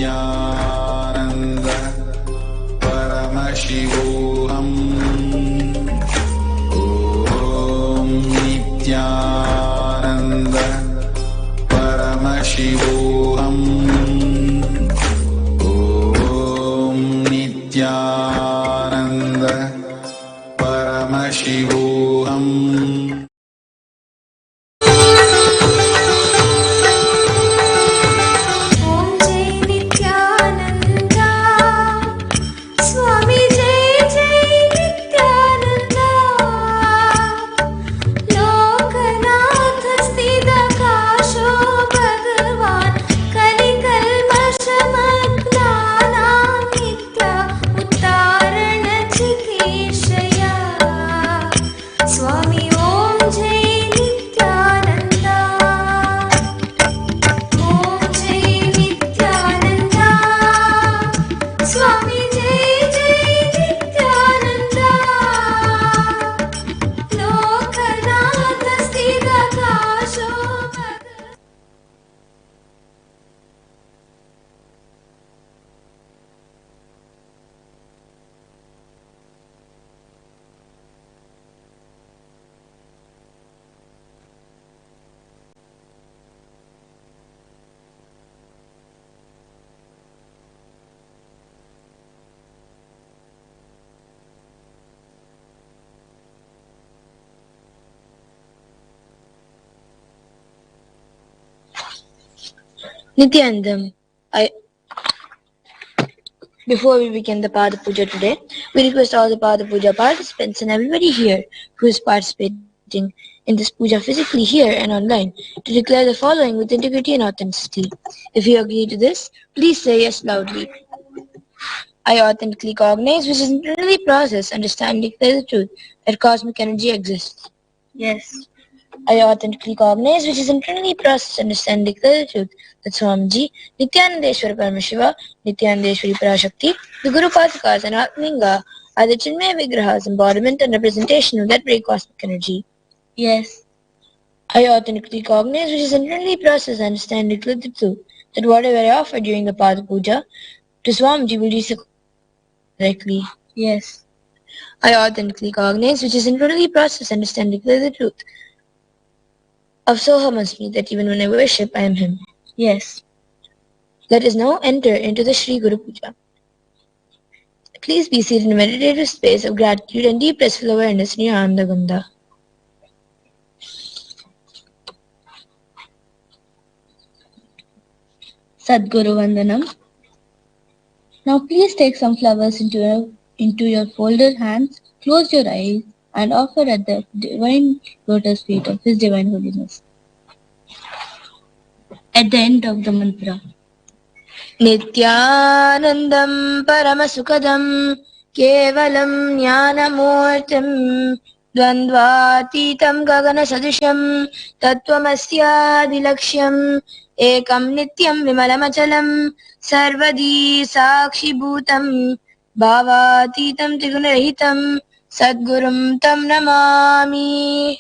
Nithyananda Paramashivoham. Om Nithyananda Paramashivoham. Om Nithyananda Paramashivoham. Nithyanandam, before we begin the Pada Puja today, we request all the Pada Puja participants and everybody here who is participating in this puja physically here and online to declare the following with integrity and authenticity. If you agree to this, please say yes loudly. I authentically cognize, which is internally process, understand, declare the truth that cosmic energy exists. Yes. I authentically cognize, which is internally process, understand, declare the truth that Swamiji, Nithyanandeshwara Paramashiva, Nithyanandeshwari Parashakti, the Guru Patakas and Atmalinga are the Chinmaya Vigrahas, embodiment and representation of that very cosmic energy. Yes. I authentically cognize, which is internally process, understand, declare the truth that whatever I offer during the Pada Puja to Swamiji will reach directly. Yes. I authentically cognize, which is internally process, understand, declare the truth of Sohamasmi, that even when I worship, I am Him. Yes. Let us now enter into the Sri Guru Puja. Please be seated in a meditative space of gratitude and deep restful awareness in your Ananda Gandha. Sadguru Vandanam. Now please take some flowers into your folded hands, close your eyes and offer at the divine lotus feet of His Divine Holiness. At the end of the mantra, Nithyanandam Paramasukadam Kevalam Jnanamurtim Dvandvatitam Gagana Sadusham Tattvamasya Ekam Nityam Vimalamachalam Sarvadi Sakshi Bhutam Bhavatitam Trigunarahitam Sadgurum Tam Namami.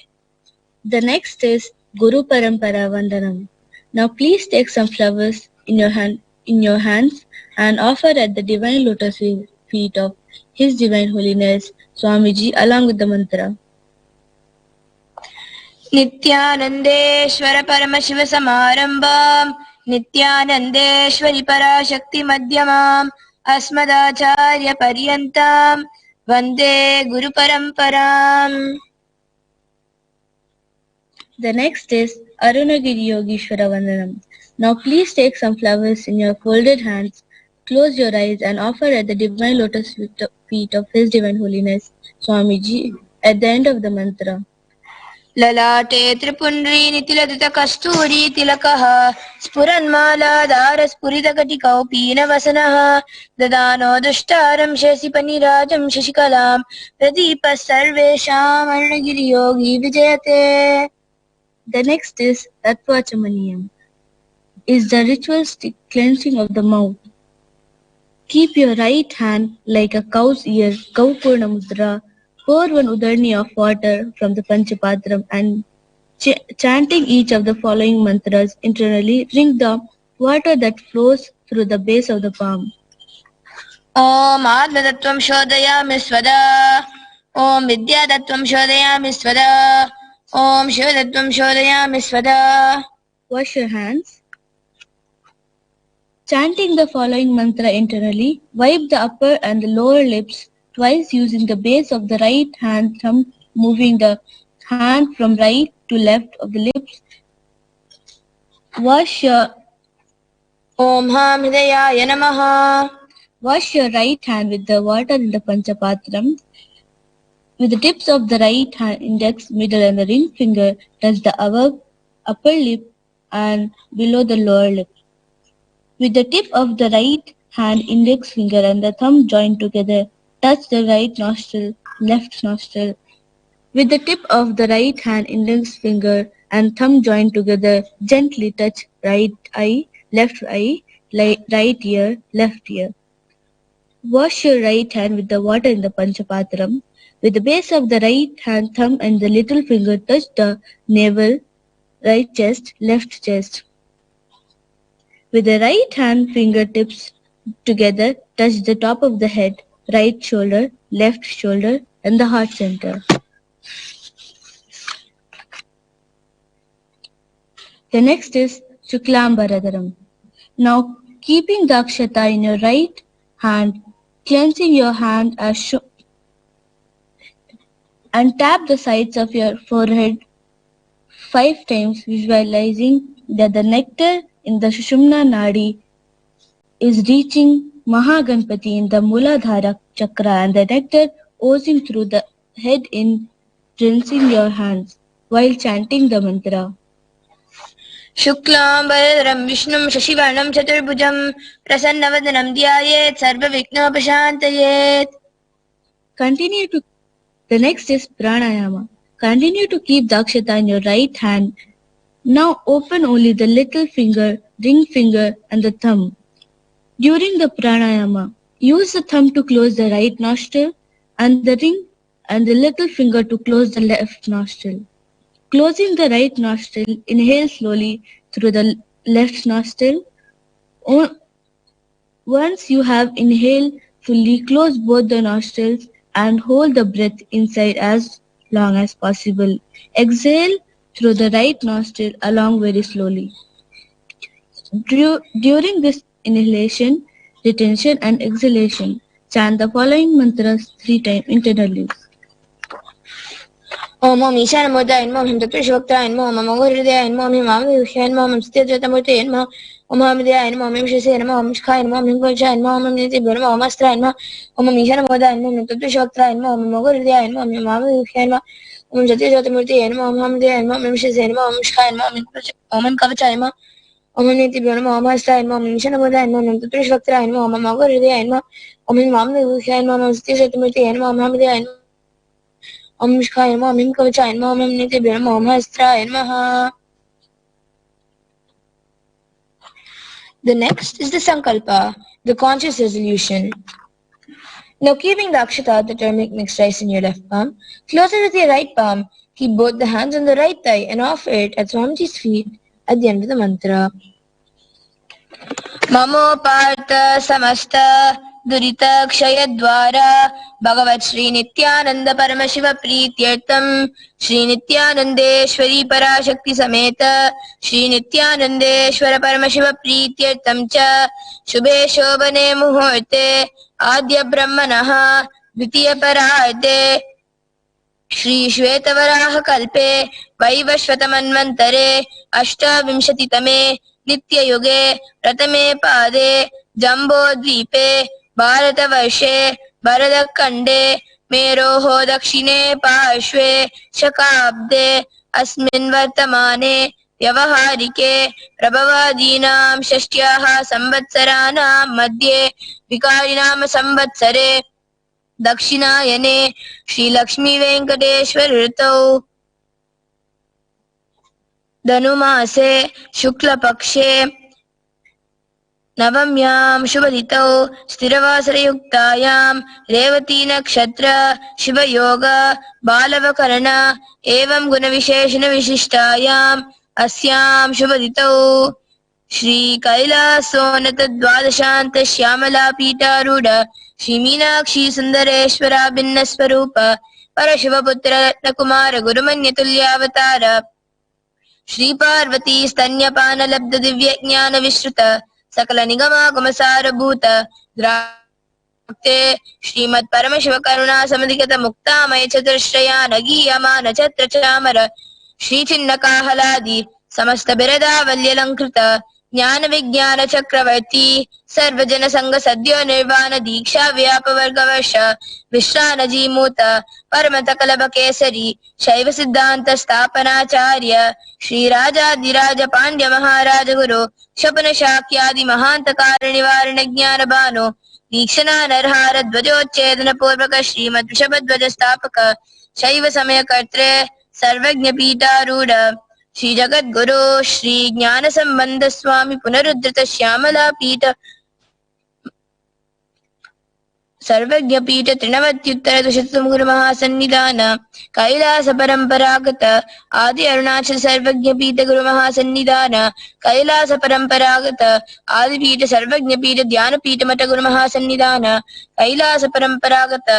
The next is Guru Parampara Vandanam. Now please take some flowers in your hands and offer at the divine lotus feet of His Divine Holiness Swamiji along with the mantra. Nithyanandeshwara Paramashiva Samarambam Nithyanandeshwari Parashakti Madhyamam Asmadacharya Paryantam Vande Guru Paramparam. The next is Arunagiri Yogeshwara Vandanam. Now please take some flowers in your folded hands, close your eyes and offer at the divine lotus feet of His Divine Holiness Swamiji at the end of the mantra. Lalate Tripundri Nitiladita Kasturi Tilakaha Spuranmala Dara Spurita Katikau Pina Vasanaha Dadano Dushtaram Shesipanirajam Shashikalam Pradipa Sarvesham Arunagiri Yogi Vijayate. The next is Tattvachamaniyam, is the ritual cleansing of the mouth. Keep your right hand like a cow's ear, Gaupurna Mudra. Pour one udarni of water from the Panchapatram and chanting each of the following mantras internally, drink the water that flows through the base of the palm. Om Atmatattvam Shodhayami Svada. Om Vidyatattvam Shodhayami Svada. Om Shivatattvam Shodhayami Svada. Wash your hands. Chanting the following mantra internally, wipe the upper and the lower lips twice using the base of the right hand thumb, moving the hand from right to left of the lips. Wash your Om Ham Hridayaya Namaha. Wash your right hand with the water in the Panchapatram. With the tips of the right hand, index, middle and the ring finger, touch the upper lip and below the lower lip. With the tip of the right hand, index finger and the thumb joined together, touch the right nostril, left nostril. With the tip of the right hand, index finger and thumb joined together, gently touch right eye, right ear, left ear. Wash your right hand with the water in the Panchapatram. With the base of the right hand, thumb and the little finger touch the navel, right chest, left chest. With the right hand fingertips together, touch the top of the head, right shoulder, left shoulder and the heart center. The next is Shuklambaradaram. Now, keeping the akshata in your right hand, cleansing your hand as shown, and tap the sides of your forehead 5 times, visualizing that the nectar in the Sushumna Nadi is reaching Mahaganpati in the Muladhara Chakra and the nectar oozing through the head in rinsing your hands while chanting the mantra. Shuklam Balaram Vishnum Shashivarnam Chaturbhujam Prasannavadanam Dhyayet Sarva Viknopashantayet. Continue to. The next is Pranayama. Continue to keep the akshata in your right hand. Now open only the little finger, ring finger and the thumb. During the pranayama, use the thumb to close the right nostril and the ring and the little finger to close the left nostril. Closing the right nostril, inhale slowly through the left nostril. Once you have inhaled fully, close both the nostrils and hold the breath inside as long as possible. Exhale through the right nostril along very slowly. During this inhalation, retention and exhalation, chant the following mantras 3 times internally. Om Ishanamurtaya Namo Him Tattva Namo Mama Hridaya Namo Him Mamadushya Namo Him Sthyajatamurtaya Namo Om Hridaya Namo Him Shise Namo Him Shkhaya Namo Him Gojaya Namo Him Nitibhya Namo Him Astra Namo Om Ishanamurtaya Namo Him Tattva Namo Mama Hridaya Namo Him Mamadushya Namo Om Sthyajatamurtaya Namo Om Hridaya Namo Him Shise Namo Him Shkhaya Namo Om Him Kavachaya Namo Om Nitibhya Namo Him Astra Namo Om Ishanamurtaya Namo Him Tattva Namo Mama Hridaya Namo Om Him Mamadushya Namo Om Sthyajatamurtaya Namo Om Hridaya Namo Om Shkhaya Namo Om Him Kavachaya Namo Om Nitibhya Namo Om Astra Namo. The next is the Sankalpa, the conscious resolution. Now keeping the akshata, the turmeric mixed rice in your left palm, close it with your right palm, keep both the hands on the right thigh and offer it at Swamiji's feet at the end of the mantra. Mamo Partha Samasta Durita Kshayadvara Bhagavat Shri Nithyananda Paramashiva Prityartham Shri Nithyanandeshwari Parashakti Sameta Shri Nithyanandeshwara Paramashiva Prityartham Cha Shubhe Shobhane Muhurte Adya Brahmanaha Dvitiya Parade Shri Shvetavaraha Kalpe Vaivashvatamanvantare Ashtavimshatitame Nitya Yuge Pratame Pade Jambo Dvipe Bharatavarshe Bharadakande Meroho Dakshine Parshve Shakabde Asmin Vartamane Vyavaharike Prabhavadinam Shashtyaha Samvatsaranam Madhye Vikarinam Samvatsare Dakshinayane Shri Lakshmi Venkateshwar Ritau Dhanumase Shukla Pakshe Navamyam Shubhaditau Stiravasarayuktayam Revati Nakshatra Shiva Yoga Balavakarana Evam Guna Visheshana Vishishtayam Asyam Shubhaditau Shri कैलासोन्नत द्वादशान्त Shyamala पीठारूढ़ Shri Meenakshi सुंदरेश्वरा भिन्न स्वरूप परशिवपुत्र रत्नकुमार गुरुमन्यतुल्यावतार श्री पार्वती स्तन्यपान लब्ध दिव्य ज्ञान विश्रुत सकल निगमागम सारभूत ग्रामते श्रीमत् परमशिव करुणा समधिगत मुक्तामय चतुश्रया नगीयमान छत्र चामर श्री चिन्ह काहलादि समस्त बिरदावल्यलंकृत ज्ञान विज्ञान चक्रवर्ती सर्वजन संग सद्यो निर्वाण दीक्षा व्याप वर्गवर्ष विश्रान जीमूत परम तकलभ केसरी शैव सिद्धांत स्थापनाचार्य श्री राजाधिराज पांड्य महाराज गुरु शपन शाक्यादि महांतकार निवारण ज्ञान भानु दीक्षणा नरहार ध्वजोच्छेदन पूर्वक श्रीमद वृषभध्वज स्थापक शैव समय कर्त्रे सर्वज्ञ पीठारूढ़ श्री जगद्गुरु श्री ज्ञान संबंध स्वामी पुनरुद्धृत श्यामला पीठ सर्वज्ञ पीठ त्रिनवत्युत्तर दुशतम गुरु महासन्निधान कैलास परंपरागत आदि अरुणाचल सर्वज्ञ पीठ गुरु महासन्निधान कैलास परंपरागत आदि पीठ सर्वज्ञ पीठ ध्यान पीठ मठ गुरु महासन्निधान कैलास परंपरागत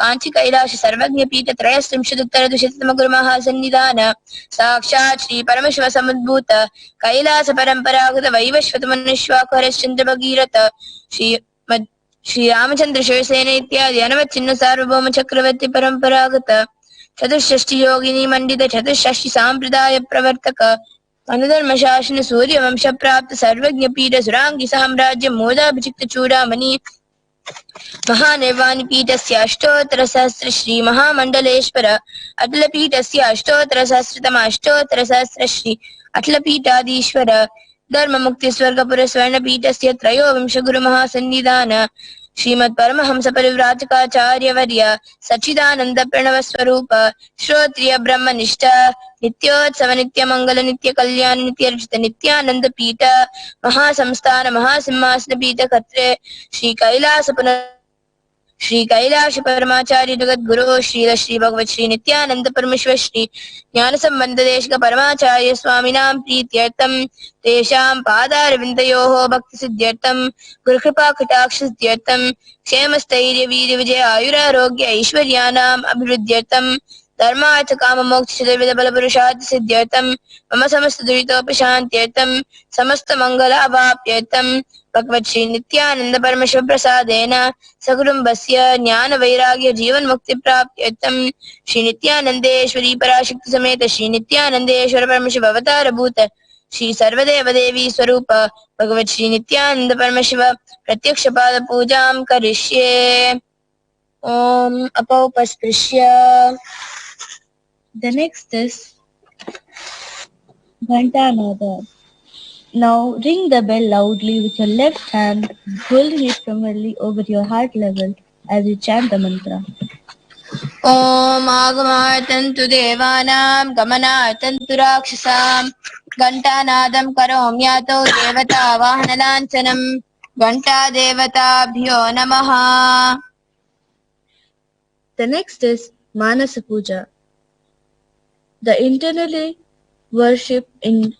कांची कैलाश सर्वज्ञ पीठ त्रयस्त्रिंशदुत्तर दुशतम गुरु महासन्निधान साक्षात् श्री परमशिव समुद्भूत कैलास परंपरागत वैवस्वत मनुष्वाक हरिश्चंद्र भगीरथ श्री रामचंद्र शिवसेन इत्यादि अनवत चिन्ह सार्वभौम चक्रवर्ती परंपरागत चतुष्षष्टि योगिनी मंडित चतुष्षष्टि सांप्रदाय प्रवर्तक अनुधर्म शासन सूर्य वंश प्राप्त सर्वज्ञ पीठ सुरांगी साम्राज्य मोदाभिषिक्त चूड़ामणि महानिर्वाणी पीठस्य अष्टोत्तर सहस्र श्री महामंडलेश्वर अटल पीठस्य अष्टोत्तर सहस्रतम अष्टोत्तर सहस्र श्री अटल पीठाधीश्वर धर्म मुक्ति स्वर्गपुर स्वर्ण पीठस्य त्रयोविंश गुरु महासन्निधान श्रीमद परमहंस परिव्राजकाचार्य वर्य सच्चिदानंद प्रणव स्वरूप श्रोत्रिय ब्रह्मनिष्ठ नित्योत्सव नित्य मंगल नित्य कल्याण नित्य रचित नित्यानंद पीठ महासंस्थान महासिंहासन पीठ कर्त्रे श्री कैलाश परमाचार्य जगत गुरु श्री भगवत श्री नित्यानंद परमेश्वर श्री ज्ञान संबंध देशिक परमाचार्य स्वामिनां प्रीत्यर्थम तेषां पादारविन्दयोः भक्ति सिद्ध्यर्थम गुरुकृपा कटाक्ष सिद्ध्यर्थम क्षेम स्थैर्य वीर्य विजय आयुरारोग्य ऐश्वर्यानाम् अभिवृद्ध्यर्थम धर्मार्थ काम मोक्ष चतुर्विध बल पुरुषार्थ सिद्ध्यर्थम मम समस्त दुरितोपशान्त्यर्थम समस्त मंगल अवाप्यर्थम भगवत श्री नित्यानंद परमेश्वर प्रसादेन सकुटुम्बस्य ज्ञान वैराग्य जीवन मुक्ति प्राप्त्यर्थम श्री नित्यानंदेश्वरी पराशक्ति समेत श्री नित्यानंदेश्वर परमशिव अवतार भूत श्री सर्वदेव देवी स्वरूप भगवत श्री नित्यानंद परमशिव प्रत्यक्ष पाद पूजां करिष्ये। ओम अपौपस्पृश्य। The next is Ghantanada. Now ring the bell loudly with your left hand, holding it firmly over your heart level as you chant the mantra. Om Agamartantu Devanam Gamanartantu Rakshasam Ghantanadam Karomyato Devata Vahanalanchanam Ghanta Devatabhyo Namaha. The next is Manasa Puja. The internally worship in.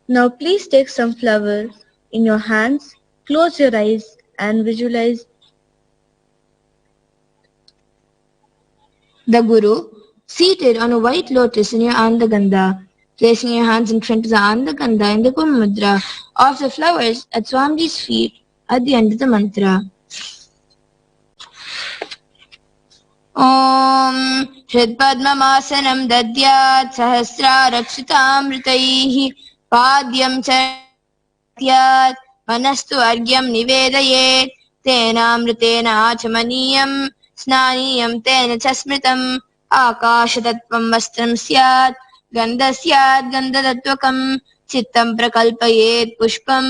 Now please take some flower in your hands, close your eyes and visualize the Guru seated on a white lotus in your Andagandha, placing your hands in front of the Andagandha in the Kumbh Mudra of the flowers at Swamiji's feet at the end of the mantra. Om Shridpadmamasanam Dadyat Sahasrarakshitamritaihi Padyam Charyat Manastu Argyam Nivedayet Tenamritena Achamaniyam Snaniyam Tena Chasmritam Akashatattvam Vastram Syat Gandasyat Gandhadatvakam Chittam Prakalpayet Pushpam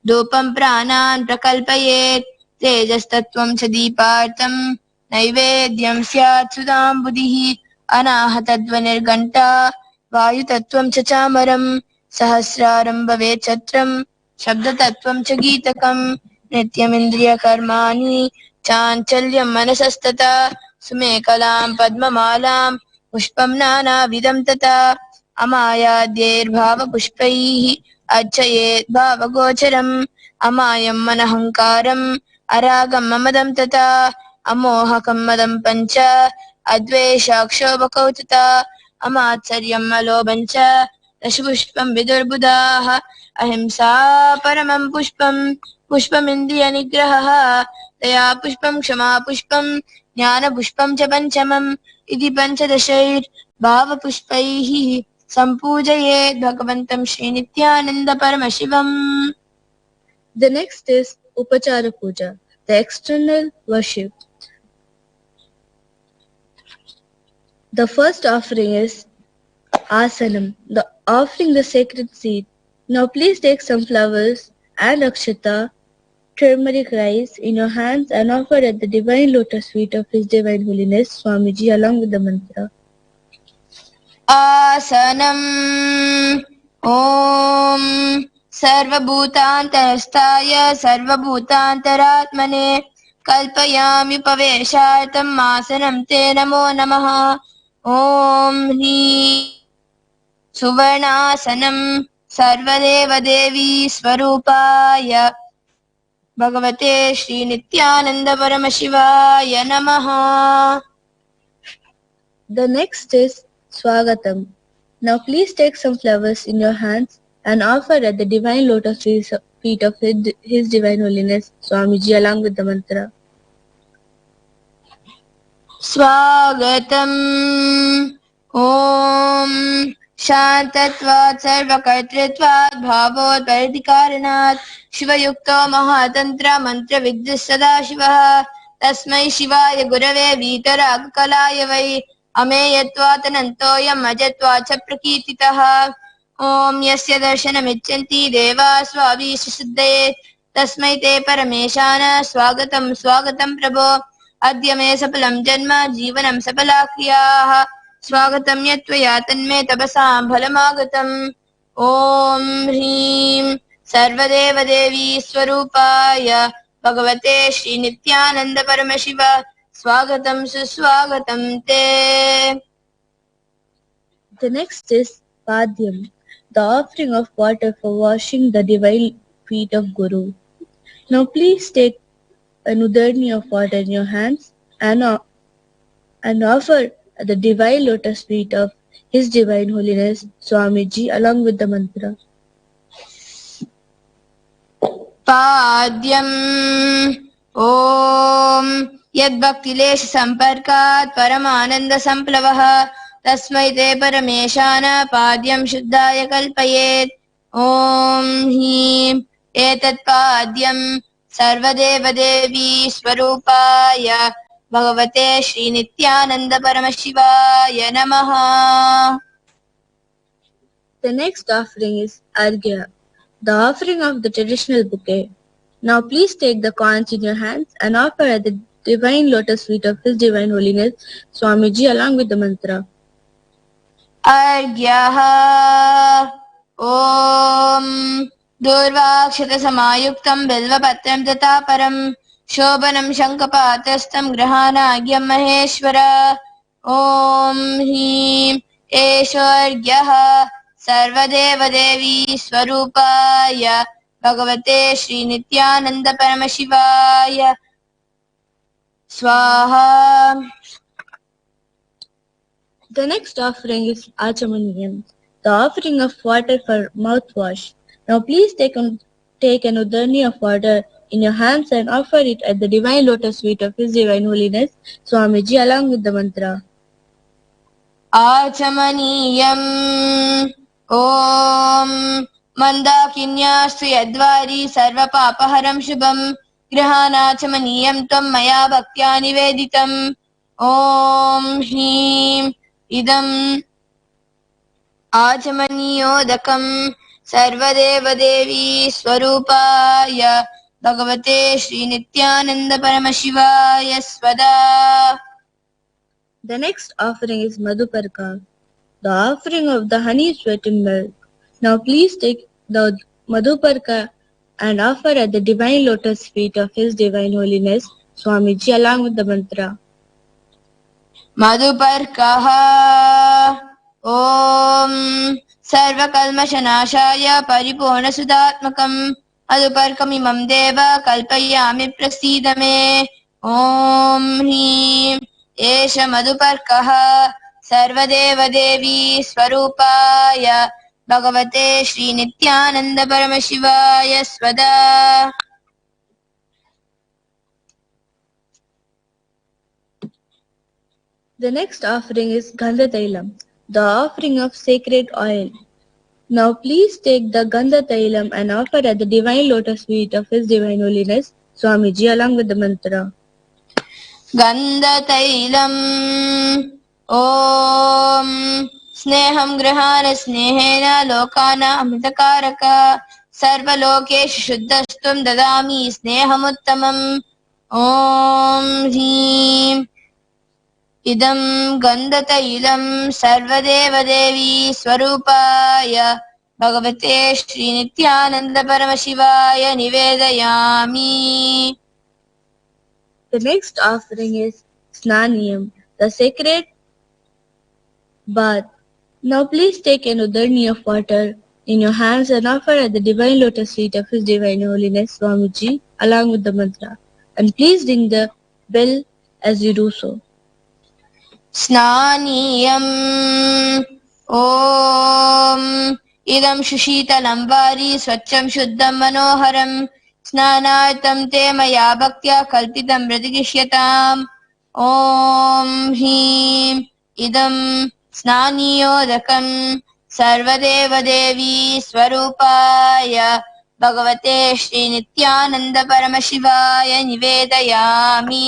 Dupam Pranan Prakalpayet Tejastattvam Chadipartam नैवेद्यं स्यात् सुधां बुधिः अनाहतध्वनिर्घण्टा वायुतत्त्वं च चामरं सहस्रारं भवेत् छत्रं शब्दतत्त्वं च गीतकं नित्यमिन्द्रियकर्माणि चाञ्चल्यं मनसस्तथा सुमेकलां पद्ममालां पुष्पं नानाविधं तथा अमायाद्यैर्भावपुष्पैः अर्चयेत् भावगोचरम् अमायं मनहङ्कारम् अरागं ममदं तथा अमोहकं मदं पञ्च अद्वेषाक्षोभकौतुता अमात्सर्यं अलोभं च दशपुष्पं विदुर्बुधाः अहिंसा परमं पुष्पं पुष्पमिन्द्रियनिग्रहः दया पुष्पं क्षमा पुष्पं ज्ञानपुष्पं च पञ्चमम् इति पञ्चदशैर्भावपुष्पैः सम्पूजयेत् भगवन्तं Shri Nityananda Paramashivam. The next is Upachara Puja, the external worship. The first offering is Asanam, the offering the sacred seat. Now please take some flowers and akshata, turmeric rice in your hands and offer at the divine lotus feet of His Divine Holiness Swamiji along with the mantra. आसनम् ॐ सर्वभूतान्तरस्थाय सर्वभूतान्तरात्मने कल्पयाम्युपवेशार्थम् आसनं ते नमो नमः. ॐ ह्रीं सुवर्णासनं सर्वदेवदेवी स्वरूपाय भगवते श्रीनित्यानन्द परमशिवाय नमः. The next is Swagatam. Now please take some flowers in your hands and offer at the divine lotus feet of His Divine Holiness Swamiji along with the mantra. स्वागतम् ॐ शान्तत्वात् सर्वकर्तृत्वात् भावोत्परिधिकारणात् शिवयुक्तो महातन्त्र मन्त्रविद्युः सदाशिवः तस्मै शिवाय गुरवे वीतरागकलाय वै अमेयत्वात् अजत्वात् च प्रकीर्तितः. ॐ यस्य दर्शनमिच्छन्ति देवा स्वाभीष्टसिद्धये तस्मै ते परमेशान स्वागतं स्वागतं प्रभो. अद्य मे सफलं जन्म जीवनं सफला क्रियाः स्वागतं यत्त्वया तन्मे तपसां फलमागतम्. ॐ ह्रीं सर्वदेवदेवी स्वरूपाय भगवते श्रीनित्यानन्द परमशिव स्वागतं सुस्वागतं ते. The next is Padyam, the offering of water for washing the divine feet of Guru. Now please take an udarni of water in your hands and offer at the divine lotus feet of His Divine Holiness Swamiji along with the mantra. पाद्यम् ॐ यद्भक्तिलेश सम्पर्कात् परमानन्द सम्प्लवः तस्मै ते परमेशान पाद्यं शुद्धाय कल्पयेत्. ॐ ह्रीं एतत् पाद्यं सर्वदेवदेवी स्वरूपाय भगवते श्रीनित्यानन्द परमशिवाय नमः. The next offering is Arghya, the offering of the traditional bouquet. Now please take the coins in your hands and offer at the divine lotus feet of His Divine Holiness Swamiji along with the mantra. अर्घ्यः ॐ दूर्वाक्षतसमायुक्तं बिल्वपत्रं तथा परं शोभनं शङ्खपात्रस्थं गृहाणाज्ञं महेश्वर. ॐ ह्रीं एषोऽर्घ्यः सर्वदेवदेवी स्वरूपाय भगवते श्रीनित्यानन्द परमशिवाय स्वाहा. The next offering is Achamaniyam, the offering of water for mouthwash. Now please take an udarni of water in your hands and offer it at the divine lotus feet of His Divine Holiness Swamiji along with the mantra. आचमनीयम् ॐ मन्दाकिन्यास्तु यद्वारि सर्वपापहरं शुभं गृहाणाचमनीयं त्वं मया भक्त्या निवेदितम्. ॐ ह्रीं इदम् आचमनीयोदकं सर्वदेवदेवी स्वरूपाय भगवते Shri Nityananda परमशिवाय स्वदा. The next offering is Madhuparka, the offering of the honey sweetened milk. Now please take the Madhuparka and offer at the divine lotus feet of His Divine Holiness Swamiji along with the mantra. मधुपर्कः ॐ सर्वकल्मषनाशाय परिपूर्णसुधात्मकम् मधुपर्कमिमं देव कल्पयामि प्रसीद मे। ॐ ह्रीं एष मधुपर्कः सर्वदेवदेवी स्वरूपाय भगवते Shri Nityananda परमशिवाय स्वदा। The next offering is Gandha Tailam, the offering of sacred oil. Now please take the Gandha Tailam and offer at the divine lotus feet of His Divine Holiness Swamiji along with the mantra. गन्धतैलम् ॐ स्नेहं गृहाण स्नेहेन लोकानामृतकारक सर्वलोकेषु शुद्धस्त्वं ददामि स्नेहमुत्तमम्। ॐ ह्रीं इदं गन्धतैलं सर्वदेवदेवी स्वरूपाय भगवते श्रीनित्यानन्द परमशिवाय निवेदयामि। The next offering is Snaniyam, the sacred bath. Now please take an udarni of water in your hands and offer at the divine lotus feet of His Divine Holiness Swamiji along with the mantra. And please ring the bell as you do so. स्नानीयम् ॐ इदं सुशीतलं वारि स्वच्छं शुद्धं मनोहरं स्नानार्थं ते मया भक्त्या कल्पितं प्रतिगृह्यताम्। ॐ ह्रीं इदं स्नानीयोदकं सर्वदेवदेवी स्वरूपाय भगवते श्रीनित्यानन्द परमशिवाय निवेदयामि।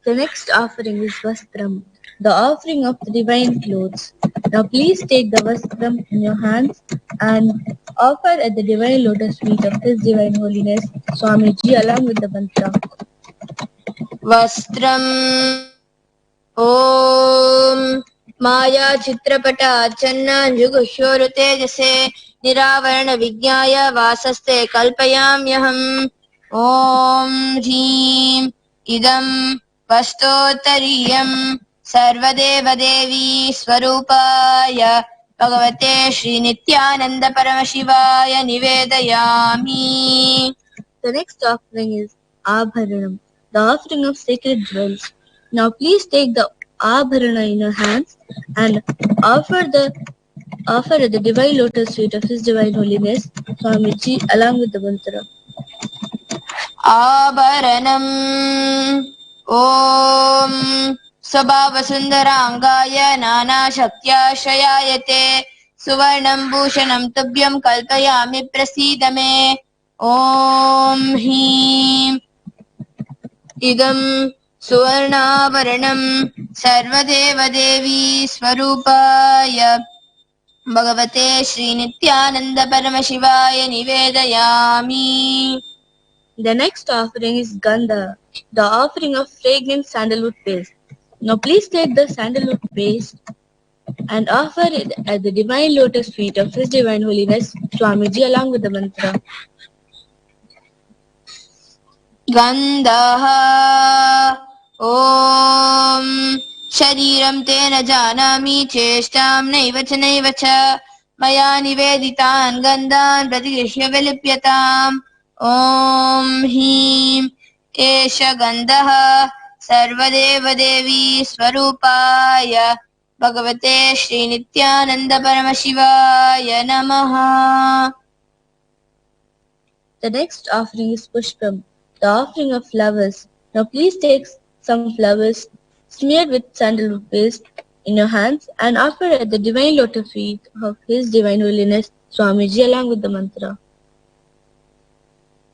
The next offering is Vastram, the offering of the divine clothes. Now please take the Vastram in your hands and offer at the divine lotus feet of His Divine Holiness Swamiji along with the mantra. वस्त्रम् ॐ माया चित्रपटाच्छन्न जुगुह्योरु तेजसे निरावरण विज्ञाय वासस्ते कल्पयाम्यहम्। ॐ ह्रीं इदं वस्तोत्तरीयं सर्वदेवदेवी स्वरूपाय भगवते श्रीनित्यानन्द परमशिवाय निवेदयामि। The next offering is Abharanam, the offering of sacred jewels. Now please take the Abharana in your hands and offer at the divine lotus feet of His Divine Holiness Swamiji along with the mantra. आभरणम् ॐ स्वभावसुन्दराङ्गाय नानाशक्त्याश्रयायते सुवर्णं भूषणं तुभ्यं कल्पयामि प्रसीद मे। ॐ ह्रीं इदं सुवर्णाभरणं सर्वदेवदेवी स्वरूपाय भगवते श्रीनित्यानन्द परमशिवाय निवेदयामि। The next offering is Gandha, the offering of fragrant sandalwood paste. Now please take the sandalwood paste and offer it at the divine lotus feet of His Divine Holiness Swamiji along with the mantra. गन्धः ॐ शरीरं तेन जानामि चेष्टां नैव च मया निवेदितान् गन्धान् प्रतिगृह्य विलिप्यताम्। ॐ ह्रीं एष गन्धः सर्वदेवदेवी स्वरूपाय भगवते श्रीनित्यानन्द परमशिवाय नमः। The next offering is Pushpam, the offering of flowers. Now please take some flowers smeared with sandalwood paste in your hands and offer at the divine lotus feet of His Divine Holiness Swamiji along with the mantra.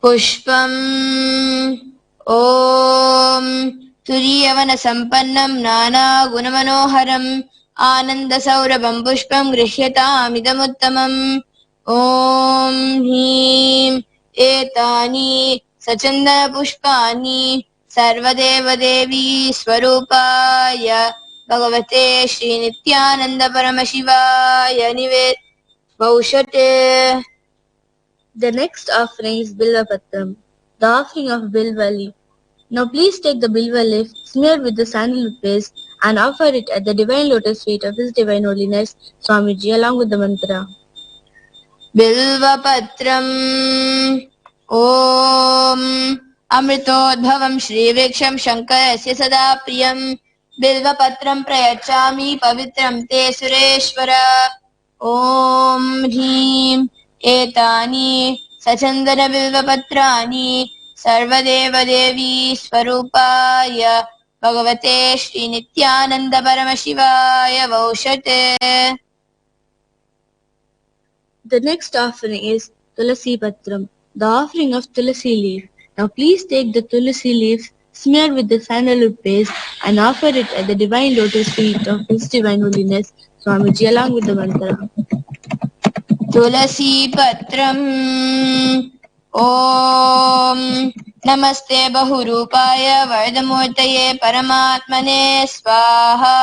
पुष्पम् ॐ तुरीयवनसम्पन्नं नानागुणमनोहरम् आनन्दसौरभं पुष्पं गृह्यतामिदमुत्तमम्। ॐ ह्रीं एतानि सचन्दनपुष्पाणि सर्वदेवदेवी स्वरूपाय भगवते Shri Nityananda परमशिवाय निवेदौषते। The next offering is Bilvapatram, the offering of Bilvali. Now please take the bilva leaf smeared with the sandalwood paste and offer it at the divine lotus feet of His Divine Holiness Swamiji along with the mantra. बिल्वपत्रम् ॐ अमृतोद्भवं श्रीवृक्षं शङ्करस्य सदा प्रियं बिल्वपत्रं प्रयच्छामि पवित्रं ते सुरेश्वर ॐ ह्रीं एतानि सचन्दनबिल्वपत्राणि सर्वदेवदेवी स्वरूपाय भगवते Shri Nityananda परमशिवाय वौषटे. The next offering is Tulasi Patram, the offering of Tulasi leaf. Now please take the Tulasi leaves smeared with the sandalwood paste and offer it at the divine lotus feet of His Divine Holiness Swamiji along with the mantra. तुलसी पत्रम् ॐ नमस्ते बहुरूपाय वरदमूर्तये परमात्मने स्वाहा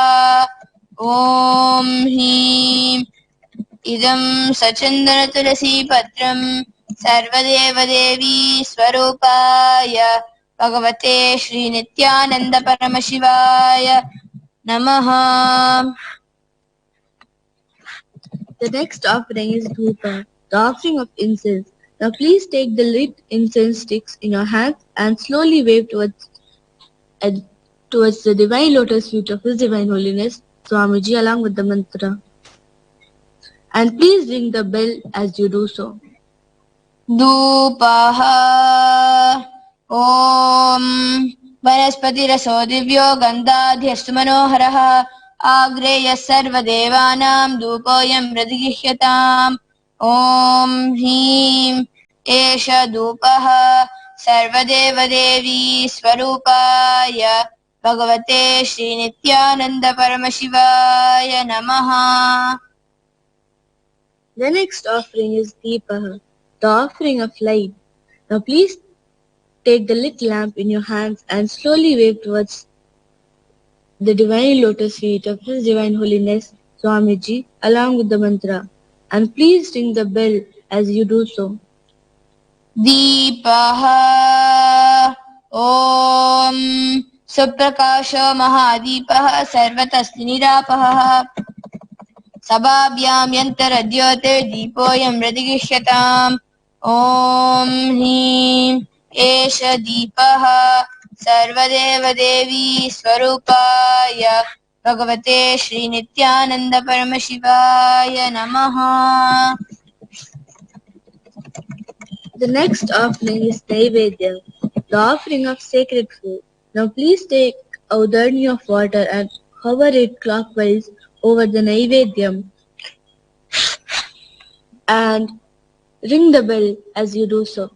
ॐ ह्रीं इदं सचन्दन तुलसी पत्रं सर्वदेवदेवी स्वरूपाय भगवते श्रीनित्यानन्द परमशिवाय नमः. The next offering is Dhupa, the offering of incense. Now please take the lit incense sticks in your hands and slowly wave towards the divine lotus feet of His Divine Holiness Swamiji along with the mantra. And please ring the bell as you do so. धूपः ॐ वनस्पतिरसो दिव्यो गन्धाध्यस्तु मनोहरः आग्रेयः सर्वदेवानां धूपोऽयं प्रतिगृह्यताम् ॐ ह्रीं एष धूपः सर्वदेवदेवी स्वरूपाय भगवते श्रीनित्यानन्द परमशिवाय नमः. The next offering is Deepaha, the offering of light. Now please take the lit lamp in your hands and slowly wave towards the divine lotus feet of His Divine Holiness Swamiji along with the mantra. And please ring the bell as you do so. दीपः ॐ सुप्रकाशो महादीपः सर्वतस्ति निरापः सभाभ्यां यन्तरद्योतिर्दीपोऽयं प्रतिगृह्यताम् ॐ ह्रीं एष दीपः सर्वदेवदेवी स्वरूपाय भगवते श्रीनित्यानन्द परमशिवाय नमः. The next offering is Naivedya, the offering of sacred food. Now please take a udani of water and hover it clockwise over the Naivedyam and ring the bell as you do so.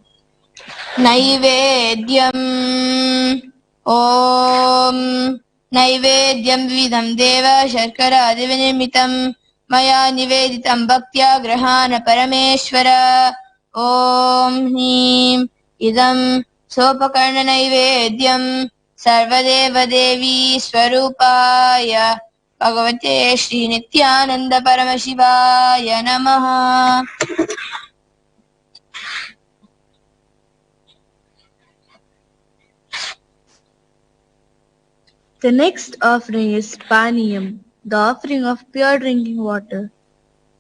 Naivedyam ॐ नैवेद्यं विविधं देव शर्करादिविनिर्मितं मया निवेदितं भक्त्या गृहाण परमेश्वर ॐ ह्रीं इदं सोपकर्णनैवेद्यं सर्वदेवदेवी स्वरूपाय भगवते श्रीनित्यानन्द परमशिवाय नमः. The next offering is Paniyam, the offering of pure drinking water.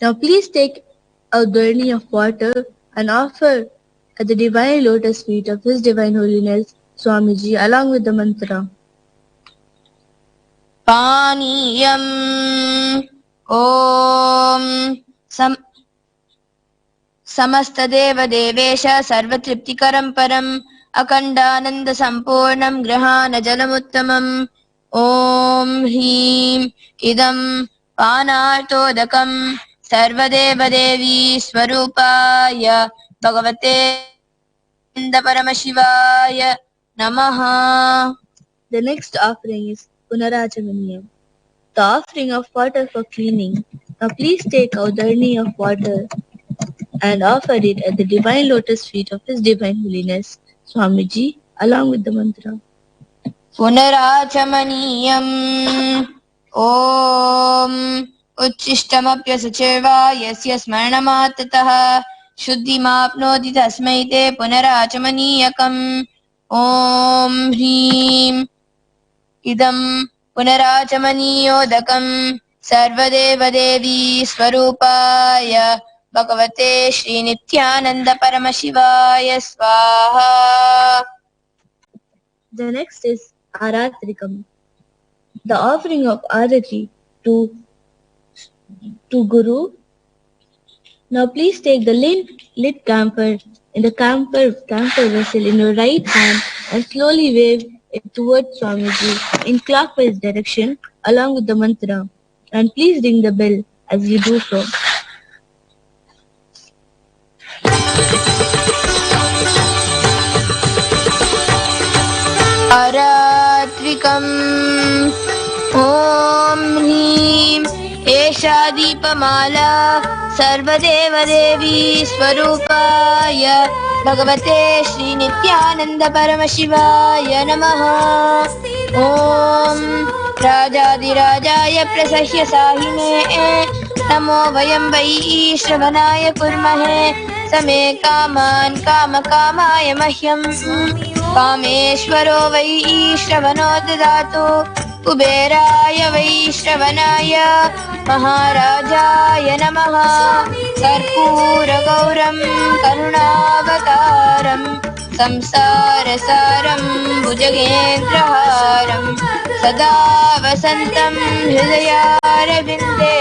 Now please take a udani of water and offer at the divine lotus feet of His Divine Holiness Swamiji along with the mantra. पानीयम् ॐ समस्तदेवदेवेश सर्वतृप्तिकरं परम् अखण्डानन्दसम्पूर्णं गृहाण जलमुत्तमम् ॐ ह्रीं इदं पानार्थोदकं सर्वदेवदेवी स्वरूपाय भगवते परमशिवाय नमः. The next offering is Punarachamaniyam, the offering of water for cleaning. Now please take a udani of water and offer it at the divine lotus feet of His Divine Holiness Swamiji along with the mantra. पुनराचमनीयम् ॐ उच्छिष्टमप्यसचिर्वा यस्य स्मरणमात्रतः शुद्धिमाप्नोति तस्मै ते पुनराचमनीयकम् ॐ ह्रीं इदं पुनराचमनीयोदकं सर्वदेवदेवी स्वरूपाय भगवते श्रीनित्यानन्द परमशिवाय स्वाहा. The next is Aratrikam, the offering of Arati to Guru. Now please take the lit camphor in the camphor vessel in your right hand and slowly wave it towards Swamiji in clockwise direction along with the mantra, and please ring the bell as you do so. अरात्विकम् ॐ ह्रीं एषा दीपमाला सर्वदेवदेवी स्वरूपाय भगवते श्रीनित्यानन्द परमशिवाय नमः. ॐ राजाधिराजाय प्रसह्य साहिने नमो वयं वै श्रवणाय कुर्महे समे कामान् कामकामाय मह्यम् कामेश्वरो वै श्रवणो ददातु कुबेराय वै श्रवणाय महाराजाय नमः. कर्पूरगौरं करुणावतारं संसारसारं भुजगेन्द्रहारं सदा वसन्तं हृदयारविन्दे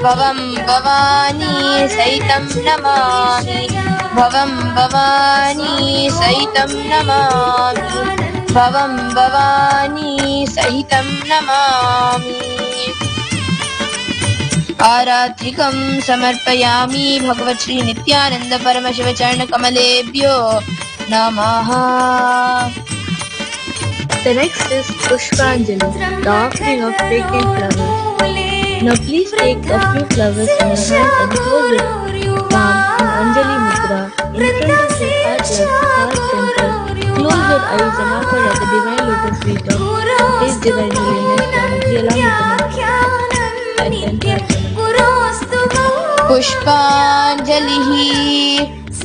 भवं भवानी सहितं नमामि. भवं भवानी सहितं नमामि. भवं भवानी सहितं नमामि. आरात्रिकं समर्पयामि भगवत् श्री नित्यानंद परमशिव चरण कमलेभ्यो नमः. The next is Pushpanjali, the offering of fragrant flowers. Now please take a few flowers in your hand and close your palm in Anjali Mudra in front of your heart center. Close your eyes and offer at the divine lotus feet of His Divine Holiness Swamiji along with the पुष्पांजलिः.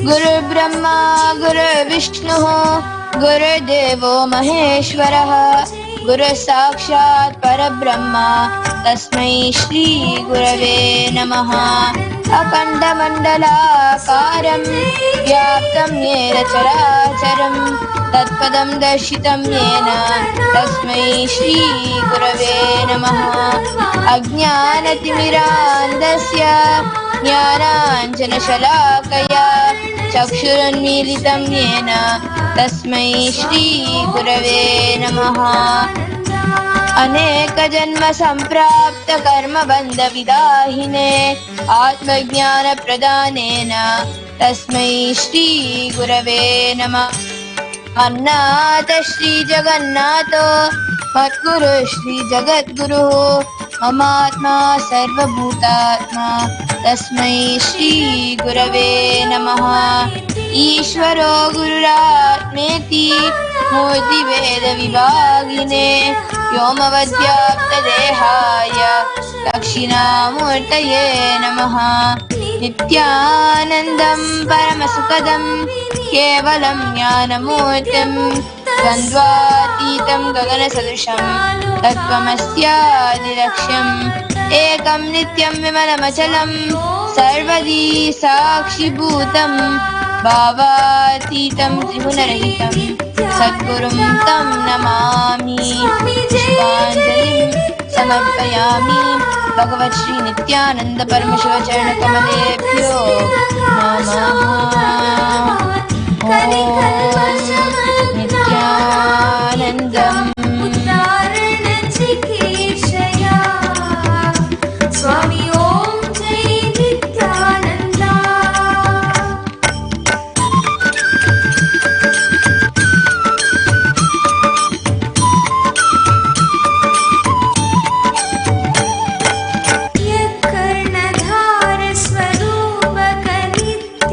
गुरुर्ब्रह्मा गुरुर्विष्णुः गुरुर्देवो महेश्वरः गुरुसाक्षात् परब्रह्म तस्मै श्री गुरवे नमः. अखण्डमण्डलाकारं व्याप्तं येन चराचरं तत्पदं दर्शितं येन तस्मै श्री गुरवे नमः. अज्ञानतिमिरान्धस्य ज्ञानाञ्जनशलाकया चक्षुरुन्मीलितं येन तस्मै श्री गुरवे नमः. अनेकजन्म सम्प्राप्त कर्मबन्धविदाहिने आत्मज्ञानप्रदानेन तस्मै श्री गुरवे नमः. अन्नाथ श्री जगन्नाथो मद्गुरु श्री जगद्गुरुः ममात्मा सर्वभूतात्मा तस्मै श्री गुरवे नमः. ईश्वरो गुरुरात्मेति मूर्तिभेदविभागिने व्योमवद्व्याप्तदेहाय दक्षिणामूर्तये नमः. नित्यानन्दं परमसुखदं केवलं ज्ञानमूर्तिं द्वन्द्वातीतं गगनसदृशं तत्त्वमस्यादिलक्ष्यम् एकं नित्यं विमलमचलं सर्वदी साक्षिभूतं भावातीतं त्रिगुणरहितं सद्गुरुं तं नमामि. पुष्पाञ्जलिं समर्पयामि भगवत् श्री नित्यानंद परमशिव चरण कमलेभ्यो नमः. ॐ नित्यानन्दम् स्वामी ॐ जय नित्यानन्दा. कर्णधार स्वरूपक नित्य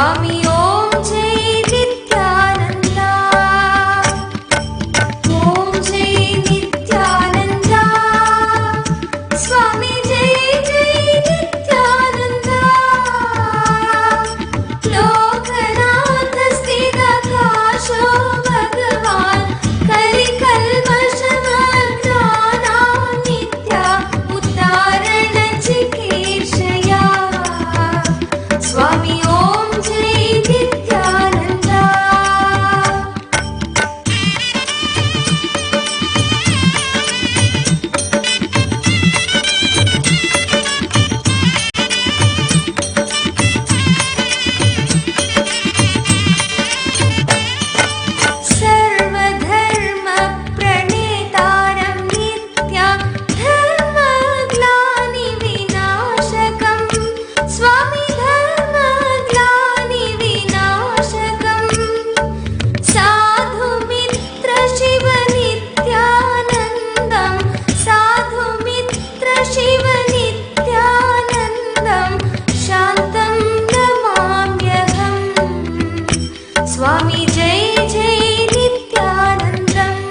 स्वामी ओम जय नित्यानंदा, ओम जय नित्यानंदा, स्वामी जय जय नित्यानंदा, लोकनाथ स्थिरकाशो भगवान कलिकल्मषमग्नाना नित्या उद्धारण चिकीर्षया, स्वामी ओम जय नित्यानंदा। सर्वधर्म प्रणेतारं नित्या धर्मग्लानि विनाशकं, स्वामी धर्मग्लानि विनाशकं, साधु मित्र शिव नित्यानन्दं, साधु मित्र शिव नित्यानन्दं, शान्तं नमाम्यहम्, स्वामी जय जय नित्यानन्दम्,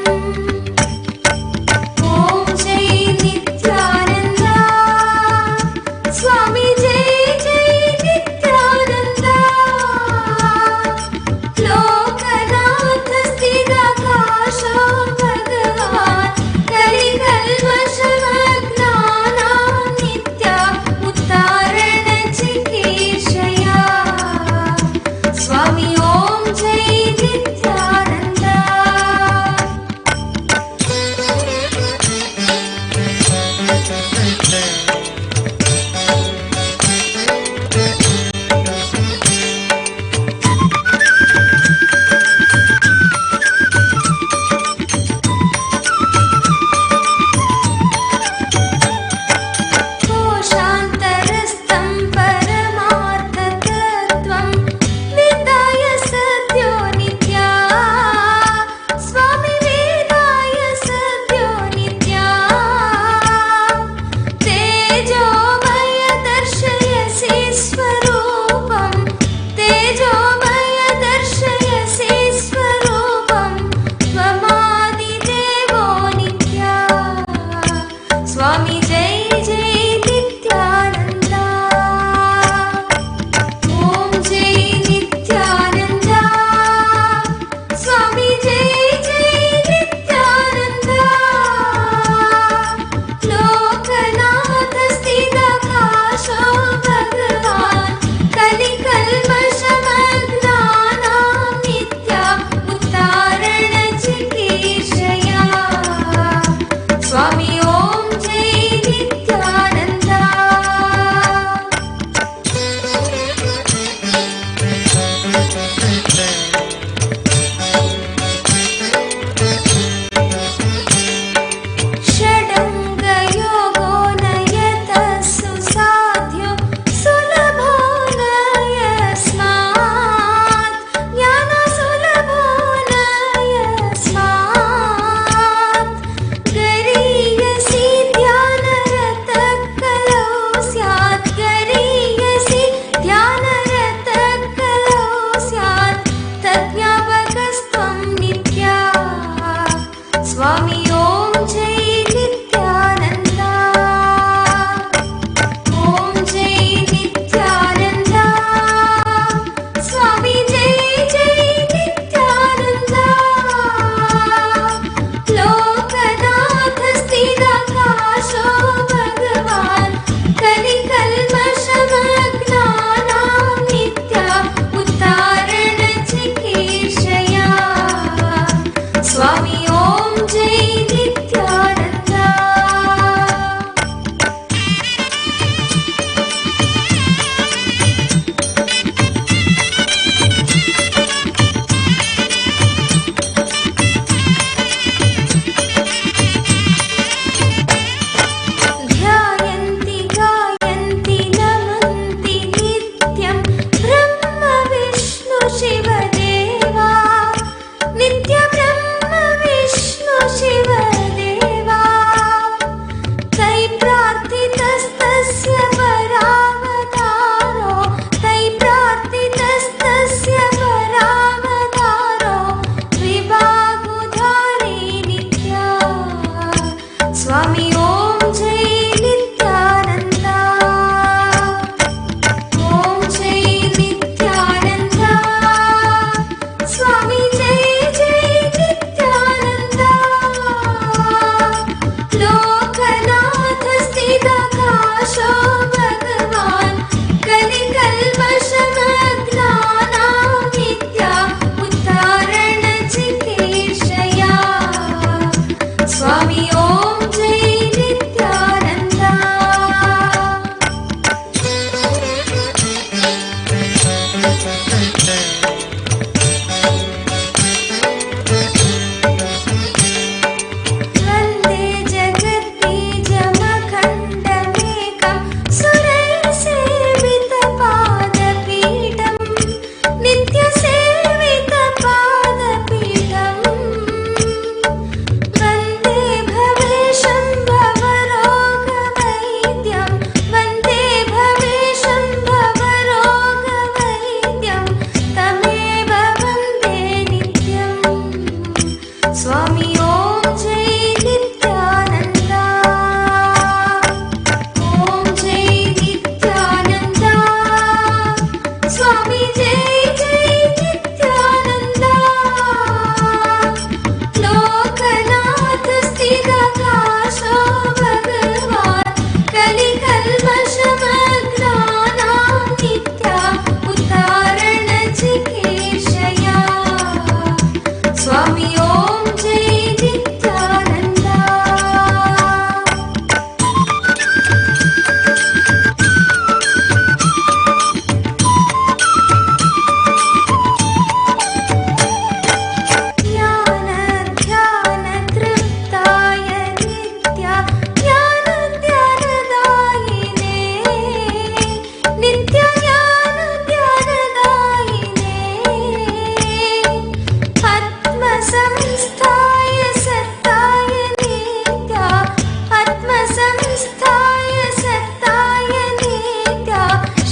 ओम जय नित्यानन्दा, स्वामी जय जय नित्यानन्दा, लोकनाथ स्थिरकाशो भगवान् कलिकल्मषमग्नाना नित्या उद्धारण चिकीर्षया, स्वामी ओम जय जय जय नित्यानन्द लोकनाथ स्थिरकाशो भगवान् कलिकल्मषमग्नानां नित्या उद्धारणचिकीर्षया स्वामी ॐ जय नित्यानन्द ज्ञानध्यानतृप्ताय नित्या ज्ञानध्यानदायिने नित्यज्ञानध्यानदायिने आत्मसंस्थाय सत्ताय नित्या आत्मसंस्थाय सत्ताय नित्या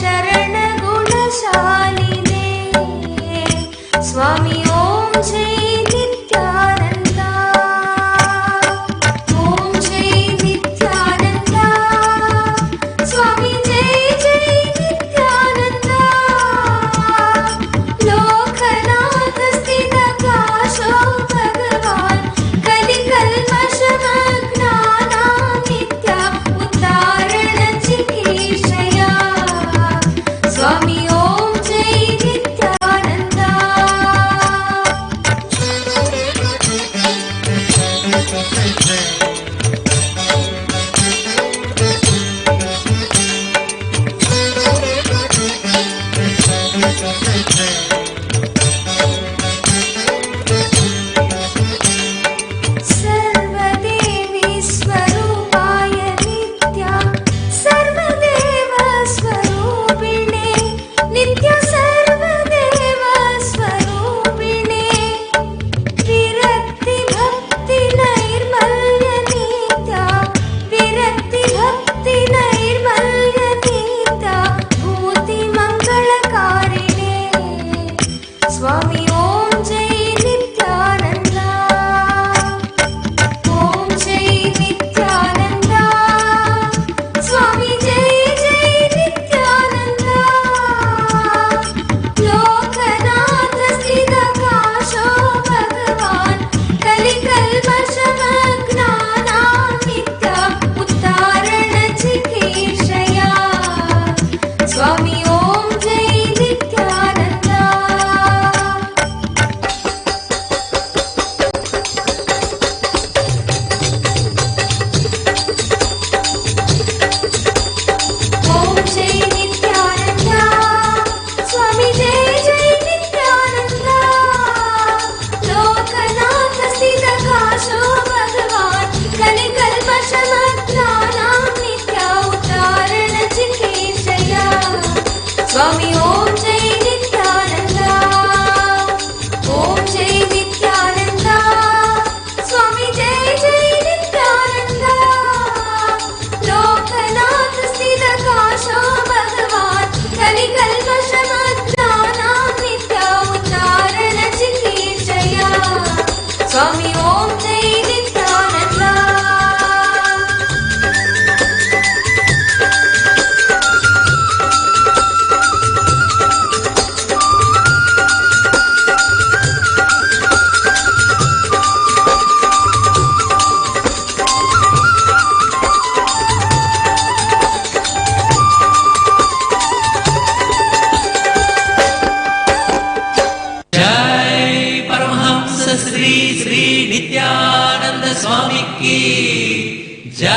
शरणगुणशालिने स्वामी ॐ जय नित्यानन्द ॐ जय नित्यानन्द स्वामी जय जय नित्यानन्द लोकनाथ स्थिरकाशो भगवान् कलिकल्मषमग्नानां नित्या उद्धारणचिकीर्षया स्वामी ॐ जय नित्यानन्द सर्वदेवी स्वरूपाय नित्या सर्वदेव स्वरूपिणे नित्य सर्वदेव स्वरूपिणे विरक्ति भक्ति नैर्मल्य नित्या विरक्ति भक्ति नैर्मल्य नित्या भूति मंगलकारिणे स्वामी ॐ जय नित्यानन्द ॐ जय नित्यानन्द स्वामी जय जय नित्यानन्द लोकनाथ स्थिरकाशो भगवान् कलिकल्मषमग्नानां नित्या उद्धारणचिकीर्षया स्वामी ॐ जय नित्यानन्द ॐ जय नित्यानन्द स्वामी जय जय नित्यानन्द लोकनाथ स्थिरकाशो भगवान् कलिकल्मषमग्नानां नित्या उद्धारणचिकीर्षया स्वामी ॐ जय नित्यानन्द ॐ जय नित्यानन्द स्वामी जय जय नित्यानन्द लोकनाथ स्थिरकाशो भगवान् कलिकल्मषमग्नानां नित्या उद्धारणचिकीर्षया स्वामी ॐ जय नित्यानन्द जय परमहंस श्री श्री नित्यानंद स्वामी की जय।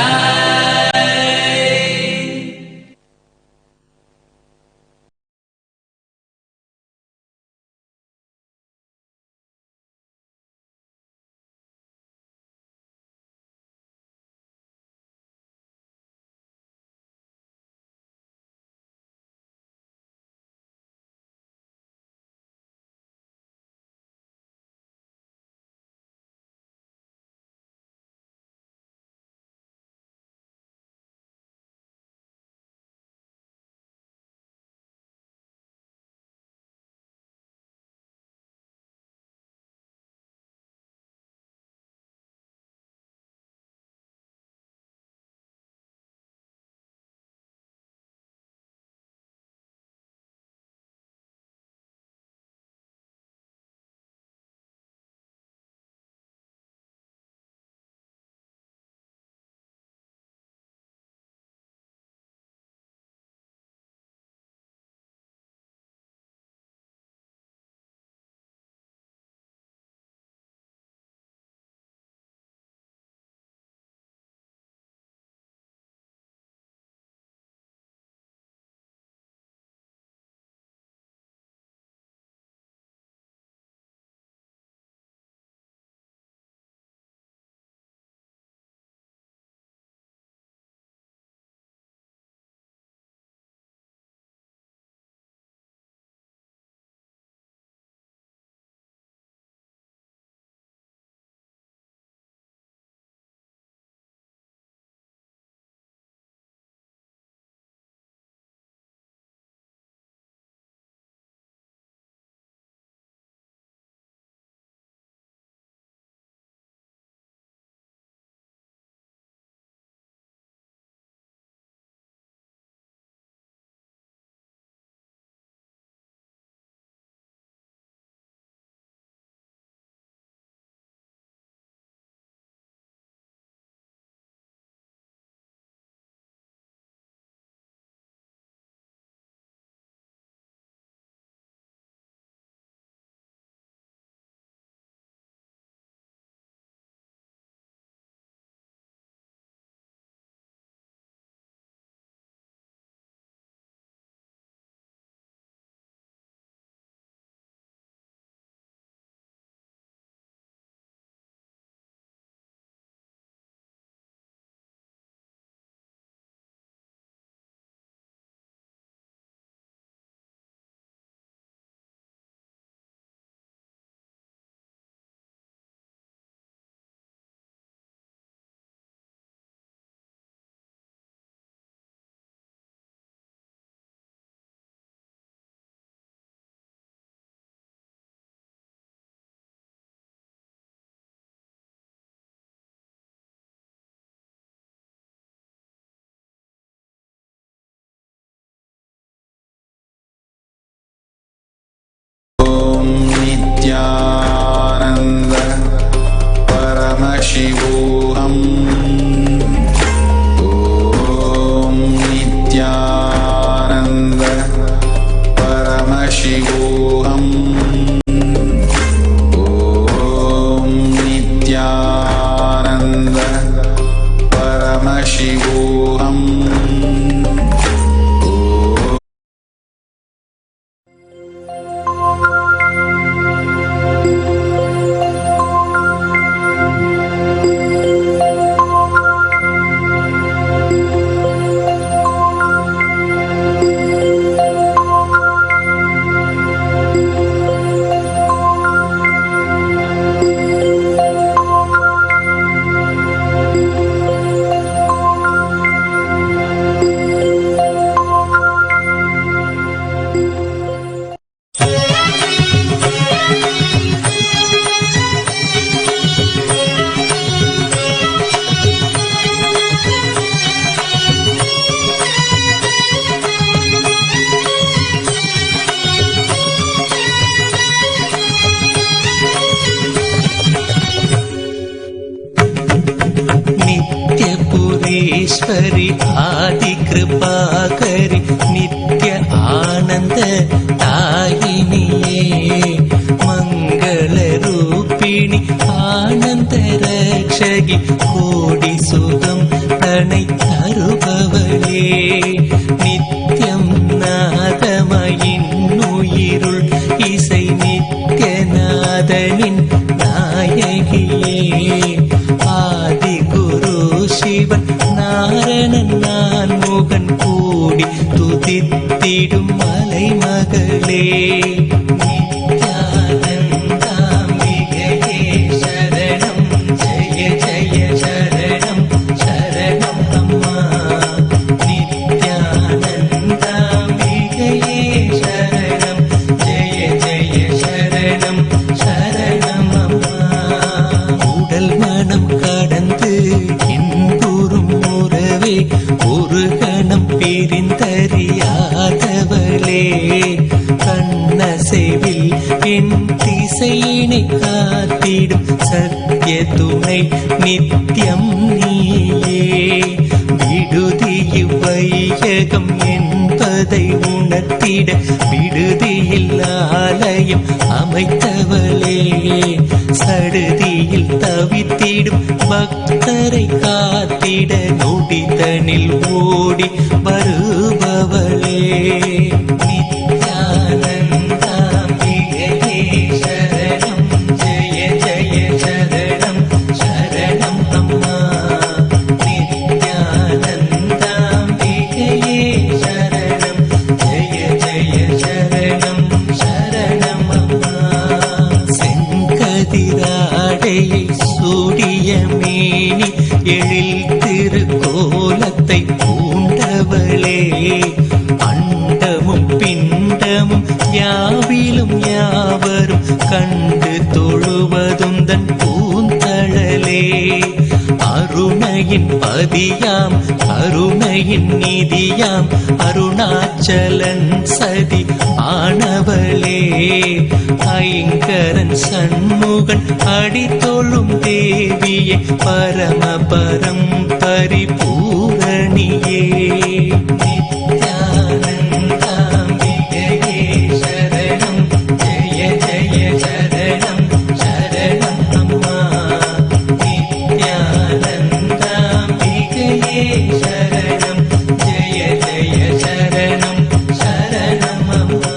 நாதனின் நாயகியே ஆதி குரு சிவன் நாரணன் நான் முகன் கூடி துதித்திடும் மலைமகளே நித்யானந்தாம்பிகையே சரணம் ஜெய ஜெய சரணம் சரணம் அம்மா நித்யானந்தாம்பிகையே சரணம் ஜெய ஜெய சரணம் சரணம் அம்மா உடல் மனம் கடந்து இன்புறும் உறவே ஒரு கணம் பிரிந்தறியாதவளே கண்ணசைவில் என் திசையினை காத்திடும் சத்திய துணை நித்யம் நீயே விடுதி இவ்வையகம் என்பதை உணர்த்திட விடுதியில் ஆலயம் அமைத்தவளே சடுதியில் தவித்திடும் பக்தரை காத்திட நொடிதனில் ஓடி வருபவளே நித்யானந்தாம்பிகையே சரணம் ஜெய ஜெய சரணம் சரணம் அம்மா நித்யானந்தாம்பிகையே சரணம் ஜெய ஜெய சரணம் சரணம் அம்மா செங்கதிராடையை சூடிய மேனி எழில் திருக்கோலத்தை பூண்டவளே அண்டமும் பிண்டமும் யாவிலும் யாவரும் கண்டு தொழுவதும் தன் பூந்தழலே அருணையின் பதியாம் கருணையின் நிதியாம் அருணாச்சலன் சதி ஆனவளே ஐங்கரன் சண்முகன் அடித்தொழும் தேவியே பரமபரம் பரிபூரணியே நித்யானந்தாம்பிகையே சரணம் ஜெய ஜெய சரணம் சரணம் அம்மா நித்யானந்தாம்பிகையே சரணம் ஜெய ஜெய சரணம் சரணம் அம்மா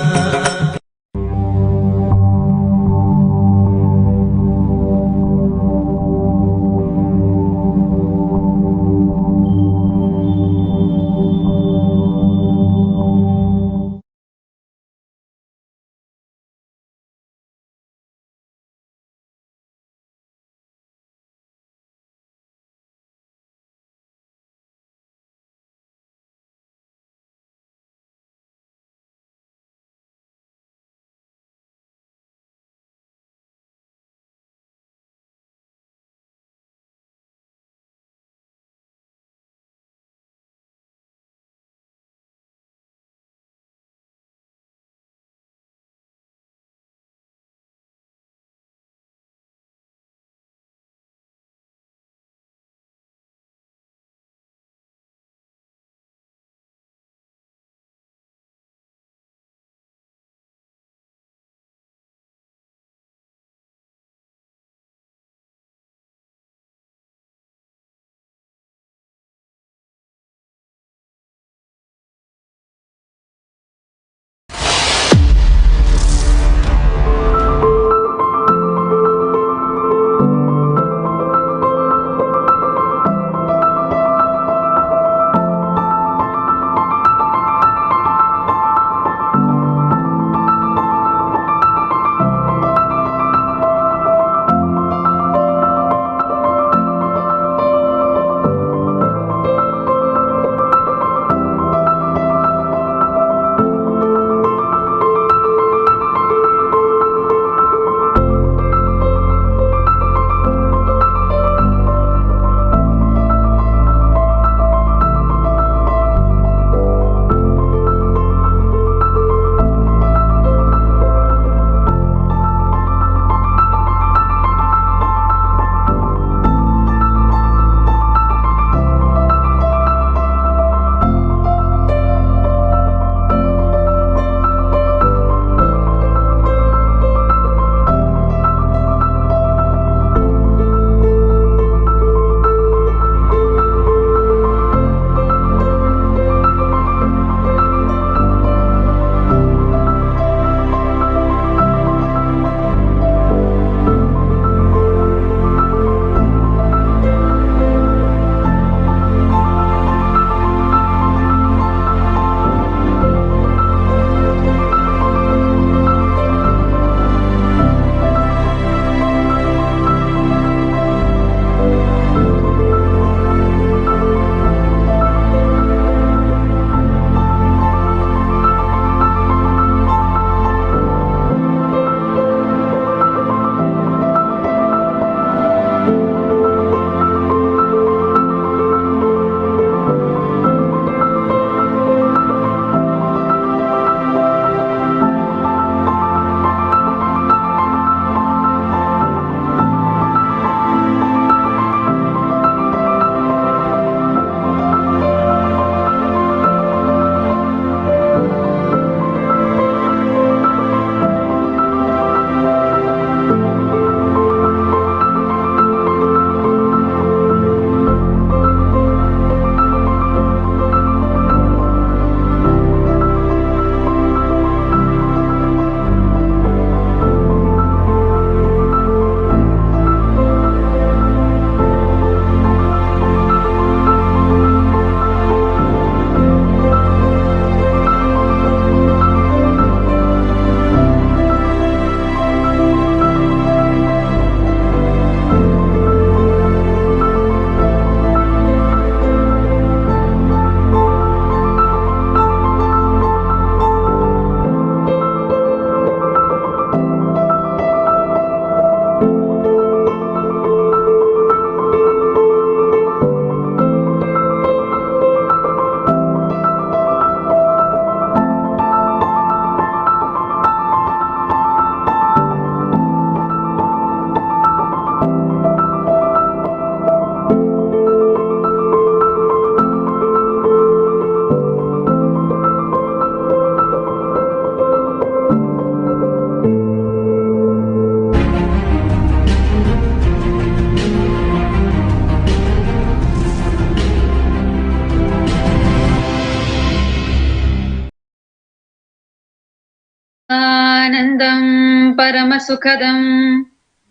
परमसुखदं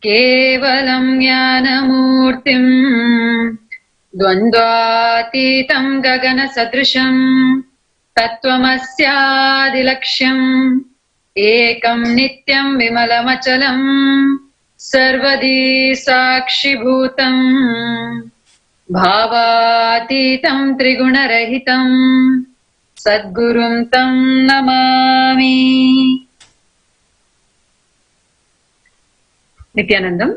केवलं ज्ञानमूर्तिम् द्वन्द्वातीतं गगनसदृशं तत्त्वमस्यादिलक्ष्यम् एकं नित्यं विमलमचलं सर्वदी साक्षिभूतम् भावातीतं त्रिगुणरहितं सद्गुरुं तं Namami. Nithyanandam,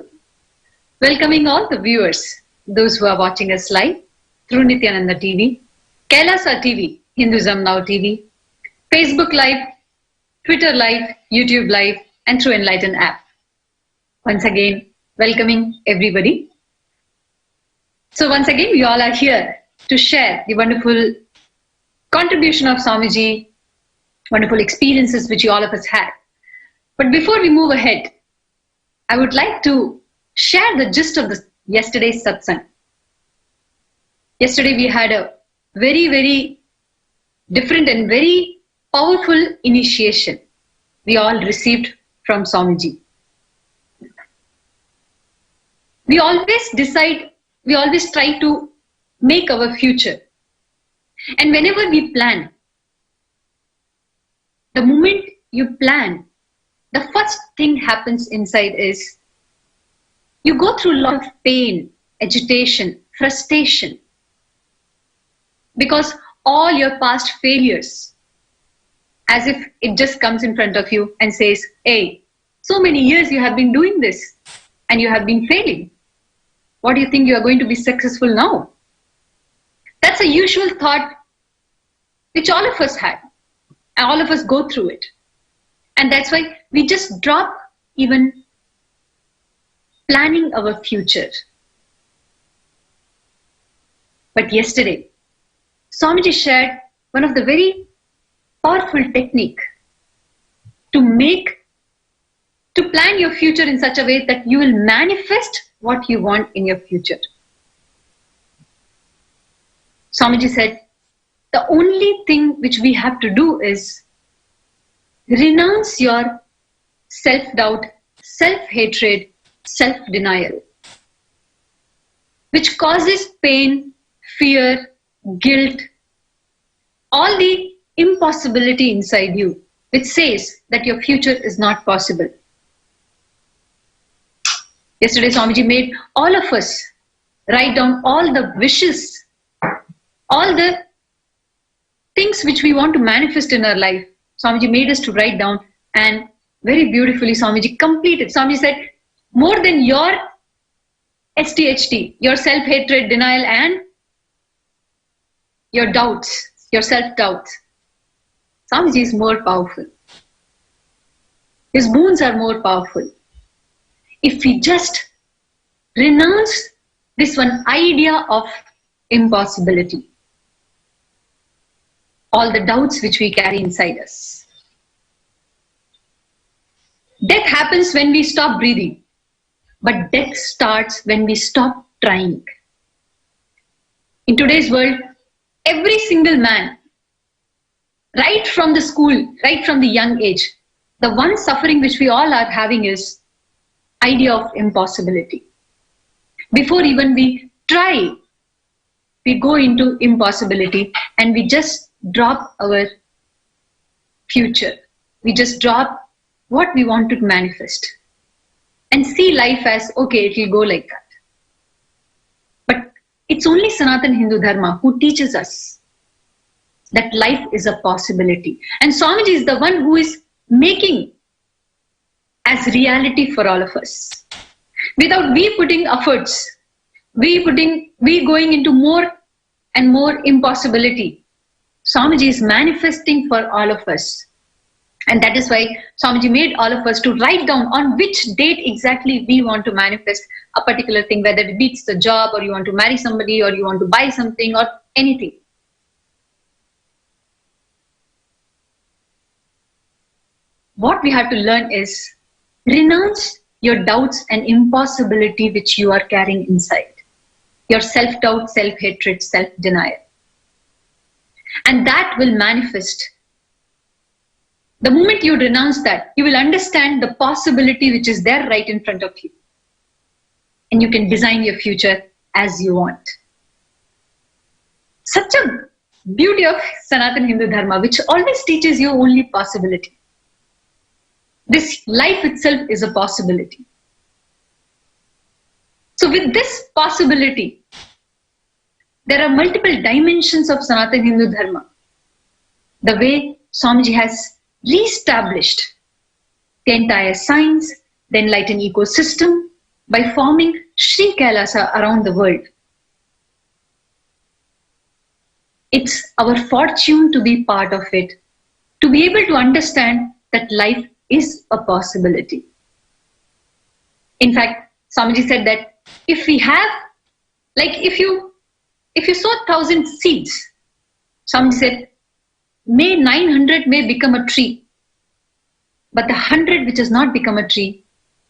welcoming all the viewers, those who are watching us live through Nithyananda TV, Kailasa TV, Hinduism Now TV, Facebook Live, Twitter Live, YouTube Live, and through Enlighten app. Once again, welcoming everybody. So once again, we all are here to share the wonderful contribution of Swamiji, wonderful experiences which all of us had. But before we move ahead, I would like to share the gist of yesterday's satsang. Yesterday we had a very, very different and very powerful initiation we all received from Swamiji. We always try to make our future. And whenever we plan, the moment you plan, the first thing happens inside is you go through a lot of pain, agitation, frustration, because all your past failures, as if it just comes in front of you and says, hey, so many years you have been doing this and you have been failing. What do you think you are going to be successful now? That's a usual thought which all of us had, and all of us go through it. And that's why we just drop even planning our future. But yesterday, Swamiji shared one of the very powerful technique to plan your future in such a way that you will manifest what you want in your future. Swamiji said, the only thing which we have to do is renounce your self-doubt, self-hatred, self-denial, which causes pain, fear, guilt, all the impossibility inside you, which says that your future is not possible. Yesterday, Swamiji made all of us write down all the wishes, all the things which we want to manifest in our life. Swamiji made us to write down, and very beautifully Swamiji completed. Swamiji said, more than your STHT, your self-hatred, denial, and your doubts, your self-doubts, Swamiji is more powerful. His boons are more powerful. If we just renounce this one idea of impossibility, all the doubts which we carry inside us. Death happens when we stop breathing, but death starts when we stop trying. In today's world, every single man, right from the school, right from the young age, the one suffering which we all are having is idea of impossibility. Before even we try, we go into impossibility and we just drop our future. We just drop what we want to manifest and see life as, okay, it will go like that. But it's only Sanatana Hindu Dharma who teaches us that life is a possibility. And Swamiji is the one who is making as reality for all of us. Without we putting efforts, we going into more and more impossibility, Swamiji is manifesting for all of us. And that is why Swamiji made all of us to write down on which date exactly we want to manifest a particular thing, whether it beats the job, or you want to marry somebody, or you want to buy something, or anything. What we have to learn is renounce your doubts and impossibility which you are carrying inside. Your self-doubt, self-hatred, self-denial. And that will manifest The moment you renounce that, you will understand the possibility which is there right in front of you. And you can design your future as you want. Such a beauty of Sanatana Hindu Dharma, which always teaches you only possibility. This life itself is a possibility. So with this possibility, there are multiple dimensions of Sanatana Hindu Dharma. The way Swamiji has re-established the entire science, the enlightened ecosystem, by forming Sri Kailasa around the world. It's our fortune to be part of it, to be able to understand that life is a possibility. In fact, Swamiji said that if we have, like if you sow 1,000 seeds, Swamiji said, may 900 may become a tree, but the 100 which has not become a tree,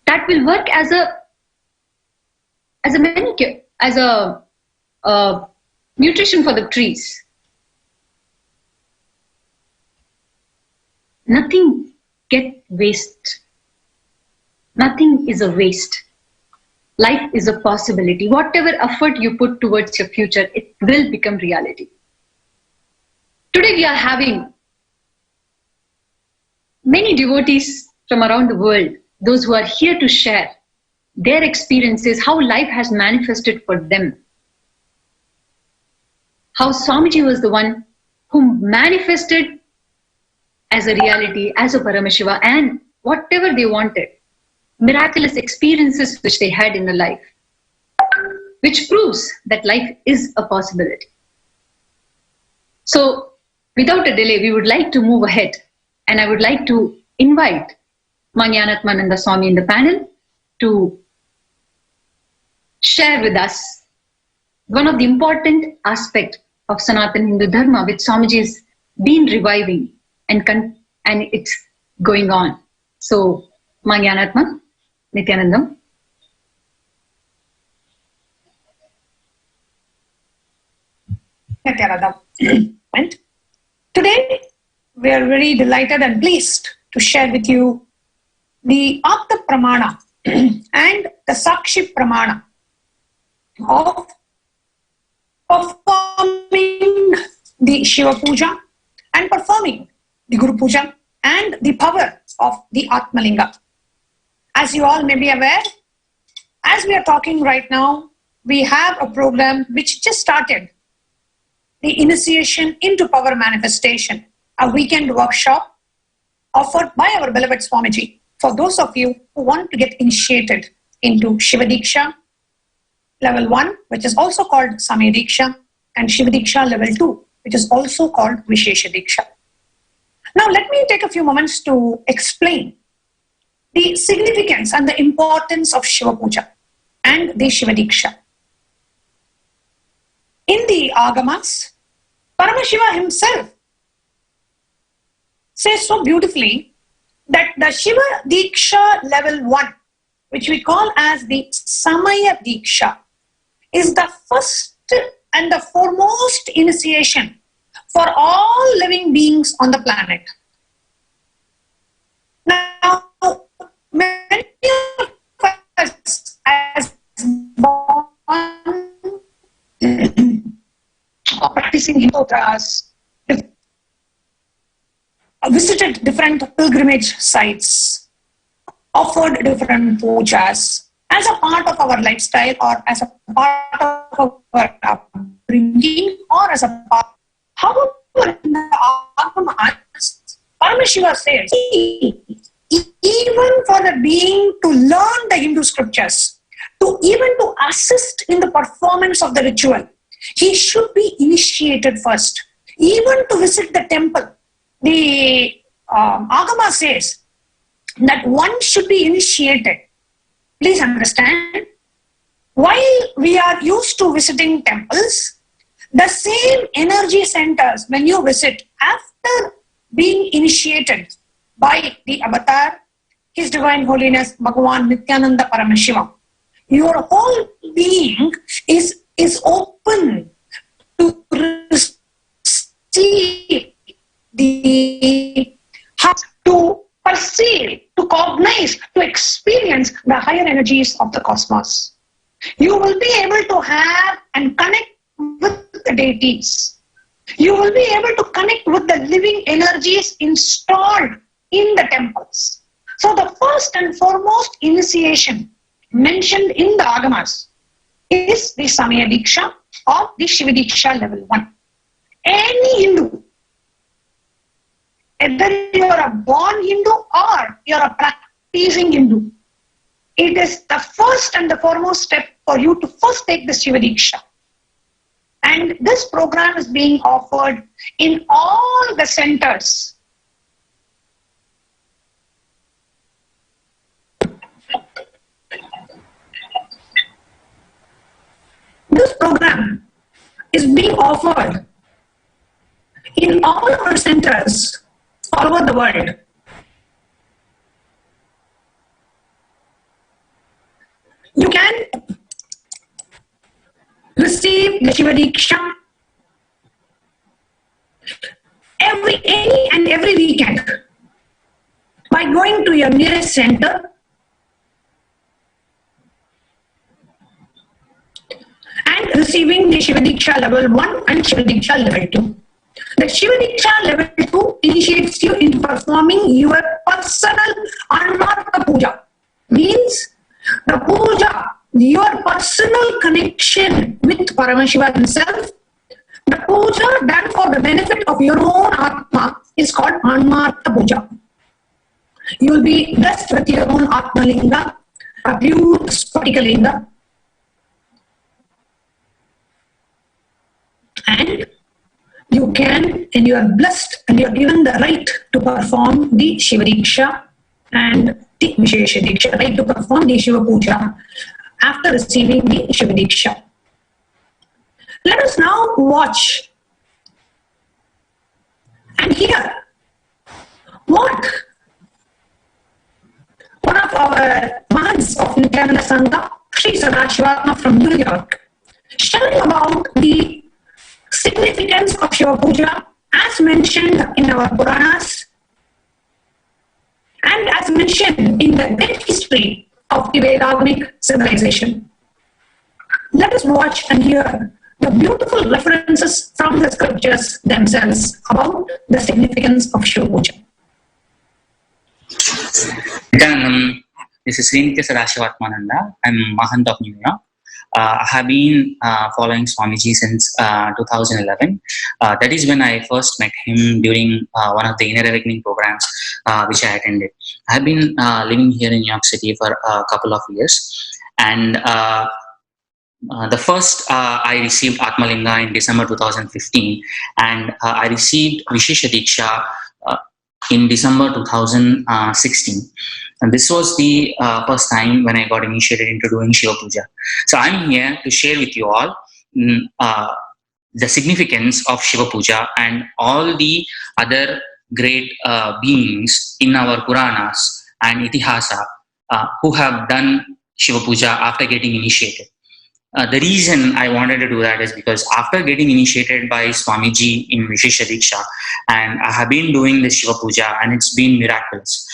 that will work as a manicure, as a nutrition for the trees. Nothing get waste. Nothing is a waste. Life is a possibility. Whatever effort you put towards your future, it will become reality. Today we are having many devotees from around the world, those who are here to share their experiences, how life has manifested for them. How Swamiji was the one who manifested as a reality, as a Paramashiva, and whatever they wanted. Miraculous experiences which they had in the life, which proves that life is a possibility. So, without a delay, we would like to move ahead, and I would like to invite Nithyananda Swami in the panel to share with us one of the important aspects of Sanatana Hindu Dharma, which Swamiji has been reviving and it's going on. So, Nithyanandam. Nithyanandam. And today we are very delighted and pleased to share with you the Apta Pramana and the Sakshi Pramana of performing the Shiva Puja and performing the Guru Puja and the power of the Atmalinga. As you all may be aware, as we are talking right now, we have a program which just started, the initiation into power manifestation, a weekend workshop offered by our beloved Swamiji for those of you who want to get initiated into Shiva Diksha level 1, which is also called Samaya Diksha, and Shiva Diksha level 2, which is also called Vishesha Diksha. Now let me take a few moments to explain the significance and the importance of Shiva Puja and the Shiva Diksha. In the Agamas, Paramashiva himself says so beautifully that the Shiva Diksha level 1, which we call as the Samaya Diksha, is the first and the foremost initiation for all living beings on the planet. Now, many of us as born or practicing Hindu class visited different pilgrimage sites, offered different pujas as a part of our lifestyle or as a part of our upbringing or as a part. However, in the Agamas, Paramashiva says, even for the being to learn the Hindu scriptures, even to assist in the performance of the ritual, he should be initiated first. Even to visit the temple, the Agama says that one should be initiated. Please understand, while we are used to visiting temples, the same energy centers when you visit after being initiated by the avatar, His Divine Holiness Bhagavan Nithyananda Paramashivam, your whole being is open to receive the heart to perceive, to cognize, to experience the higher energies of the cosmos. You will be able to have and connect with the deities. You will be able to connect with the living energies installed in the temples. So the first and foremost initiation mentioned in the Agamas is the Samaya Diksha or the Shiva Diksha level 1. Any Hindu, whether you are a born Hindu or you are a practicing Hindu, it is the first and the foremost step for you to first take the Shiva Diksha. And this program is being offered in all the centers. This program is being offered in all our centers all over the world. You can receive the Shiva Diksha every weekend by going to your nearest center and receiving the Shiva Diksha level 1 and Shiva Diksha level 2. The Shiva Diksha level 2 initiates you into performing your personal Anmarta Puja. Means the Puja, your personal connection with Paramashiva himself. The Puja done for the benefit of your own Atma is called Anmarta Puja. You will be blessed with your own Atma Linga, a beautiful Spatika Linga. And you can, and you are blessed, and you are given the right to perform the Shiva Diksha and the Vishesha Diksha, right to perform the Shiva Puja after receiving the Shiva Diksha. Let us now watch and hear what one of our Mahants of Nithyananda Satsang, Sri Sadashiva from New York, sharing about the significance of Shiva Puja as mentioned in our Puranas and as mentioned in the great history of the Vedagamic civilization. Let us watch and hear the beautiful references from the scriptures themselves about the significance of Shiva Puja. This is Sri Sadashivatmananda. I'm Mahant of New York. I have been following Swamiji since 2011. That is when I first met him during one of the Inner Awakening programs which I attended. I have been living here in New York City for a couple of years, and the first I received Atmalinga in December 2015, and I received Vishesha Diksha in December 2016. And this was the first time when I got initiated into doing Shiva Puja. So I'm here to share with you all the significance of Shiva Puja and all the other great beings in our Puranas and Itihasa who have done Shiva Puja after getting initiated. The reason I wanted to do that is because after getting initiated by Swamiji in Vishesha Diksha, and I have been doing this Shiva Puja and it's been miraculous.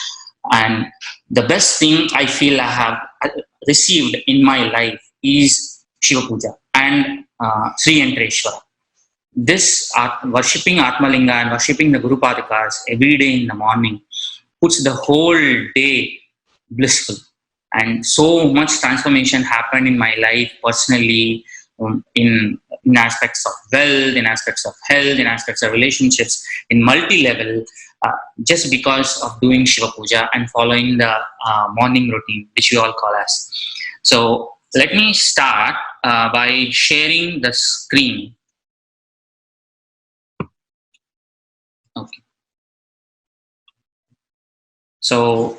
And the best thing I feel I have received in my life is Shiva Puja and Sri Yantreshwara. This worshipping Atmalinga and worshipping the Guru Padakas every day in the morning puts the whole day blissful. And so much transformation happened in my life personally, in aspects of wealth, in aspects of health, in aspects of relationships, in multi-level, just because of doing Shiva Puja and following the morning routine, which we all call as. So let me start by sharing the screen. Okay. So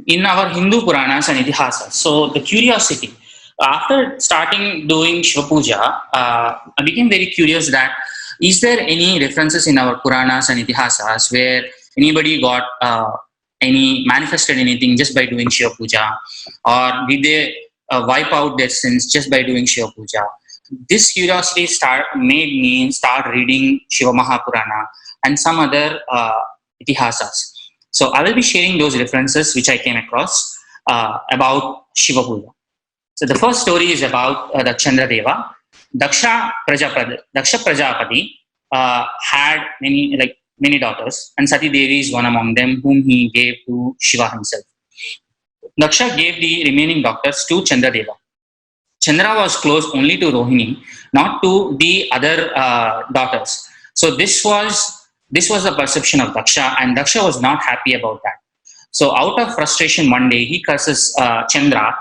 in our Hindu Puranas and Itihasas, so the curiosity, after starting doing Shiva Puja, I became very curious that is there any references in our Puranas and Itihasas where anybody got manifested anything just by doing Shiva Puja, or did they wipe out their sins just by doing Shiva Puja? This curiosity made me start reading Shiva Mahapurana and some other itihasas. So I will be sharing those references which I came across about Shiva Puja. So the first story is about the Chandra Deva. Daksha Prajapati had many daughters, and Sati Devi is one among them, whom he gave to Shiva himself. Daksha gave the remaining daughters to Chandra Deva. Chandra was close only to Rohini, not to the other daughters. So this was the perception of Daksha, and Daksha was not happy about that. So out of frustration, one day he curses Chandra,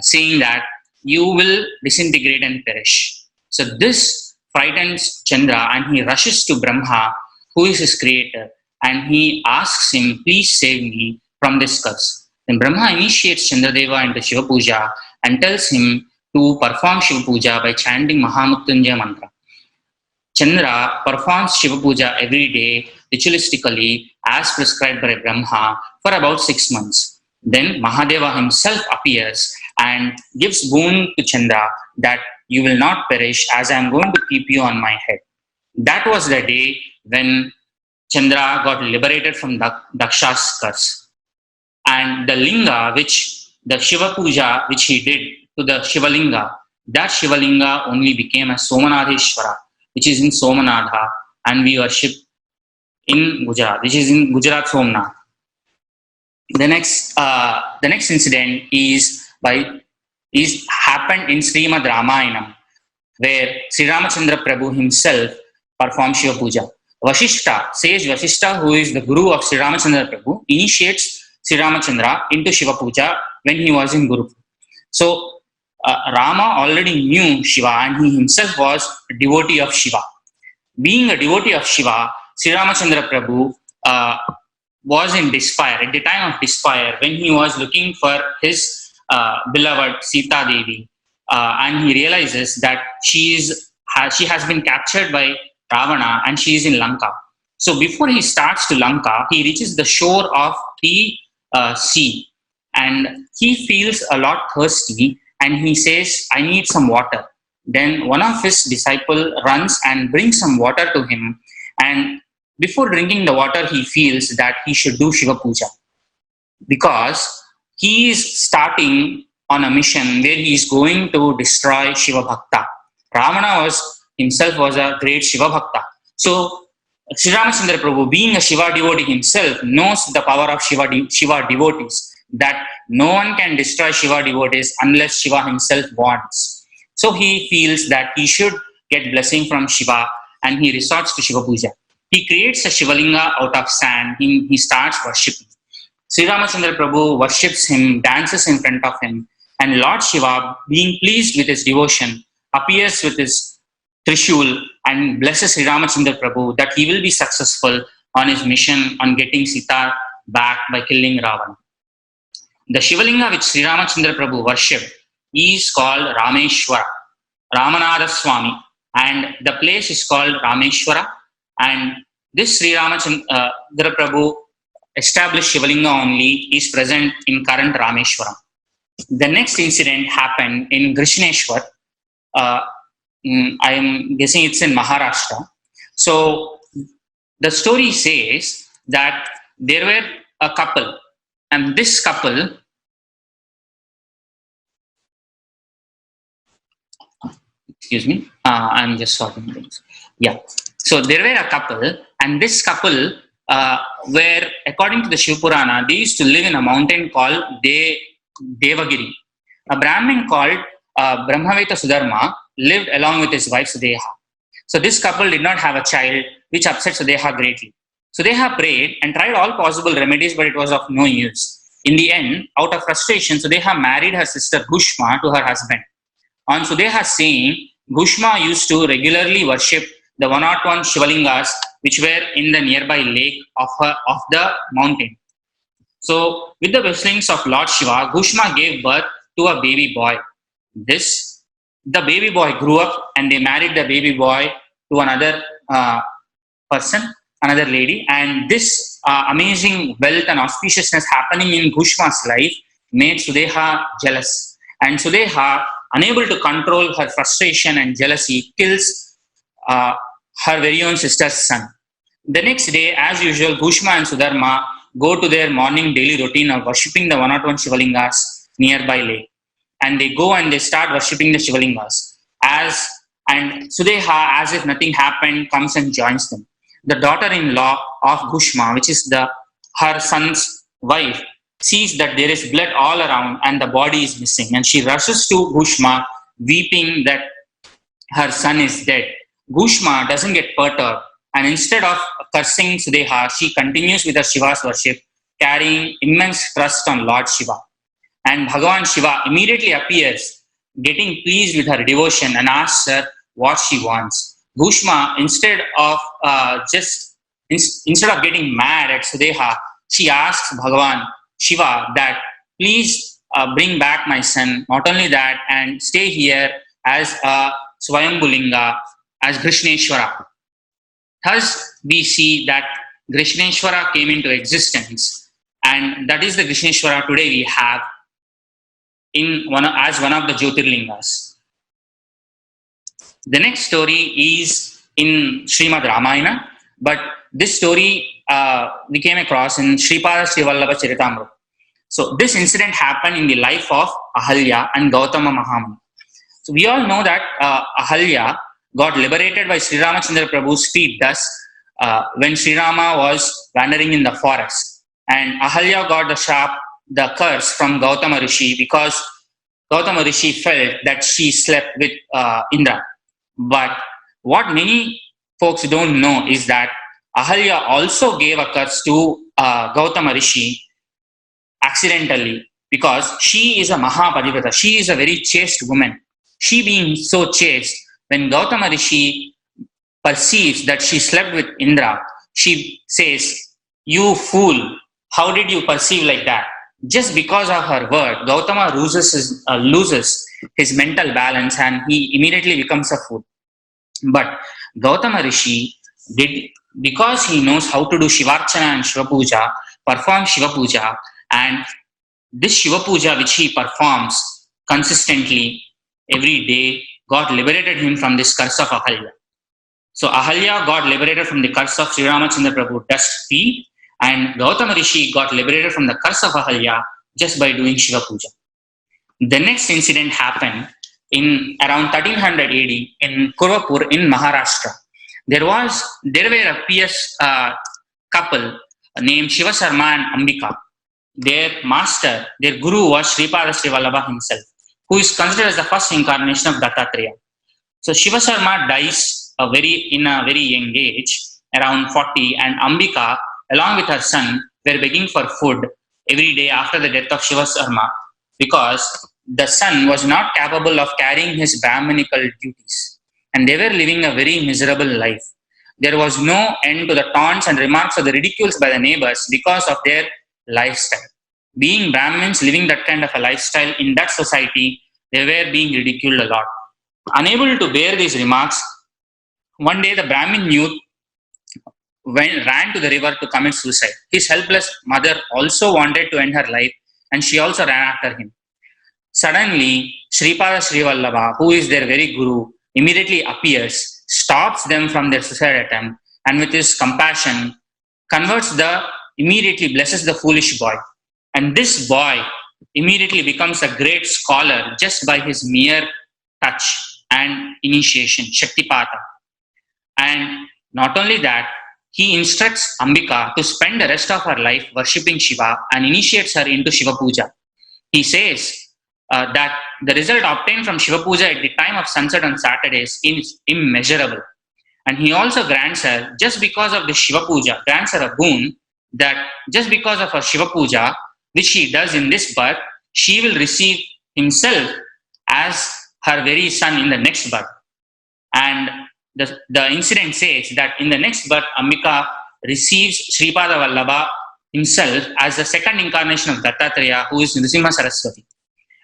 saying that you will disintegrate and perish. So this frightens Chandra, and he rushes to Brahma, who is his creator, and he asks him, please save me from this curse. Then Brahma initiates Chandradeva into Shiva Puja and tells him to perform Shiva Puja by chanting Mahamrityunjaya mantra. Chandra performs Shiva Puja every day ritualistically as prescribed by Brahma for about 6 months. Then Mahadeva himself appears and gives boon to Chandra that you will not perish, as I am going to keep you on my head. That was the day when Chandra got liberated from Daksha's curse. And the linga, the Shiva Puja which he did to the Shivalinga, that Shivalinga only became a Somanadheshwara, which is in Somanatha, and we worship in Gujarat, which is in Gujarat Somnath. The next incident happened in Srimad Ramayanam, where Sri Ramachandra Prabhu himself performed Shiva Puja. Sage Vasishta, who is the guru of Sri Ramachandra Prabhu, initiates Sri Ramachandra into Shiva Puja when he was in Guru. So Rama already knew Shiva, and he himself was a devotee of Shiva. Being a devotee of Shiva, Sri Ramachandra Prabhu was in despair, at the time of despair, when he was looking for his beloved Sita Devi, and he realizes that she has been captured by Ravana and she is in Lanka. So before he starts to Lanka, he reaches the shore of the sea, and he feels a lot thirsty, and he says, I need some water. Then one of his disciples runs and brings some water to him, and before drinking the water, he feels that he should do Shiva Puja, because he is starting on a mission where he is going to destroy Shiva Bhakta. Ravana himself was a great Shiva Bhakta. So Sri Ramachandra Prabhu, being a Shiva devotee himself, knows the power of Shiva devotees, that no one can destroy Shiva devotees unless Shiva himself wants. So he feels that he should get blessing from Shiva, and he resorts to Shiva Puja. He creates a Shivalinga out of sand. He starts worshipping. Sri Ramachandra Prabhu worships him, dances in front of him, and Lord Shiva, being pleased with his devotion, appears with his Trishul and blesses Sri Ramachandra Prabhu that he will be successful on his mission on getting Sita back by killing Ravana. The Shivalinga which Sri Ramachandra Prabhu worshipped is called Rameshwara, Ramanatha Swami, and the place is called Rameshwara. And this Sri Ramachandra Prabhu established Shivalinga only is present in current Rameshwaram. The next incident happened in Krishneshwar. I am guessing it's in Maharashtra. So the story says that there were a couple, and this couple I'm just sorting things. Yeah. So there were a couple, and this couple were, according to the Shiv Purana, they used to live in a mountain called Devagiri. A Brahmin called Brahmaveta Sudharma lived along with his wife Sudeha. So this couple did not have a child, which upset Sudeha greatly. Sudeha prayed and tried all possible remedies, but it was of no use. In the end, out of frustration, Sudeha married her sister Bhushma to her husband. On Sudeha's saying, Bhushma used to regularly worship the 101 Shivalingas which were in the nearby lake of the mountain. So with the blessings of Lord Shiva, Bhushma gave birth to a baby boy. The baby boy grew up, and they married the baby boy to another person, another lady, and this amazing wealth and auspiciousness happening in Bhushma's life made Sudeha jealous. And Sudeha, unable to control her frustration and jealousy, kills her very own sister's son. The next day, as usual, Bhushma and Sudharma go to their morning daily routine of worshipping the 101 Shivalingas nearby lake. And they go and they start worshipping the Shivalingas. And Sudeha, as if nothing happened, comes and joins them. The daughter-in-law of Bhushma, which is her son's wife, sees that there is blood all around and the body is missing. And she rushes to Bhushma, weeping that her son is dead. Bhushma doesn't get perturbed, and instead of cursing Sudeha, she continues with her Shiva's worship, carrying immense trust on Lord Shiva. And Bhagavan Shiva immediately appears, getting pleased with her devotion, and asks her what she wants. Bhushma, instead of getting mad at Sudeha, she asks Bhagavan Shiva that please bring back my son. Not only that, and stay here as a Swayambhulinga, as Krishneshwara. Thus, we see that Krishneshwara came into existence, and that is the Krishneshwara today we have as one of the Jyotirlingas. The next story is in Srimad Ramayana, but this story we came across in Sripada Srivallabha Charitamrita. So this incident happened in the life of Ahalya and Gautama Mahamuni. So we all know that Ahalya got liberated by Sri Ramachandra Prabhu's feet thus when Sri Rama was wandering in the forest. And Ahalya got the curse from Gautama Rishi because Gautama Rishi felt that she slept with Indra. But what many folks don't know is that Ahalya also gave a curse to Gautama Rishi accidentally, because she is a Mahapativrata. She is a very chaste woman. She being so chaste, when Gautama Rishi perceives that she slept with Indra, she says, "You fool, how did you perceive like that?" Just because of her word, Gautama loses his mental balance and he immediately becomes a fool. But Gautama Rishi did, because he knows how to do Shivarchana and Shiva Puja, perform Shiva Puja, and this Shiva Puja which he performs consistently every day got liberated him from this curse of Ahalya. So Ahalya got liberated from the curse of Sri Ramachandra Prabhu dust feet, and Gautama Rishi got liberated from the curse of Ahalya just by doing Shiva Puja. The next incident happened in around 1300 AD in Kurvapur in Maharashtra. There were a pious couple named Shiva Sarma and Ambika. Their master, their guru was Sripada Srivallabha himself, who is considered as the first incarnation of Dattatreya. So Shiva Sarma dies in a very young age, around 40, and Ambika, along with her son, were begging for food every day after the death of Shiva Sarma, because the son was not capable of carrying his Brahmanical duties, and they were living a very miserable life. There was no end to the taunts and remarks or the ridicules by the neighbors because of their lifestyle. Being Brahmins, living that kind of a lifestyle in that society, they were being ridiculed a lot. Unable to bear these remarks, one day the Brahmin youth ran to the river to commit suicide. His helpless mother also wanted to end her life, and she also ran after him. Suddenly, Sripada Srivallabha, who is their very guru, immediately appears, stops them from their suicide attempt, and with his compassion, immediately blesses the foolish boy. And this boy immediately becomes a great scholar just by his mere touch and initiation, Shaktipata. And not only that, he instructs Ambika to spend the rest of her life worshipping Shiva and initiates her into Shiva Puja. He says that the result obtained from Shiva Puja at the time of sunset on Saturdays is immeasurable. And he also grants her, just because of the Shiva Puja, grants her a boon that just because of her Shiva Puja, which she does in this birth, she will receive himself as her very son in the next birth. And the incident says that in the next birth, Ambika receives Sripada Vallabha himself as the second incarnation of Dattatreya, who is Nrisimha Saraswati.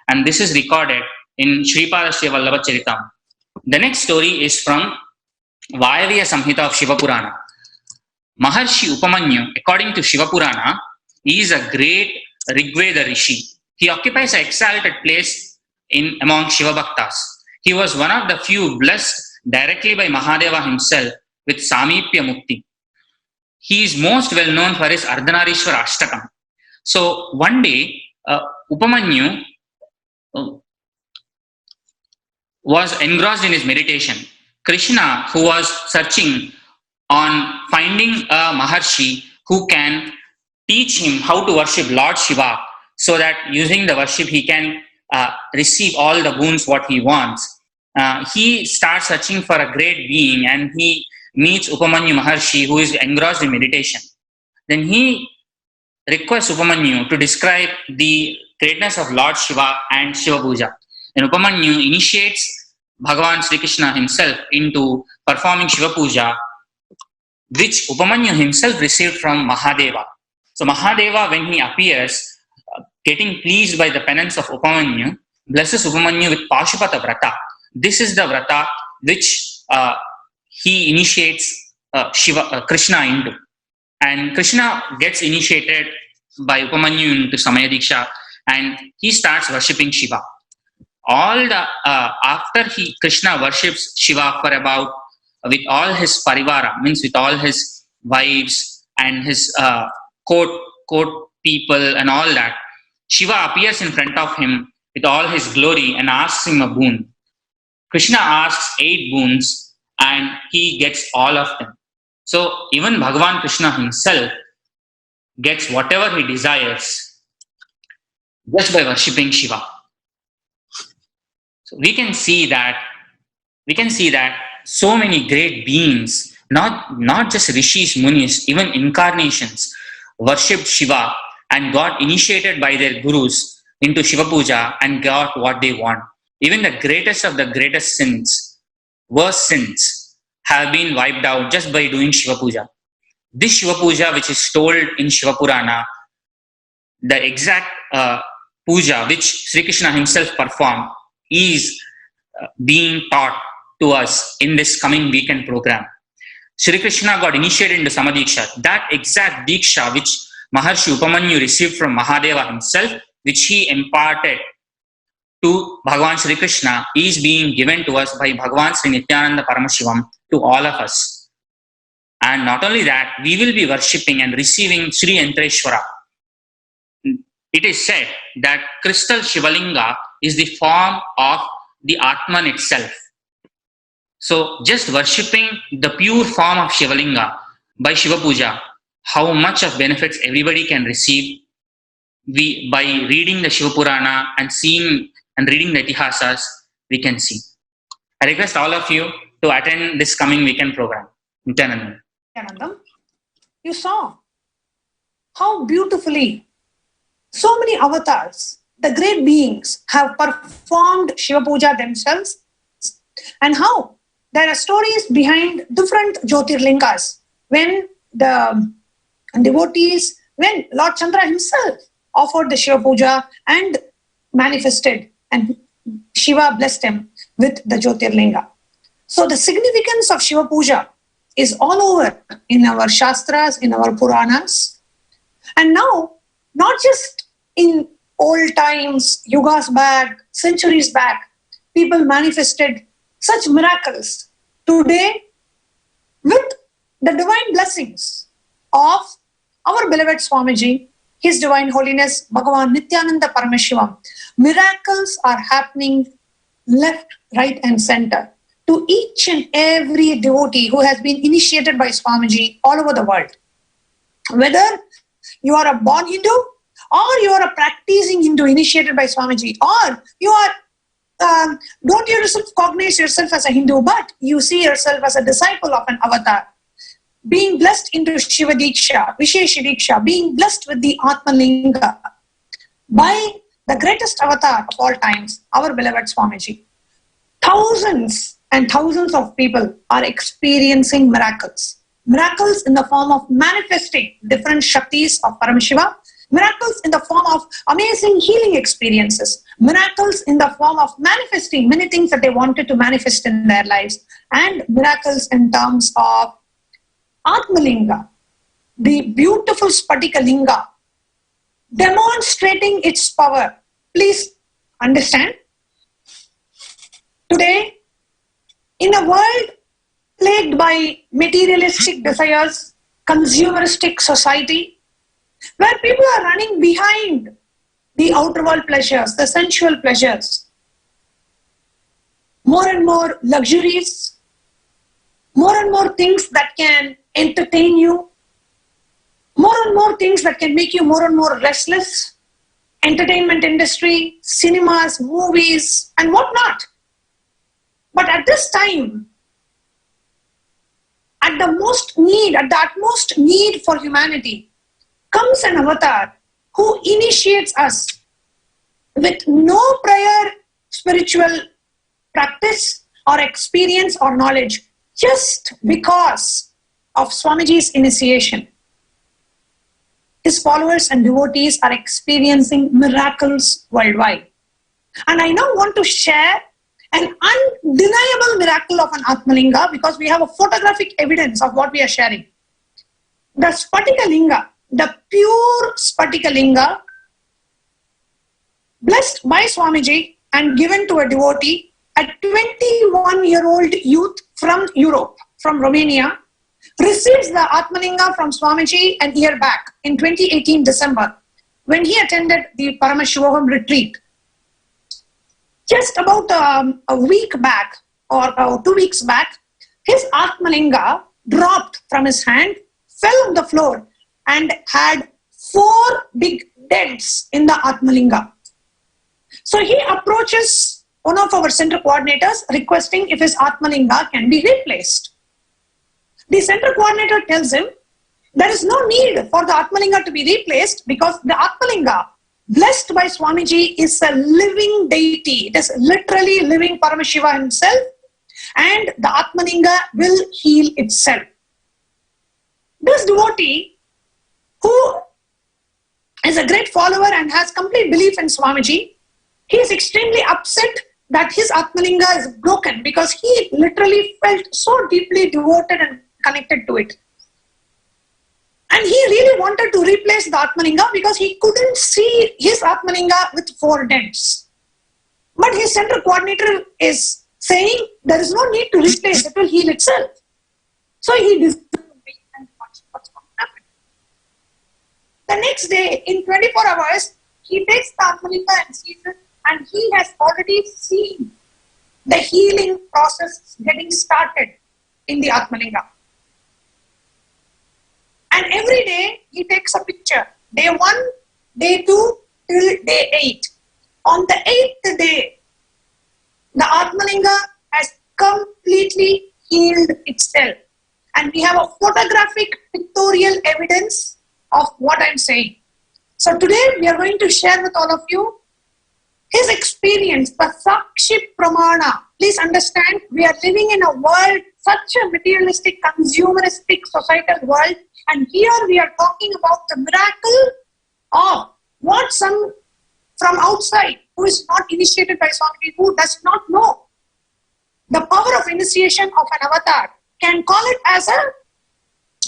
And this is recorded in Sripada Srivallabha Charitamrita. The next story is from Vayavya Samhita of Shiva Purana. Maharshi Upamanyu, according to Shiva Purana, is a great Rigveda Rishi. He occupies an exalted place among Shiva Bhaktas. He was one of the few blessed directly by Mahadeva himself with Samipya Mukti. he is most well known for his Ardhanarishwara Ashtakam. So one day, Upamanyu was engrossed in his meditation. Krishna, who was searching on finding a Maharshi who can teach him how to worship Lord Shiva, so that using the worship he can receive all the boons what he wants. He starts searching for a great being, and he meets Upamanyu Maharshi, who is engrossed in meditation. Then he requests Upamanyu to describe the greatness of Lord Shiva and Shiva Puja. And Upamanyu initiates Bhagavan Sri Krishna himself into performing Shiva Puja, which Upamanyu himself received from Mahadeva. So Mahadeva, when he appears, getting pleased by the penance of Upamanyu, blesses Upamanyu with Pashupata Vrata. This is the Vrata which he initiates Krishna into. And Krishna gets initiated by Upamanyu into Samaya Diksha, and he starts worshipping Shiva. After Krishna worships Shiva for about, with all his parivara, means with all his wives and his court people and all that, Shiva appears in front of him with all his glory and asks him a boon. Krishna asks 8 boons and he gets all of them. So even Bhagavan Krishna himself gets whatever he desires just by worshipping Shiva. So we can see that so many great beings, not just rishis, munis, even incarnations, worshipped Shiva and got initiated by their gurus into Shiva Puja and got what they want. Even the greatest of the greatest sins, worst sins, have been wiped out just by doing Shiva Puja. This Shiva Puja, which is told in Shiva Purana, the exact puja which Sri Krishna himself performed, is being taught to us in this coming weekend program. Sri Krishna got initiated into Samadiksha. That exact Diksha which Maharshi Upamanyu received from Mahadeva himself, which he imparted to Bhagavan Sri Krishna, is being given to us by Bhagavan Sri Nithyananda Paramashivoham to all of us. And not only that, we will be worshipping and receiving Sri Yantreshwara. It is said that crystal Shivalinga is the form of the Atman itself. So just worshipping the pure form of Shivalinga by Shiva Puja, how much of benefits everybody can receive by reading the Shiva Purana and seeing and reading the Itihasas, we can see. I request all of you to attend this coming weekend program. Nithyananda. You saw how beautifully so many avatars, the great beings, have performed Shiva Puja themselves, and how there are stories behind different Jyotirlingas. When the devotees, when Lord Chandra himself offered the Shiva Puja and manifested, and Shiva blessed him with the Jyotirlinga. So the significance of Shiva Puja is all over in our Shastras, in our Puranas. And now, not just in old times, yugas back, centuries back, people manifested such miracles. Today, with the divine blessings of our beloved Swamiji, His Divine Holiness Bhagavan Nithyananda Paramashivam, miracles are happening left, right and center to each and every devotee who has been initiated by Swamiji all over the world. Whether you are a born Hindu, or you are a practicing Hindu initiated by Swamiji, or you are don't yourself cognize yourself as a Hindu, but you see yourself as a disciple of an avatar, being blessed into Shiva Diksha, Vishesha Diksha, being blessed with the Atmalinga by the greatest avatar of all times, our beloved Swamiji. Thousands and thousands of people are experiencing miracles. Miracles in the form of manifesting different Shaktis of Paramashiva, miracles in the form of amazing healing experiences, miracles in the form of manifesting many things that they wanted to manifest in their lives, and miracles in terms of Atmalinga, the beautiful Spatika Linga, demonstrating its power. Please understand, today, in a world plagued by materialistic desires, consumeristic society where people are running behind the outer world pleasures, the sensual pleasures. More and more luxuries, more and more things that can entertain you, more and more things that can make you more and more restless. Entertainment industry, cinemas, movies, and whatnot. But at this time, at the utmost need for humanity, comes an avatar who initiates us with no prior spiritual practice or experience or knowledge, just because of Swamiji's initiation. His followers and devotees are experiencing miracles worldwide. And I now want to share an undeniable miracle of an Atmalinga because we have a photographic evidence of what we are sharing. The Spatika Linga, the pure Spatika Linga, blessed by Swamiji and given to a devotee, a 21-year-old youth from Europe, from Romania, receives the Atmalinga from Swamiji a year back in 2018 December when he attended the Paramashivoham retreat. Just about a week back or 2 weeks back, his Atmalinga dropped from his hand, fell on the floor and had 4 big dents in the Atmalinga. So he approaches one of our center coordinators requesting if his Atmalinga can be replaced. The center coordinator tells him there is no need for the Atmalinga to be replaced because the Atmalinga blessed by Swamiji is a living deity. It is literally living Paramashiva himself, and the Atmalinga will heal itself. This devotee, who is a great follower and has complete belief in Swamiji, he is extremely upset that his Atmalinga is broken because he literally felt so deeply devoted and connected to it. And he really wanted to replace the Atmalinga because he couldn't see his Atmalinga with 4 dents. But his center coordinator is saying there is no need to replace, it will heal itself. So he decided to wait and watch what's going to happen. The next day, in 24 hours, he takes the Atmalinga and sees it, and he has already seen the healing process getting started in the Atmalinga. And every day he takes a picture. Day 1, day 2, till day 8. On the 8th day, the Atmalinga has completely healed itself. And we have a photographic pictorial evidence of what I'm saying. So today we are going to share with all of you his experience, the Sakshi Pramana. Please understand, we are living in a world, such a materialistic, consumeristic, societal world. And here we are talking about the miracle of what some from outside, who is not initiated by Swamiji, who does not know the power of initiation of an avatar, can call it as a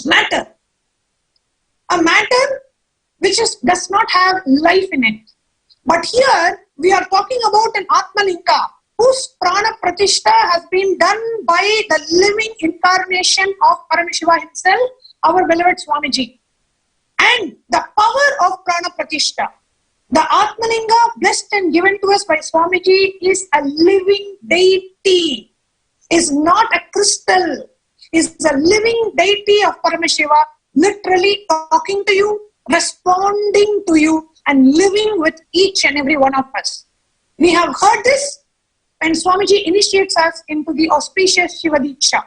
matter. A matter which does not have life in it. But here we are talking about an Atmalinga whose prana pratishtha has been done by the living incarnation of Paramashiva himself, our beloved Swamiji. And the power of prana pratishtha, the Atmalinga blessed and given to us by Swamiji, is a living deity, is not a crystal, is a living deity of Paramashiva, literally talking to you, responding to you, and living with each and every one of us. We have heard this when Swamiji initiates us into the auspicious Shiva Diksha.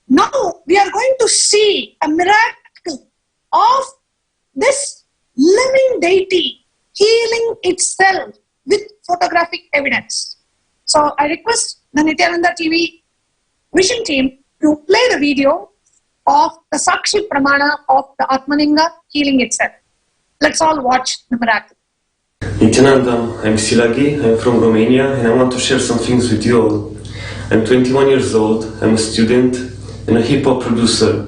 Now we are going to see a miracle of this living deity healing itself with photographic evidence. So I request the Nithyananda TV Vision team to play the video of the Sakshi Pramana of the Atmalinga healing itself. Let's all watch the miracle. Nithyananda, I'm Silagi, I'm from Romania, and I want to share some things with you all. I'm 21 years old, I'm a student and a hip-hop producer.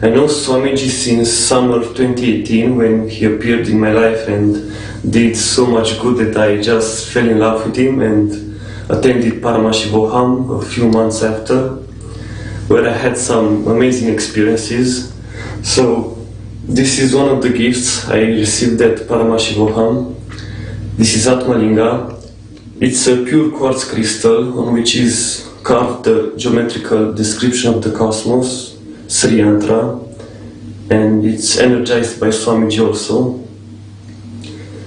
I know Swamiji since summer 2018 when he appeared in my life and did so much good that I just fell in love with him and attended Paramashivoham a few months after, where I had some amazing experiences. So this is one of the gifts I received at Paramashivoham. This is Atmalinga. It's a pure quartz crystal on which is carved the geometrical description of the cosmos, Sri Yantra, and it's energized by Swamiji also.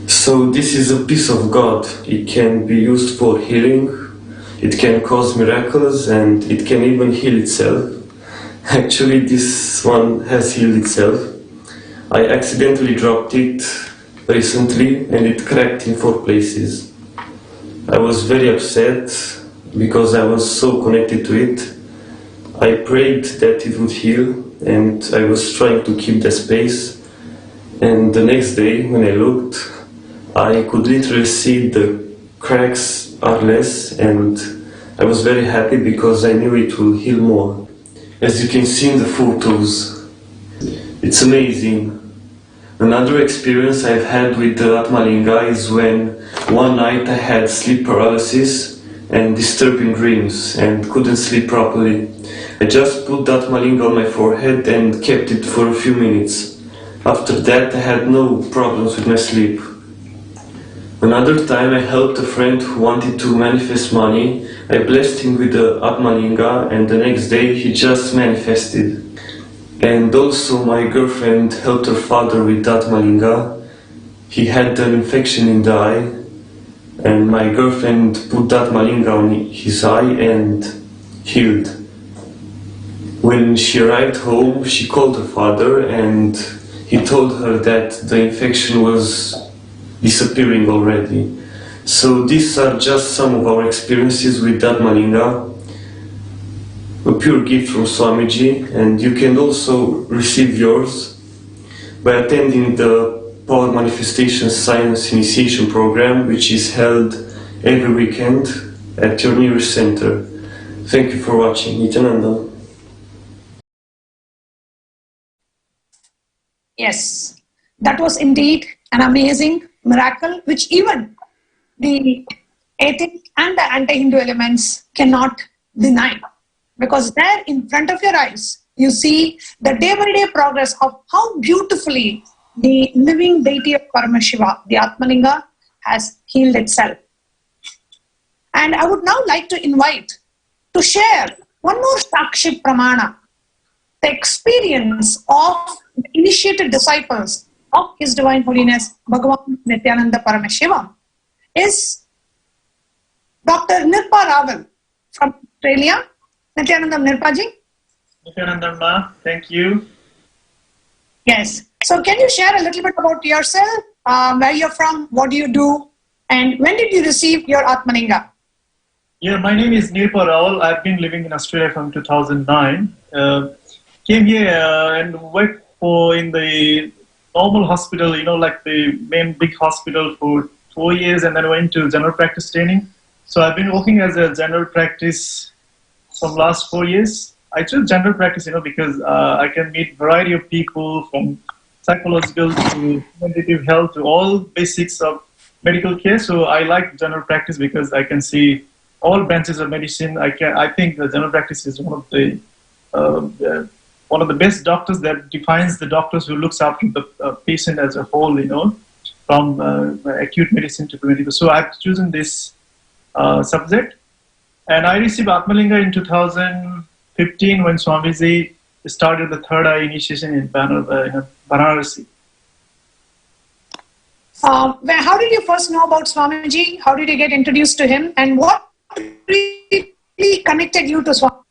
So this is a piece of God. It can be used for healing, it can cause miracles, and it can even heal itself. Actually, this one has healed itself. I accidentally dropped it recently and it cracked in 4 places. I was very upset because I was so connected to it. I prayed that it would heal and I was trying to keep the space. And the next day when I looked, I could literally see the cracks are less, and I was very happy because I knew it will heal more. As you can see in the photos, it's amazing. Another experience I've had with the Atmalinga is when one night I had sleep paralysis and disturbing dreams and couldn't sleep properly. I just put that Atmalinga on my forehead and kept it for a few minutes. After that I had no problems with my sleep. Another time I helped a friend who wanted to manifest money. I blessed him with the Atmalinga and the next day he just manifested. And also my girlfriend helped her father with Atmalinga. He had an infection in the eye and my girlfriend put Atmalinga on his eye and healed. When she arrived home, she called her father and he told her that the infection was disappearing already. So these are just some of our experiences with Atmalinga, a pure gift from Swamiji, and you can also receive yours by attending the Power Manifestation Science Initiation Program, which is held every weekend at your nearest center. Thank you for watching. Nithyananda. Yes, that was indeed an amazing miracle, which even the atheist and the anti-Hindu elements cannot deny. Because there in front of your eyes, you see the day-by-day progress of how beautifully the living deity of Paramashiva, the Atmalinga, has healed itself. And I would now like to invite to share one more Sakshi Pramana, the experience of the initiated disciples of His Divine Holiness Bhagavan Nithyananda Paramashivam, is Dr. Nirpa Raval from Australia. Nithyanandam Nirpaji. Nithyanandam Ma, thank you. Yes. So can you share a little bit about yourself, where you're from, what do you do, and when did you receive your Atmalinga? Yeah, my name is Nirpa Raval. I've been living in Australia from 2009. Came here and worked in the normal hospital, like the main big hospital for 4 years, and then went to general practice training. So I've been working as a general practice from last 4 years. I chose general practice, because I can meet variety of people from psychological to preventative health to all basics of medical care. So I like general practice because I can see all branches of medicine. I think the general practice is one of the best doctors that defines the doctors who looks after the patient as a whole, from acute medicine to preventative. So I've chosen this subject. And I received Atmalinga in 2015 when Swamiji started the third eye initiation in Varanasi. How did you first know about Swamiji? How did you get introduced to him? And what really connected you to Swamiji?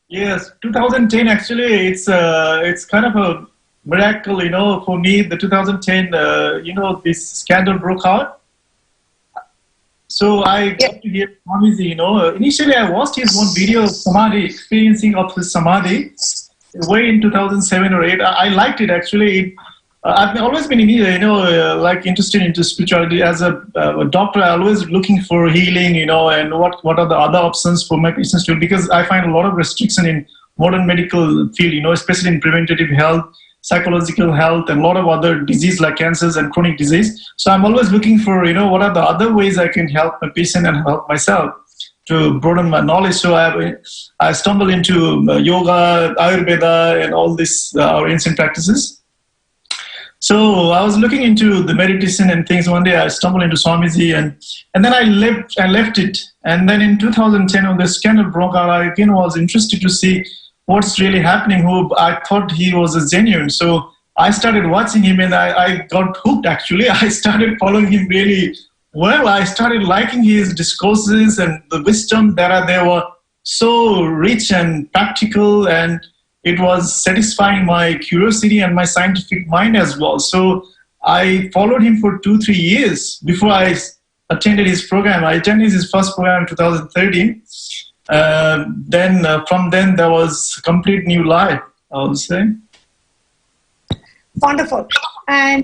Yes, 2010 actually, it's kind of a miracle, for me. The 2010, this scandal broke out. So I got to hear Swamiji, Initially I watched his one video of Samadhi, experiencing of his Samadhi, way in 2007 or 8. I liked it actually. I've always been, interested into spirituality. As a doctor, I'm always looking for healing, and what are the other options for my patients to, because I find a lot of restriction in modern medical field, especially in preventative health, psychological health, and a lot of other disease like cancers and chronic disease. So I'm always looking for, what are the other ways I can help my patient and help myself to broaden my knowledge. So I stumbled into yoga, Ayurveda, and all these our ancient practices. So I was looking into the meditation and things. One day I stumbled into Swamiji, and then I left it. And then in 2010, when the scandal broke out, I again was interested to see what's really happening. Who I thought he was a genuine. So I started watching him, and I got hooked. Actually, I started following him really well. I started liking his discourses and the wisdom that they were so rich and practical, and it was satisfying my curiosity and my scientific mind as well. So I followed him for 2-3 years before I attended his program. I attended his first program in 2013. From then there was a complete new life, I would say. Wonderful. And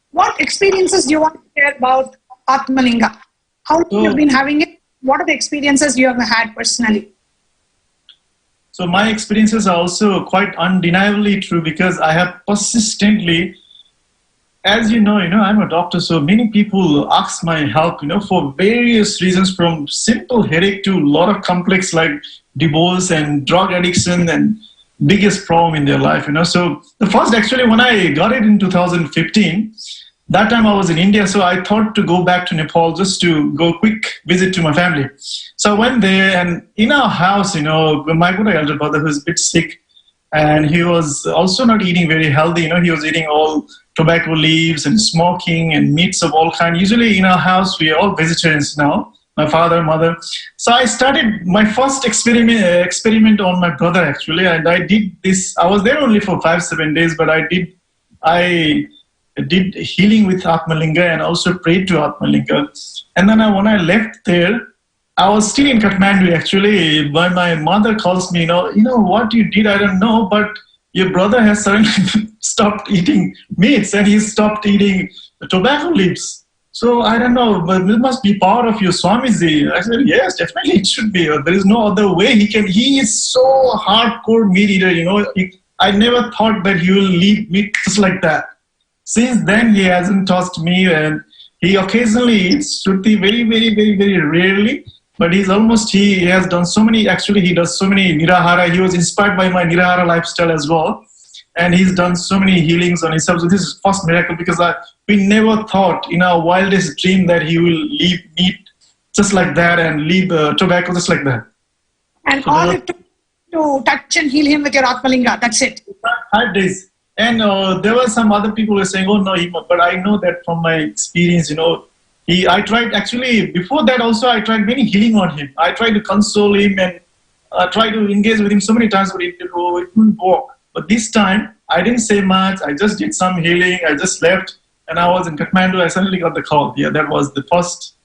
what experiences do you want to share about Atmalinga? How long have you been having it? What are the experiences you have had personally? So my experiences are also quite undeniably true, because I have persistently, as you know, I'm a doctor, so many people ask my help, for various reasons, from simple headache to a lot of complex like divorce and drug addiction and biggest problem in their life, So the first, actually, when I got it in 2015, that time I was in India, so I thought to go back to Nepal just to go quick visit to my family. So I went there, and in our house, my good elder brother, who was a bit sick, and he was also not eating very healthy. He was eating all tobacco leaves and smoking and meats of all kinds. Usually in our house, we are all vegetarians now, my father, mother. So I started my first experiment on my brother, actually, and I did this. I was there only for 5-7 days, but I did healing with Atmalinga and also prayed to Atmalinga. And then when I left there, I was still in Kathmandu, actually, when my mother calls me, what you did, I don't know, but your brother has suddenly stopped eating meats and he stopped eating tobacco leaves. So I don't know, but it must be power of your Swamiji. I said, yes, definitely it should be. There is no other way. He is so hardcore meat eater, I never thought that he will leave meat just like that. Since then, he hasn't touched me, and he occasionally eats Shruti very, very, very, very rarely. But he has done so many, actually he does so many Nirahara. He was inspired by my Nirahara lifestyle as well. And he's done so many healings on himself. So this is first miracle, because we never thought in our wildest dream that he will leave meat just like that and leave tobacco just like that. And so all it took to touch and heal him with your Atmalinga, that's it. 5 days. And there were some other people who were saying, oh no, but I know that from my experience, I tried, actually, before that also, I tried many healing on him. I tried to console him and try to engage with him so many times, but it couldn't work. But this time, I didn't say much. I just did some healing. I just left, and I was in Kathmandu. I suddenly got the call. Yeah, that was the first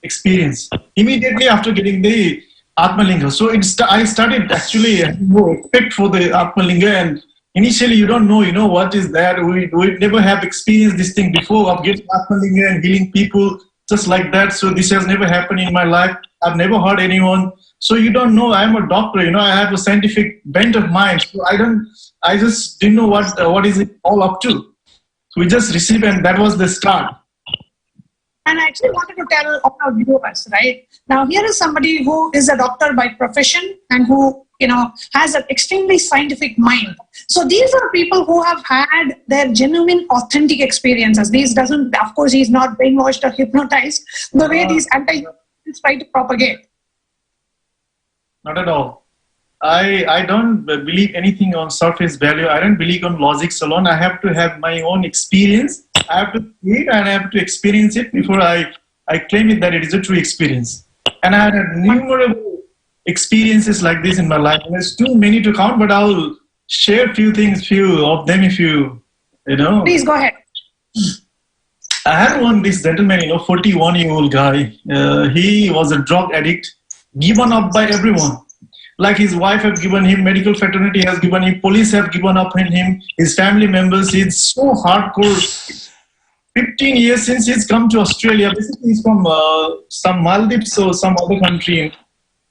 experience. Immediately after getting the Atmalinga. So I started actually having more respect for the Atmalinga, and initially you don't know, what is that. We never have experienced this thing before of getting Atmalinga and healing people just like that. So this has never happened in my life. I've never heard anyone. So you don't know. I'm a doctor, I have a scientific bent of mind. So I just didn't know what is it all up to. So we just received, and that was the start. And I actually wanted to tell all our viewers, right? Now, here is somebody who is a doctor by profession and who, has an extremely scientific mind. So these are people who have had their genuine, authentic experiences. Of course, he's not brainwashed or hypnotized the way these anti-humans try to propagate. Not at all. I don't believe anything on surface value. I don't believe on logics alone. I have to have my own experience. I have to see it and I have to experience it before I claim it that it is a true experience. And I had innumerable experiences like this in my life. And there's too many to count, but I'll share few of them if you know. Please go ahead. I had this gentleman, 41-year-old guy. He was a drug addict, given up by everyone. Like his wife have given him, medical fraternity has given him, police have given up on him, his family members. He's so hardcore. 15 years since he's come to Australia. Basically, he's from some Maldives or some other country.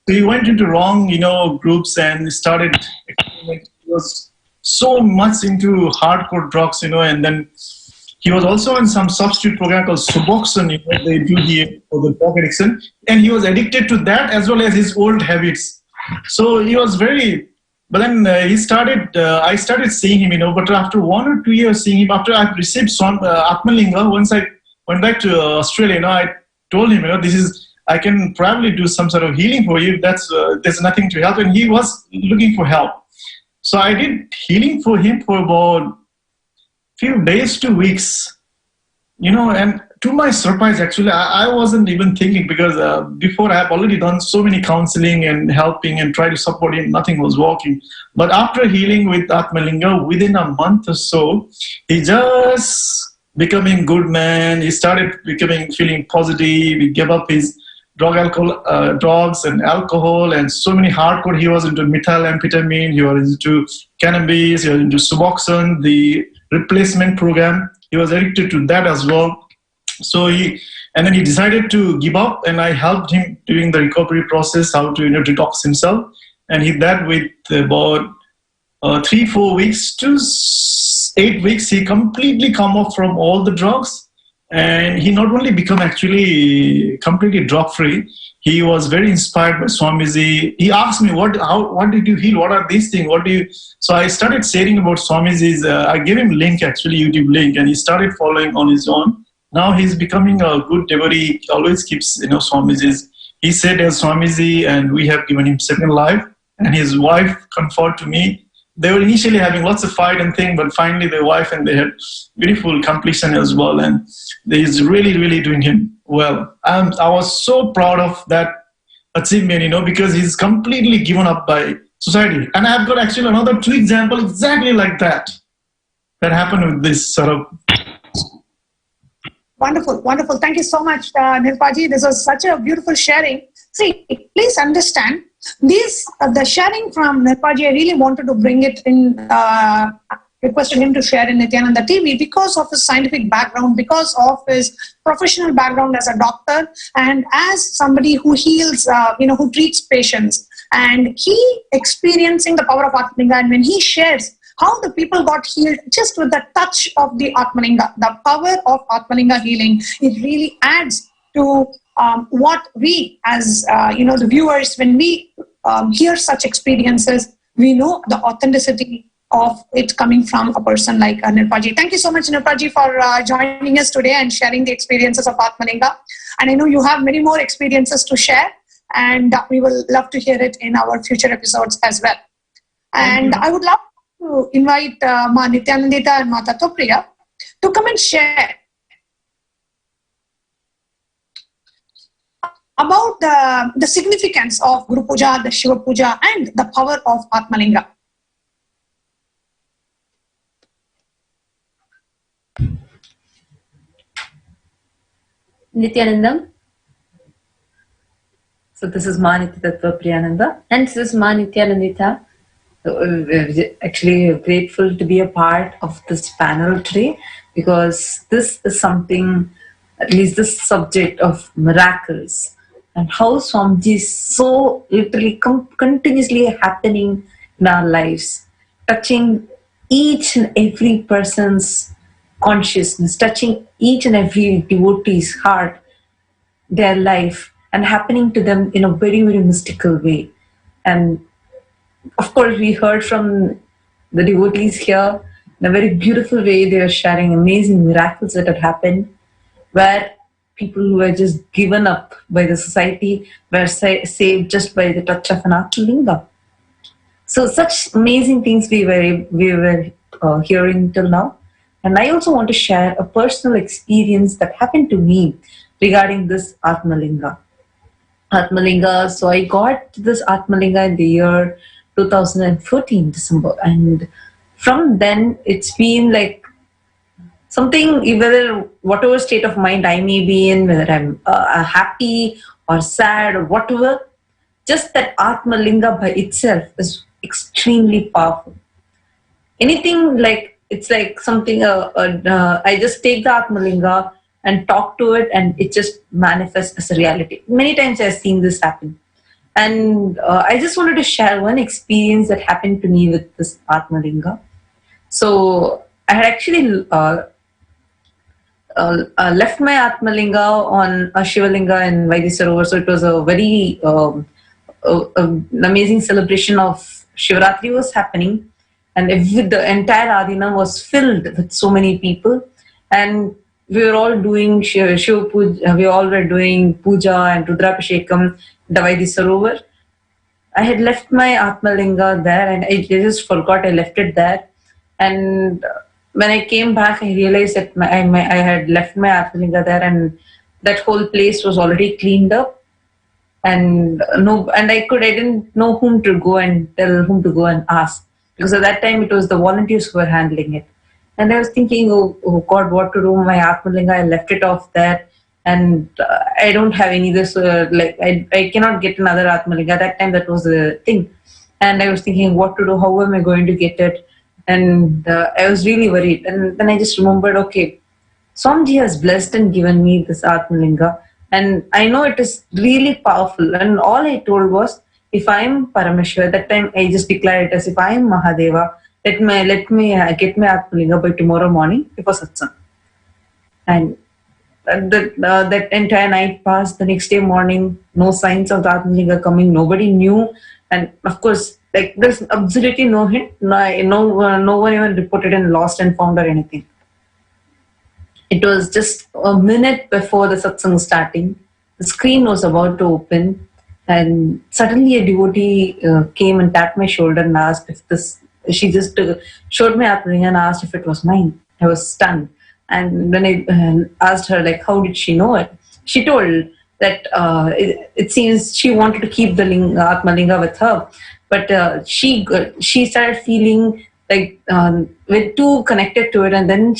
So he went into wrong, groups and started experimenting. He was so much into hardcore drugs, and then He was also on some substitute program called Suboxone. They do for the drug addiction, and he was addicted to that as well as his old habits. So he was very. But then he started. I started seeing him, But after 1 or 2 years seeing him, after I received Atmalinga, once I went back to Australia, I told him, this is. I can probably do some sort of healing for you. There's nothing to help, and he was looking for help. So I did healing for him for about few days to weeks, and to my surprise, actually, I wasn't even thinking because before I have already done so many counseling and helping and try to support him, nothing was working. But after healing with Atmalinga, within a month or so, he just becoming good man. He started feeling positive. He gave up his drugs and alcohol and so many hardcore. He was into methamphetamine. He was into cannabis. He was into Suboxone, the replacement program. He was addicted to that as well. So then he decided to give up, and I helped him during the recovery process how to detox himself. And he did that with about 3-4 weeks to 8 weeks. He completely come off from all the drugs. And he not only become actually completely drug free, he was very inspired by Swamiji. He asked me, what did you heal? What are these things? So I started sharing about Swamiji's, I gave him link, actually YouTube link, and he started following on his own. Now he's becoming a good devotee. He always keeps, Swamiji's. He said as Swamiji, and we have given him second life, and his wife confirmed to me. They were initially having lots of fight and thing, but finally the wife and they had beautiful completion as well. And he's really, really doing him well. I was so proud of that achievement, because he's completely given up by society. And I've got actually another 2 examples exactly like that happened with this sort of. Wonderful, wonderful. Thank you so much, Nirpaji. This was such a beautiful sharing. See, please understand, the sharing from Nirpaji, I really wanted to bring it in, requested him to share in Nithyananda TV because of his scientific background, because of his professional background as a doctor, and as somebody who heals, who treats patients. And he experiencing the power of Atmalinga, and when he shares how the people got healed just with the touch of the Atmalinga, the power of Atmalinga healing, it really adds to what we as, the viewers, when we hear such experiences, we know the authenticity of it coming from a person like Nirpaji. Thank you so much, Nirpaji, for joining us today and sharing the experiences of Atmalinga. And I know you have many more experiences to share, and we will love to hear it in our future episodes as well. And I would love to invite Ma Nithyanandita and Ma Tattvapriya to come and share about the significance of Guru Puja, the Shiva Puja, and the power of Atmalinga. Nithyanandam. So this is Ma Tattvapriyananda, and this is Ma Nithyanandita. Actually grateful to be a part of this panel today, because this is something, at least this subject of miracles and how Swamiji is so literally continuously happening in our lives, touching each and every person's consciousness, touching each and every devotee's heart, their life, and happening to them in a very, very mystical way. And of course, we heard from the devotees here in a very beautiful way. They are sharing amazing miracles that had happened, where people who were just given up by the society were saved just by the touch of an Atmalinga. So such amazing things we were hearing till now. And I also want to share a personal experience that happened to me regarding this Atmalinga. So I got this Atmalinga in the year 2014 December, and from then it's been like something, whether whatever state of mind I may be in, whether I'm happy or sad or whatever, just that Atmalinga by itself is extremely powerful. Anything like, it's like something, I just take the Atmalinga and talk to it, and it just manifests as a reality. Many times I've seen this happen. And I just wanted to share one experience that happened to me with this Atmalinga. So I had actually left my Atmalinga on a Shivalinga in Vaidhi Sarovar. So it was a very an amazing celebration of Shivratri was happening, and the entire Adina was filled with so many people, and we were all doing Shiva Puja, we all were doing Puja and Rudrabhishekam, the Vaidhi Sarovar. I had left my Atmalinga there, and I just forgot I left it there. And when I came back, I realized that I had left my Atmalinga there, and that whole place was already cleaned up. And I didn't know whom to go and tell, whom to go and ask, because at that time it was the volunteers who were handling it. And I was thinking, oh God, what to do? My Atmalinga, I left it off there, and I don't have any this I cannot get another Atmalinga. At that time, that was the thing, and I was thinking what to do. How am I going to get it? And I was really worried. And then I just remembered, okay, Swamiji has blessed and given me this Atmalinga, and I know it is really powerful. And all I told was, if I am Paramashiva, that time I just declared it as, if I am Mahadeva, let me get my Atmalinga by tomorrow morning before Satsang. And that entire night passed. The next day morning, no signs of the Atmalinga coming. Nobody knew, and of course, like there's absolutely no hint. No one even reported and lost and found or anything. It was just a minute before the satsang starting. The screen was about to open, and suddenly a devotee came and tapped my shoulder and asked if this. She just showed my Atmalinga and asked if it was mine. I was stunned. And when I asked her, like, how did she know it? She told that it seems she wanted to keep the Atmalinga with her, but she started feeling like we're too connected to it. And then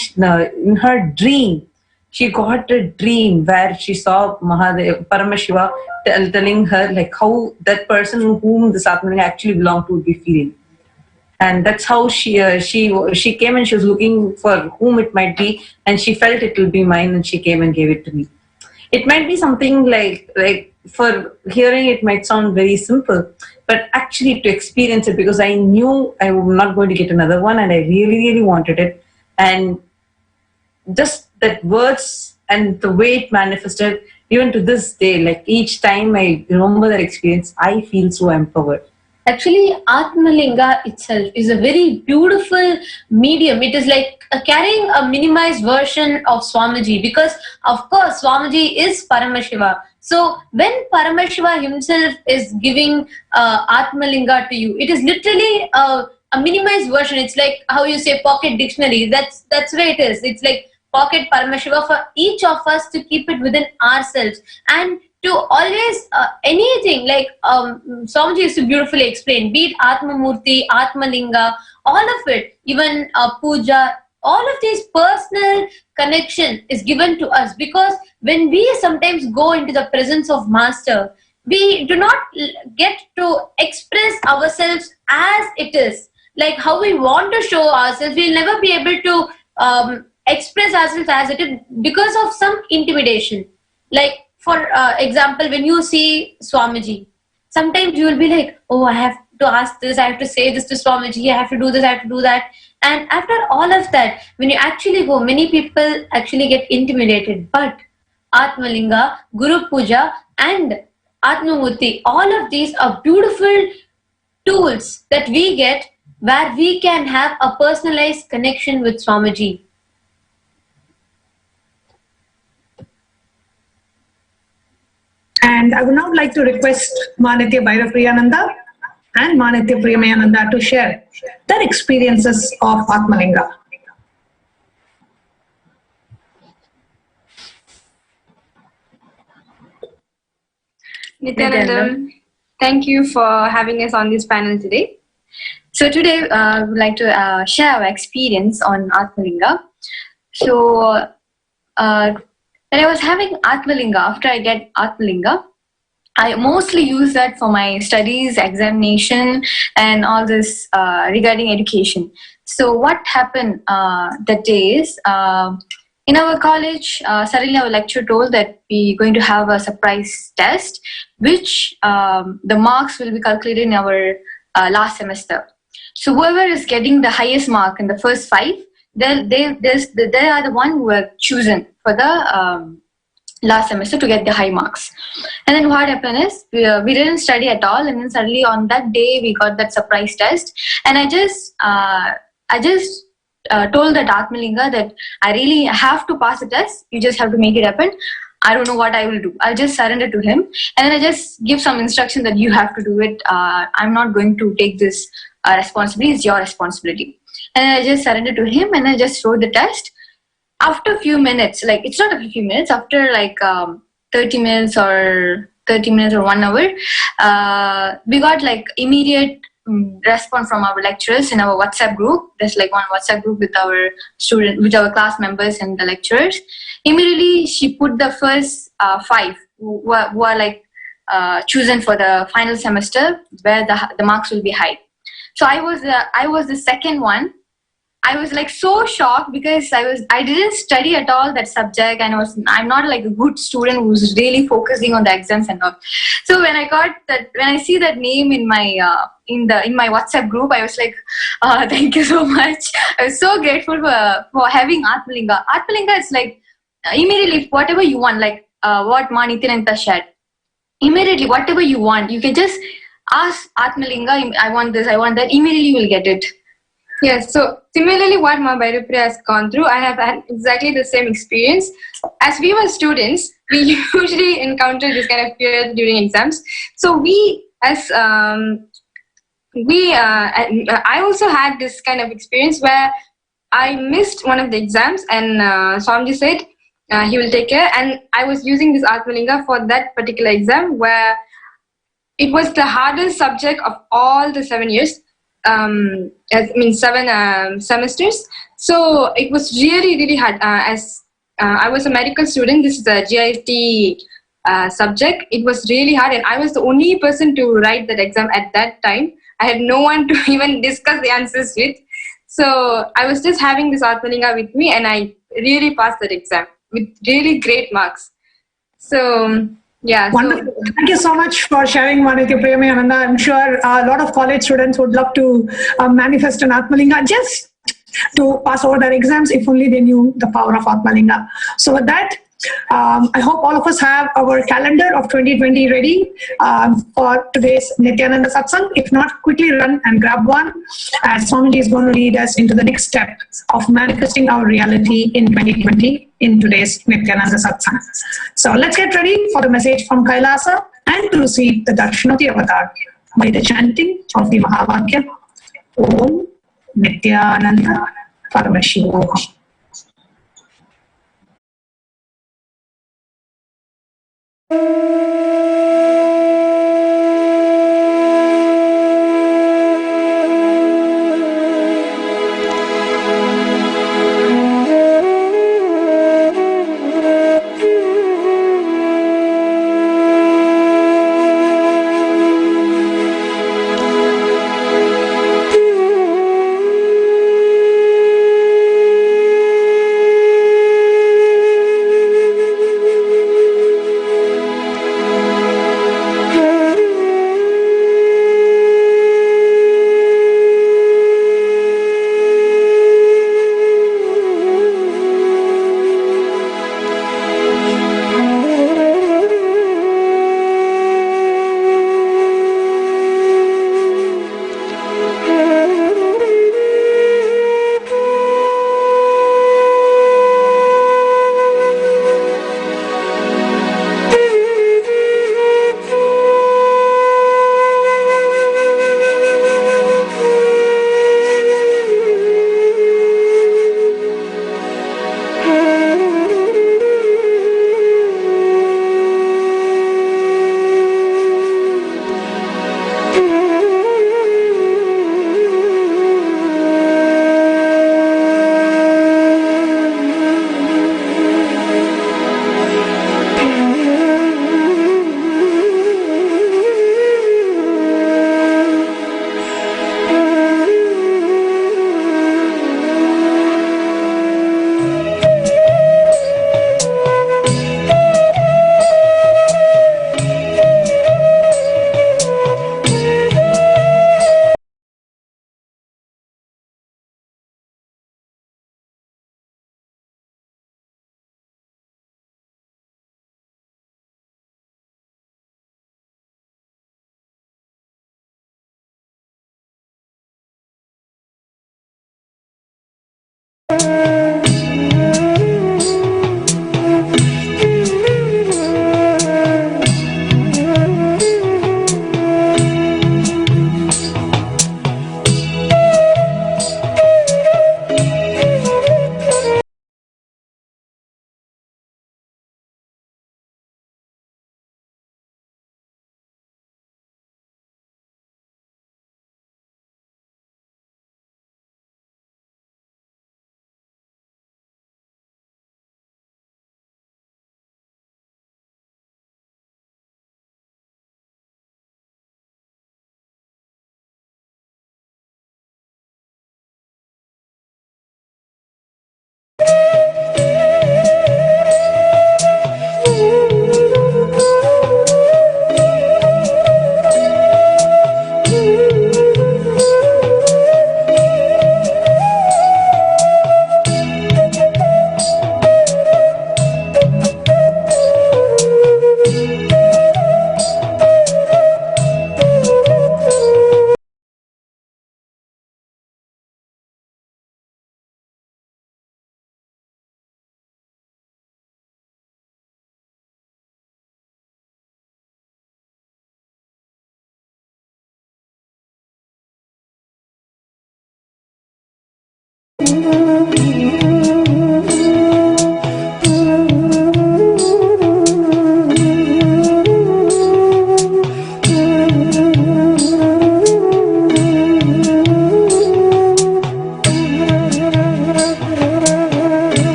in her dream, she got a dream where she saw Paramashiva telling her like how that person whom this Atmalinga actually belonged to would be feeling. And that's how she came, and she was looking for whom it might be, and she felt it will be mine, and she came and gave it to me. It might be something like for hearing it might sound very simple, but actually to experience it, because I knew I was not going to get another one, and I really, really wanted it. And just that words and the way it manifested, even to this day, like each time I remember that experience, I feel so empowered. Actually, Atmalinga itself is a very beautiful medium. It is like carrying a minimized version of Swamiji, because of course Swamiji is Paramashiva. So when Paramashiva himself is giving Atmalinga to you, it is literally a minimized version. It's like how you say pocket dictionary. That's the way it is. It's like pocket Paramashiva for each of us to keep it within ourselves, and to always anything like Swamiji used to beautifully explain, be it Atmamurti, Atmalinga, all of it, even Puja, all of these personal connection is given to us, because when we sometimes go into the presence of Master, we do not get to express ourselves as it is, like how we want to show ourselves. We'll never be able to express ourselves as it is because of some intimidation. Like for example, when you see Swamiji, sometimes you will be like, oh, I have to ask this, I have to say this to Swamiji, I have to do this, I have to do that. And after all of that, when you actually go, many people actually get intimidated. But Atmalinga, Guru Puja and Atmamurti, all of these are beautiful tools that we get where we can have a personalized connection with Swamiji. And I would now like to request Manitya Bhairav Priyananda and Manitya Premayananda to share their experiences of Atmalinga. Nithyananda, thank you for having us on this panel today. So today I would like to share our experience on Atmalinga. So when I was having Atmalinga, after I get Atmalinga, I mostly use that for my studies, examination, and all this regarding education. So what happened that day is, in our college, suddenly our lecturer told that we're going to have a surprise test, which the marks will be calculated in our last semester. So whoever is getting the highest mark in the first 5, they are the one who were chosen for the last semester to get the high marks. And then what happened is we didn't study at all, and then suddenly on that day we got that surprise test, and I just told that Atmalinga that I really have to pass the test. You just have to make it happen. I don't know what I will do. I'll just surrender to him, and then I just give some instruction that you have to do it. I'm not going to take this responsibility. It's your responsibility. And I just surrendered to him, and I just wrote the test. After a few minutes, like it's not a few minutes, after like 30 minutes or 1 hour, we got like immediate response from our lecturers in our WhatsApp group. There's like one WhatsApp group with our class members and the lecturers. Immediately, she put the first 5 who are like chosen for the final semester where the marks will be high. So I was the second one. I was like so shocked because I didn't study at all that subject, and I'm not like a good student who's really focusing on the exams and all. So when I see that name in my in my WhatsApp group, I was like, thank you so much. I was so grateful for having Atmalinga. Atmalinga is like immediately whatever you want, like what Nithyananda shared. Immediately whatever you want, you can just ask Atmalinga, I want this, I want that. Immediately you will get it. Yes, so similarly what Ma Bhairupriya has gone through, I have had exactly the same experience. As we were students, we usually encounter this kind of fear during exams. So I also had this kind of experience where I missed one of the exams, and Swamiji said he will take care, and I was using this Atmalinga for that particular exam where it was the hardest subject of all the 7 years. 7 semesters. So it was really hard. As I was a medical student, this is a GIT subject. It was really hard, and I was the only person to write that exam at that time. I had no one to even discuss the answers with. So I was just having this Atmalinga with me, and I really passed that exam with really great marks. So yeah. Wonderful. Thank you so much for sharing, Manitya Premi Ananda. I'm sure a lot of college students would love to manifest an Atmalinga just to pass over their exams if only they knew the power of Atmalinga. So with that, I hope all of us have our calendar of 2020 ready for today's Nithyananda Satsang. If not, quickly run and grab one, as Swamiji is going to lead us into the next step of manifesting our reality in 2020 in today's Nithyananda Satsang. So let's get ready for the message from Kailasa and to receive the Darshan of the Avatar by the chanting of the Mahavakya Om Nithyananda Paramashivoham.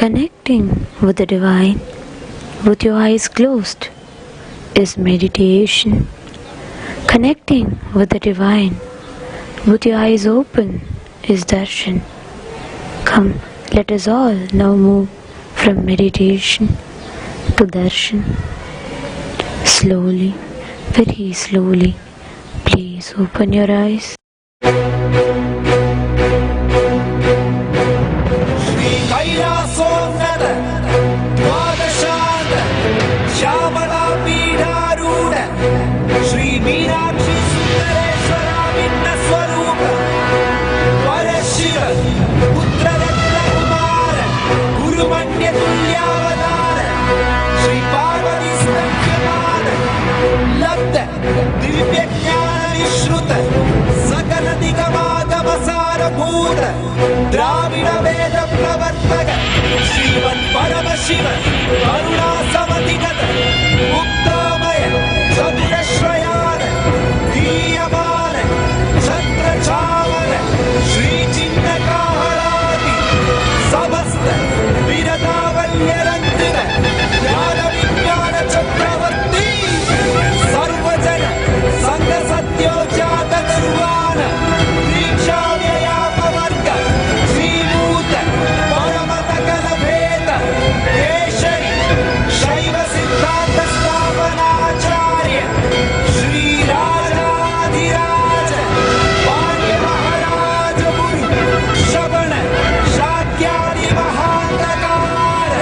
Connecting with the divine with your eyes closed is meditation. Connecting with the divine with your eyes open is darshan. Come, let us all now move from meditation to darshan. Slowly, very slowly, please open your eyes. Dravid वेद प्रवर्तक श्रीमन् परमशिवं करुणा समधिगत मुक्तामय चतुरश्रयान दीयमान छत्रचामर श्री चिन्नकाहरादि समस्त विरतावल्यरन्तित ज्ञान विज्ञान चक्रवर्ती सर्वजन संघ सत्योजात निर्वाण दीक्षा शैव सिद्धांत स्थापनाचार्य श्री राजाधिराज पाण्ड्य महाराज गुरु श्रवण शाक्यादि महांतकार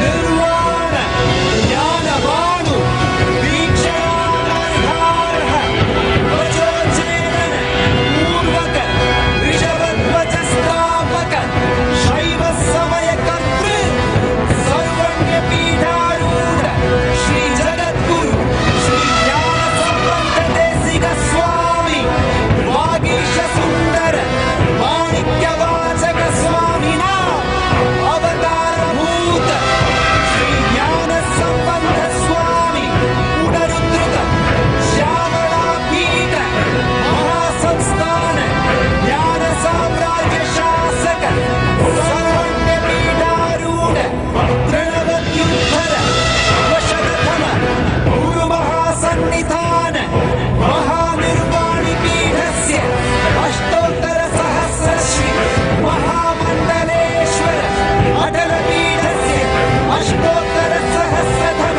निर्वाण ज्ञानवानु दीक्षाधारः वचोचेतन पूर्वक ऋषभध्वज स्थापक शैव समय कर्तृ सर्वज्ञ पीठारूढ़ श्री जगद्गुरु श्री ज्ञान संबंध देशिक स्वामी वागीश सुंदर माणिक्य वाचक स्वामिना अवतार भूत श्री ज्ञान संबंध स्वामी पुनरुद्धृत श्यामला पीठ महासंस्थान ज्ञान साम्राज्य शासक सर्वज्ञ पीठारूढ़ तृणवत्युत्तर वशगतम गुरु महासन्निधान महानिर्वाणि पीठस्य अष्टोत्तर सहस्र श्री महामण्डलेश्वर अटल पीठस्य अष्टोत्तर सहस्रतम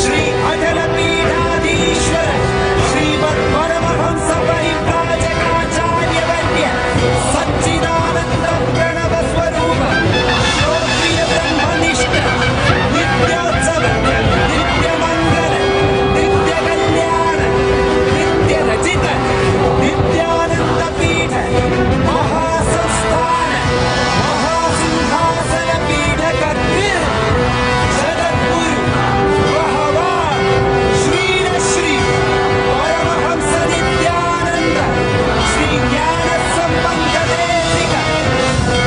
श्री अटल पीठाधीश्वर श्रीमत् परमहंस परिव्राजकाचार्यवर्य सच्चिदानन्द प्रणव स्वरूप श्रोत्रिय ब्रह्मनिष्ठ नित्योत्सव नित्य मंगल नित्य कल्याण नित्य रचित नित्यानंद पीठ महासंस्थान महासिंहासन पीठ कर्तृ जगद्गुरु भगवान श्री श्री परमहंस नित्यानंद श्री ज्ञान संबंध देशिक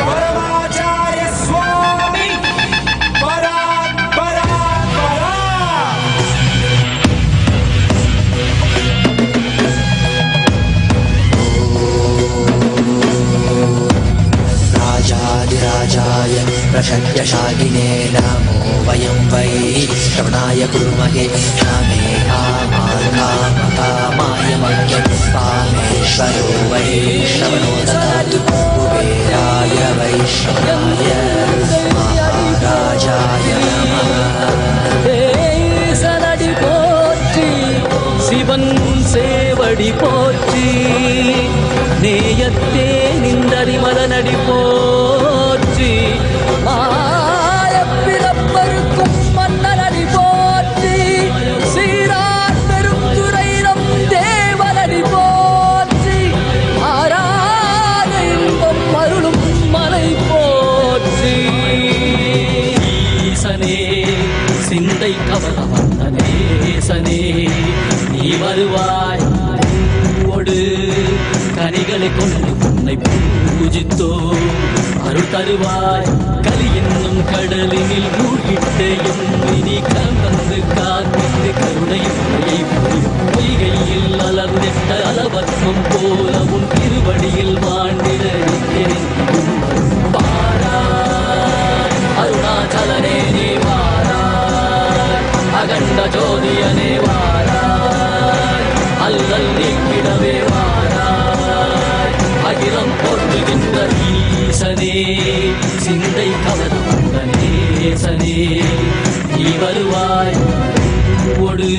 परमाचार्य स्वामी परात् परात् परात् राजाधिराजाय प्रशक्यशालिने नमो वयं वै श्रवणाय कुर्महे क्षमे कामाय मह्यं कामेश्वरो वै श्रवणो ददातु कुबेराय वैश्रवणाय महाराजाय नमः சனடி போற்றி சிவன் சேவடி போற்றி நேயத்தே நின்றறிமலனடி போற்றி மாயப்பிறப்பருக்கும் மன்னனடி போற்றி சீரார் பெருந்துரைரம் தேவனடி போற்றி மாறாத இன்பம் அருளும் மலை போற்றி ஈசனே சிந்தை கவல வந்தனேசனே நீ வருவாய் பூவோடு கனிகளை கொண்டு உன்னை பூஜித்தோ அருள் தருவாய் கலி என்னும் கடலினில் மூழ்கிட்டு எம்மினி கலந்து காத்திட்டு கருணையை பொய்கையில் அலர்ந்திட்ட அலவத்மம் போல உன் திருவடியில் வாழ்ந்திட பாரா நீ வருவாய் ஒடு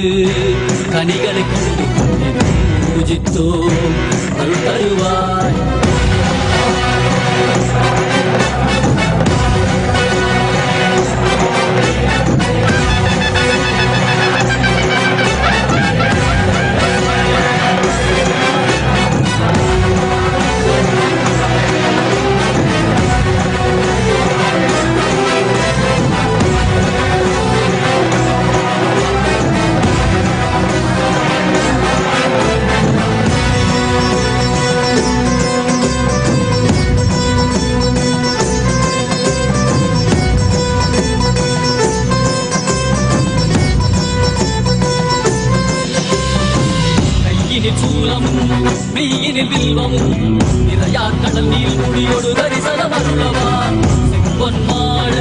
கனிகளை கொண்டு உன்னை பூஜித்தோ அருள் தருவாய். கையினில் சூலமும் மெய்யினில் வில்வமும் நிறையாக்கடல் நீர் குடியொடு தரிசனம் அருளவா. செம்பொன் மாட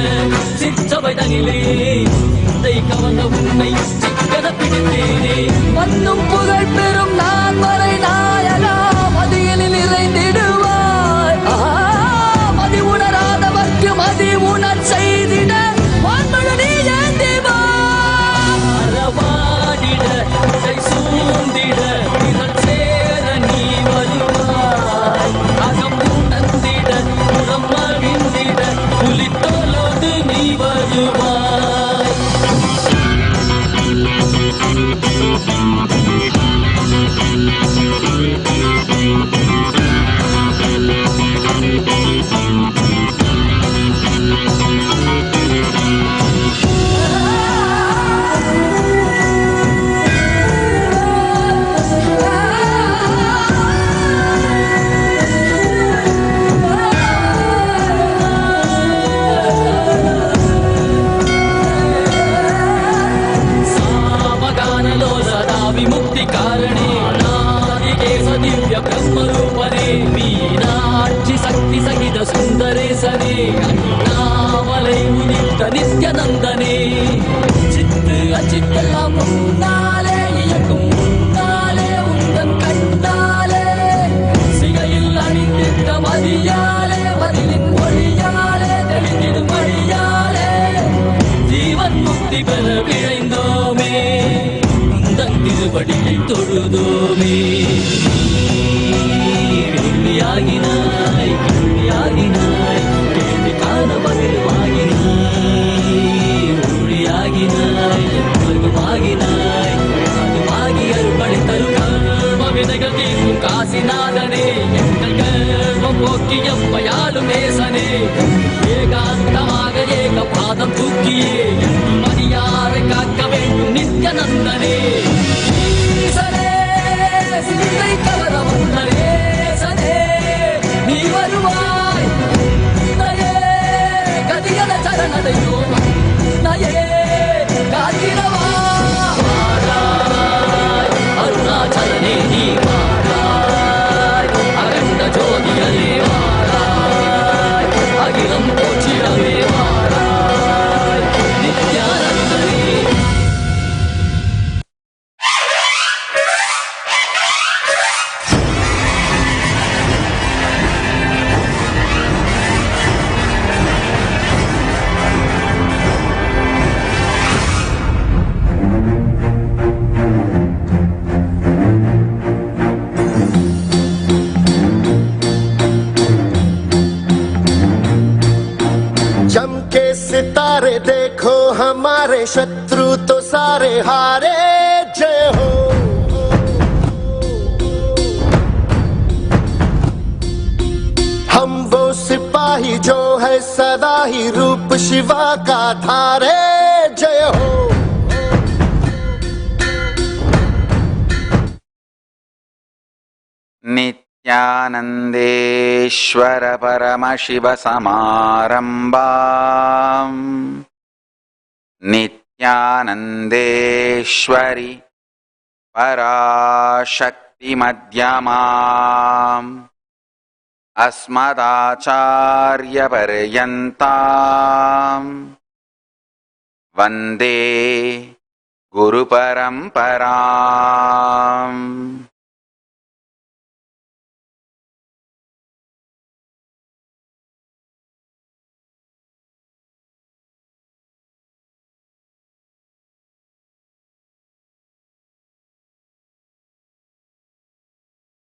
சிற்றவை தனிலே சிந்தை கவர்ந்த உன்னை சிக்கன பிடித்தேனே. மண்ணும் புகழ் பெறும் நான் வரை நாயகா மதியினில் இறைந்திடுவாய். மதி உணராதவர்க்கு மதி உணர் செய்திட வான்மழ நீ ஏந்திவா. அறவாடிட இசை சூழ்ந்திட இதழ் சேர நீ வருவாய். அகம் உணர்ந்திட புறம் மகிழ்ந்திட புலித்தோலோடு நீ வருவாய். विमुक्ति कारणे नादिकेश दिव्य ब्रह्मरूपने मीनाक्षि शक्ति सहित सुंदरे सने अण्णामलै उदित नित्यानंदने चित्त अचित्तெல்லாம் முன்னாலே இயக்கும் முன்னாலே உந்தன் கண்ணாலே சிகையில் அணிந்திட்ட மதியாலே மதிலின் ஒளியாலே தெளிந்திடும் வழியாலே ஜீவன் முக்தி பெற விழைந்தோமே திருவடியை தொழுதோமே. வெள்ளியாகினாய் கிள்ளியாகினாய் கேள்வி காண பகிர்வாகினாய். ஒளியாகினாய் உலகமாகினாய் அதுவாகி அருள்படை தரும் கர்ம விதைகள் தீர்க்கும் காசிநாதனே. எங்கள் கர்மம் போக்கி எம்மையாளும் நேசனே. ஏகாந்தமாக ஏக பாதம் தூக்கியே மணியாரை காக்க வேண்டும் நித்யானந்தனே. சிந்தை கவர வந்தனே சனே நீ வருவாய். நயே கதியல சரணதையோ நயே காத்திரவா. அருணாச்சலனே நீ வாராய். அகண்ட ஜோதியரே வாராய். அகிலம் போற்றிடவே வாராய். நித்யானந்தனே. सितारे देखो हमारे शत्रु तो सारे हारे. जय हो हम वो सिपाही जो है सदा ही रूप शिवा का धारे. जय हो नित्यानन्देश्वर परमशिव समारम्भाम् नित्यानन्देश्वरि पराशक्ति मध्यमाम् अस्मदाचार्य पर्यन्ताम् वन्दे गुरुपरम्पराम्.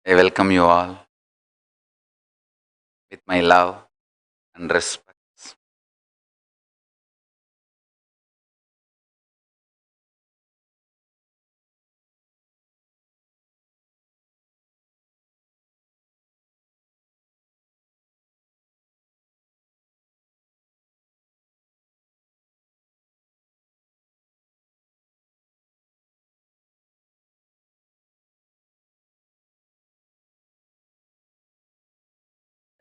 I welcome you all with my love and respect.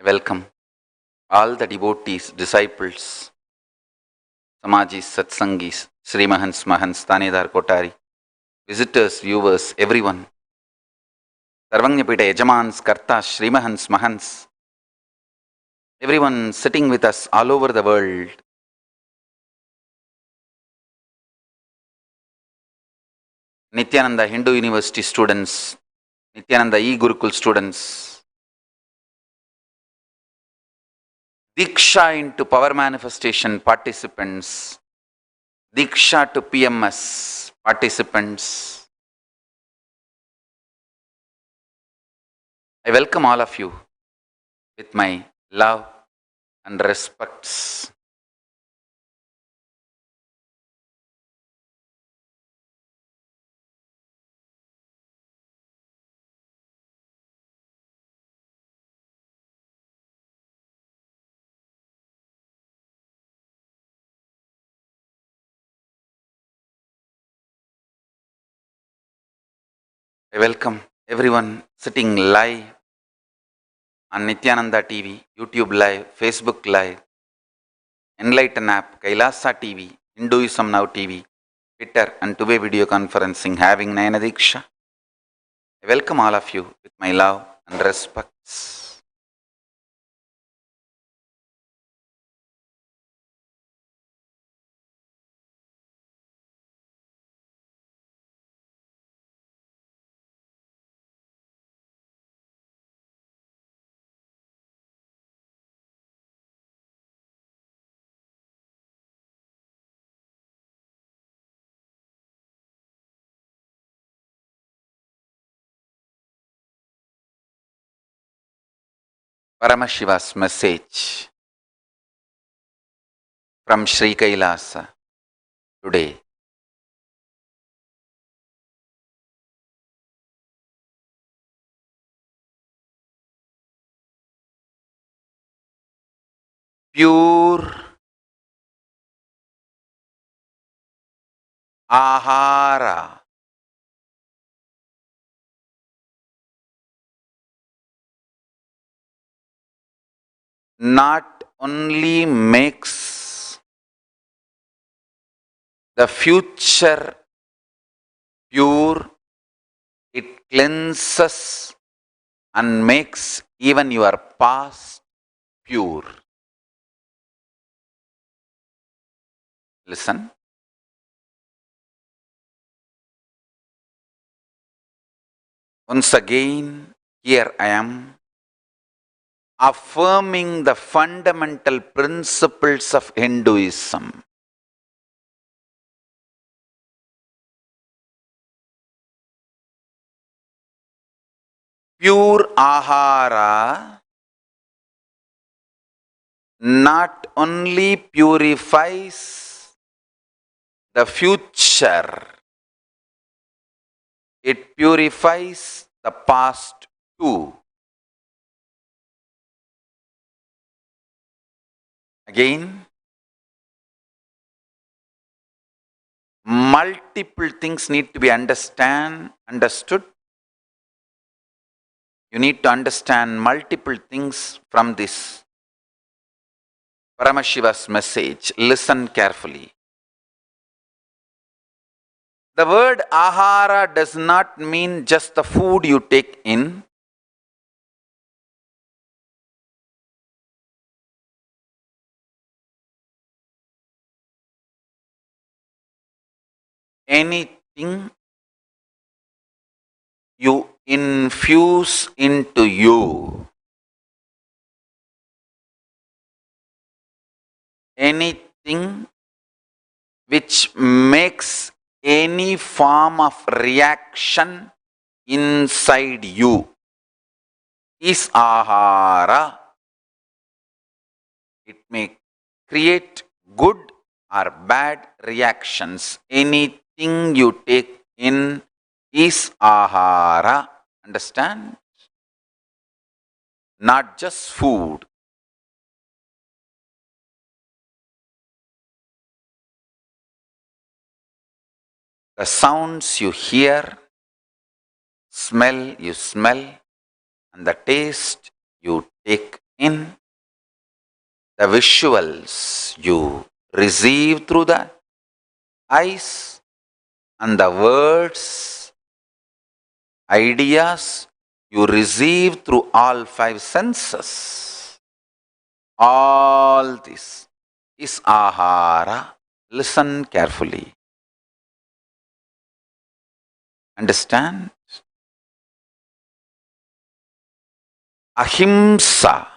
I welcome all the devotees, disciples, Samajis, Satsangis, Sri Mahants, Mahants, Tanedar, Kotari, visitors, viewers, everyone. Sarvangyapita, Yajamans, Kartas, Sri Mahants, Mahants, everyone sitting with us all over the world. Nithyananda Hindu University students, Nithyananda E-Gurukul students, Diksha into power manifestation participants, Diksha to PMS participants. I welcome all of you with my love and respects. I welcome everyone sitting live on Nithyananda TV, YouTube Live, Facebook Live, Enlighten app, Kailasa TV, Hinduism Now TV, Twitter, and two-way video conferencing having Nayana Diksha. I welcome all of you with my love and respects. Paramashiva's message from Sri Kailasa today. Pure Ahara. Not only makes the future pure, it cleanses and makes even your past pure. Listen. Once again, here I am affirming the fundamental principles of Hinduism. Pure Ahara not only purifies the future, it purifies the past too. Again, multiple things need to be understood. You need to understand multiple things from this Paramashiva's message. Listen carefully. The word Ahara does not mean just the food you take in. Anything you infuse into you. Anything which makes any form of reaction inside you. is Ahara. It may create good or bad reactions. Anything you take in is Ahara. Understand? Not just food. The sounds you hear, smell you smell, and the taste you take in, the visuals you receive through the eyes, and the words, ideas you receive through all five senses. All this is Ahara. Listen carefully. Understand? Ahimsa,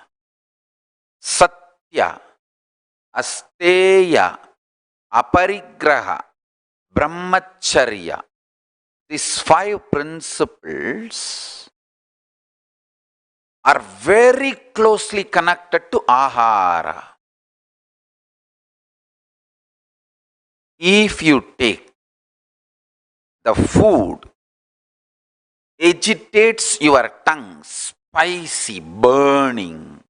Satya, Asteya, Aparigraha, Brahmacharya. These five principles are very closely connected to Ahara. If you take the food, agitates your tongue, spicy, burning.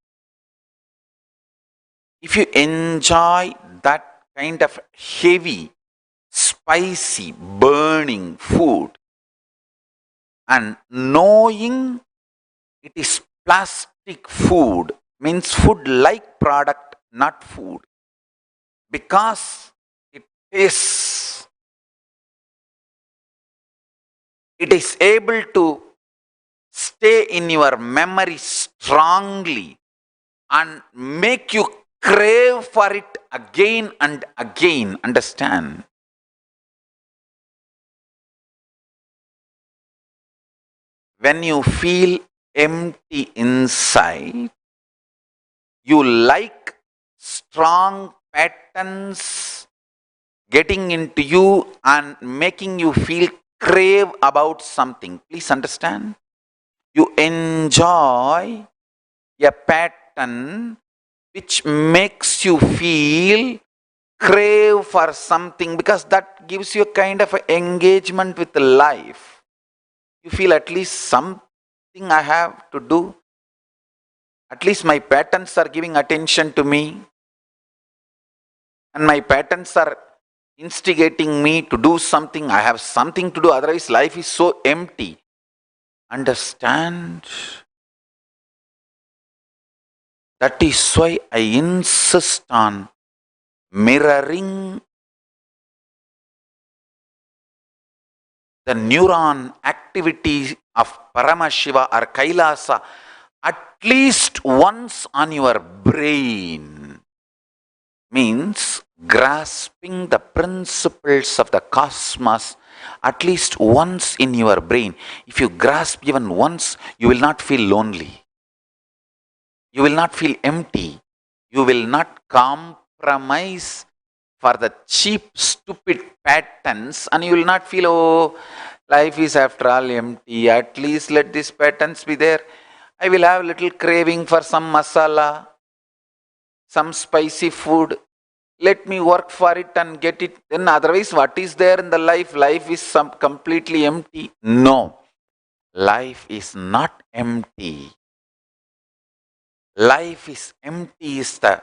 If you enjoy that kind of heavy, spicy, burning food, and knowing it is plastic food, means food like product, not food, because it is able to stay in your memory strongly and make you crave for it again and again. Understand? When you feel empty inside, you like strong patterns getting into you and making you feel crave about something. Please understand? You enjoy a pattern which makes you feel crave for something, because that gives you a kind of engagement with life. You feel at least something I have to do. At least my patterns are giving attention to me, and my patterns are instigating me to do something. I have something to do, otherwise life is so empty. Understand? That is why I insist on mirroring the neuron activity of Paramashiva or Kailasa at least once on your brain. Means grasping the principles of the cosmos at least once in your brain. If you grasp even once, you will not feel lonely. You will not feel empty. You will not compromise for the cheap, stupid patterns, and you will not feel, oh, life is after all empty. At least let these patterns be there. I will have little craving for some masala, some spicy food. Let me work for it and get it. Then otherwise, what is there in the life? Life is completely empty. No, life is not empty. Life is empty is the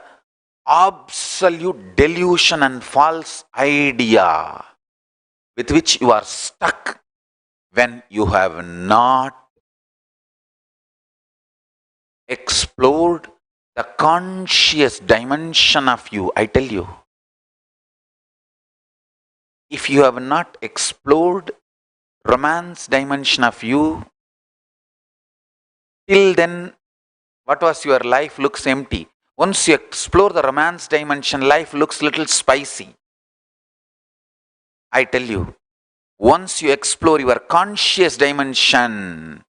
absolute delusion and false idea with which you are stuck when you have not explored the conscious dimension of you. I tell you, if you have not explored romance dimension of you, till then, what was your life looks empty. Once you explore the romance dimension, life looks little spicy. I tell you, once you explore your conscious dimension,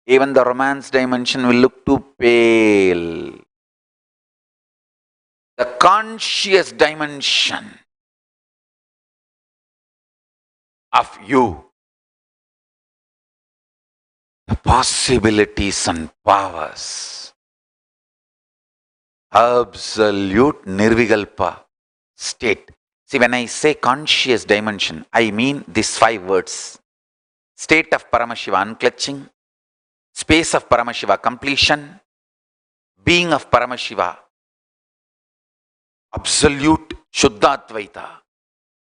even the romance dimension will look too pale. The conscious dimension of you the possibilities and powers. Absolute nirvikalpa state. See, when I say conscious dimension, I mean these 5 words. State of Paramashiva unclutching, space of Paramashiva completion, being of Paramashiva, absolute Shuddhadvaita,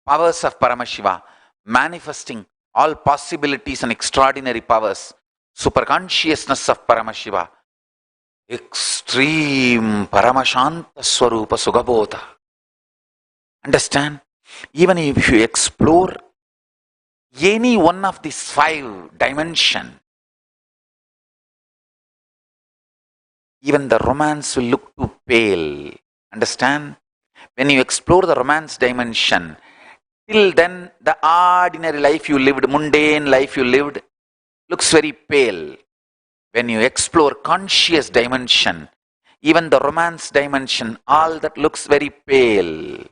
powers of Paramashiva, manifesting all possibilities and extraordinary powers, superconsciousness of Paramashiva, extreme Paramashanta Swarupa Sugabodha. Understand? Even if you explore any one of these 5 dimensions, even the romance will look too pale. Understand? When you explore the romance dimension, till then the ordinary life you lived, mundane life you lived, looks very pale. When you explore conscious dimension, even the romance dimension, all that looks very pale.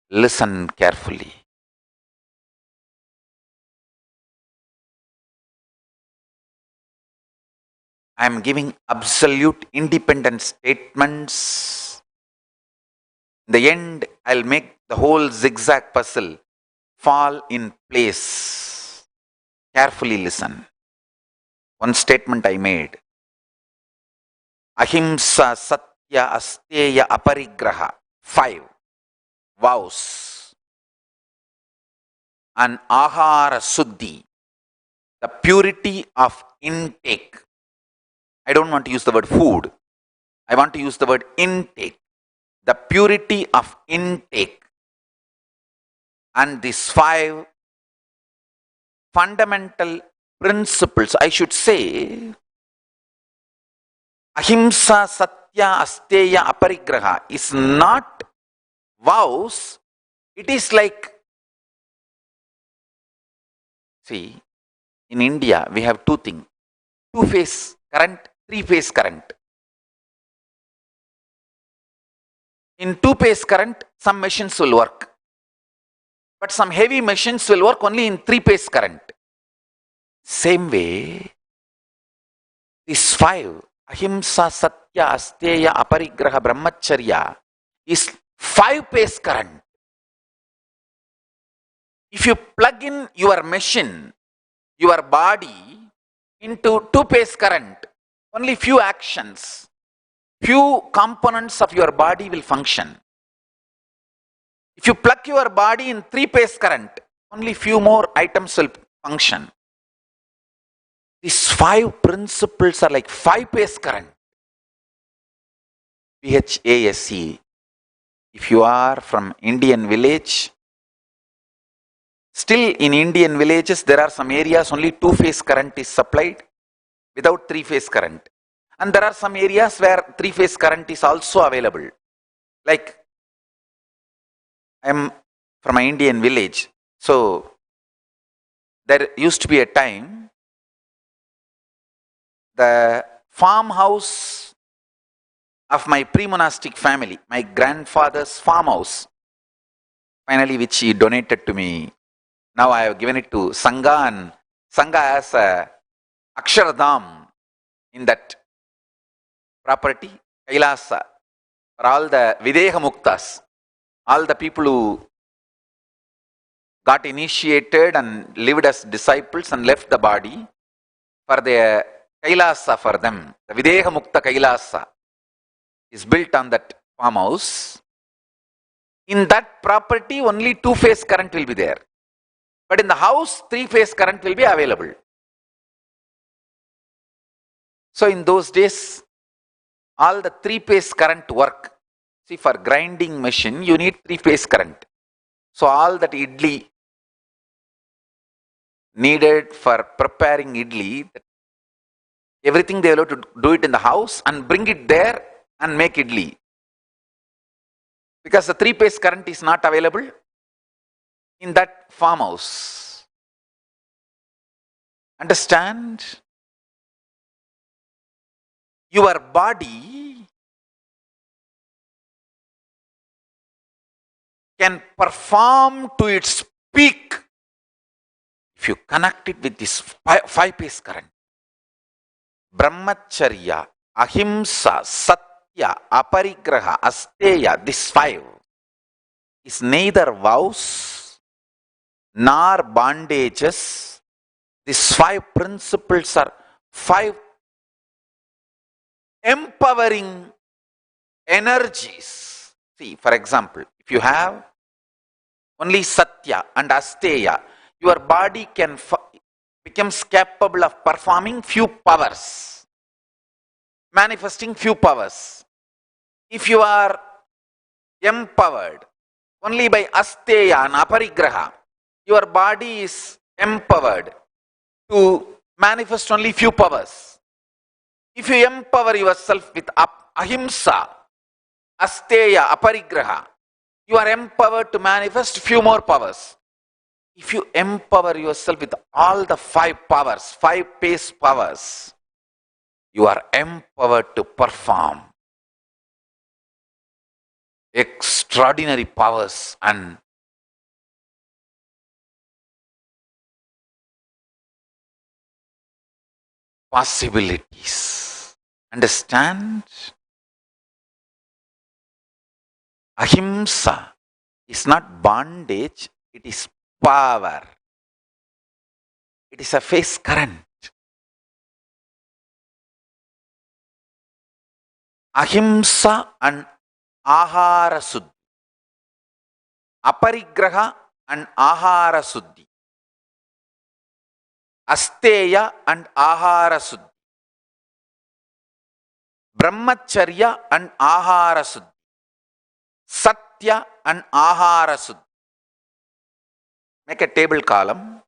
Listen carefully. I am giving absolute independent statements. In the end, I'll make the whole zigzag puzzle fall in place. Carefully listen. One statement I made. Ahimsa Satya Asteya Aparigraha. 5 vows. And Ahara Suddhi. The purity of intake. I don't want to use the word food. I want to use the word intake. The purity of intake. And these 5 fundamental principles, I should say, Ahimsa Satya Asteya Aparigraha is not vows. It is like, see, in India we have 2 things. 2-phase current, 3-phase current. In 2-phase current, some machines will work. But some heavy machines will work only in 3-phase current. Same way, these 5, Ahimsa, Satya, Asteya, Aparigraha, Brahmacharya, is 5-phase current. If you plug in your machine, your body, into 2-phase current, only few actions, few components of your body will function. If you plug your body in 3-phase current, only few more items will function. These 5 principles are like 5-phase current. PHASE. If you are from Indian village, still in Indian villages there are some areas only 2-phase current is supplied without 3-phase current. And there are some areas where 3-phase current is also available. Like, I am from an Indian village, so there used to be a time the farmhouse of my pre-monastic family, my grandfather's farmhouse, finally which he donated to me. Now I have given it to Sangha, and Sangha has a Aksharadham in that property, Kailasa, for all the Videha Muktas, all the people who got initiated and lived as disciples and left the body, for the Kailasa for them, the Videha Mukta Kailasa is built on that farmhouse. In that property, only 2-phase current will be there. But in the house, 3-phase current will be available. So in those days, all the 3-phase current work. See, for grinding machine, you need 3-phase current. So all that idli needed for preparing idli, everything they have to do it in the house and bring it there and make idli. Because the 3-phase current is not available in that farmhouse. Understand? Your body can perform to its peak if you connect it with this 5-phase current. brahmacharya, ahimsa, satya, aparigraha, asteya, this 5 is neither vows nor bondages. These 5 principles are 5 empowering energies. See, for example, if you have only satya and asteya, your body becomes capable of performing few powers, manifesting few powers. If you are empowered only by asteya and aparigraha, your body is empowered to manifest only few powers. If you empower yourself with ahimsa, asteya, aparigraha, you are empowered to manifest few more powers. If you empower yourself with all the 5 powers, 5 base powers, you are empowered to perform extraordinary powers and possibilities. Understand? Ahimsa is not bondage, it is power. It is a phase current. Ahimsa and Ahara Suddhi. Aparigraha and Ahara Suddhi. Asteya and Ahara Suddhi. Brahmacharya and Ahara Suddhi. Satya and Ahara Suddhi. Make a table column.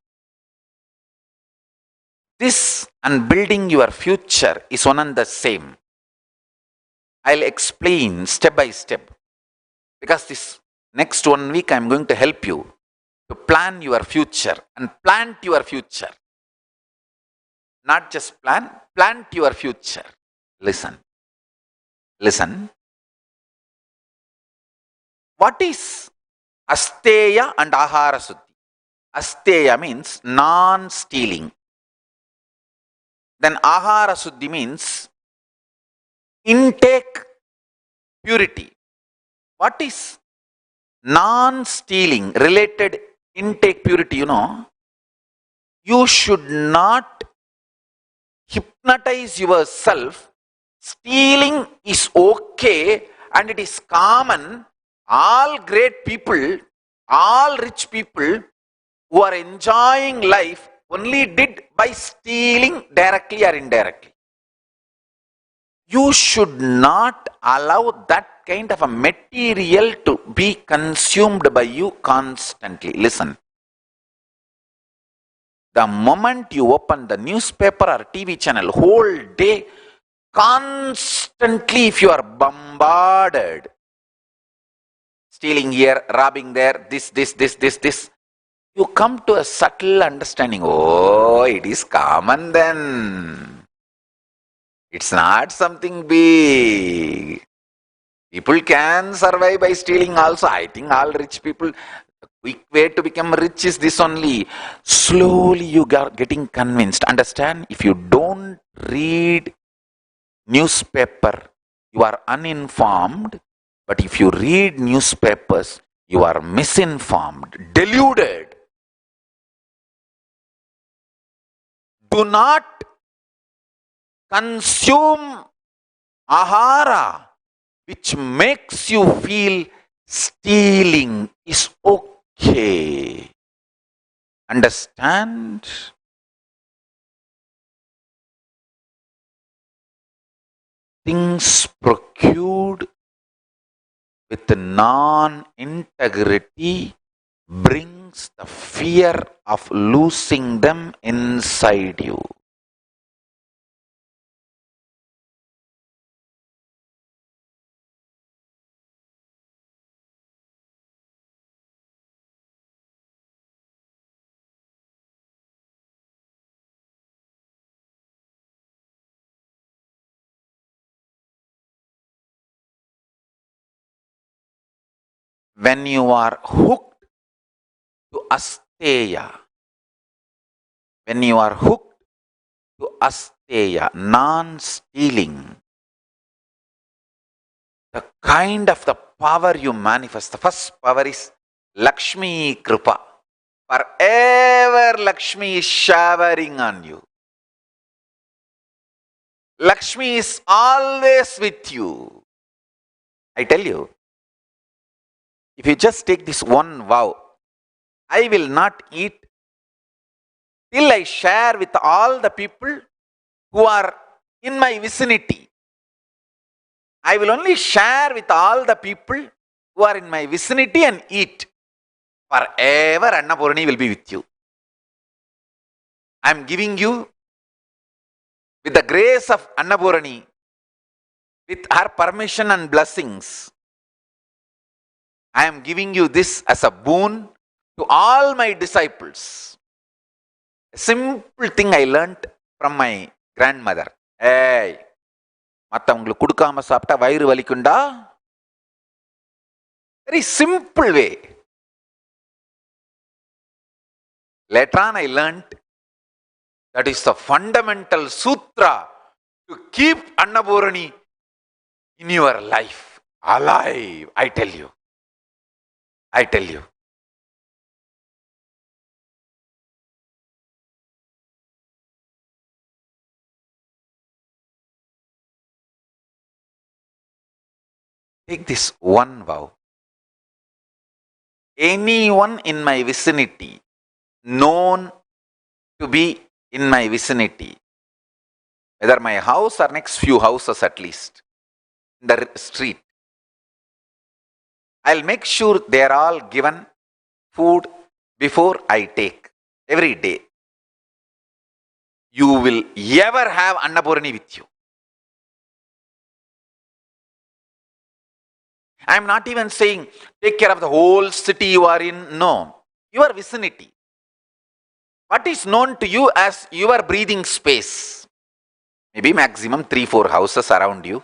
This and building your future is one and the same. I'll explain step by step, because this next 1 week I'm going to help you to plan your future and plant your future. Not just plan, plant your future. Listen. Listen. What is Asteya and Ahara Suddhi? Asteya means non-stealing. Then Ahara Suddhi means intake purity. What is non-stealing related intake purity? You should not hypnotize yourself. Stealing is okay and it is common. All great people, all rich people who are enjoying life only did by stealing directly or indirectly. You should not allow that kind of a material to be consumed by you constantly. Listen. The moment you open the newspaper or TV channel, whole day, constantly if you are bombarded, stealing here, robbing there, this, you come to a subtle understanding. Oh, it is common then. It's not something big. People can survive by stealing also. I think all rich people, the quick way to become rich is this only. Slowly you are getting convinced. Understand? If you don't read newspaper, you are uninformed. But if you read newspapers, you are misinformed, deluded. Do not consume ahara which makes you feel stealing is okay. Understand? Things procured with non-integrity brings the fear of losing them inside you. When you are hooked to asteya, when you are hooked to asteya, asteya, non-stealing. The kind of the power you manifest. The first power is Lakshmi Kripa. Forever Lakshmi is showering on you. Lakshmi is always with you. I tell you, if you just take this one vow, I will not eat till I share with all the people who are in my vicinity. I will only share with all the people who are in my vicinity and eat. Forever Annapurni will be with you. I am giving you, with the grace of Annapurani, with her permission and blessings, I am giving you this as a boon to all my disciples. A simple thing I learnt from my grandmother. Hey, மற்றவங்களுக்கு கொடுக்காம சாப்பிட்டா வயிறு வலிக்குண்டா. Very simple way. Later on I learnt that is the fundamental sutra to keep Annapurani in your life alive. I tell you. I tell you. Take this one vow. Anyone in my vicinity, known to be in my vicinity, whether my house or next few houses at least, in the street, I'll make sure they are all given food before I take every day. You will ever have Annapurani with you. I am not even saying take care of the whole city you are in. No. Your vicinity. What is known to you as your breathing space? Maybe maximum 3-4 houses around you.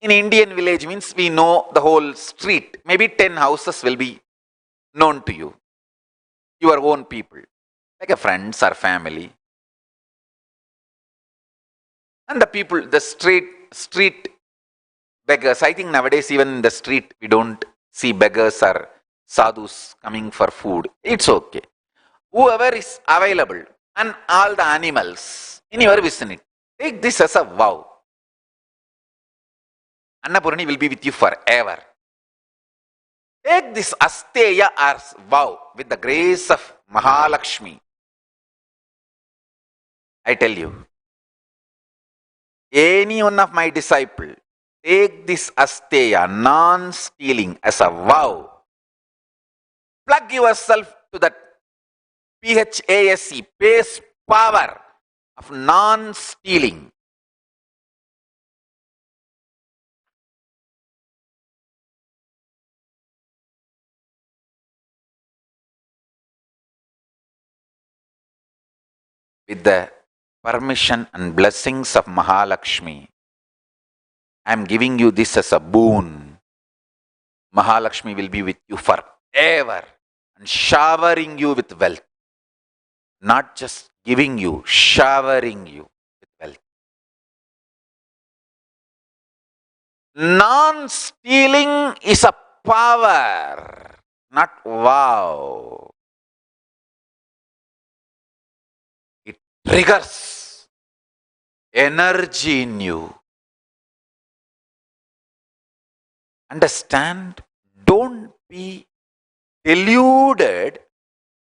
In Indian village means we know the whole street. Maybe 10 houses will be known to you. Your own people. Like a friends or family. And the people, the street beggars. I think nowadays even in the street we don't see beggars or sadhus coming for food. It's okay. Whoever is available and all the animals in your vicinity, take this as a vow. Annapurani will be with you forever. Take this asteya as vow with the grace of Mahalakshmi. I tell you, any one of my disciples, take this asteya, non-stealing, as a vow. Plug yourself to that PHASE, pace power of non-stealing. With the permission and blessings of Mahalakshmi, I am giving you this as a boon. Mahalakshmi will be with you forever and showering you with wealth. Not just giving you, showering you with wealth. Non-stealing is a power, not wow. It triggers energy in you. Understand? Don't be deluded,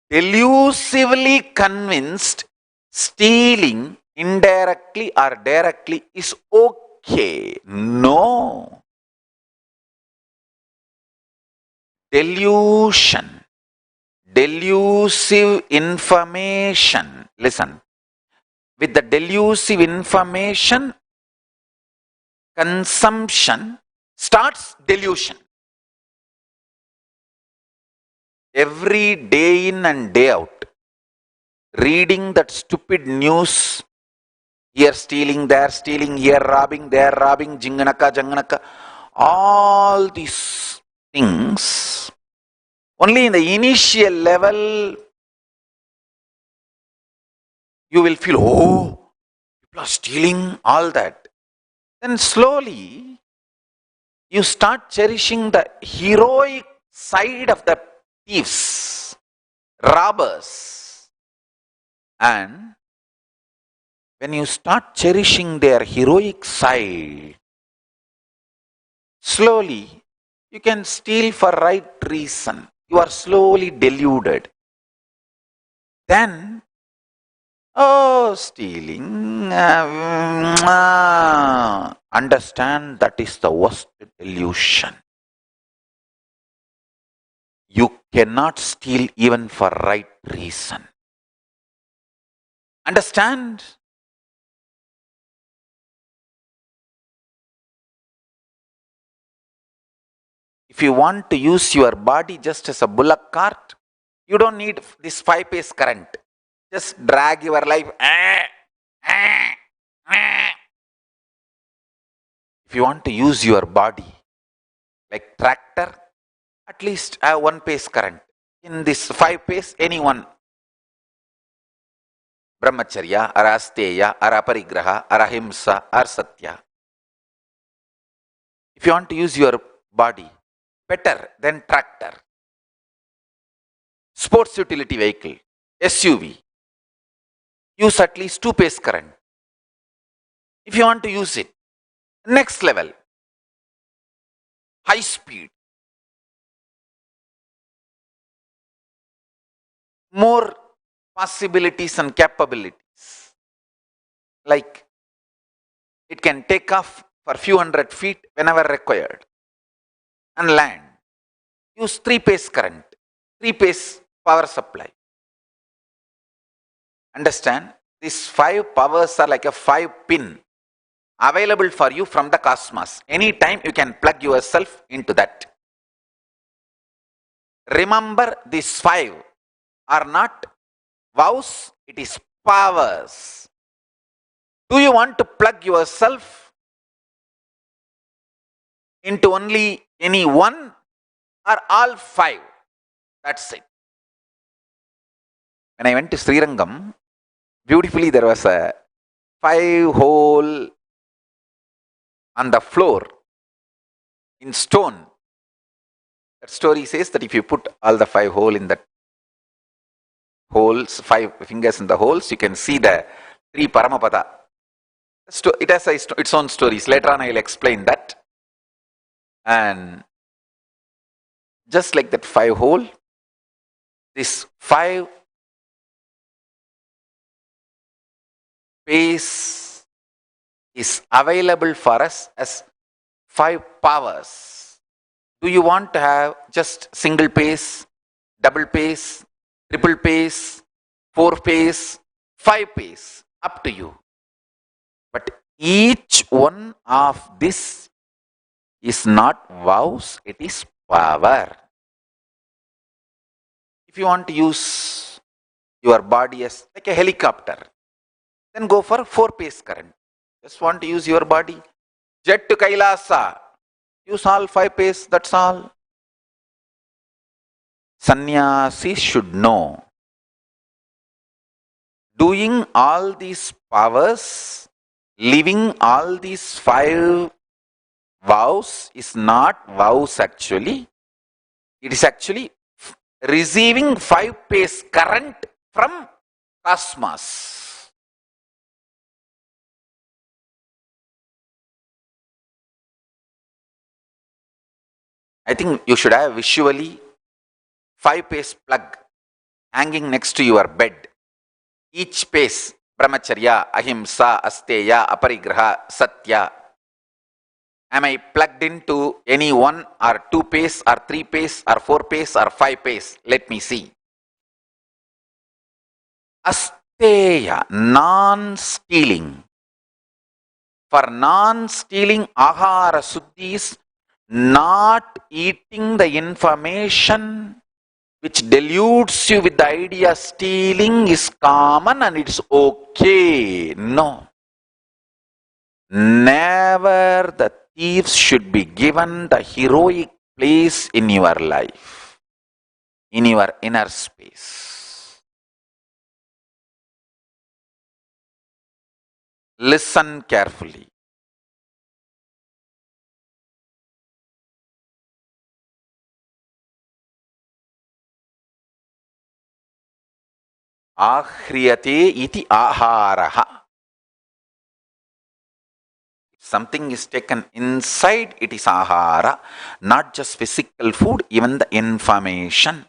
delusively convinced stealing indirectly or directly is okay. No. Delusion, delusive information. Listen. With the delusive information, consumption starts delusion. Every day in and day out, reading that stupid news, here stealing, there stealing, here robbing, there robbing, jinganaka, janganaka, all these things, only in the initial level, you will feel, oh, people are stealing all that. Then slowly, you start cherishing the heroic side of the thieves, robbers. And when you start cherishing their heroic side, slowly you can steal for right reason. You are slowly deluded. Then, oh, stealing, understand that is the worst delusion. You cannot steal even for right reason. Understand? If you want to use your body just as a bullock cart, you don't need this 5-pace current. Just drag your life. If you want to use your body like tractor, at least have 1-pace current. In this 5-pace, anyone. Brahmacharya, or asteya, or aparigraha, or ahimsa, or satya. If you want to use your body better than tractor, sports utility vehicle, SUV, use at least 2-pace current. If you want to use it, next level, high speed, more possibilities and capabilities. Like it can take off for few hundred feet whenever required and land. Use 3-pace current, 3-pace power supply. Understand? These 5 powers are like a 5-pin available for you from the cosmos. Anytime you can plug yourself into that. Remember, these 5 are not vows, it is powers. Do you want to plug yourself into only any one or all 5? That's it. When I went to Srirangam, beautifully there was a 5-hole on the floor in stone. That story says that if you put all the 5 holes in that holes, 5 fingers in the holes, you can see the 3 Paramapada. It has its own stories. Later on I will explain that. And just like that 5 hole, this 5-pace is available for us as 5 powers. Do you want to have just single pace, double pace, triple pace, 4-pace, 5-pace? Up to you. But each one of this is not vows, it is power. If you want to use your body as like a helicopter, then go for 4-pace current. Just want to use your body. Jet to Kailasa. Use all 5-pace, that's all. Sannyasi should know. Doing all these powers, living all these 5 vows is not vows actually. It is actually receiving 5-pace current from cosmos. I think you should have visually 5-pace plug hanging next to your bed. Each pace, brahmacharya, ahimsa, asteya, aparigraha, satya. Am I plugged into any 1 or 2-pace or 3-pace or 4-pace or 5-pace? Let me see. Asteya, non-stealing. For non-stealing, ahara suddhi is not eating the information which deludes you with the idea stealing is common and it's okay. No. Never the thieves should be given the heroic place in your life, in your inner space. Listen carefully. Ahriyate iti aharaha. Something is taken inside, it is ahara, not just physical food, even the information.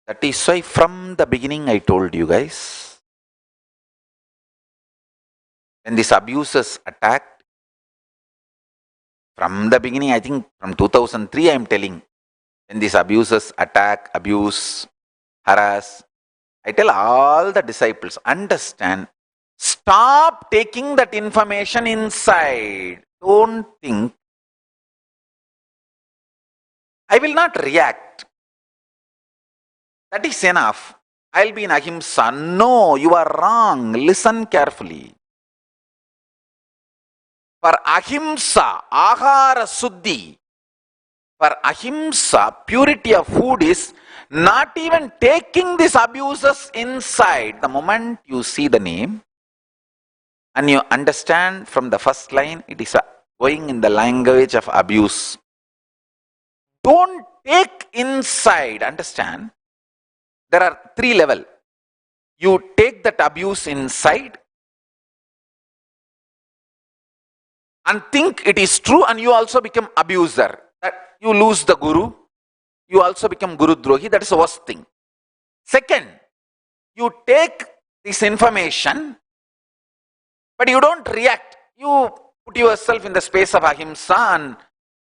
That is why from the beginning I told you guys, when these abusers attacked, from the beginning, I think from 2003 I am telling, when these abusers attack, abuse, harass, I tell all the disciples, understand, stop taking that information inside. Don't think, I will not react. That is enough. I'll be in ahimsa. No, you are wrong. Listen carefully. For ahimsa, ahara suddhi, for ahimsa, purity of food is not even taking these abuses inside. The moment you see the name and you understand from the first line, it is going in the language of abuse. Don't take inside. Understand? There are three levels. You take that abuse inside and think it is true, and you also become abuser. That you lose the guru, you also become guru drohi. That is the worst thing. Second, you take this information, but you don't react. You put yourself in the space of ahimsa and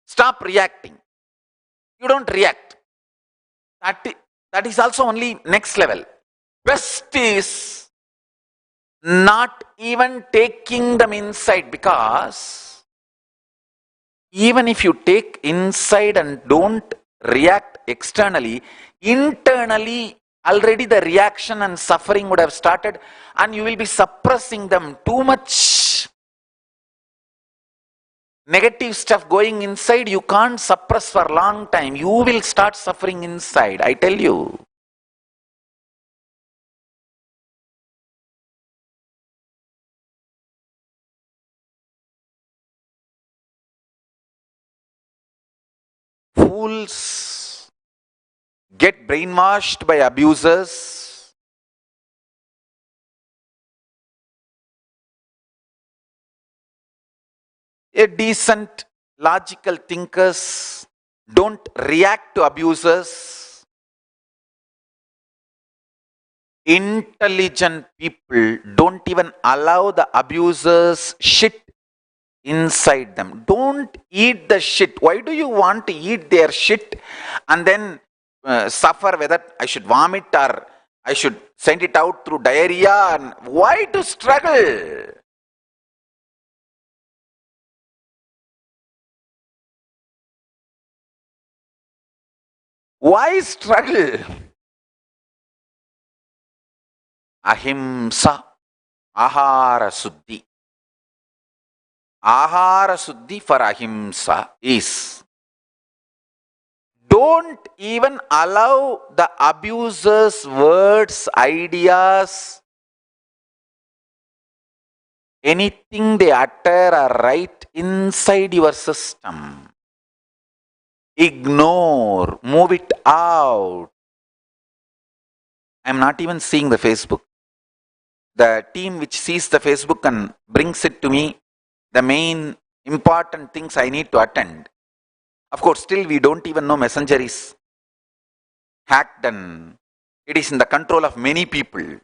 stop reacting. You don't react. That is also only next level. Best is not even taking them inside, because even if you take inside and don't react externally, internally already the reaction and suffering would have started, and you will be suppressing them. Too much negative stuff going inside, you can't suppress for a long time. You will start suffering inside, I tell you. Fools get brainwashed by abusers. A decent, logical thinkers don't react to abusers. Intelligent people don't even allow the abusers shit inside them. Don't eat the shit. Why do you want to eat their shit and then suffer whether I should vomit or I should send it out through diarrhea? And why to struggle? Why struggle? Ahimsa, ahara suddhi. Ahara suddhi for ahimsa is, don't even allow the abuser's words, ideas, anything they utter or write inside your system. Ignore, move it out. I'm not even seeing the Facebook. The team which sees the Facebook and brings it to me, the main important things I need to attend. Of course, still we don't even know Messenger is hacked and it is in the control of many people.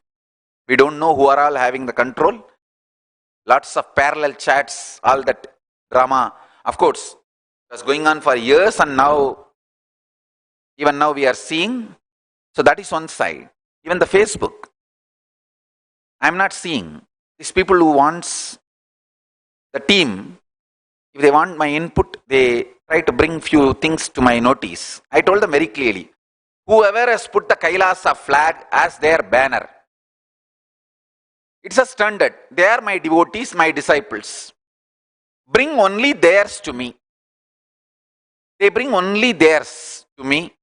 We don't know who are all having the control. Lots of parallel chats, all that drama. Of course, it was going on for years, and now, even now we are seeing. So that is one side. Even the Facebook, I'm not seeing. These people who wants the team, if they want my input, they try to bring few things to my notice. I told them very clearly, whoever has put the Kailasa flag as their banner, it's a standard. They are my devotees, my disciples. Bring only theirs to me. They bring only theirs to me.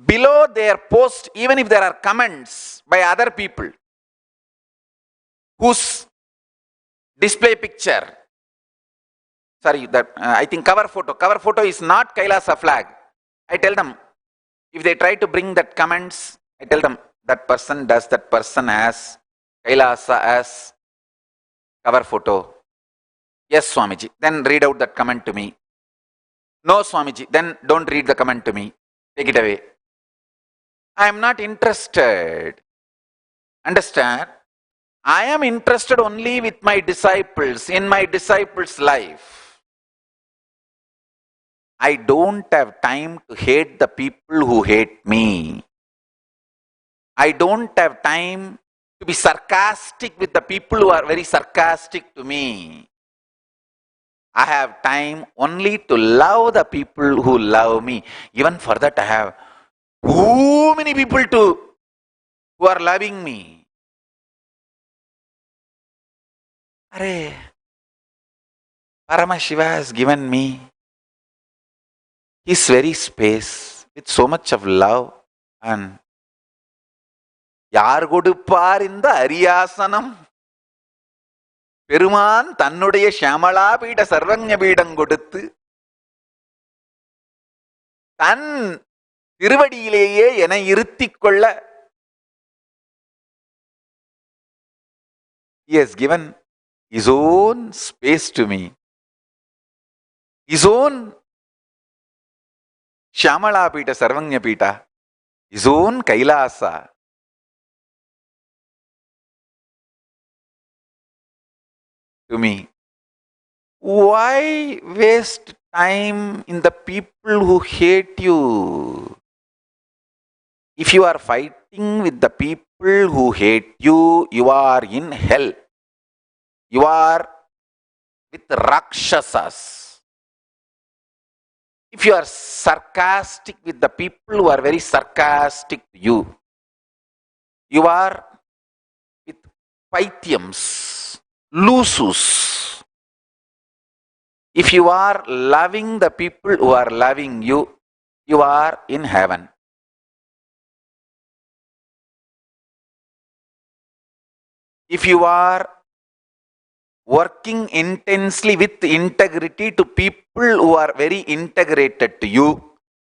below their post, even if there are comments by other people whose display picture, sorry, that I think cover photo is not Kailasa flag. I tell them, if they try to bring that comments, I tell them, that person as Kailasa as cover photo. Yes, Swamiji. Then read out that comment to me. No, Swamiji. Then don't read the comment to me. Take it away. I am not interested. Understand? I am interested only with my disciples, in my disciples' life. I don't have time to hate the people who hate me. I don't have time to be sarcastic with the people who are very sarcastic to me. I have time only to love the people who love me. Even for that, I have too many people who are loving me. Arey, Paramashiva has given me his very space with so much of love, and யார் கொடுப்பார் இந்த அரியாசனம்? பெருமான் தன்னுடைய ஷியாமளா பீட சர்வஞ பீடம் கொடுத்து தன் திருவடியிலேயே என இருத்திக் கொள்ள he has given his own space to me, his own Shyamala பீட சர்வஞ பீட, his own Kailasa. To me. Why waste time in the people who hate you? If you are fighting with the people who hate you, you are in hell. You are with Rakshasas. If you are sarcastic with the people who are very sarcastic to you, you are with Pythiums, Lusus. If you are loving the people who are loving you, you are in heaven. If you are working intensely with integrity to people who are very integrated to you,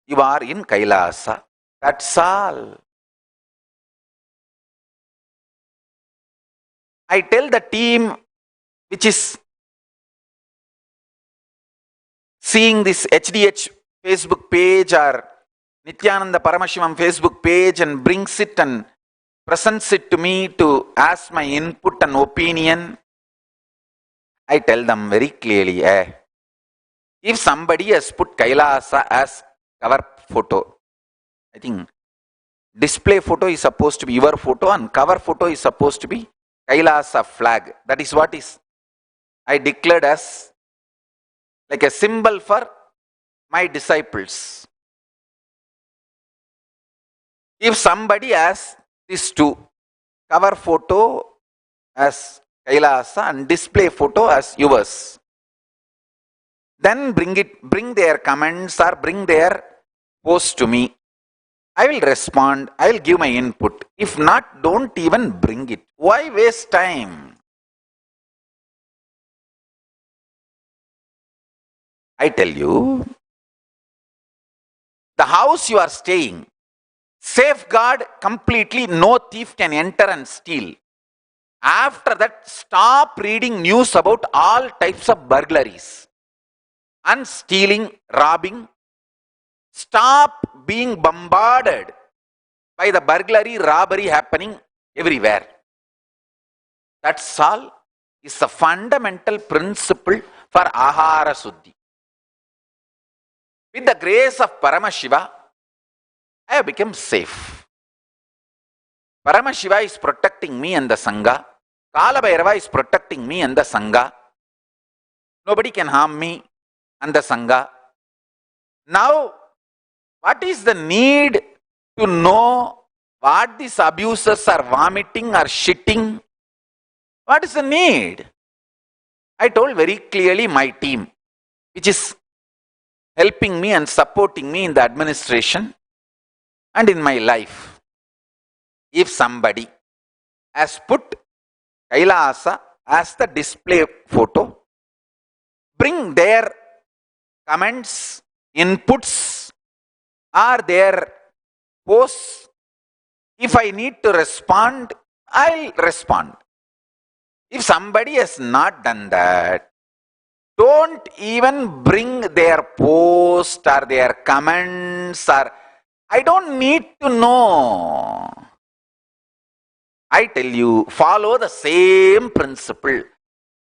you are in Kailasa. That's all. I tell the team which is seeing this HDH Facebook page or Nithyananda Paramashivam Facebook page and brings it and presents it to me to ask my input and opinion, I tell them very clearly, if somebody has put Kailasa as cover photo, I think display photo is supposed to be your photo and cover photo is supposed to be Kailasa flag. That is what is I declared as like a symbol for my disciples. If somebody has these two, cover photo as Kailasa and display photo as yours, then bring their comments or bring their post to me. I will respond, I will give my input. If not, don't even bring it. Why waste time? I tell you, the house you are staying, safeguard completely, no thief can enter and steal. After that, stop reading news about all types of burglaries and stealing, robbing. Stop being bombarded by the burglary, robbery happening everywhere. That's all is a fundamental principle for Ahara Suddhi. With the grace of Paramashiva, I have become safe. Paramashiva is protecting me and the Sangha. Kalabhairava is protecting me and the Sangha. Nobody can harm me and the Sangha. Now, what is the need to know what these abusers are vomiting or shitting? What is the need? I told very clearly my team, which is helping me and supporting me in the administration. And in my life, if somebody has put Kailasa as the display photo, bring their comments, inputs, or their posts. If I need to respond, I'll respond. If somebody has not done that, don't even bring their post or their comments, or I don't need to know. I tell you, follow the same principle.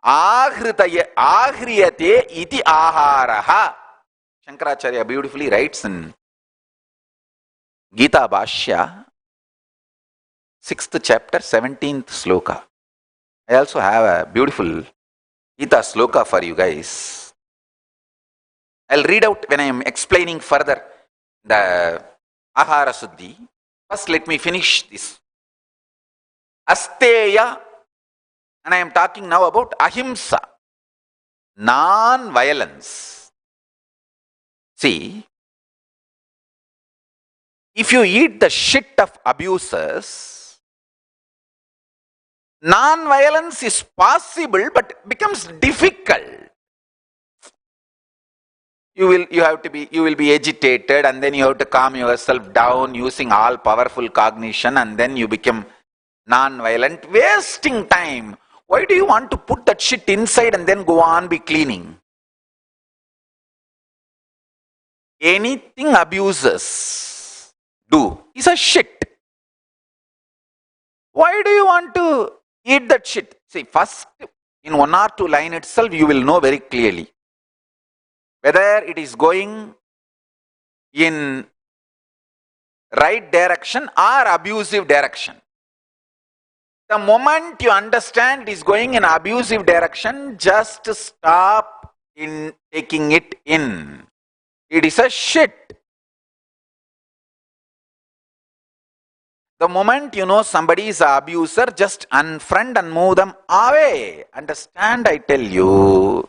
Ahriyate iti aharaha. Shankaracharya beautifully writes in Gita Bhashya, 6th chapter, 17th sloka. I also have a beautiful Gita sloka for you guys. I'll read out when I am explaining further the Ahara Suddhi. First, let me finish this. Asteya, and I am talking now about ahimsa, non-violence. See, if you eat the shit of abusers, non-violence is possible but becomes difficult. You will be agitated, and then you have to calm yourself down using all powerful cognition, and then you become non-violent, wasting time. Why do you want to put that shit inside and then go on be cleaning? Anything abusers do is a shit. Why do you want to eat that shit? See, first, in 1 or 2 lines itself, you will know very clearly whether it is going in right direction or abusive direction. The moment you understand it is going in abusive direction, just stop in taking it in. It is a shit. The moment you know somebody is an abuser, just unfriend and move them away. Understand, I tell you.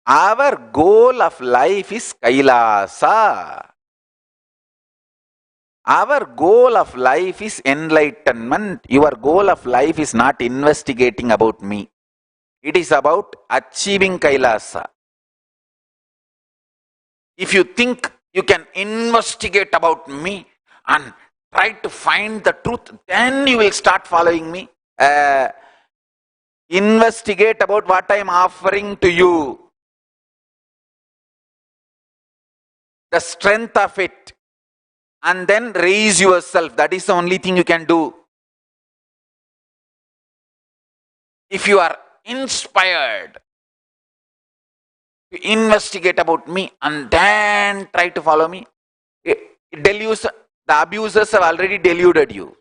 Our goal of life is Kailasa. Our goal of life is enlightenment. Your goal of life is not investigating about me. It is about achieving Kailasa. If you think you can investigate about me and try to find the truth, then you will start following me. Investigate about what I am offering to you. The strength of it. And then raise yourself. That is the only thing you can do. If you are inspired to investigate about me and then try to follow me, it deludes, the abusers have already deluded you.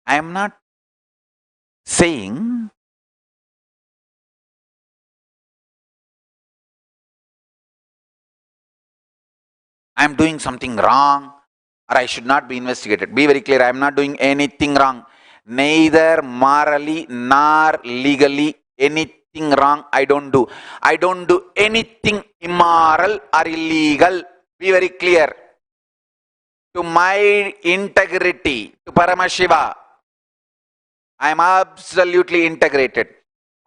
I am not saying I am doing something wrong or I should not be investigated. Be very clear, I am not doing anything wrong. Neither morally nor legally anything wrong I don't do. I don't do anything immoral or illegal. Be very clear. To my integrity, to Paramashiva, I am absolutely integrated.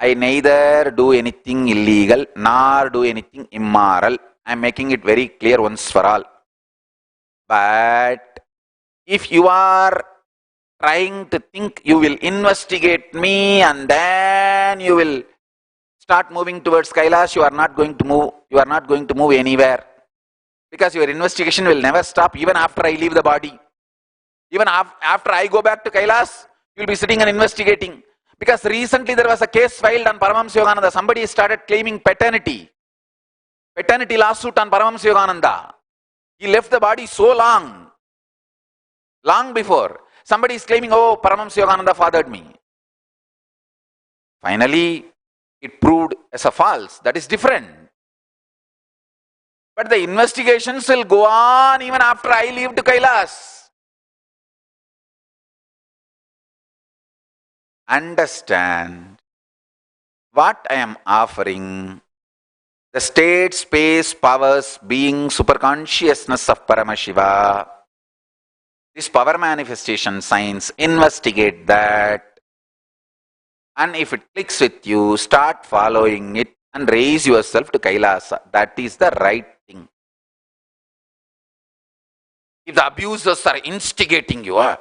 I neither do anything illegal nor do anything immoral. I am making it very clear once for all. But if you are trying to think you will investigate me and then you will start moving towards Kailash, you are not going to move. You are not going to move anywhere. Because your investigation will never stop even after I leave the body. Even after I go back to Kailash, you will be sitting and investigating. Because recently there was a case filed on Paramashivoham. Somebody started claiming paternity. Paternity lawsuit on Paramashivoham. He left the body so long before. Somebody is claiming, oh, Paramashivoham fathered me. Finally, it proved as a false. That is different. But the investigations will go on even after I leave to Kailash. Understand what I am offering. the state, space, powers, being, superconsciousness of Paramashiva. This power manifestation science, investigate that. And if it clicks with you, start following it and raise yourself to Kailasa. That is the right thing. If the abusers are instigating you, and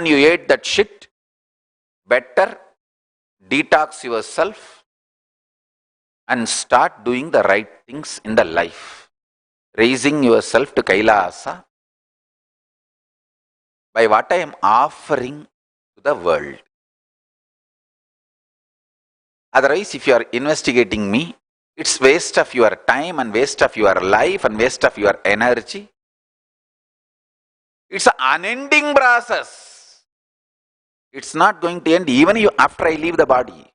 you ate that shit, better detox yourself and start doing the right things in the life. Raising yourself to Kailasa by what I am offering to the world. Otherwise, if you are investigating me, it's waste of your time and waste of your life and waste of your energy. It's an unending process. It's not going to end even after I leave the body.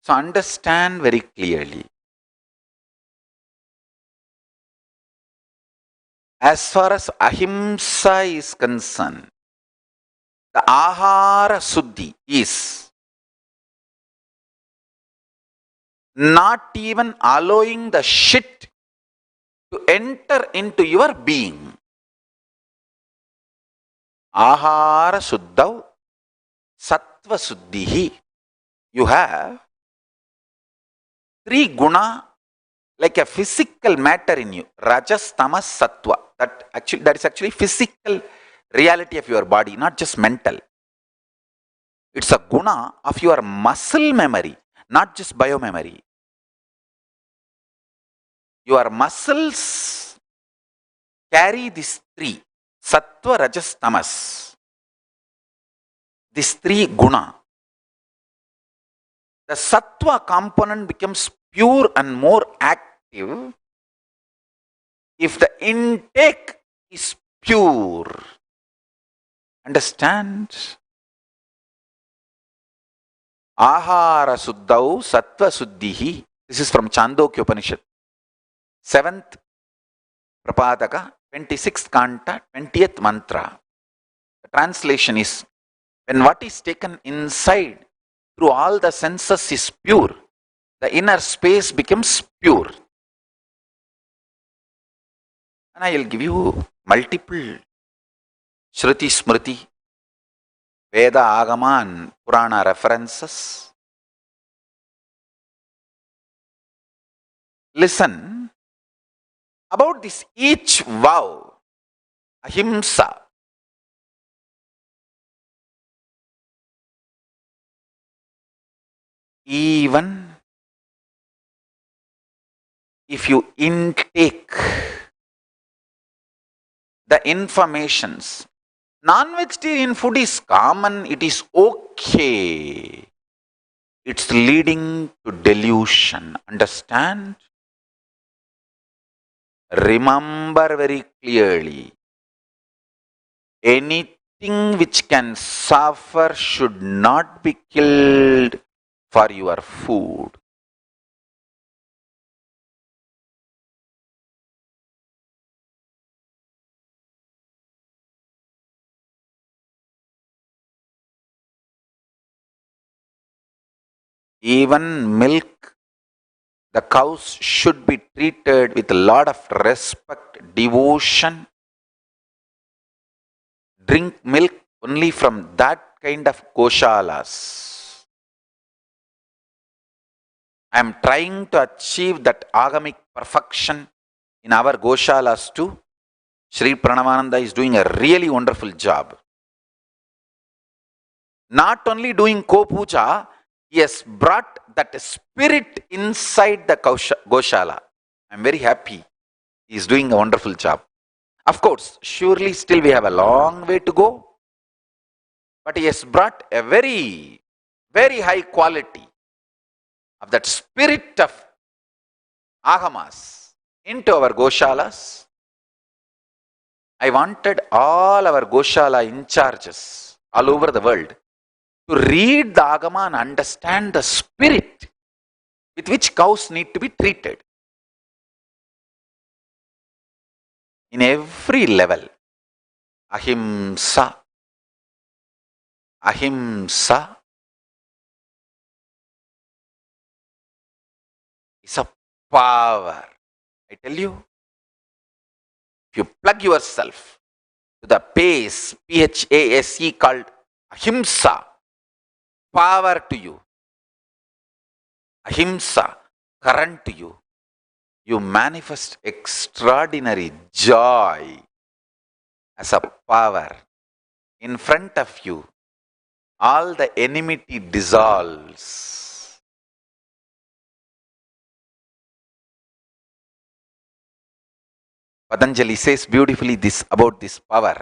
So understand very clearly. As far as ahimsa is concerned, the ahara suddhi is not even allowing the shit to enter into your being. Ahara suddhav sattva suddhihi. You have 3 guna like a physical matter in you. Rajas, tamas, sattva. That is actually physical reality of your body, not just mental. It's a guna of your muscle memory, not just biomemory. Your muscles carry these 3, sattva, rajas, tamas. These 3 guna. The sattva component becomes pure and more active if the intake is pure. Understand? Ahara suddhau sattva suddhihi. This is from Chandogya Upanishad. 7th Prapadaka, 26th Kanta, 20th mantra. The translation is, when what is taken inside through all the senses is pure, the inner space becomes pure. And I will give you multiple Shruti Smriti, Veda Agama and Purana references. Listen about this each vow, ahimsa. Even if you intake the informations, non-vegetarian food is common, it is okay. It's leading to delusion. Understand? Remember very clearly, anything which can suffer should not be killed for your food. Even milk, the cows should be treated with a lot of respect, devotion. Drink milk only from that kind of goshalas. I am trying to achieve that agamic perfection in our goshalas too. Sri Pranavananda is doing a really wonderful job. Not only doing ko-puja, he has brought that spirit inside the goshala. I am very happy. He is doing a wonderful job. Of course, surely still we have a long way to go. But he has brought a very, very high quality of that spirit of agamas into our goshalas. I wanted all our goshala in charges all over the world to read the agama and understand the spirit with which cows need to be treated. In every level, ahimsa, ahimsa is a power. I tell you, if you plug yourself to the pace, PHASE, called ahimsa, power to you, ahimsa, current to you, you manifest extraordinary joy as a power. In front of you, all the enmity dissolves. Patanjali says beautifully this about this power.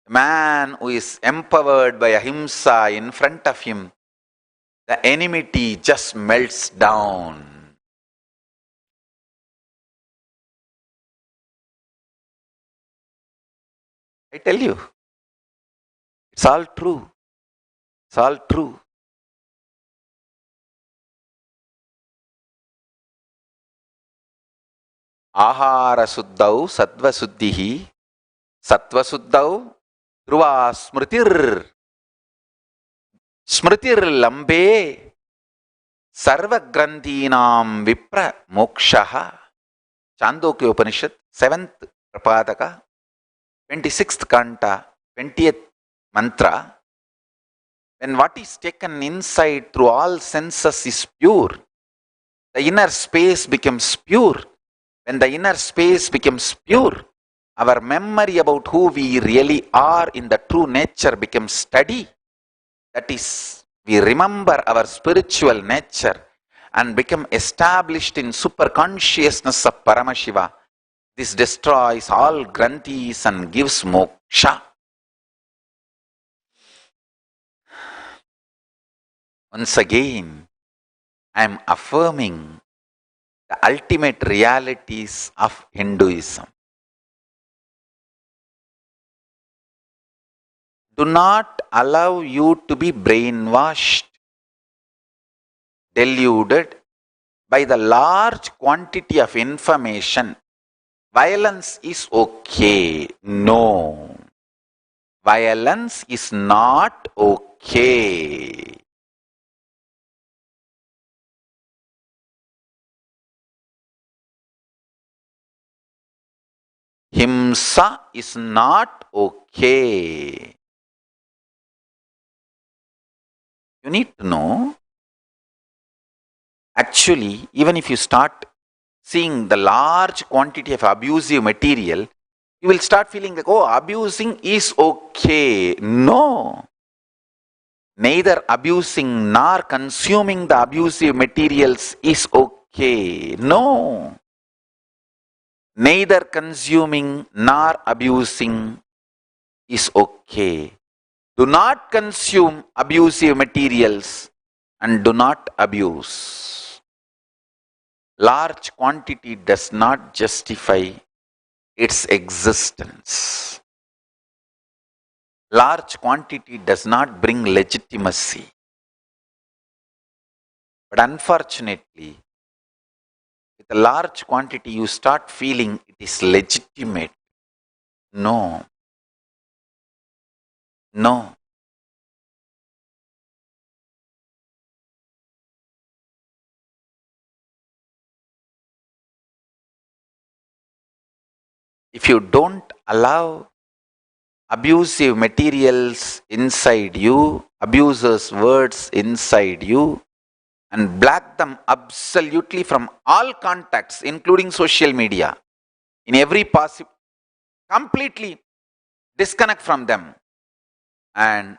A man who is empowered by ahimsa, in front of him, the enmity just melts down. I tell you, it's all true. It's all true. Ahara suddhau sattva suddhihi, sattva suddhau dhruva smritir, smritir lambe, sarva grandhinam vipra mokshaha. Chandogya Upanishad, 7th Prapadaka, 26th Kanta, 20th Mantra. When what is taken inside through all senses is pure, the inner space becomes pure. When the inner space becomes pure, our memory about who we really are in the true nature becomes steady. That is, we remember our spiritual nature and become established in superconsciousness of Paramashiva. This destroys all granthis and gives moksha. Once again, I am affirming the ultimate realities of Hinduism. Do not allow you to be brainwashed, deluded by the large quantity of information. Violence is okay. No. Violence is not okay. Himsa is not okay. You need to know, actually, even if you start seeing the large quantity of abusive material, you will start feeling like, oh, abusing is okay. No. Neither abusing nor consuming the abusive materials is okay. No. Neither consuming nor abusing is okay. Do not consume abusive materials and do not abuse. Large quantity does not justify its existence. Large quantity does not bring legitimacy. But unfortunately, with a large quantity, you start feeling it is legitimate. No. No. If you don't allow abusive materials inside you, abusers' words inside you, and block them absolutely from all contacts, including social media, in every possible, completely disconnect from them. And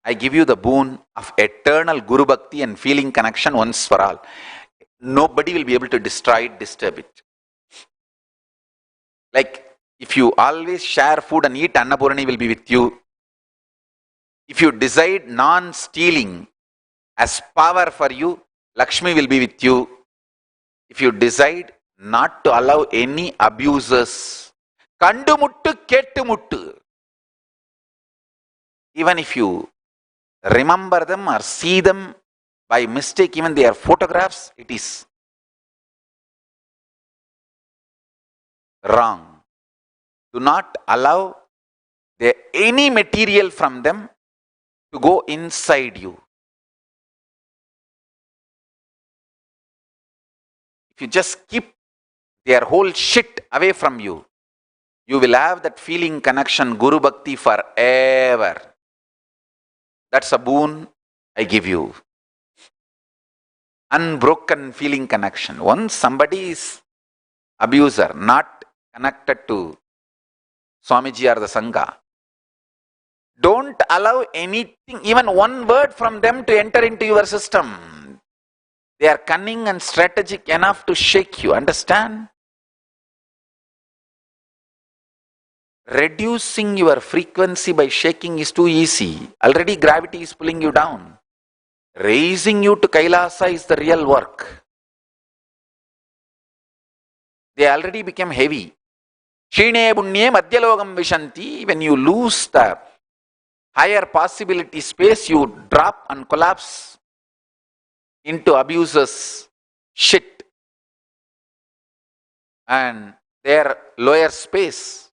I give you the boon of eternal Guru Bhakti and feeling connection once for all. Nobody will be able to destroy it, disturb it. Like, if you always share food and eat, Annapurani will be with you. If you decide non-stealing as power for you, Lakshmi will be with you. If you decide not to allow any abusers, Kandu muttu, kettu muttu. Even if you remember them or see them by mistake even they are photographs, it is wrong. Do not allow any material from them to go inside you. If you just keep their whole shit away from you, you will have that feeling connection, Guru Bhakti forever. That's a boon I give you. Unbroken feeling connection. Once somebody is abuser, not connected to Swamiji or the Sangha, don't allow anything, even one word from them to enter into your system. They are cunning and strategic enough to shake you, understand? Reducing your frequency by shaking is too easy. Already gravity is pulling you down. Raising you to Kailasa is the real work. They already became heavy. Shine Bunye Madhyalogam Vishanti, when you lose the higher possibility space, you drop and collapse into abusers' shit and their lower space.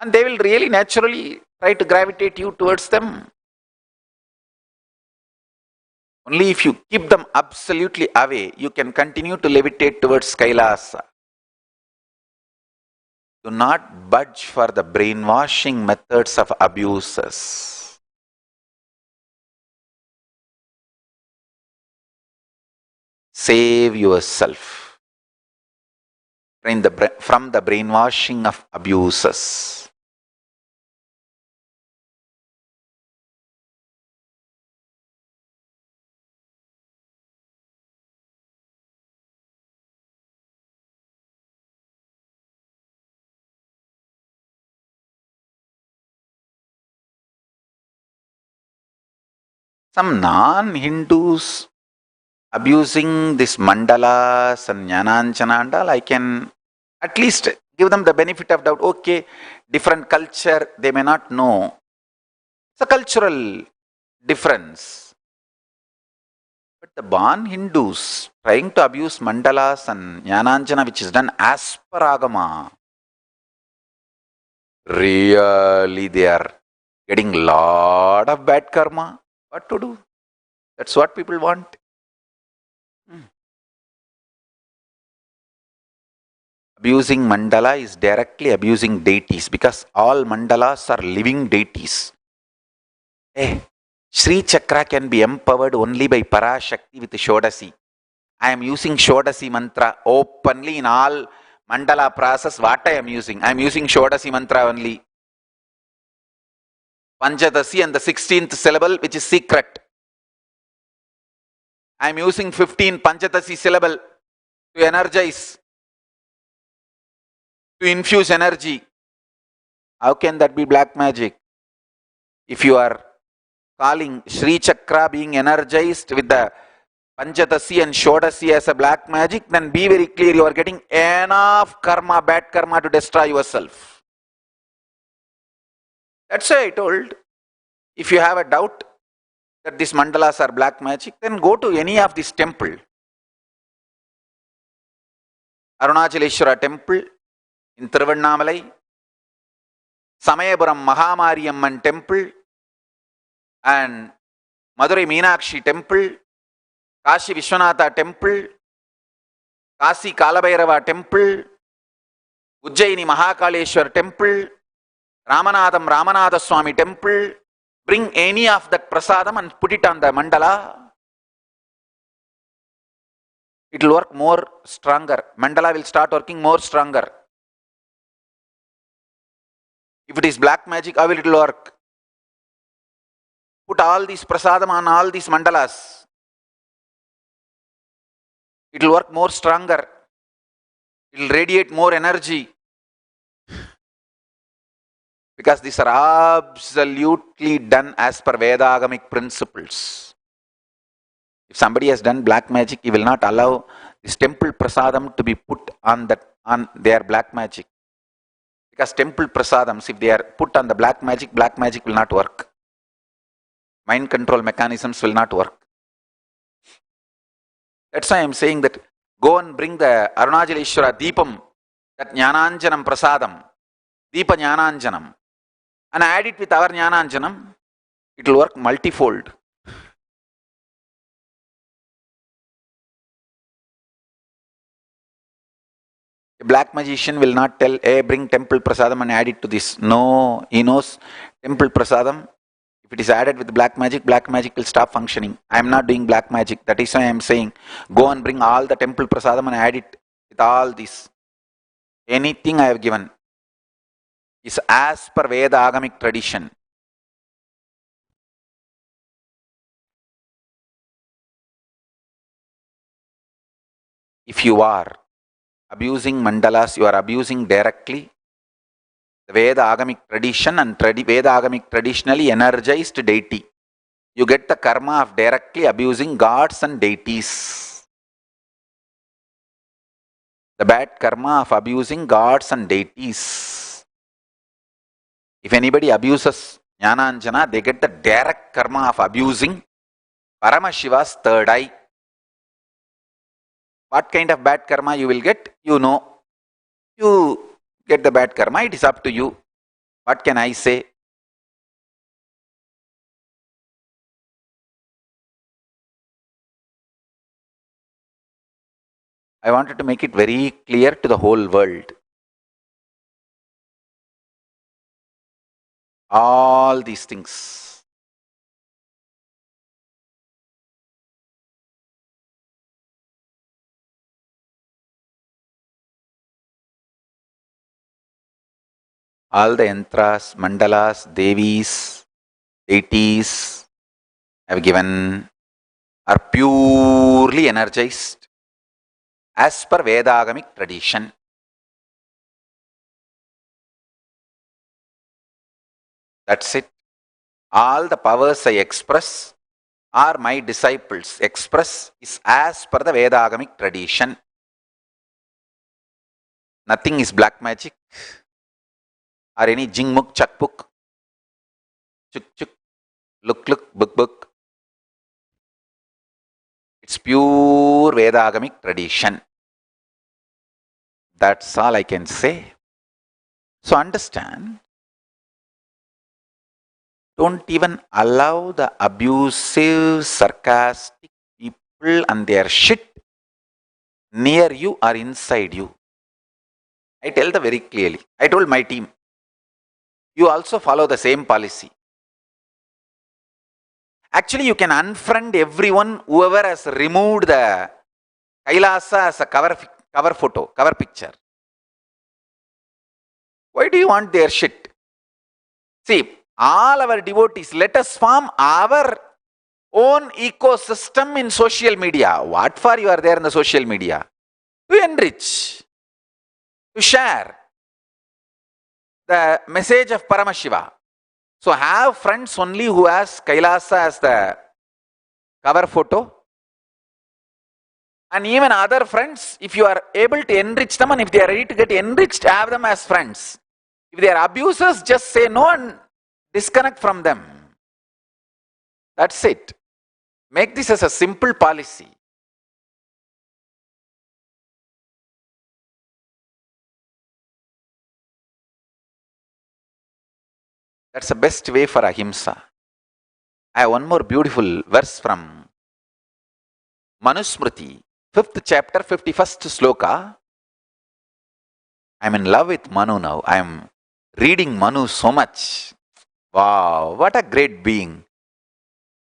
And they will really naturally try to gravitate you towards them. Only if you keep them absolutely away, you can continue to levitate towards Kailasa. Do not budge for the brainwashing methods of abusers. Save yourself from the brainwashing of abusers. Some non-Hindus abusing this mandalas and jnananjana and all, I can at least give them the benefit of doubt. Okay, different culture, they may not know. It's a cultural difference. But the born Hindus trying to abuse mandalas and jnananjana, which is done as per Agama, really they are getting lot of bad karma. What to do? That's what people want. Abusing mandala is directly abusing deities, because all mandalas are living deities. Sri Chakra can be empowered only by Parashakti with Shodasi. I am using Shodasi mantra openly in all mandala process. What I am using? I am using Shodasi mantra only. Panchadasi and the 16th syllable, which is secret. I am using 15 Panchadasi syllable to energize, to infuse energy. How can that be black magic? If you are calling Sri Chakra being energized with the Panchadasi and Shodasi as a black magic, then be very clear, you are getting enough karma, bad karma to destroy yourself. That's why I told, if you have a doubt that these mandalas are black magic, then go to any of these temple. Arunachaleshwara temple in Thiruvannamalai, Samayapuram Mahamariyamman temple, and Madurai Meenakshi temple, Kashi Vishwanatha temple, Kasi Kalabhairava temple, Ujjaini Mahakaleshwar temple, Ramanatha Swami temple. Bring any of that prasadam and put it on the mandala. It will work more stronger. Mandala will start working more stronger. If it is black magic, how will it work? Put all these prasadam on all these mandalas. It will work more stronger. It will radiate more energy. Because these are absolutely done as per Vedagamic principles. If somebody has done black magic, he will not allow this temple prasadam to be put on their black magic. Because temple prasadams, if they are put on the black magic will not work. Mind control mechanisms will not work. That's why I am saying that go and bring the Arunachaleshwara Deepam, that Jnananjanam Prasadam, Deepa Jnananjanam, and add it with our Jnananjanam, it will work multifold. A black magician will not tell, hey, bring temple prasadam and add it to this. No, he knows temple prasadam. If it is added with black magic will stop functioning. I am not doing black magic. That is why I am saying, go and bring all the temple prasadam and add it with all this. Anything I have given is as per Veda Agamic tradition. If you are abusing mandalas, you are abusing directly the Veda Agamic tradition, and Veda Agamic traditionally energized deity. You get the karma of directly abusing gods and deities. The bad karma of abusing gods and deities. If anybody abuses Jnananjana, they get the direct karma of abusing Paramashiva's third eye. What kind of bad karma you will get? You know. You get the bad karma, it is up to you. What can I say? I wanted to make it very clear to the whole world. All these things. All the yantras, mandalas, devis, deities have given are purely energized as per Vedagamic tradition. That's it. All the powers I express or my disciples express is as per the Vedagamic tradition. Nothing is black magic or any jingmuk chakpuk, chuk chuk, look book book. It's pure Vedagamic tradition. That's all I can say. So understand, don't even allow the abusive, sarcastic people and their shit near you or inside you. I tell them very clearly. I told my team, you also follow the same policy. Actually, you can unfriend everyone, whoever has removed the Kailasa as a cover photo, cover picture. Why do you want their shit? See, all our devotees, let us form our own ecosystem in social media. What for you are there in the social media? To enrich, to share the message of Paramashiva. So have friends only who has Kailasa as the cover photo. And even other friends, if you are able to enrich them and if they are ready to get enriched, have them as friends. If they are abusers, just say no and disconnect from them. That's it. Make this as a simple policy. That's the best way for ahimsa. I have one more beautiful verse from Manusmriti, 5th chapter, 51st sloka. I'm in love with Manu now. I'm reading Manu so much. Wow, what a great being.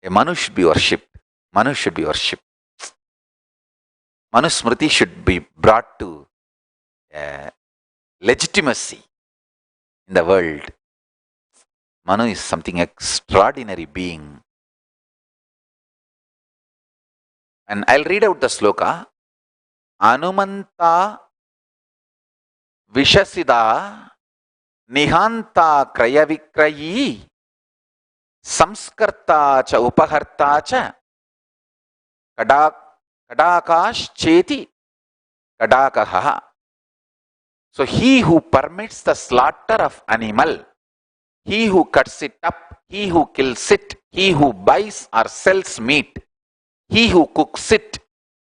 A Manu should be worshipped. Manu should be worshipped. Manusmriti should be brought to legitimacy in the world. Manu is something extraordinary being. And I'll read out the sloka. Anumanta Vishasida Nihanta Krayavikrayi Samskarta cha Upaharta cha Kadakash Cheti Kadakaha. So he who permits the slaughter of animal, he who cuts it up, he who kills it, he who buys or sells meat, he who cooks it,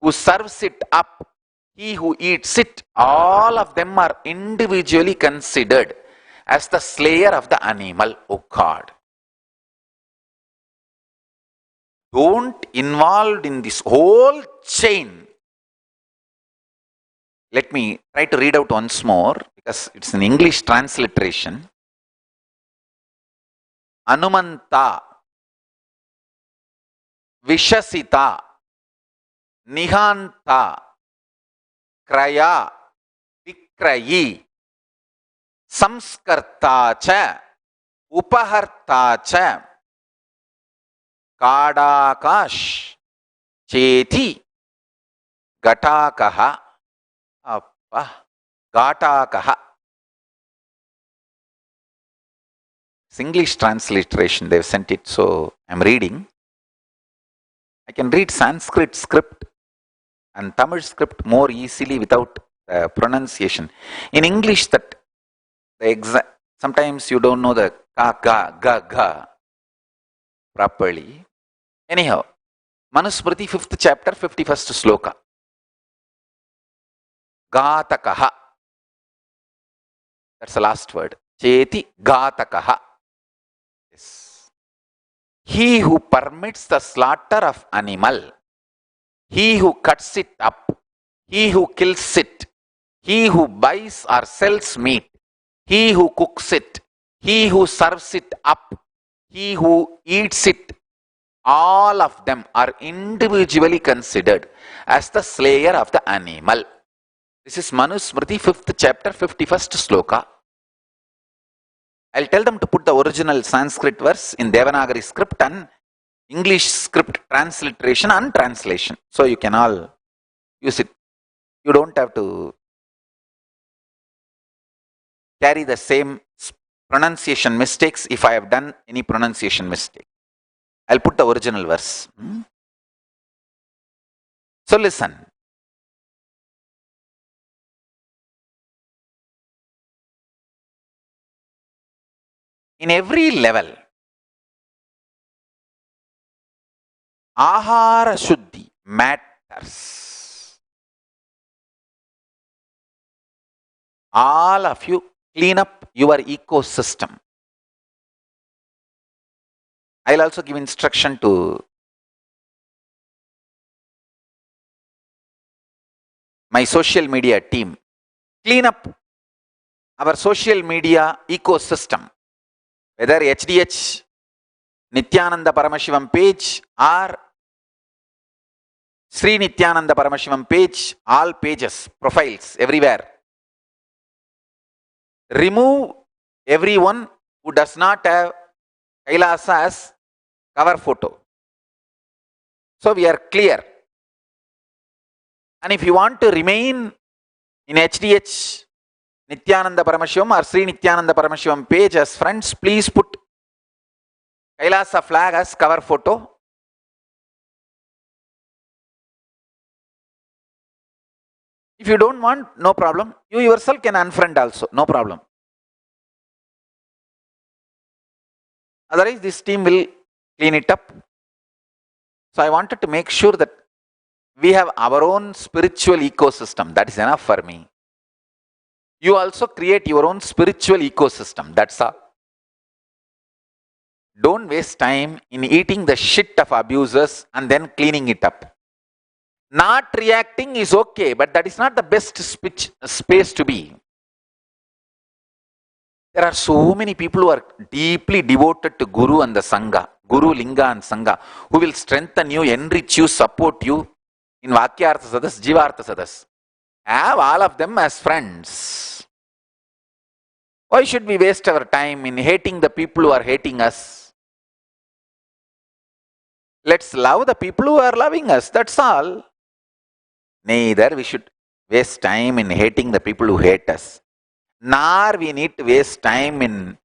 who serves it up, he who eats it, all of them are individually considered as the slayer of the animal, O God. Don't involved in this whole chain. Let me try to read out once more because it's an English transliteration. Anumanta, Vishasita, Nihanta, Kraya, Vikrayi, Samskarta cha, Upaharta cha, Kadakash, Cheti, Gatakaha, Gatakaha. It's English transliteration, they've sent it, so I'm reading. I can read Sanskrit script and Tamil script more easily without pronunciation. In English, that the sometimes you don't know the ka, ga, ga, ga properly. Anyhow, Manusmriti 5th chapter, 51st sloka. Gatakaha. That's the last word. Cheti gatakaha. Yes. He who permits the slaughter of animal, he who cuts it up, he who kills it, he who buys or sells meat, he who cooks it, he who serves it up, he who eats it, all of them are individually considered as the slayer of the animal. This is Manusmriti 5th chapter, 51st sloka. I'll tell them to put the original Sanskrit verse in Devanagari script and English script transliteration and translation. So you can all use it. You don't have to carry the same pronunciation mistakes if I have done any pronunciation mistake. I'll put the original verse. So listen. In every level, Ahara Shuddhi matters. All of you clean up your ecosystem. I'll also give instruction to my social media team. Clean up our social media ecosystem. Whether HDH, Nithyananda Paramashivam page or Sri Nithyananda Paramashivam page, all pages, profiles, everywhere. Remove everyone who does not have Kailasa as cover photo. So we are clear. And if you want to remain in HDH, Nithyananda Paramashivam or Sri Nithyananda Paramashivam page as friends, please put Kailasa flag as cover photo. If you don't want, no problem. You yourself can unfriend also, no problem. Otherwise, this team will clean it up. So I wanted to make sure that we have our own spiritual ecosystem. That is enough for me. You also create your own spiritual ecosystem. That's all. Don't waste time in eating the shit of abusers and then cleaning it up. Not reacting is okay, but that is not the best space to be. There are so many people who are deeply devoted to Guru and the Sangha, Guru, Linga and Sangha, who will strengthen you, enrich you, support you in Vakyartha Sadas, Jivartha Sadas. Have all of them as friends. Why should we waste our time in hating the people who are hating us? Let's love the people who are loving us, that's all. Neither we should waste time in hating the people who hate us, nor we need to waste time in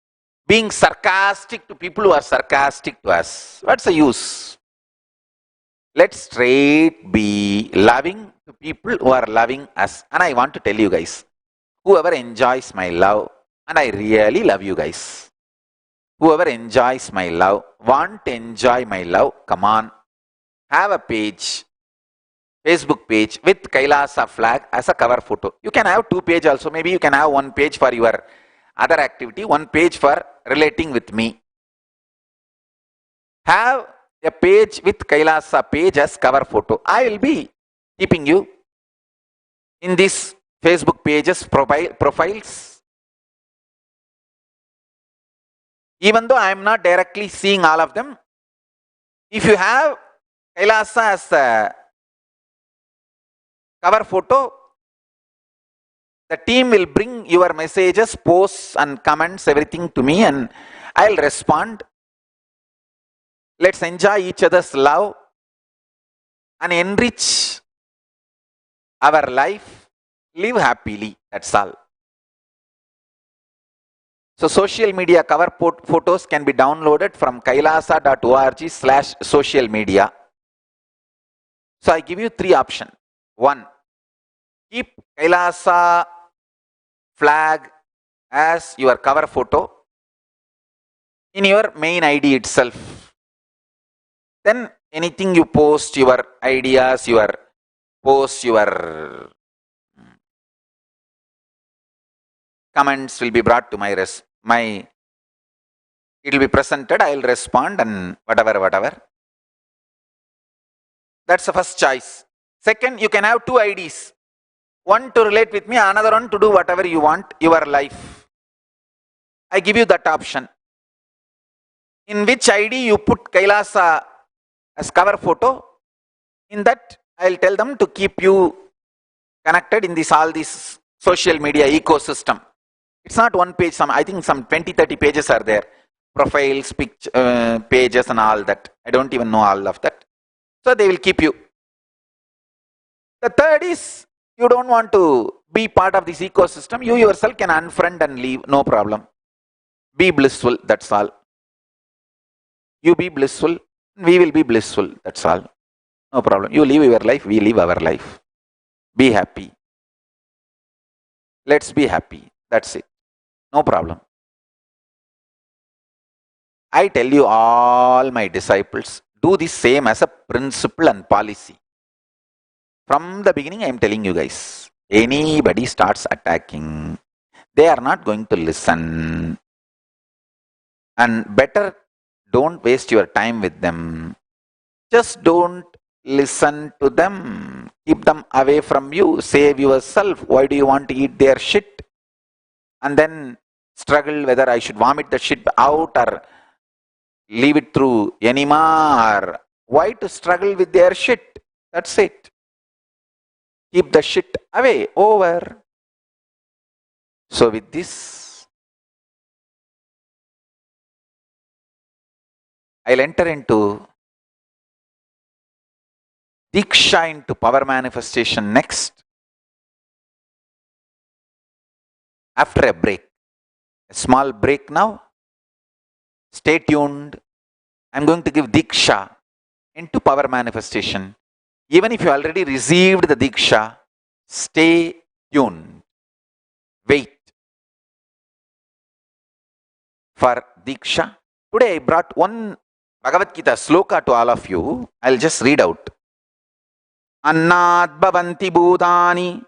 being sarcastic to people who are sarcastic to us. What's the use? Let's straight be loving to people who are loving us. And I want to tell you guys, whoever enjoys my love, and I really love you guys, whoever enjoys my love, want to enjoy my love, come on, have a page, Facebook page with Kailasa flag as a cover photo. You can have 2 pages also. Maybe you can have 1 page for your other activity, 1 page for relating with me. Have a page with Kailasa page as cover photo. I will be keeping you in these Facebook pages profiles. Even though I am not directly seeing all of them, if you have Kailasa as a cover photo, the team will bring your messages, posts and comments, everything to me, and I'll respond. Let's enjoy each other's love and enrich our life. Live happily, that's all. So social media cover photos can be downloaded from kailasa.org/social media. So I give you 3 options. 1, keep Kailasa flag as your cover photo in your main ID itself. Then anything you post, your ideas, your posts, your comments will be brought to it will be presented, I will respond and whatever. That's the first choice. Second, you can have 2 IDs. One to relate with me, another one to do whatever you want, your life. I give you that option. In which ID you put Kailasa as cover photo, in that I'll tell them to keep you connected in all this social media ecosystem. It's not 1 page, I think some 20-30 pages are there. Profiles, pages and all that. I don't even know all of that. So they will keep you. The third is, you don't want to be part of this ecosystem, you yourself can unfriend and leave, no problem. Be blissful, that's all. You be blissful, we will be blissful, that's all. No problem. You live your life, we live our life. Be happy. Let's be happy, that's it. No problem. I tell you, all my disciples do the same as a principle and policy. From the beginning, I am telling you guys, anybody starts attacking, they are not going to listen. And better don't waste your time with them. Just don't listen to them. Keep them away from you. Save yourself. Why do you want to eat their shit? And then struggle whether I should vomit the shit out or leave it through enema, or why to struggle with their shit? That's it. Keep the shit away. Over. So with this, I'll enter into Diksha into power manifestation next, after a break. A small break now. Stay tuned. I'm going to give Diksha into power manifestation. Even if you already received the Diksha, stay tuned. Wait for Diksha. Today I brought one Bhagavad Gita sloka to all of you. I'll just read out. Annad bhavanti bhutani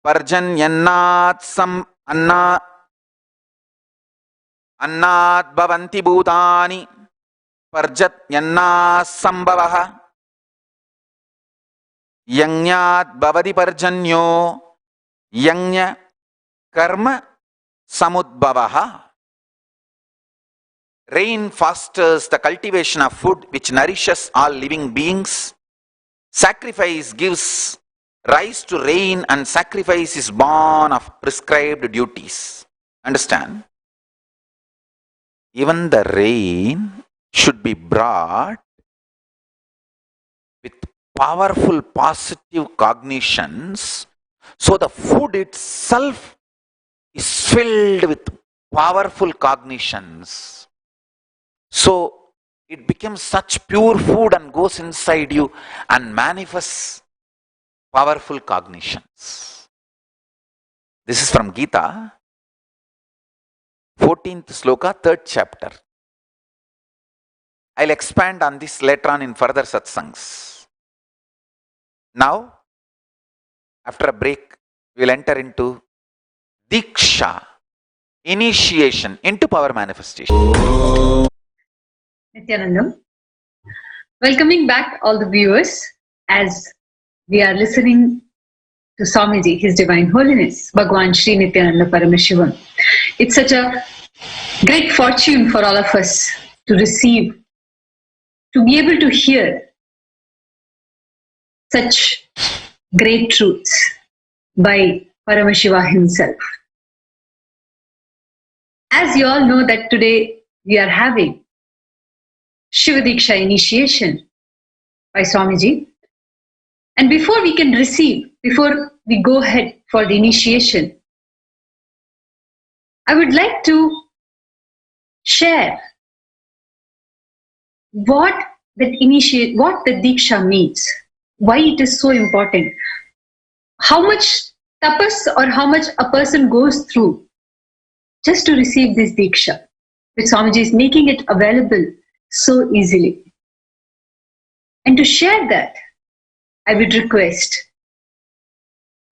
parjanyannat Annad bhavanti bhutani parjanyannat sambhavaha Yanyat bhavati parjanyo yanya karma samudbhavaha. Rain fosters the cultivation of food which nourishes all living beings. Sacrifice gives rise to rain, and sacrifice is born of prescribed duties. Understand? Even the rain should be brought with powerful positive cognitions, so the food itself is filled with powerful cognitions. So it becomes such pure food and goes inside you and manifests powerful cognitions. This is from Gita, 14th sloka, 3rd chapter. I'll expand on this later on in further satsangs. Now, after a break, we will enter into Diksha, initiation into power manifestation. Nithyanandam. Welcoming back all the viewers as we are listening to Swamiji, His Divine Holiness, Bhagwan Sri Nithyananda Paramashivam. It's such a great fortune for all of us to receive, to be able to hear such great truths by Paramashiva himself. As you all know that today we are having Shiva Diksha initiation by Swamiji. And before we can receive, before we go ahead for the initiation, I would like to share what the Diksha means, why it is so important, how much tapas or how much a person goes through just to receive this Diksha, which Swamiji is making it available so easily. And to share that, I would request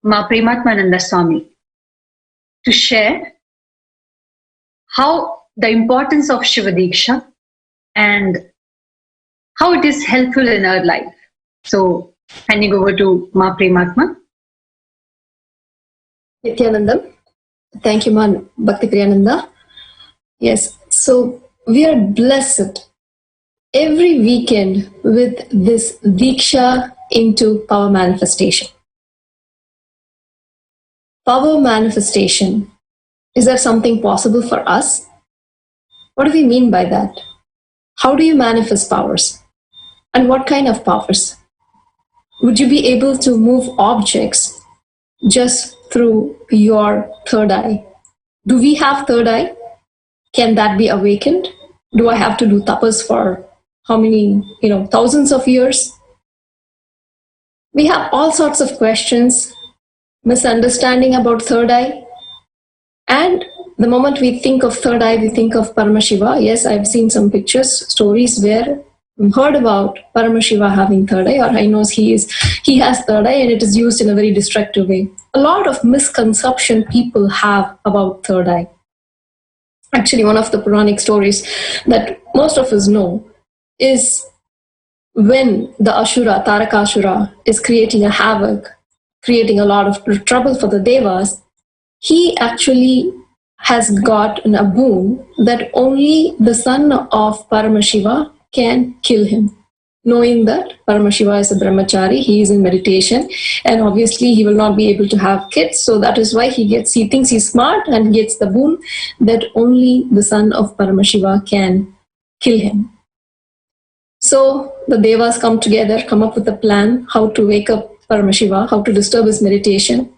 Ma Prematmananda Swami to share how the importance of Shiva Diksha and how it is helpful in our life. So, handing over to Ma Prematma. Nithyanandam. Thank you, Man Bhakti Priyananda. Yes, so we are blessed every weekend with this Diksha into power manifestation. Power manifestation. Is there something possible for us? What do we mean by that? How do you manifest powers? And what kind of powers? Would you be able to move objects just through your third eye? Do we have third eye? Can that be awakened? Do I have to do tapas for how many, thousands of years? We have all sorts of questions, misunderstanding about third eye. And the moment we think of third eye, we think of Paramashiva. Yes, I've seen some pictures, stories where I've heard about Paramashiva having third eye, or I know he has third eye, and it is used in a very destructive way. A lot of misconception people have about third eye. Actually, one of the Puranic stories that most of us know is when the Ashura, Tarakasura, is creating a havoc, creating a lot of trouble for the Devas, he actually has gotten a boon that only the son of Paramashiva can kill him. Knowing that Paramashiva is a brahmachari, he is in meditation, and obviously he will not be able to have kids, so that is why he thinks he's smart and gets the boon that only the son of Paramashiva can kill him. So the Devas come together, come up with a plan how to wake up Paramashiva, how to disturb his meditation.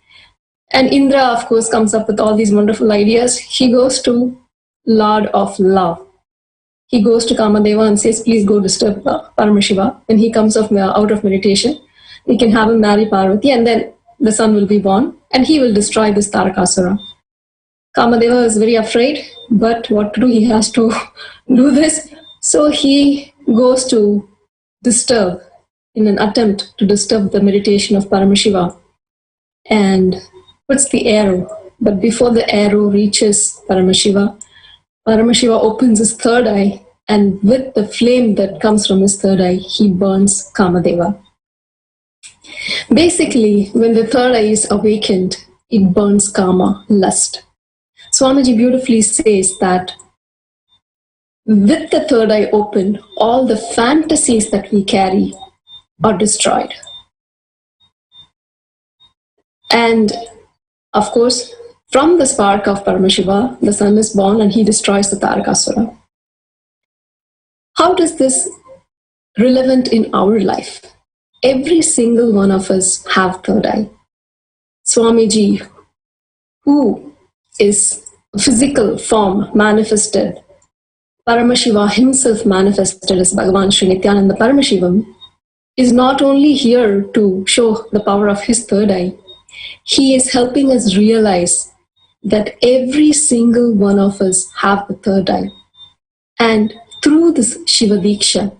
And Indra, of course, comes up with all these wonderful ideas. He goes to Lord of Love. He goes to Kamadeva and says, please go disturb Paramashiva. When he comes out of meditation, we can have him marry Parvati, and then the son will be born, and he will destroy this Tarakasura. Kamadeva is very afraid, but what to do? He has to do this. So he goes to disturb, in an attempt to disturb the meditation of Paramashiva, and puts the arrow. But before the arrow reaches Paramashiva, Paramashiva opens his third eye, and with the flame that comes from his third eye, he burns Kamadeva. Basically, when the third eye is awakened, it burns Kama, lust. Swamiji beautifully says that with the third eye open, all the fantasies that we carry are destroyed. And of course, from the spark of Paramashiva, the son is born and he destroys the Tarakasura. How does this relevant in our life? Every single one of us have third eye. Swamiji, who is physical form manifested, Paramashiva himself manifested as Bhagavan Sri Nithyananda Paramashivam, is not only here to show the power of his third eye, he is helping us realize that every single one of us have the third eye. And through this Shiva Diksha,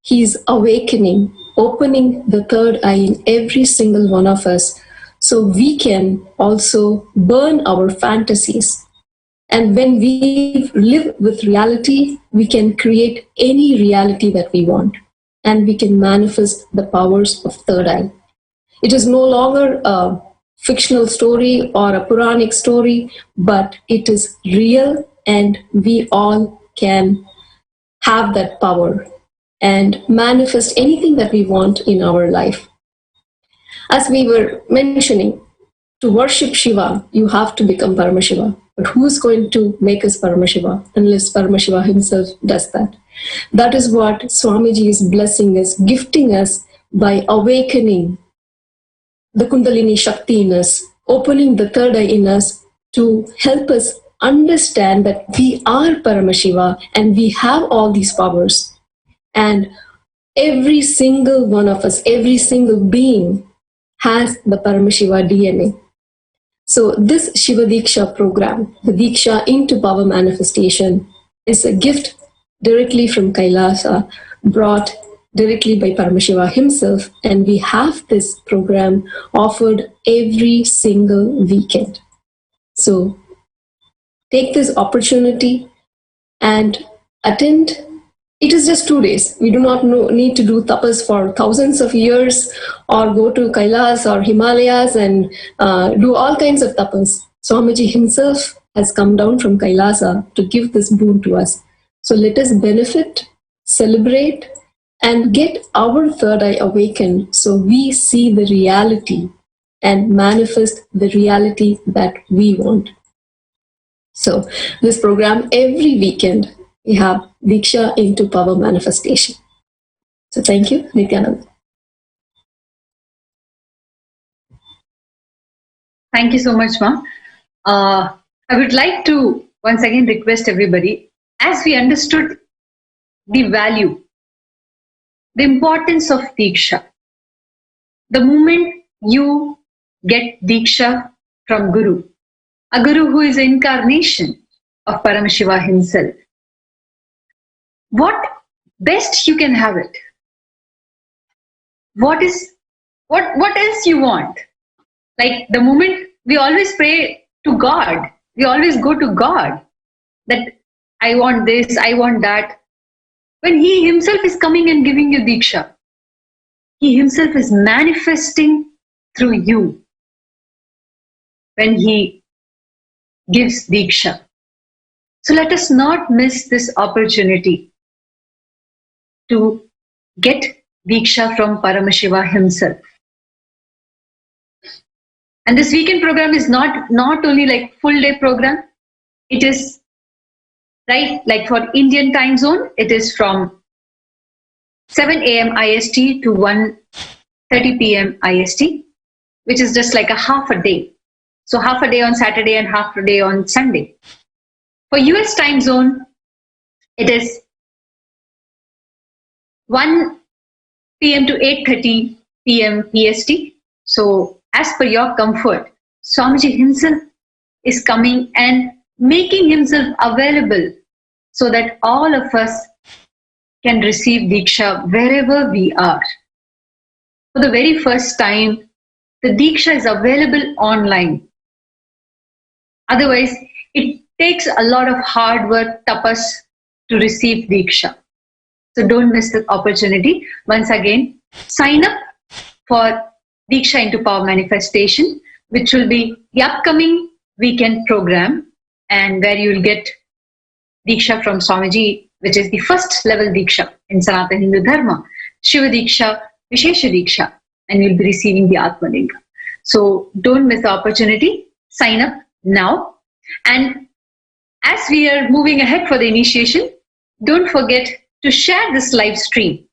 he is awakening opening the third eye in every single one of us so we can also burn our fantasies. And when we live with reality, we can create any reality that we want, and we can manifest the powers of third eye. It is no longer a fictional story or a Puranic story, but it is real, and we all can have that power and manifest anything that we want in our life. As we were mentioning, to worship Shiva, you have to become Paramashiva. But who's going to make us Paramashiva unless Paramashiva himself does that? That is what Swamiji is blessing us, gifting us by awakening the Kundalini Shakti in us, opening the third eye in us to help us understand that we are Paramashiva and we have all these powers. And every single one of us, every single being has the Paramashiva DNA. So this Shiva Diksha program, the Diksha into Power Manifestation, is a gift directly from Kailasa, brought directly by Paramashiva himself, and we have this program offered every single weekend. So take this opportunity and attend. It is just 2 days. We do not need to do tapas for thousands of years or go to Kailas or Himalayas and do all kinds of tapas. Swamiji himself has come down from Kailasa to give this boon to us. So let us benefit, celebrate, and get our third eye awakened so we see the reality and manifest the reality that we want. So this program every weekend, we have Diksha into Power Manifestation. So thank you, Nithyananda. Thank you so much, ma'am. I would like to once again request everybody, as we understood the value, the importance of Diksha, the moment you get Diksha from Guru, a Guru who is an incarnation of Paramashiva himself, what best you can have it. What else you want? Like the moment we always pray to God, we always go to God that I want this, I want that. When He himself is coming and giving you Diksha, He himself is manifesting through you when He gives Diksha. So let us not miss this opportunity to get Diksha from Paramashiva himself. And this weekend program is not only like full day program, it is right, like for Indian time zone, it is from 7 a.m. IST to 1:30 p.m. IST, which is just like a half a day. So half a day on Saturday and half a day on Sunday. For US time zone, it is 1 p.m. to 8:30 p.m. PST. So as per your comfort, Swamiji himself is coming and making himself available so that all of us can receive Diksha wherever we are. For the very first time, the Diksha is available online. Otherwise, it takes a lot of hard work, tapas, to receive Diksha. So don't miss the opportunity. Once again, sign up for Diksha into Power Manifestation, which will be the upcoming weekend program, and where you will get Diksha from Swamiji, which is the first level Diksha in Sanatana Hindu Dharma, Shiva Diksha, Vishesha Diksha, and you'll be receiving the Atmalinga. So don't miss the opportunity. Sign up now. And as we are moving ahead for the initiation, don't forget to share this live stream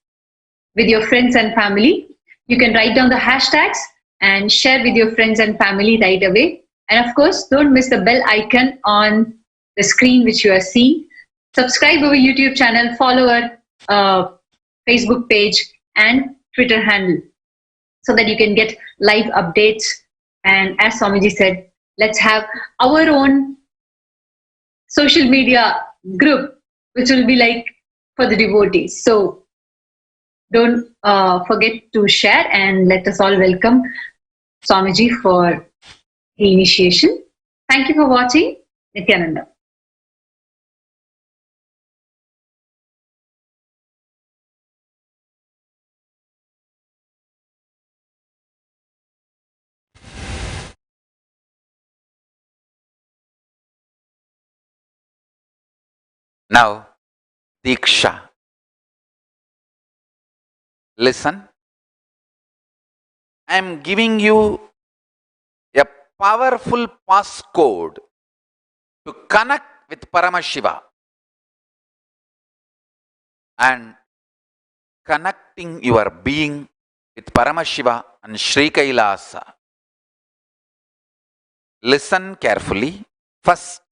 with your friends and family. You can write down the hashtags and share with your friends and family right away. And of course, don't miss the bell icon on the screen which you are seeing. Subscribe our YouTube channel, follow our Facebook page and Twitter handle so that you can get live updates. And as Swamiji said, let's have our own social media group, which will be like for the devotees. So Don't forget to share, and let us all welcome Swamiji for the initiation. Thank you for watching. Nithyananda. Now, Diksha. Listen. I am giving you a powerful passcode to connect with Paramashiva and connecting your being with Paramashiva and Sri Kailasa. Listen carefully. First,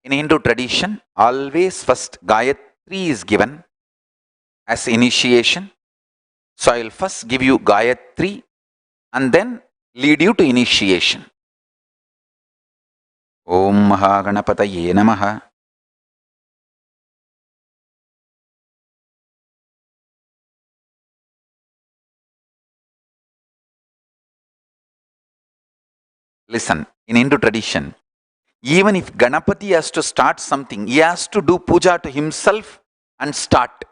in Hindu tradition, always first Gayatri is given as initiation. So I will first give you Gayatri and then lead you to initiation. Om Mahaganapataye Namaha. Listen, in Hindu tradition, even if Ganapati has to start something, he has to do puja to himself and start.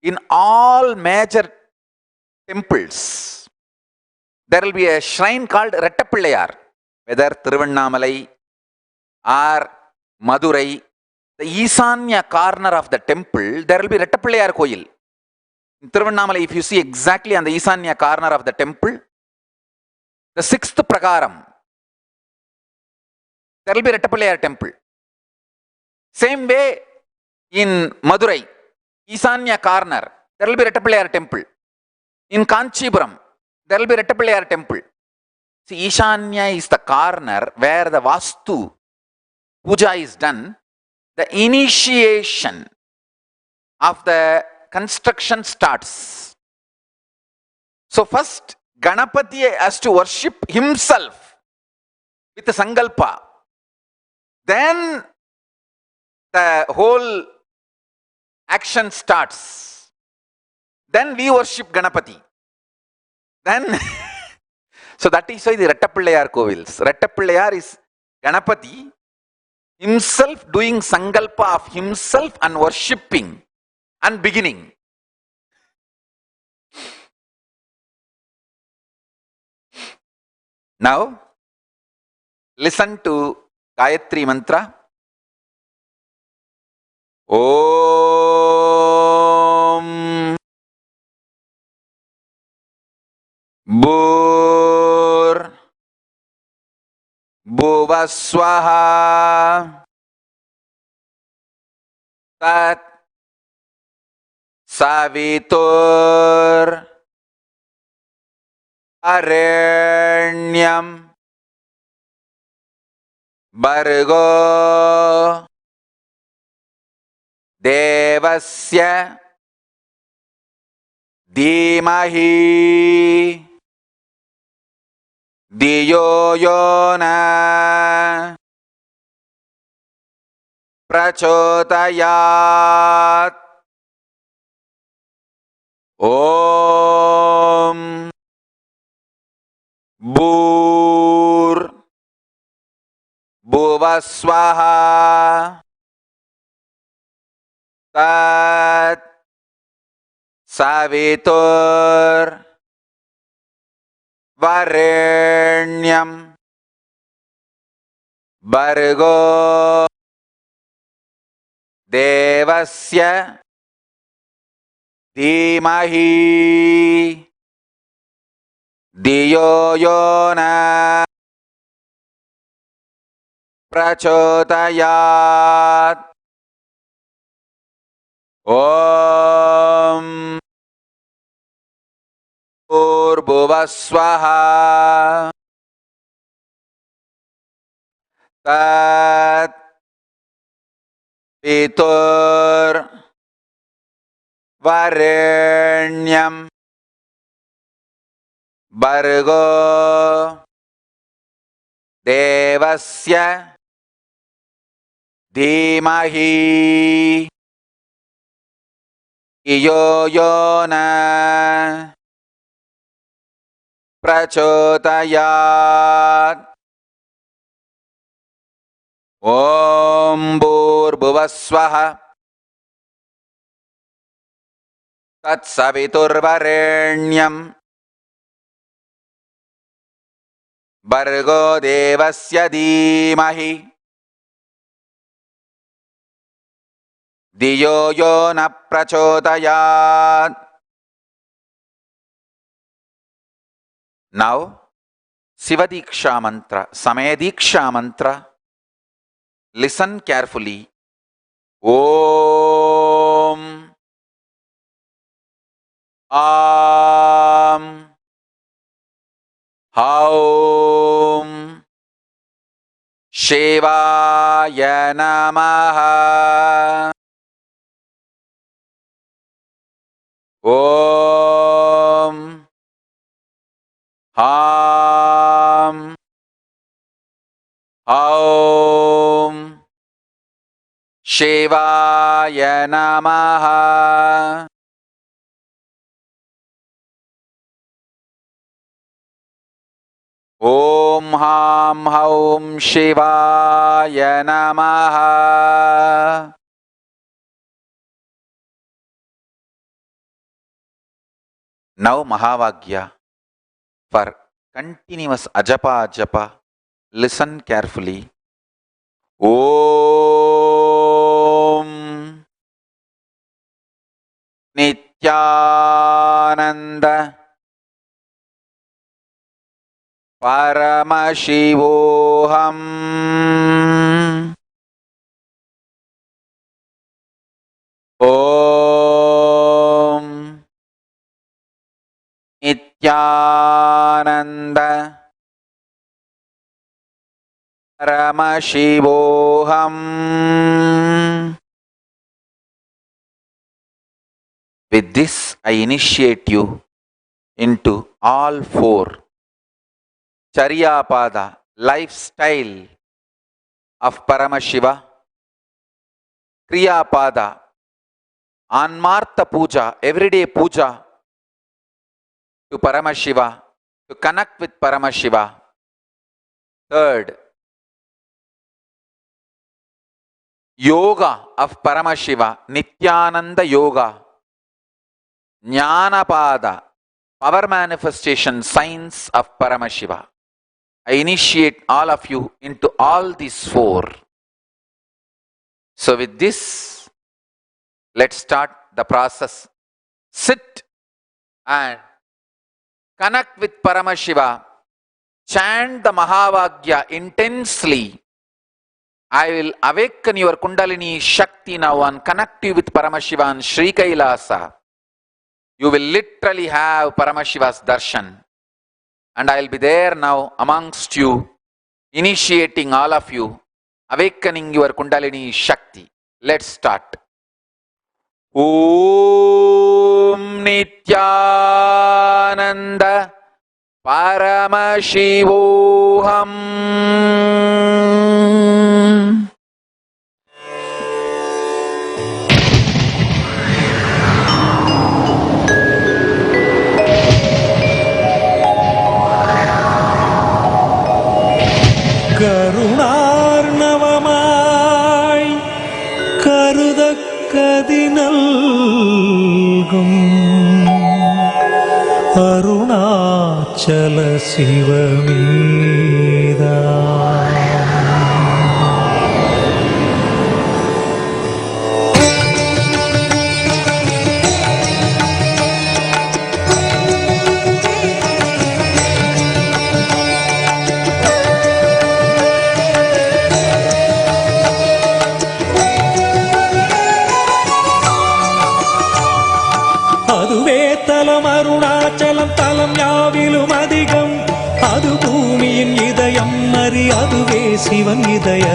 In all major temples, there will be a shrine called Rettapillayar, whether Thiruvannamalai or Madurai, the Isanya corner of the temple, there will be Rettapillayar Koil. In Thiruvannamalai, if you see exactly on the Isanya corner of the temple, the sixth Prakaram, there will be Rettapillayar temple. Same way in Madurai, Isanya corner, there will be Rettapillayar temple. In Kanchipuram, there will be Rettapillayar temple. See, Ishanya is the corner where the Vastu puja is done. The initiation of the construction starts. So first, Ganapati has to worship himself with the Sangalpa. Then the whole action starts. Then we worship Ganapati. Then, so that is why the Rettapillayar Kovils. Rettapillayar is Ganapati himself doing Sangalpa of himself and worshipping and beginning. Now, listen to Gayatri Mantra. Om Bhur Bhuvaswaha Tat Savitur Arenyam Bargo Devasya Dhimahi Diyo Yona Prachodayat. Om Bhur Bhuvaswaha Tat Savitur Varenyam Bargo Devasya Dhimahi Diyo Yona Prachodayat. Om Bhuvaswaha Tat Pitur Varenyam Bargo Devasya Dhimahi Iyo yo na prachodayat. Om Bhurbhuvasvaha Tatsaviturvarenyam Bhargo Devasya Dhimahi Diyo yo na prachodayat. Now, Sivadiksha mantra, Samayadiksha mantra. Listen carefully. Om Am Haum Shivaya Namaha. Om Ham Aum Shivaya Namaha. Om Ham Haum Shivaya Namaha. Now Mahavagya for continuous ajapa japa. Listen carefully. Om Nithyananda Paramashivoham. Om Nithyananda Paramashivoham. With this, I initiate you into all four Charyapada, lifestyle of Paramashiva, Kriyapada, Anmartha Puja, everyday puja to Paramashiva, to connect with Paramashiva. Third, Yoga of Paramashiva, Nithyananda Yoga, Jnanapada, power manifestation, signs of Paramashiva. I initiate all of you into all these four. So with this, let's start the process. Sit and connect with Paramashiva. Chant the Mahavagya intensely. I will awaken your Kundalini Shakti now and connect you with Paramashiva and Sri Kailasa. You will literally have Paramashiva's darshan. And I will be there now amongst you, initiating all of you, awakening your Kundalini Shakti. Let's start. Om Nithyananda Paramashivoham. கருணார்ணவமாய் கருதக்கதினல்கும் Arunachal சிவமீதா Arunachalam தலம் யாவிலும் அதிகம் அது பூமியின் இதயம் அறி அதுவே சிவன் இதய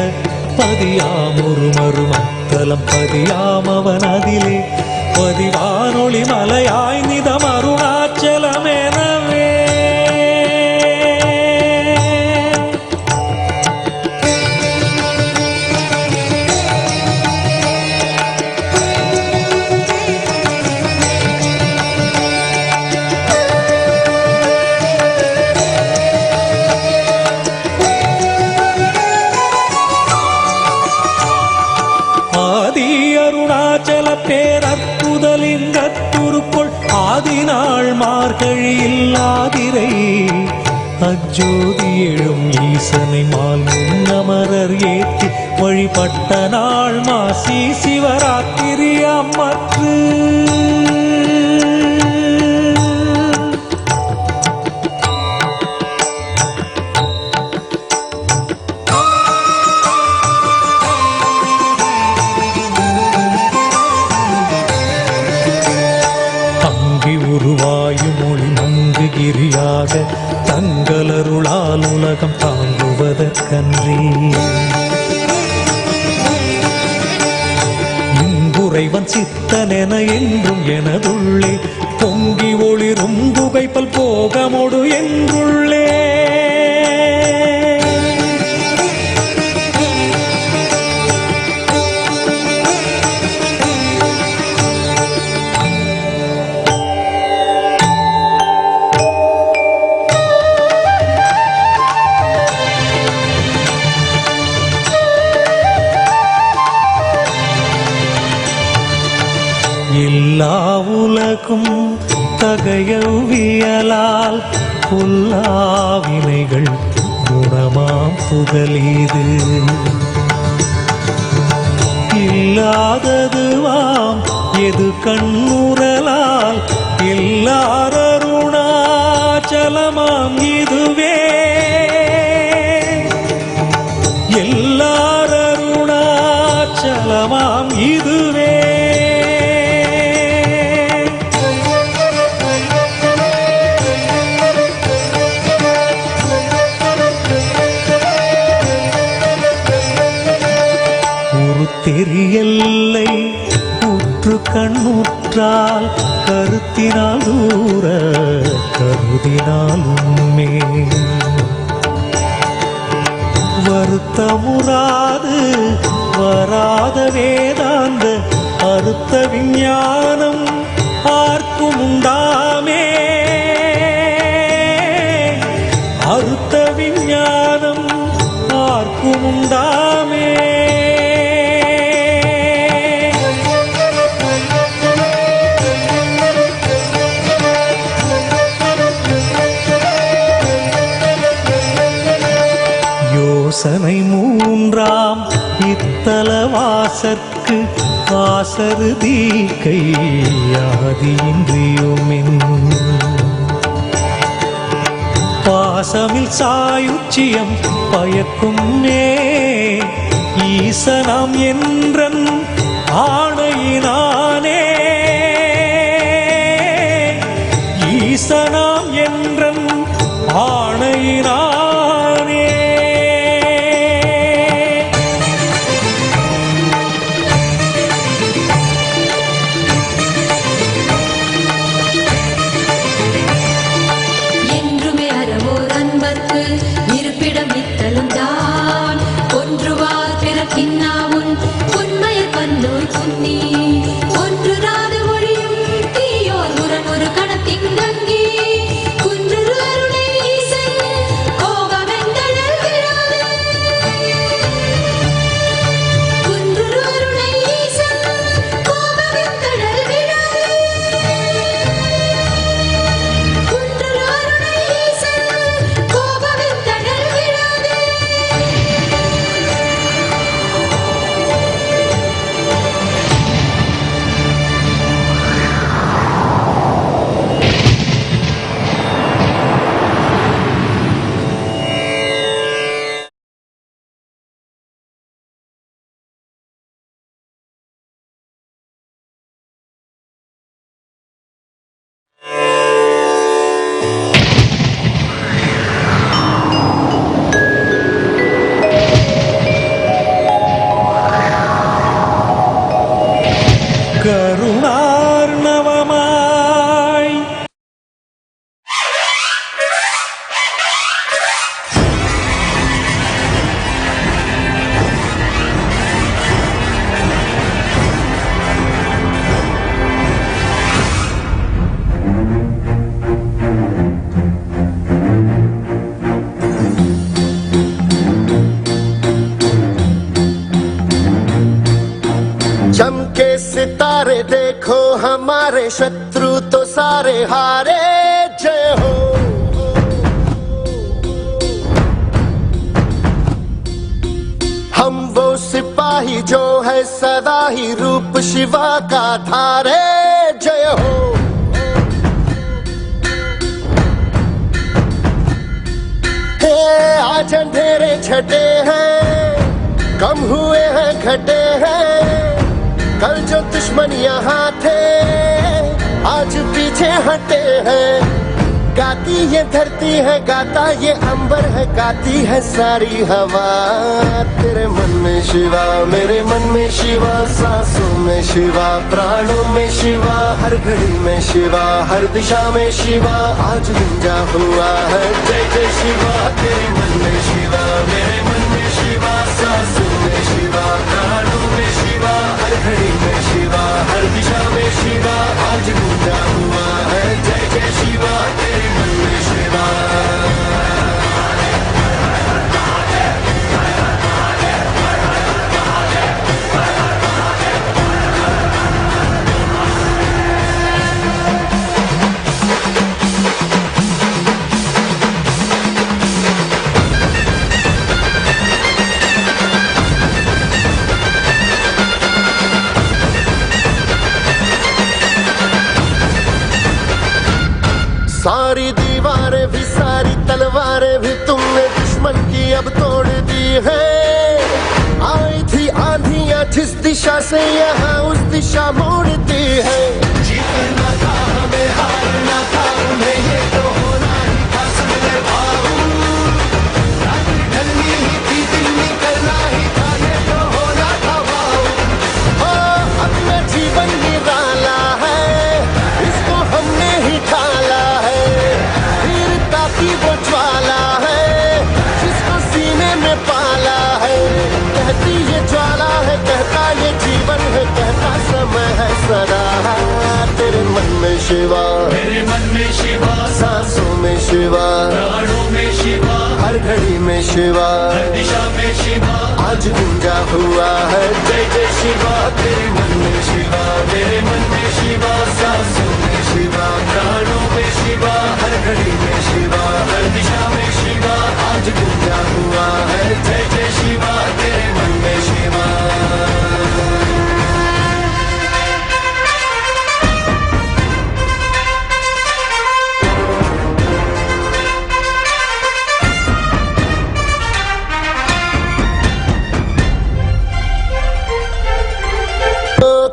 பதியாமொரு மருமத்தலம் பதியாமவன் அதிலே பதிவானொளி மலையாய் நிதம் அருணாச்சலமெனவே பேரற்புதலிங்கத்துருக்குள் ஆதினாள் மார்கழியில் ஆதிரை அஜோதி எழும் ஈசனை மால் முன்னமரர் ஏற்றி வழிபட்ட நாள் மாசி சிவராத்திரி அம்மற்று உருவாயும் மொழி மங்குகிரியாக தங்களருளால் உலகம் தாங்குவதற்கன்றி இங்குறைவன் சித்தனென என்றும் எனதுள்ளே பொங்கி ஒளிரும் புகைப்பல் போகமொடு என்றுள்ளே எல்லா உலகும் தகையவியலால் புல்லாவினைகள் குணமாம் புகலீது இல்லாததுவாம் எது கண்ணுறலால் எல்லாரருணாச்சலமாம் இதுவே எல்லாரருணாச்சலமாம் இதுவே தெரியல்லை உற்று கண்ணுற்றால் கருத்தினால் தூர கருதினால் உண்மே வருத்தமுறாது வராத வேதாந்த அறுத்த விஞ்ஞானம் ஆர்க்கும் உண்டாமே அறுத்த விஞ்ஞானம் ஆர்க்கும் உண்டாமே யோசனை மூன்றாம் இத்தலவாசற்கு வாசருதி கையாதியின்றியுமின் பாசமில் சாயுச்சியம் பயக்கும் ஈசனாம் என்றன் ஆணையினானே ஈசனாம் என்றன் ஆணையினானே नजारे देखो, हमारे शत्रु तो सारे हारे। जय हो। हम वो सिपाही जो है सदा ही रूप शिवा का धारे। जय हो। आज अंधेरे छटे हैं, कम हुए हैं घटे हैं, कल जो दुश्मन यहाँ थे आज पीछे हटे हैं। गाती ये धरती है, गाता ये अंबर है, गाती है सारी हवा। तेरे मन में शिवा, मेरे मन में शिवा, सांसों में शिवा, प्राणों में शिवा, हर घड़ी में शिवा, हर दिशा में शिवा, आज गुंजा हुआ है जय जय शिवा। तेरे मन में शिवा, मेरे मन में शिवा, सांसों में शिवा, प्राणों में शिवा, हर घड़ी में शिवा, हर दिशा में शिवा, आज गुंजा हुआ है जय जय शिवा। तेरे मन में शिवा। सारी दीवारें भी, सारी तलवारें भी तुमने दुश्मन की अब तोड़ दी है। आई थी आंधियां जिस दिशा से यहाँ उस दिशा मोड़ दी है। जीतना था हमें, हारना था उन्हें, ये तो होना ही था सबने भाऊ। रात ढलनी ही थी, दिन निकलना ही था, ये तो होना था भाऊ। अपना जीवन निराला है, इसको हमने ही ढाला है। वीरता की वो ज्वाला है, जिसको सीने में पाला है। कहती ये ज्वाला है, कहता ये जीवन है, कहता समय है सदा। तेरे मन में शिवा, मेरे मन में शिवा, सांसों में शिवा, प्राणों में शिवा, हर घड़ी में शिवा, हर दिशा में शिवा, आज गुंजा हुआ है जय जय शिवा। तेरे मन में शिवा, मेरे मन में शिवा, सांसों में शिवा, प्राणों में शिवा, हर घड़ी में शिवा, हर दिशा में शिवा, आज गुंजा हुआ है जय जय शिवा। तेरे मन में शिवा।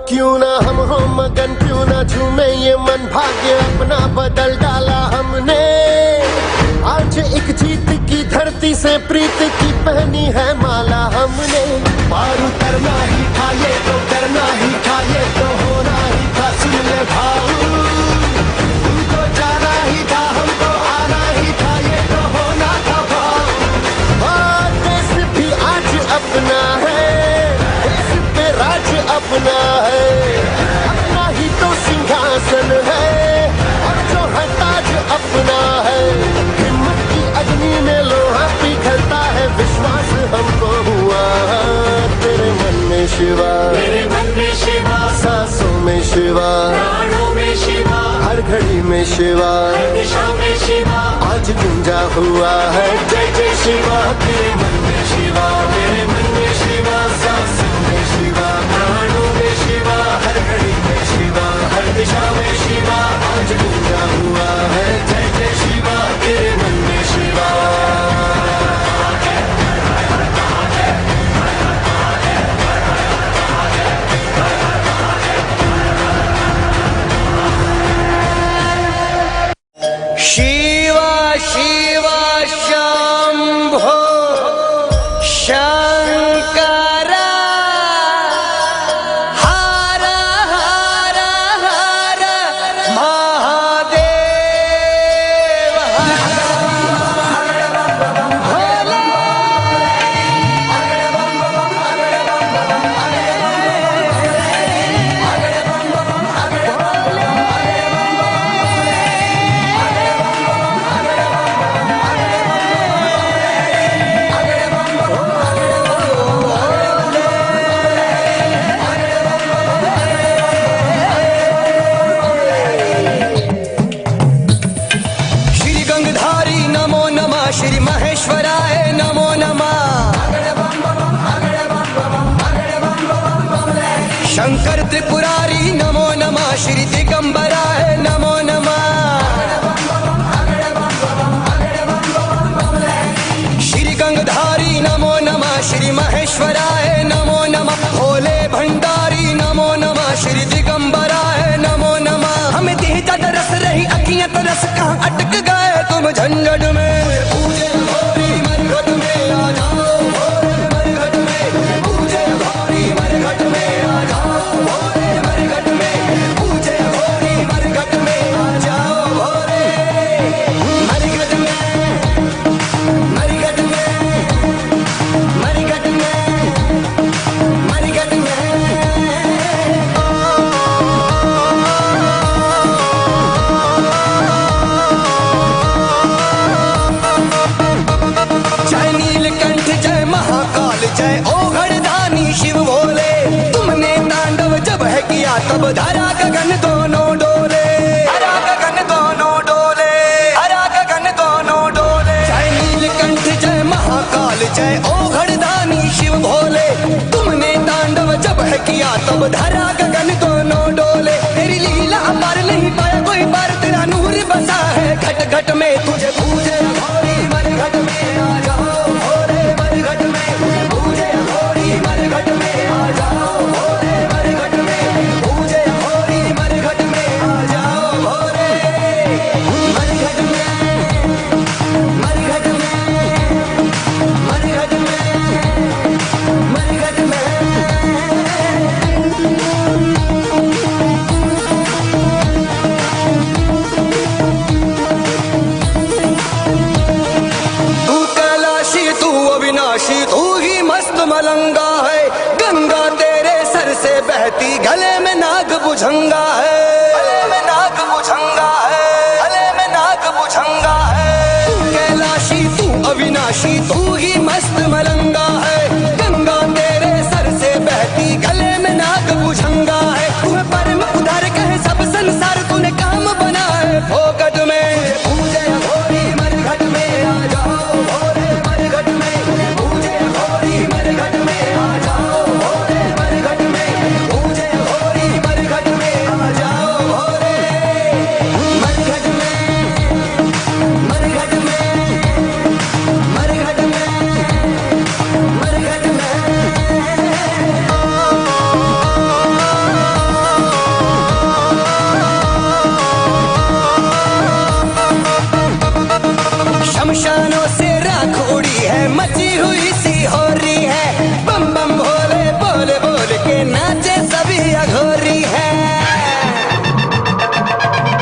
क्यों ना हम हो मगन, क्यों ना झूमे ये मन, भाग्य अपना बदल डाला हमने। आज एक जीत की धरती से प्रीत की पहनी है माला हमने। पार उतरना ही था, ये तो करना ही था, ये तो होना ही था, सुन ले भाऊ। उनको जाना ही था, हमको आना ही था, ये तो होना था भाऊ। देश भी आज अपना है, देश पे राज अपना है, अपना ही तो सिंहासन है, और जो है ताज अपना है। हिम्मत की अग्नि में लोहा पिघलता है, विश्वास हमको हुआ। तेरे मन में शिवा, मेरे मन में शिवा, सांसों में शिवा, प्राणों में शिवा, हर घड़ी में शिवा, हर दिशा में शिवा, आज गुंजा हुआ है जय जय शिवा। तेरे मन में शिवा, मेरे मन में शिवा, सांसों में शिवा, प्राणों में शिवा, हर घड़ी में शिवा, हर दिशा में शिवा, आज गुंजा हुआ है जय जय शिवा। तेरे मन में शिवा। शिवा शिवा शंभो शंकर, हर हर हर महादेव, शंकर त्रिपुरारी नमो नमः, श्री दिगंबराय नमो नमः, श्री गंगधारी नमो नमः, श्री महेश्वराय नमो नमः, भोले भंडारी नमो नमः, श्री दिगंबराय नमो नमः। हमें देहता तरस रही अखियां तरस, कहाँ अटक गए तुम झंझट में। पूजे भोरी मरघट में आ जाओ, भोरे मरघट में, पूजे भोरी मरघट में आ जाओ, भोरे मरघट में, पूजे भोरी मरघट में आ जाओ, भोरे मरघट में, मरघट में, मरघट में, मरघट में। जय नीलकंठ जय महाकाल जय ओघड़दानी शिव भोले, तुमने तांडव जब है किया तब धरा गगन दोनों डोले, धरा गगन दोनों डोले, धरा गगन दोनों डोले। जय नीलकंठ जय महाकाल जय ओघड़दानी शिव भोले, तुमने तांडव जब है किया तब धरा गगन दोनों डोले। तेरी लीला अपार नहीं पाया कोई पार, तेरा नूर बसा है घट घट में। तुझे पूजे भोरी मरघट में आ जाओ, भोरे मरघट में, पूजे भोरी मरघट में आ जाओ, भोरे मरघट में, पूजे भोरी मरघट में आ जाओ, भोरे मरघट में, मरघट में, मरघट में, मरघट में। तू कैलाशी तू अविनाशी तू ही मस्त मलंगा है, गंगा तेरे सर से बहती गले में नाग बुझंगा है, गले में नाग बुझंगा है, गले में नाग बुझंगा है। तू कैलाशी तू अविनाशी तू ही मस्त मलंगा है, गंगा तेरे सर से बहती गले में नाग बुझंगा है। तुम्हें परम उधार कहे सब संसार, तूने काम बना है फोकट में। पूजे भोरी मरघट में आ जाओ, भोरे मरघट में, पूजे भोरी मरघट में आ जाओ, भोरे मरघट में, पूजे भोरी मरघट में आ जाओ, भोरे मरघट में, मरघट में, मरघट में, मरघट में। शमशानों से राख उड़ी है, मची हुई सी हो रही है, बम बम भोले बोले बोल के नाचे सभी अघोरी है,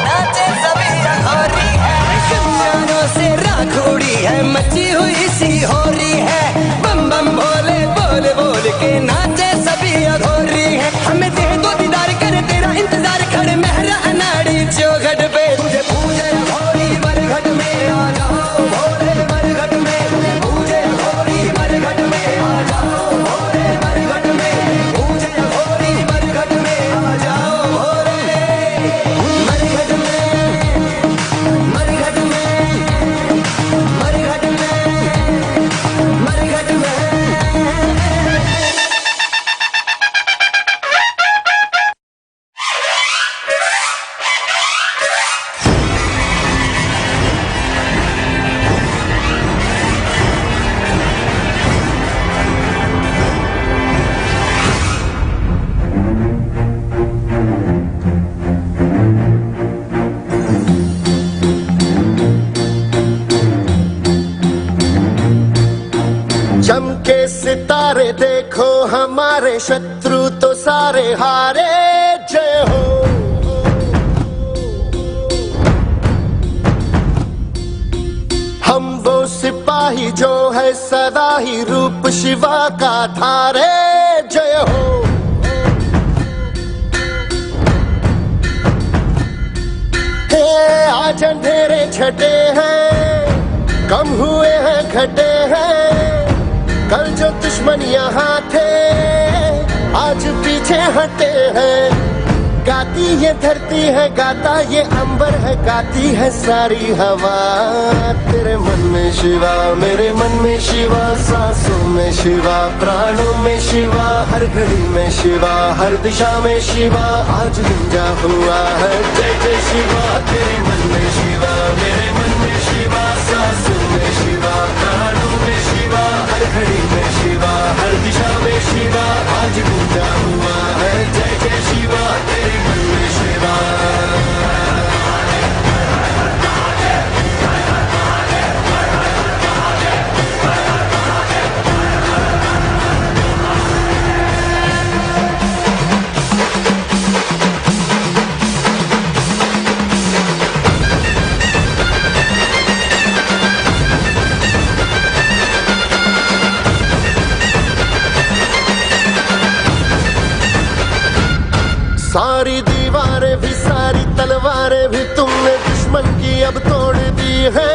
नाचे सभी अघोरी है। शमशानों से राख उड़ी है, मची हुई सी हो रही है, बम बम भोले बोले बोल के नाचे सभी अघोरी है। हमें दे दो दीदार करे तेरा इंतजार, खड़े मेहरा अनाड़ी चौखट पे। तुझे पूजे भोरी मरघट में आ जाओ, भोरे मरघट में, पूजे भोरी मरघट में आ जाओ, भोरे मरघट में, पूजे भोरी मरघट में आ जाओ, भोरे मरघट में, मरघट में, मरघट में, मरघट में। चमके सितारे देखो हमारे शत्रु तो सारे हारे, जय हो। हम वो सिपाही जो है सदा ही रूप शिवा का धारे, जय हो। हे आज अंधेरे छटे हैं, कम हुए हैं घटे हैं, कल जो दुश्मन यहाँ थे आज पीछे हटे हैं। गाती ये धरती है, गाता ये अंबर है, गाती है सारी हवा। तेरे मन में शिवा, मेरे मन में शिवा, सांसों में शिवा, प्राणों में शिवा, हर घड़ी में शिवा, हर दिशा में शिवा, आज गूंजा हुआ है जय जय शिवा। तेरे मन में शिवा, मेरे मन में शिवा, सांसों में शिवा, प्राणों में शिवा, हर घड़ी में शिवा, हर दिशा में शिवा, आज गूंजा हुआ है जय जय शिवा। तेरे मन में शिवा। सारी दीवारें भी, सारी तलवारें भी तुमने दुश्मन की अब तोड़ दी है।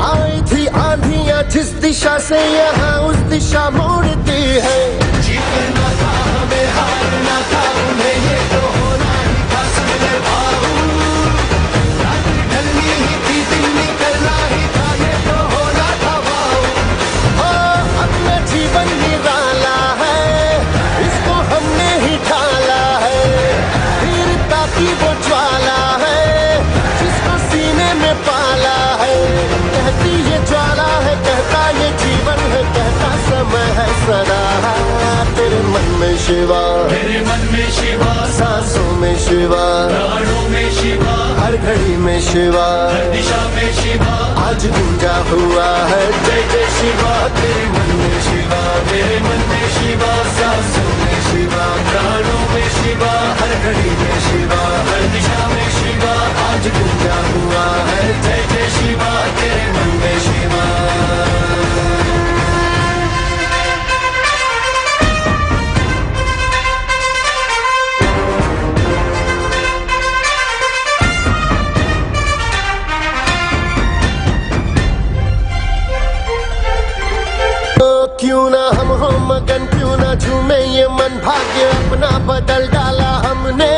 आई थी आंधियां जिस दिशा से यहाँ उस दिशा मोड़ती है। जीतना था हमें, हारना था उन्हें, ये तो होना ही था सबने भाऊ। रात ढलनी ही थी, दिन निकलना ही था, ये तो होना था भाऊ। अपना जीवन निराला है, इसको हमने ही ढाला है। वीरता की वो ज्वाला है, जिसको सीने में पाला है। कहती ये ज्वाला है, कहता ये जीवन है, कहता समय है सदा। तेरे मन में शिवा, मेरे मन में शिवा, सांसों में शिवा, प्राणों में शिवा, हर घड़ी में शिवा, हर दिशा में शिवा, आज गूंजा हुआ है जय जय शिवा। तेरे मन में शिवा, मेरे मन में शिवा, सांसों में शिवा, प्राणों में शिवा, हर घड़ी में शिवा, हर दिशा में शिवा, आज गूंजा हुआ है जय जय शिवा। तेरे मन में शिवा। क्यों ना हम हो मगन, क्यों ना झूमे ये मन, भाग्य अपना बदल डाला हमने।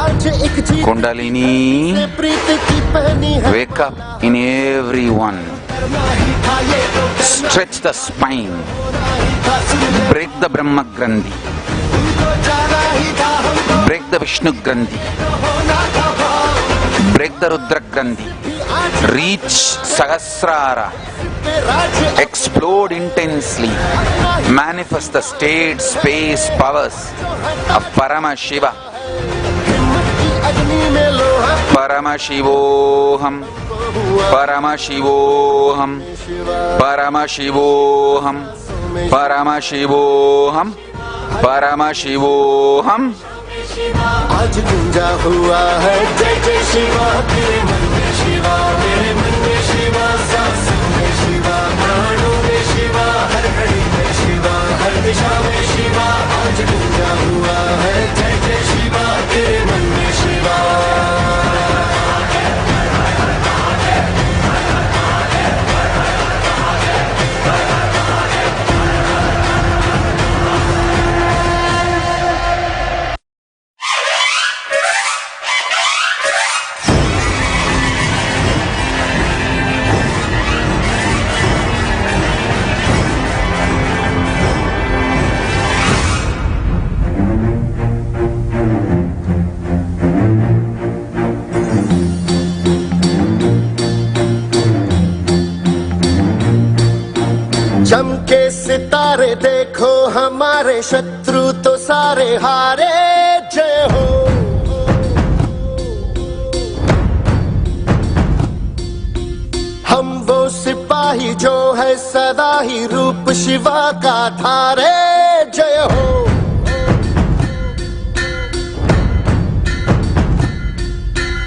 आज एक चीज Kundalini, प्रीत की पहनी है। wake up in everyone. Stretch the spine. Break the Brahma Grandhi. Break the Vishnu Grandhi. Break the Rudra Grandhi. Reach Sahasrara. Explode intensely. Manifest the state, space, powers of Paramashiva. Paramashivoham. Paramashivoham. Paramashivoham. Paramashivoham. Paramashivoham. आज गूंजा हुआ है जय जय शिवा। तेरे मन में शिवा, मेरे मन में शिवा, सांसों में शिवा, प्राणों में शिवा, हर घड़ी में शिवा, हर दिशा में शिवा, आज गूंजा हुआ है जय जय शिवा। तेरे मन में शिवा। चमके सितारे देखो, हमारे शत्रु तो सारे हारे। जय हो। हम वो सिपाही जो है सदा ही रूप शिवा का धारे। जय हो।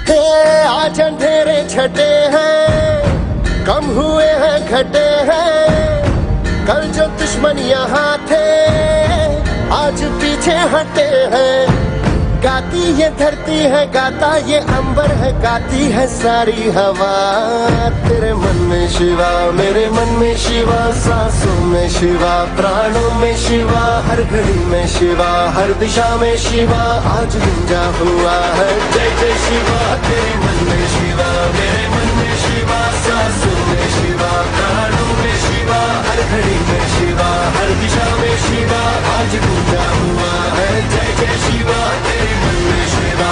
हे आज अंधेरे छटे हैं, कम हुए हैं घटे हैं। कल जो दुश्मन यहाँ थे, आज पीछे हटे हैं। गाती ये धरती है, गाता ये अंबर है, गाती है सारी हवा। तेरे मन में शिवा, मेरे मन में शिवा, सांसों में शिवा, प्राणों में शिवा, हर घड़ी में शिवा, हर दिशा में शिवा, आज गुंजा हुआ है जय जय शिवा। तेरे मन में शिवा, मेरे मन में शिवा, सांसों में शिवा, प्राणों में शिवा, हर घड़ी में शिवा, हर दिशा में शिवा, आज गुंजा हुआ है जय जय शिवा। तेरे मन में शिवा।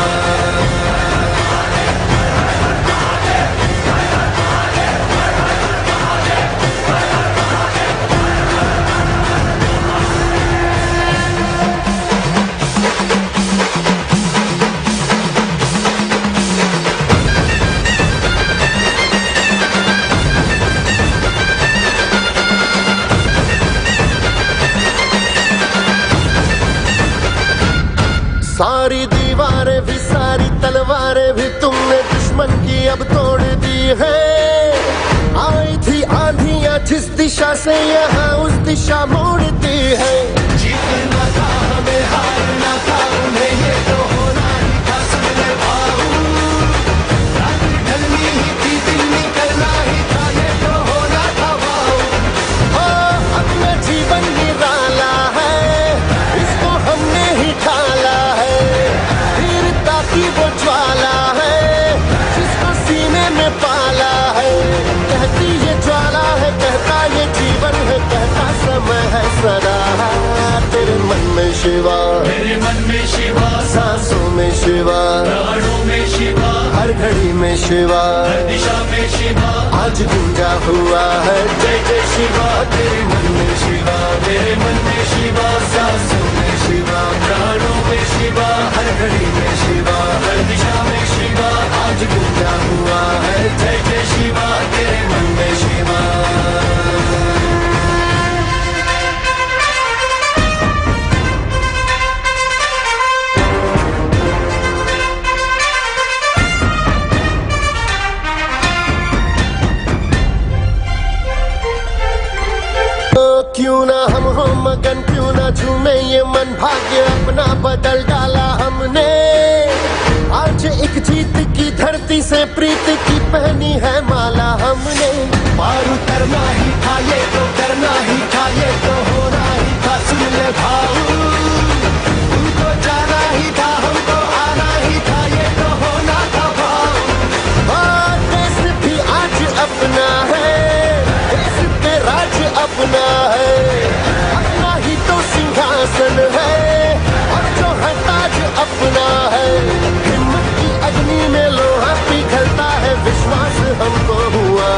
सारी दीवारें भी, सारी तलवारें भी तुमने दुश्मन की अब तोड़ दी है। आई थी आंधियां जिस दिशा से यहाँ उस दिशा मोड़ती है। जीतना था हमें, हारना था उन्हें, ये तो होना ही था सबने भाऊ। रात ढलनी ही थी, दिन निकलना ही था, ये तो होना था भाऊ। अपना जीवन निराला है, इसको हमने ही ढाला है। वीरता की वो ज्वाला है, जिसको सीने में पाला है। कहती ये ज्वाला है, कहता ये जीवन है, कहता समय है सदा। तेरे मन में शिवा, मेरे मन में शिवा, सांसों में शिवा, प्राणों में शिवा, हर घड़ी में शिवा, हर दिशा में शिवा, आज गुंजा हुआ है जय जय शिवा। तेरे मन में शिवा, मेरे मन में शिवा, सांसों में शिवा, प्राणों में शिवा, हर घड़ी में शिवा, हर दिशा में शिवा, आज गुंजा हुआ है जय जय शिवा। तेरे मन में शिवा। क्यों ना हम हो मगन, क्यों ना झूमे ये मन, भाग्य अपना बदल डाला हमने। आज एक जीत की धरती से प्रीत की पहनी है माला हमने। पार उतरना ही था, ये तो करना ही था, ये तो होना ही था, सुन ले भाऊ। उनको जाना ही था, हमको आना ही था, ये तो होना था भाऊ। देश भी आज अपना है, देश पे राज अपना है, अपना ही तो सिंहासन है, और जो है ताज अपना है। हिम्मत की अग्नि में लोहा पिघलता है, विश्वास हमको हुआ।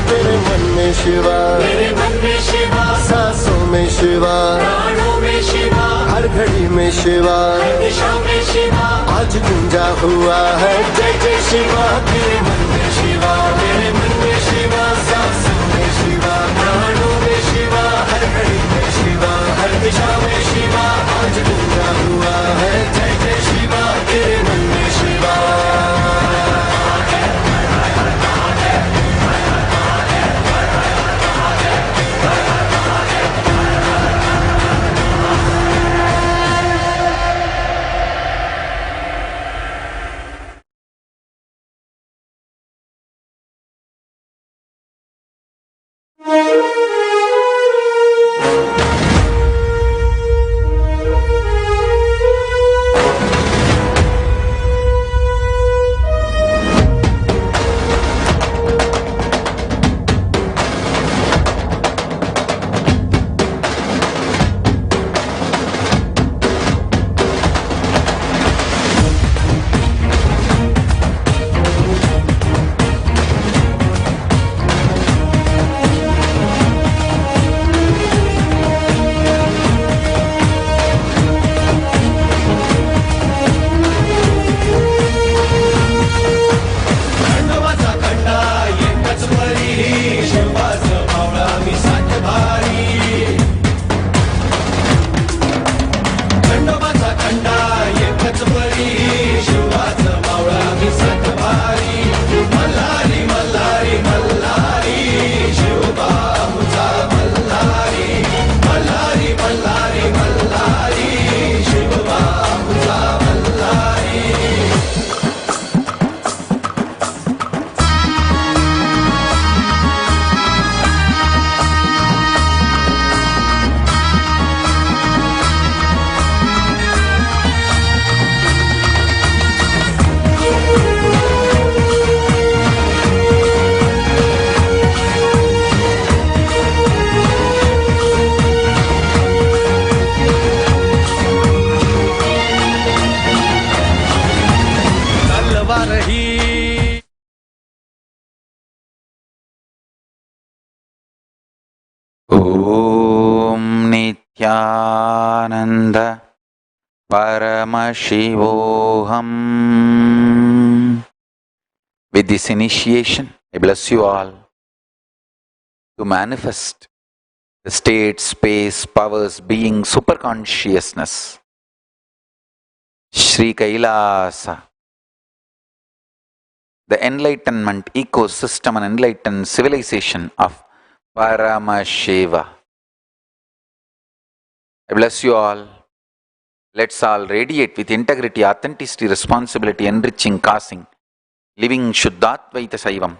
तेरे मन में शिवा, मेरे मन में शिवा, सांसों में शिवा, प्राणों में शिवा, हर घड़ी में शिवा, हर दिशा में शिवा, आज गुंजा हुआ है जय जय शिवा। तेरे मन में शिवा, मेरे मन में शिवा, सांसों में शिवा, प्राणों में शिवा, हर घड़ी में शिवा, हर दिशा में शिवा, आज गुंजा हुआ है जय जय शिवा। तेरे मन में Nithyananda Paramashivoham. With this initiation, I bless you all to manifest the state, space, powers, being, superconsciousness, Sri Kailasa, the enlightenment ecosystem and enlightened civilization of Paramashiva. I bless you all. Let's all radiate with integrity, authenticity, responsibility, enriching, causing, living Shuddhatvaita Saivam,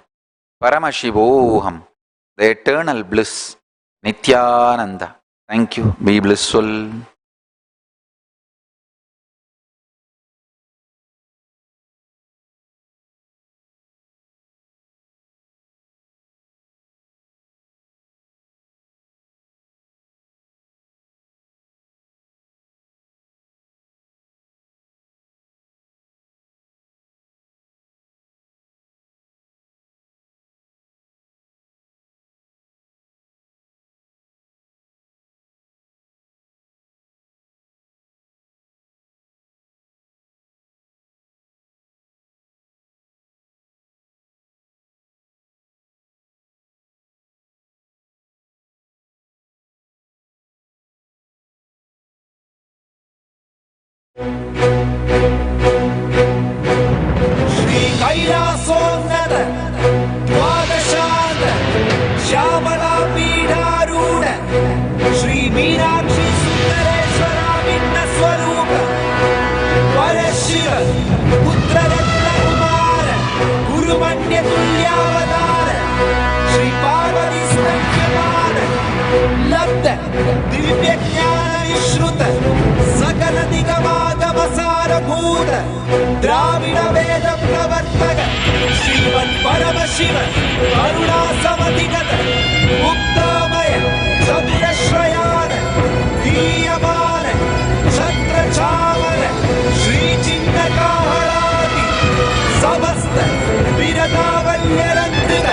Paramashivoham, the eternal bliss, Nithyananda. Thank you. Be blissful. Shri Kailasonnada Dwadashanda Shyamala Pidharuda Shri Meenakshi Sundareshwara Vinna Swarupa Parashiva Putra Ratna Kumara Guru Manya Tulyavadara Shri Parvati Stankyamana Labda Divya Jnana Vishruta Sakala Nigamagama Bhuta Dravida Veda Pravartaka Shriman Paramashivam Karuna Samadigata Muktamaya Saturashrayana Diyamana Chatra Chavana Shri Chinnakaharati Samasta Viratavalyarandita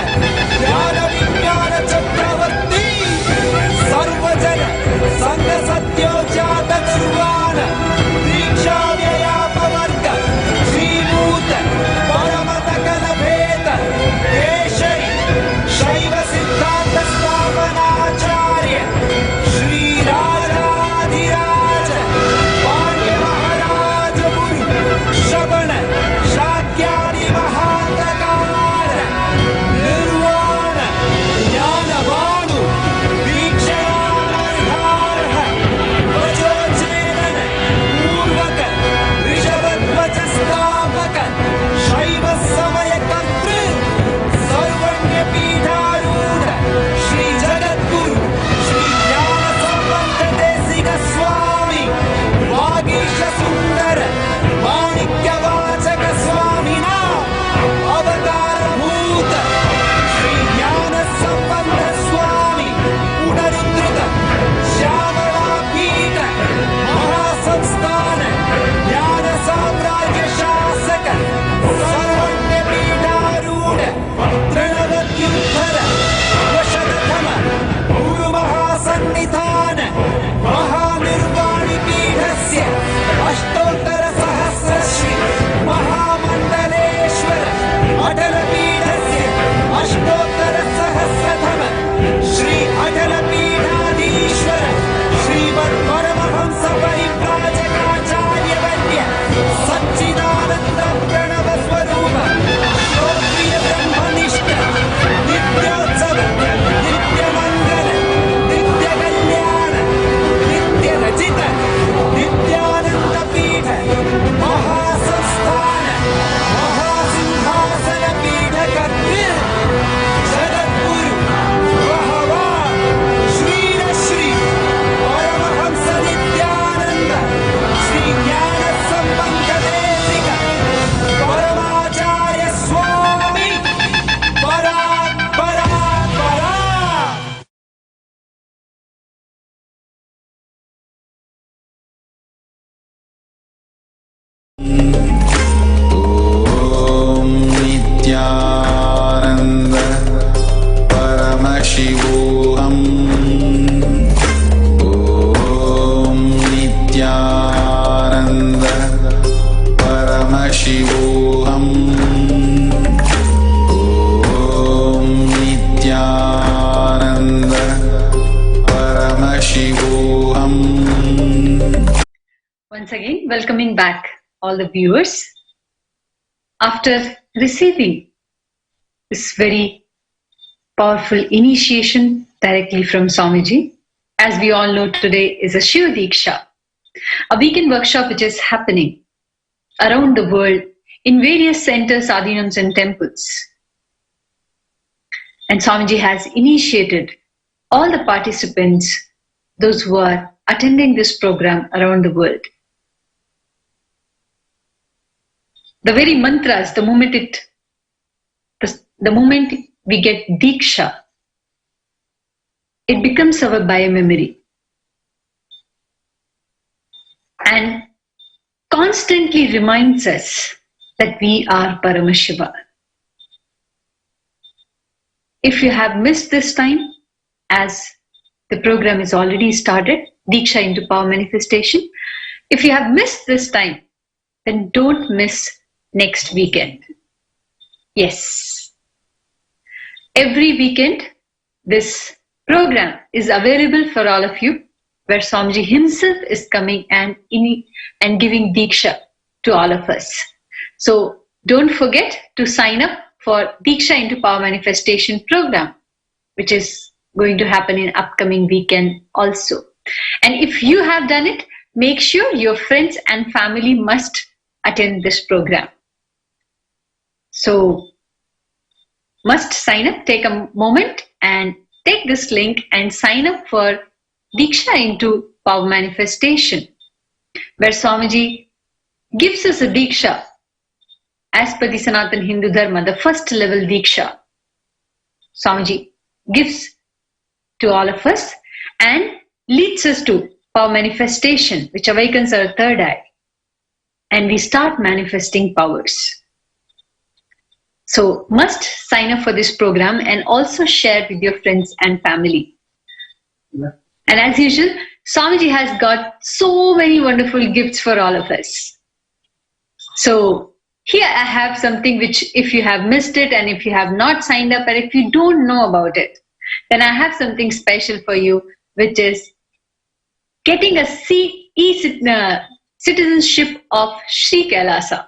Jnana Vijnana Chakravarti Sarvajana Sangha Satyo Jata Survana Diksha Vyapavarga Shrimuta Paramataka Bheta Keshari Shaiva Siddhanta Stavanacharya Shri Rajaadhiraja Pandya Maharaja Guru Shabana Shakyani Mahatakara Nirvana Jnana Vanu Dikshanarharha Vajojenana Purvaka Rishabhadvajasthavaka Shaiva Samaya Kantri Sarvanya Pidharuda Shri Jagadguru Shri Jnana Sambandha Desika Swami Vagisha Sundara Manikya Vachaka Swamina Avatara Bhuta Shri Jnana Sambandha Swami Punarudrita Shyamala Pita Mahasamsthana Jnana Samrajya Shasaka Sarvanya Pidharuda Trinavathyuddhara Vashadatama Guru Mahasannidhana Mahanirvani Pidhasya Ashtotara Sahasra Shri Mahamandaleshwara Atala Pidhasya Ashtotara Sahasradhama Shri Atala Pidhadishwara Srimad Paramahamsa Parivrajakaacharya Vandya Satchidananda Pranava Swarupa Shrotriya Brahmanishta Nityotsava Nitya Mangala Nitya Kalyana Nitya Rajita Nityananda Pidha Mahasamsthana Mahasinghasana Pidha Kartir Jagadguru Vahava Shri Shri Paramahamsa Nithyananda Shri Jnana Sambandha Desika Paramacharya Swami Parak Parak Parak Om Nithyananda Paramashivoham. Om Once again, welcoming back all the viewers. After receiving this very powerful initiation directly from Swamiji, as we all know, today is a Shiva Diksha, a weekend workshop which is happening around the world in various centers, adhinams and temples. And Swamiji has initiated all the participants, those who are attending this program around the world. The very mantras, the moment we get Diksha, it becomes our biomemory. And constantly reminds us that we are Paramashiva. If you have missed this time, as the program is already started, Diksha into Power Manifestation, if you have missed this time, then don't miss next weekend. Yes. Every weekend, this program is available for all of you, where Swamiji himself is coming and giving Diksha to all of us. So don't forget to sign up for Diksha into Power Manifestation program, which is going to happen in upcoming weekend also. And if you have done it, make sure your friends and family must attend this program. So must sign up, take a moment and take this link and sign up for Diksha into Power Manifestation, where Swamiji gives us a Diksha as per the Sanatan Hindu Dharma, the first level Diksha. Swamiji gives to all of us and leads us to Power Manifestation, which awakens our third eye, and we start manifesting powers. So must sign up for this program and also share with your friends and family. Yeah. And as usual, Swamiji has got so many wonderful gifts for all of us. So here I have something which, if you have missed it and if you have not signed up and if you don't know about it, then I have something special for you, which is getting a citizenship of Sri Kailasa.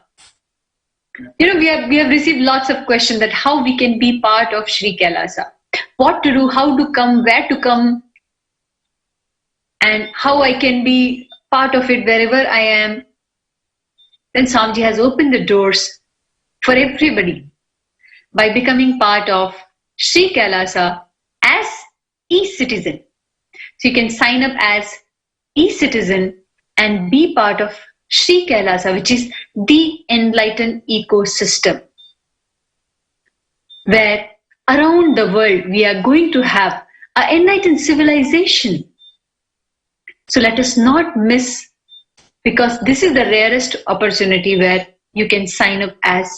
You know, we have received lots of questions that how we can be part of Sri Kailasa, what to do, how to come, where to come, and how I can be part of it wherever I am. Then Swamiji has opened the doors for everybody by becoming part of Sri Kailasa as e-citizen. So you can sign up as e-citizen and be part of Sri Kailasa, which is the enlightened ecosystem, where around the world we are going to have an enlightened civilization. So let us not miss, because this is the rarest opportunity where you can sign up as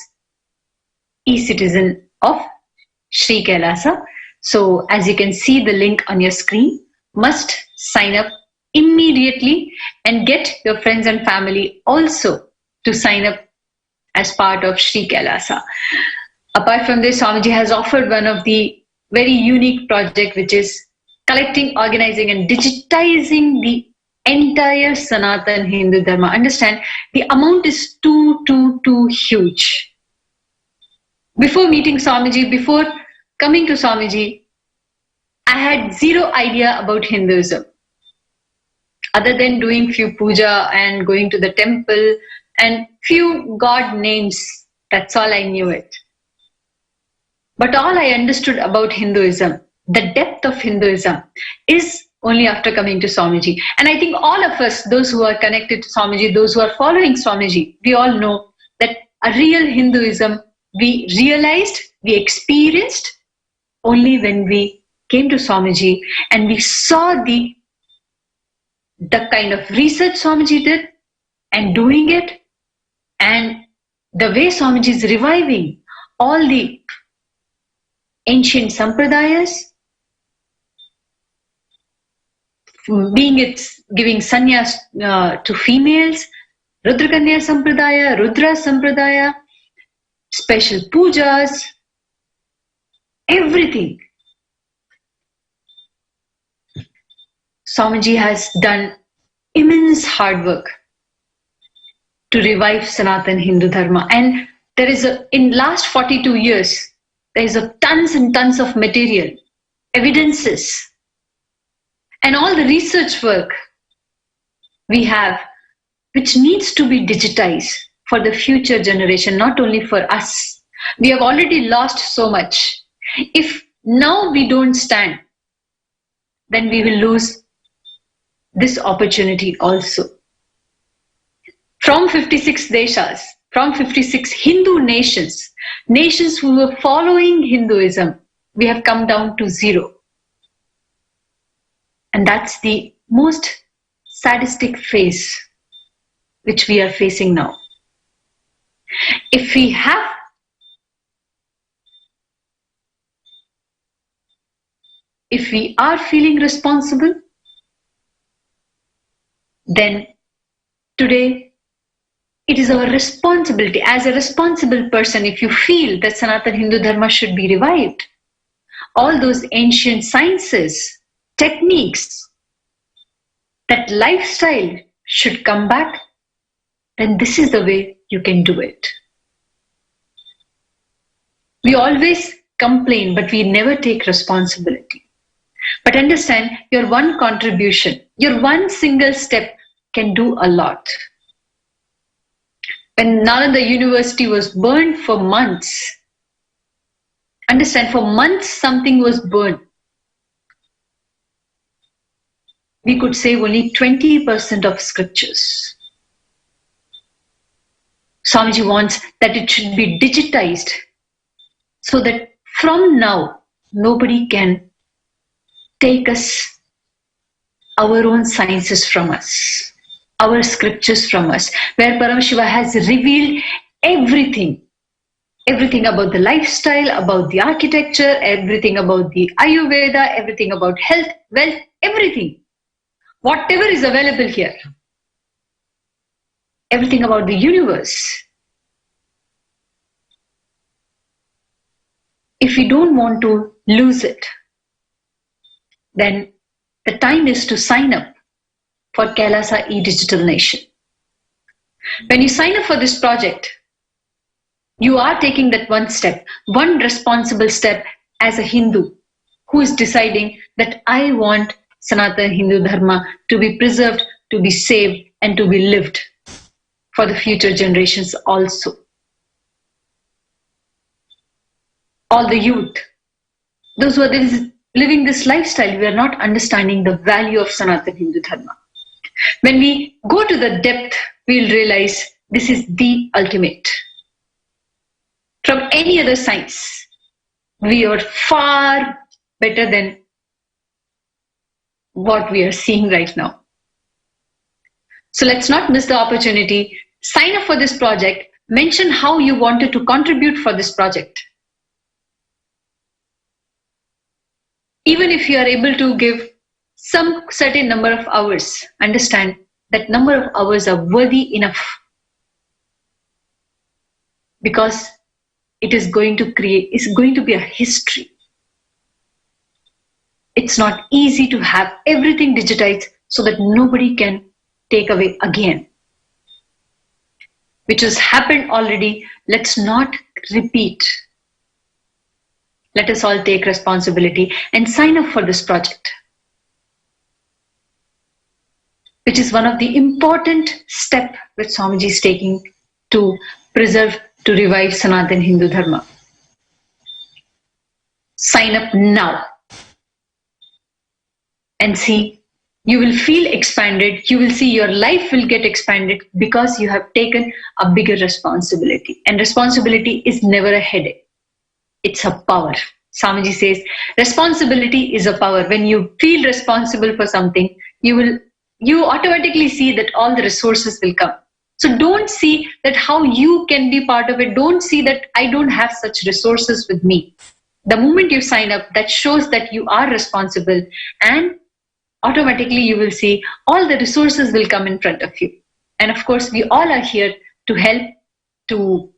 e-citizen of Sri Kailasa. So as you can see the link on your screen, must sign up immediately and get your friends and family also to sign up as part of Sri Kailasa. Apart from this, Swamiji has offered one of the very unique project, which is collecting, organizing and digitizing the entire Sanatan Hindu Dharma. Understand, the amount is too huge. Before meeting Swamiji, before coming to Swamiji, I had zero idea about Hinduism. Other than doing few puja and going to the temple and few god names, that's all I knew it. But all I understood about Hinduism, the depth of Hinduism, is only after coming to Swamiji. And I think all of us, those who are connected to Swamiji, those who are following Swamiji, we all know that a real Hinduism we realized, we experienced only when we came to Swamiji and we saw the kind of research Swamiji did and doing it, and the way Swamiji is reviving all the ancient sampradayas, being it's giving sannyas to females, Rudrakanya Sampradaya, Rudra Sampradaya, special pujas, everything. Swamiji has done immense hard work to revive Sanatan Hindu Dharma. And there is in last 42 years, there is tons and tons of material, evidences, and all the research work we have, which needs to be digitized for the future generation, not only for us. We have already lost so much. If now we don't stand, then we will lose this opportunity also. From 56 deshas, from 56 Hindu nations, nations who were following Hinduism, we have come down to 0. And that's the most sadistic phase which we are facing now. If we are feeling responsible, then today it is our responsibility as a responsible person. If you feel that Sanatana Hindu Dharma should be revived, all those ancient sciences, techniques, that lifestyle should come back, then this is the way you can do it. We always complain, but we never take responsibility. But understand, your one contribution, your one single step can do a lot. When Nalanda University was burned for months, understand, for months something was burned. We could save only 20% of scriptures. Swamiji wants that it should be digitized so that from now, nobody can take our own sciences from us, our scriptures from us, where Paramashiva has revealed everything. Everything about the lifestyle, about the architecture, everything about the Ayurveda, everything about health, wealth, everything. Whatever is available here. Everything about the universe. If we don't want to lose it, then the time is to sign up for Kailasa e-Digital Nation. When you sign up for this project, you are taking that one step, one responsible step as a Hindu who is deciding that I want Sanatana Hindu Dharma to be preserved, to be saved, and to be lived for the future generations also. All the youth, those who are living this lifestyle, we are not understanding the value of Sanatana Hindu Dharma. When we go to the depth, we'll realize this is the ultimate. From any other science, we are far better than what we are seeing right now. So let's not miss the opportunity. Sign up for this project. Mention how you wanted to contribute for this project. Even if you are able to give some certain number of hours, understand that number of hours are worthy enough, because it is going to be a history. It's not easy to have everything digitized so that nobody can take away again. Which has happened already. Let's not repeat. Let us all take responsibility and sign up for this project, which is one of the important steps that Swamiji is taking to preserve, to revive Sanatana Hindu Dharma. Sign up now and see, you will feel expanded. You will see your life will get expanded because you have taken a bigger responsibility. And responsibility is never a headache. It's a power. Swamiji says, responsibility is a power. When you feel responsible for something, you automatically see that all the resources will come. So don't see that how you can be part of it. Don't see that I don't have such resources with me. The moment you sign up, that shows that you are responsible, and automatically you will see all the resources will come in front of you. And of course, we all are here to help to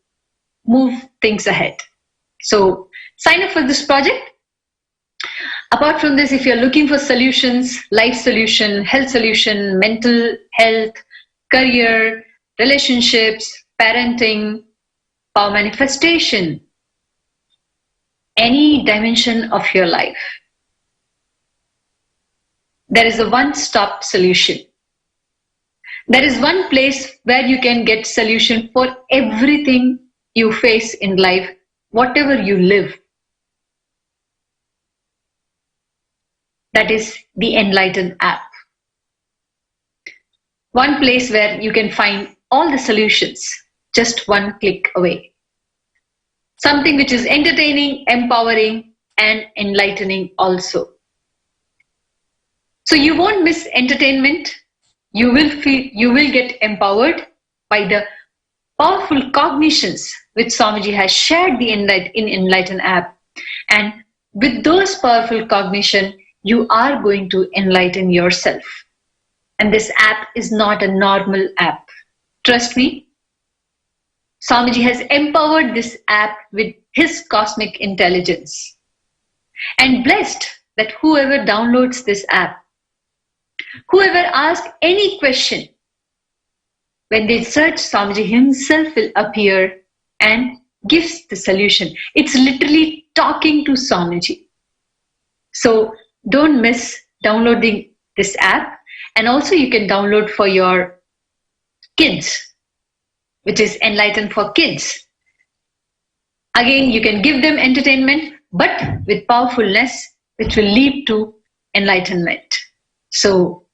move things ahead. So sign up for this project. Apart from this, if you're looking for solutions, life solution, health solution, mental health, career, relationships, parenting, power manifestation, any dimension of your life. There is a one-stop solution. There is one place where you can get solution for everything you face in life, whatever you live. That is the Enlighten app. One place where you can find all the solutions, just one click away. Something which is entertaining, empowering, and enlightening also. So you won't miss entertainment. You will get empowered by the powerful cognitions which Swamiji has shared in Enlighten app. And with those powerful cognition, you are going to enlighten yourself. And this app is not a normal app. Trust me, Swamiji has empowered this app with his cosmic intelligence. And blessed that whoever downloads this app, whoever asks any question, when they search, Swamiji himself will appear and gives the solution. It's literally talking to Swamiji. So don't miss downloading this app. And also you can download for your kids, which is Enlighten for Kids. Again, you can give them entertainment, but with powerfulness, which will lead to enlightenment. So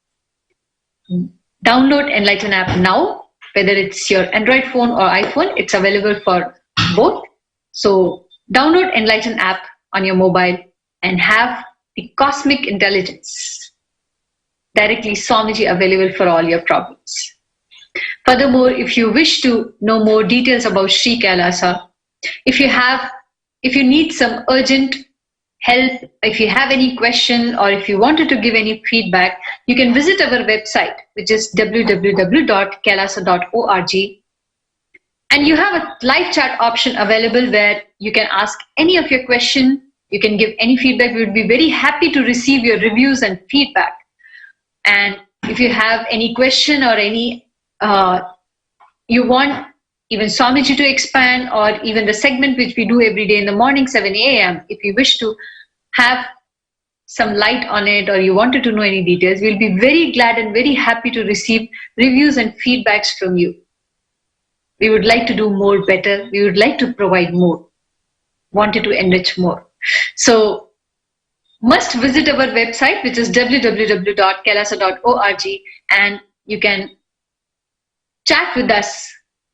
download Enlighten app now, whether it's your Android phone or iPhone, it's available for both. So download Enlighten app on your mobile and have the cosmic intelligence directly Swamiji available for all your problems. Furthermore, if you wish to know more details about Sri Kailasa, if you need some urgent help, if you have any question or if you wanted to give any feedback, you can visit our website, which is www.kailasa.org. And you have a live chat option available where you can ask any of your question, you can give any feedback. We would be very happy to receive your reviews and feedback. And if you have any question or any, you want even Swamiji to expand, or even the segment which we do every day in the morning, 7 a.m., if you wish to have some light on it or you wanted to know any details, we'll be very glad and very happy to receive reviews and feedbacks from you. We would like to do more better. We would like to provide more, wanted to enrich more. So must visit our website, which is www.kailasa.org, and you can chat with us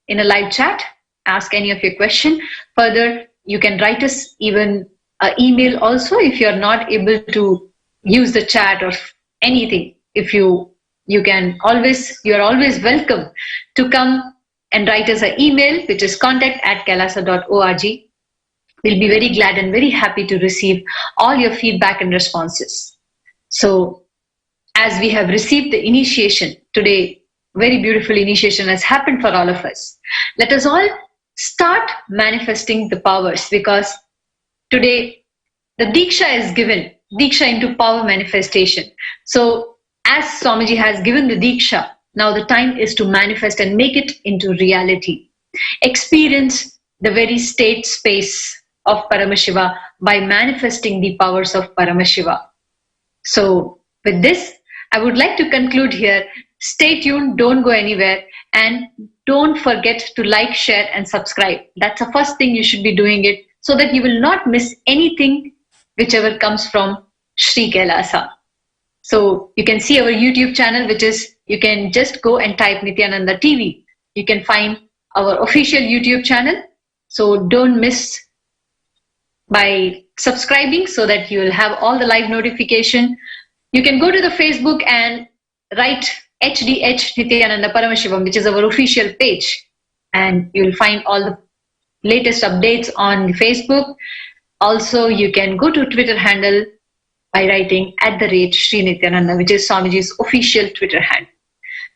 in a live chat, ask any of your question. Further, you can write us even an email also if you're not able to use the chat or anything. If you're always welcome to come and write us an email, which is contact@kailasa.org. We'll be very glad and very happy to receive all your feedback and responses. So as we have received the initiation today, very beautiful initiation has happened for all of us. Let us all start manifesting the powers, because today the Diksha is given, Diksha into power manifestation. So as Swamiji has given the Diksha, now the time is to manifest and make it into reality. Experience the very state space of Paramashiva by manifesting the powers of Paramashiva. So with this, I would like to conclude here. Stay tuned, don't go anywhere, and don't forget to like, share and subscribe. That's the first thing you should be doing it, so that you will not miss anything whichever comes from Sri Kailasa. So you can see our YouTube channel, which is, you can just go and type Nithyananda TV. You can find our official YouTube channel. So don't miss by subscribing, so that you will have all the live notification. You can go to the Facebook and write HDH Nithyananda Paramashivam, which is our official page, and you will find all the latest updates on Facebook. Also, you can go to Twitter handle by writing @Sri Nithyananda, which is Swamiji's official Twitter handle.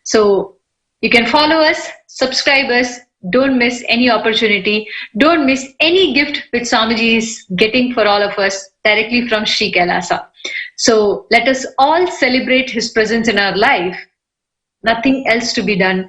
So you can follow us, subscribe us. Don't miss any opportunity. Don't miss any gift which Swamiji is getting for all of us directly from Sri Kailasa. So let us all celebrate his presence in our life. Nothing else to be done.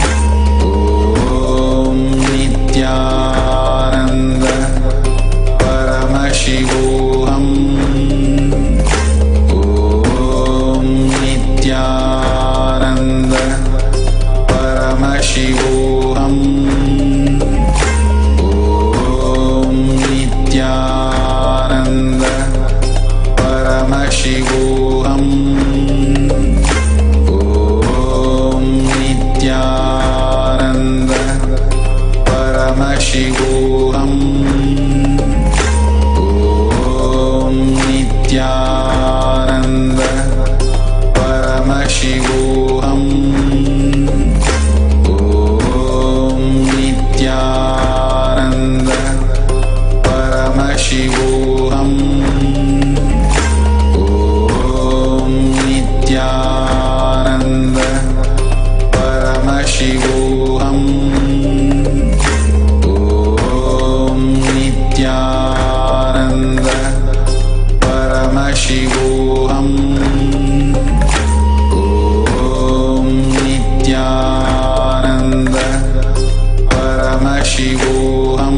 Paramashivoham. Om Nithyananda Paramashivoham. Om Nithyananda Paramashivoham. Om Nithyananda Paramashivoham. Om Nithyananda Paramashivoham. Om Nithyananda Paramashivoham.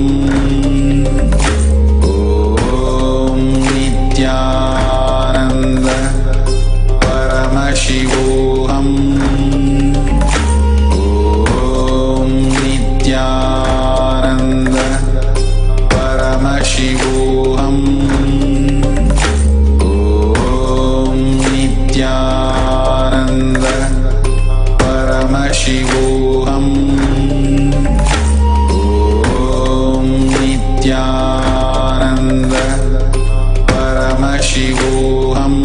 Om Nithyananda Paramashivoham. Om Nithyananda Paramashivoham. Om Nithyananda Paramashivoham. Om Nithyananda Paramashivoham.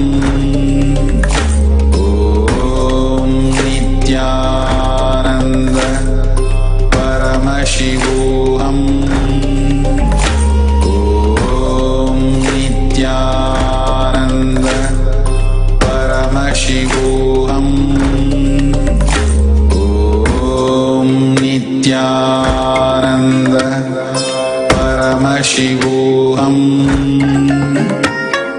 Om Nithyananda Paramashivoham. Om Nithyananda Paramashivoham. Om Nithyananda Paramashivoham.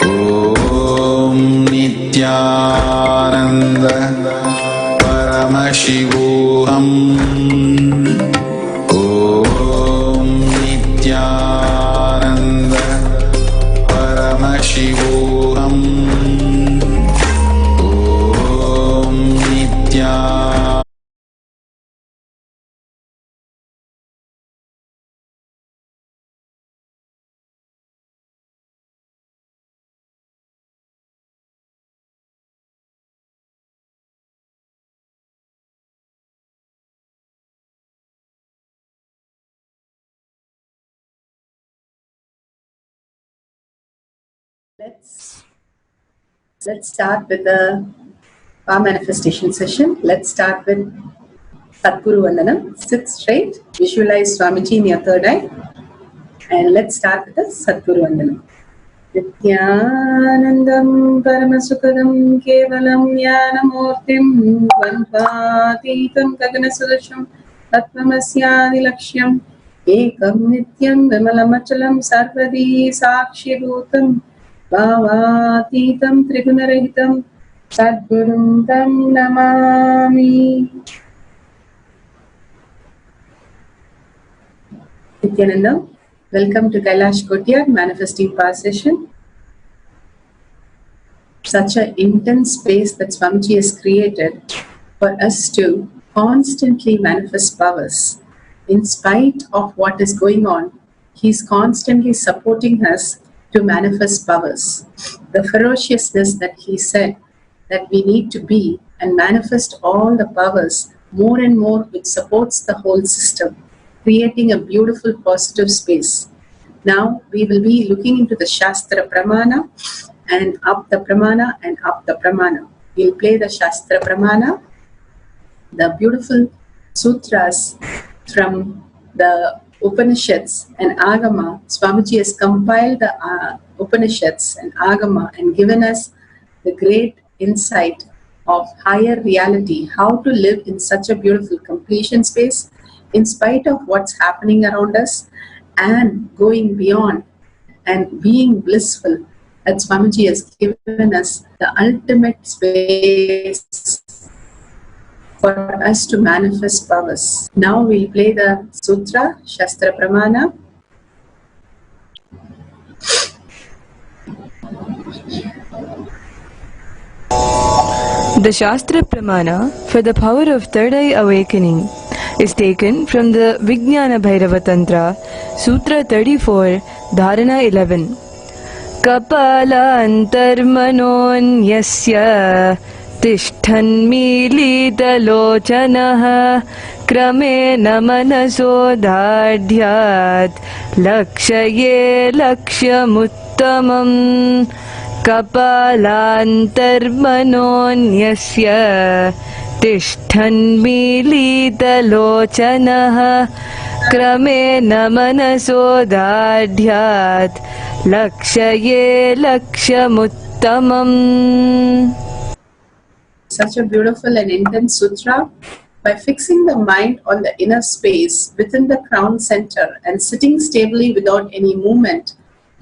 Om Nithyananda Paramashivoham. Om Nithyananda Paramashivoham. Om Nithyananda Let's start with the power manifestation session. Let's start with Satguru Vandanam. Sit straight, visualize Swamiji in your third eye, and let's start with the Satguru Vandanam. Nithyanandam Paramasukadam Kevalam Jnanamurtim Dvandvatitam Gaganasudasham Tattvamasyanilaksham Ekam Nityam Vimalamachalam Sarvadi Sakshibhutam Bhavatitam Trigunarahitam Sadgurum Tam Namami. Nithyananda, welcome to Kailash Kotyar Manifesting Power Session. Such an intense space that Swamiji has created for us to constantly manifest powers. In spite of what is going on, he's constantly supporting us to manifest powers. The ferociousness that he said that we need to be and manifest all the powers more and more, which supports the whole system, creating a beautiful positive space. Now we will be looking into the Shastra Pramana and up the Pramana and up the Pramana. We'll play the Shastra Pramana, the beautiful sutras from the Upanishads and Agama. Swamiji has compiled the Upanishads and Agama and given us the great insight of higher reality, how to live in such a beautiful completion space in spite of what's happening around us, and going beyond and being blissful. That Swamiji has given us the ultimate space for us to manifest powers. Now we'll play the Sutra, Shastra Pramana. The Shastra Pramana for the power of third eye awakening is taken from the Vijnana Bhairava Tantra, Sutra 34, Dharana 11. Kapala antarmanonyasya तिष्ठन्मीलितलोचनः क्रमेण मनसोदाढ्यात् लक्ष्ये लक्ष्यमुत्तमम् कपालान्तर्मनोऽन्यस्य तिष्ठन्मीलितलोचनः क्रमेण मनसोदाढ्यात् लक्ष्ये लक्ष्यमुत्तमम्. Such a beautiful and intense sutra. By fixing the mind on the inner space within the crown center and sitting stably without any movement,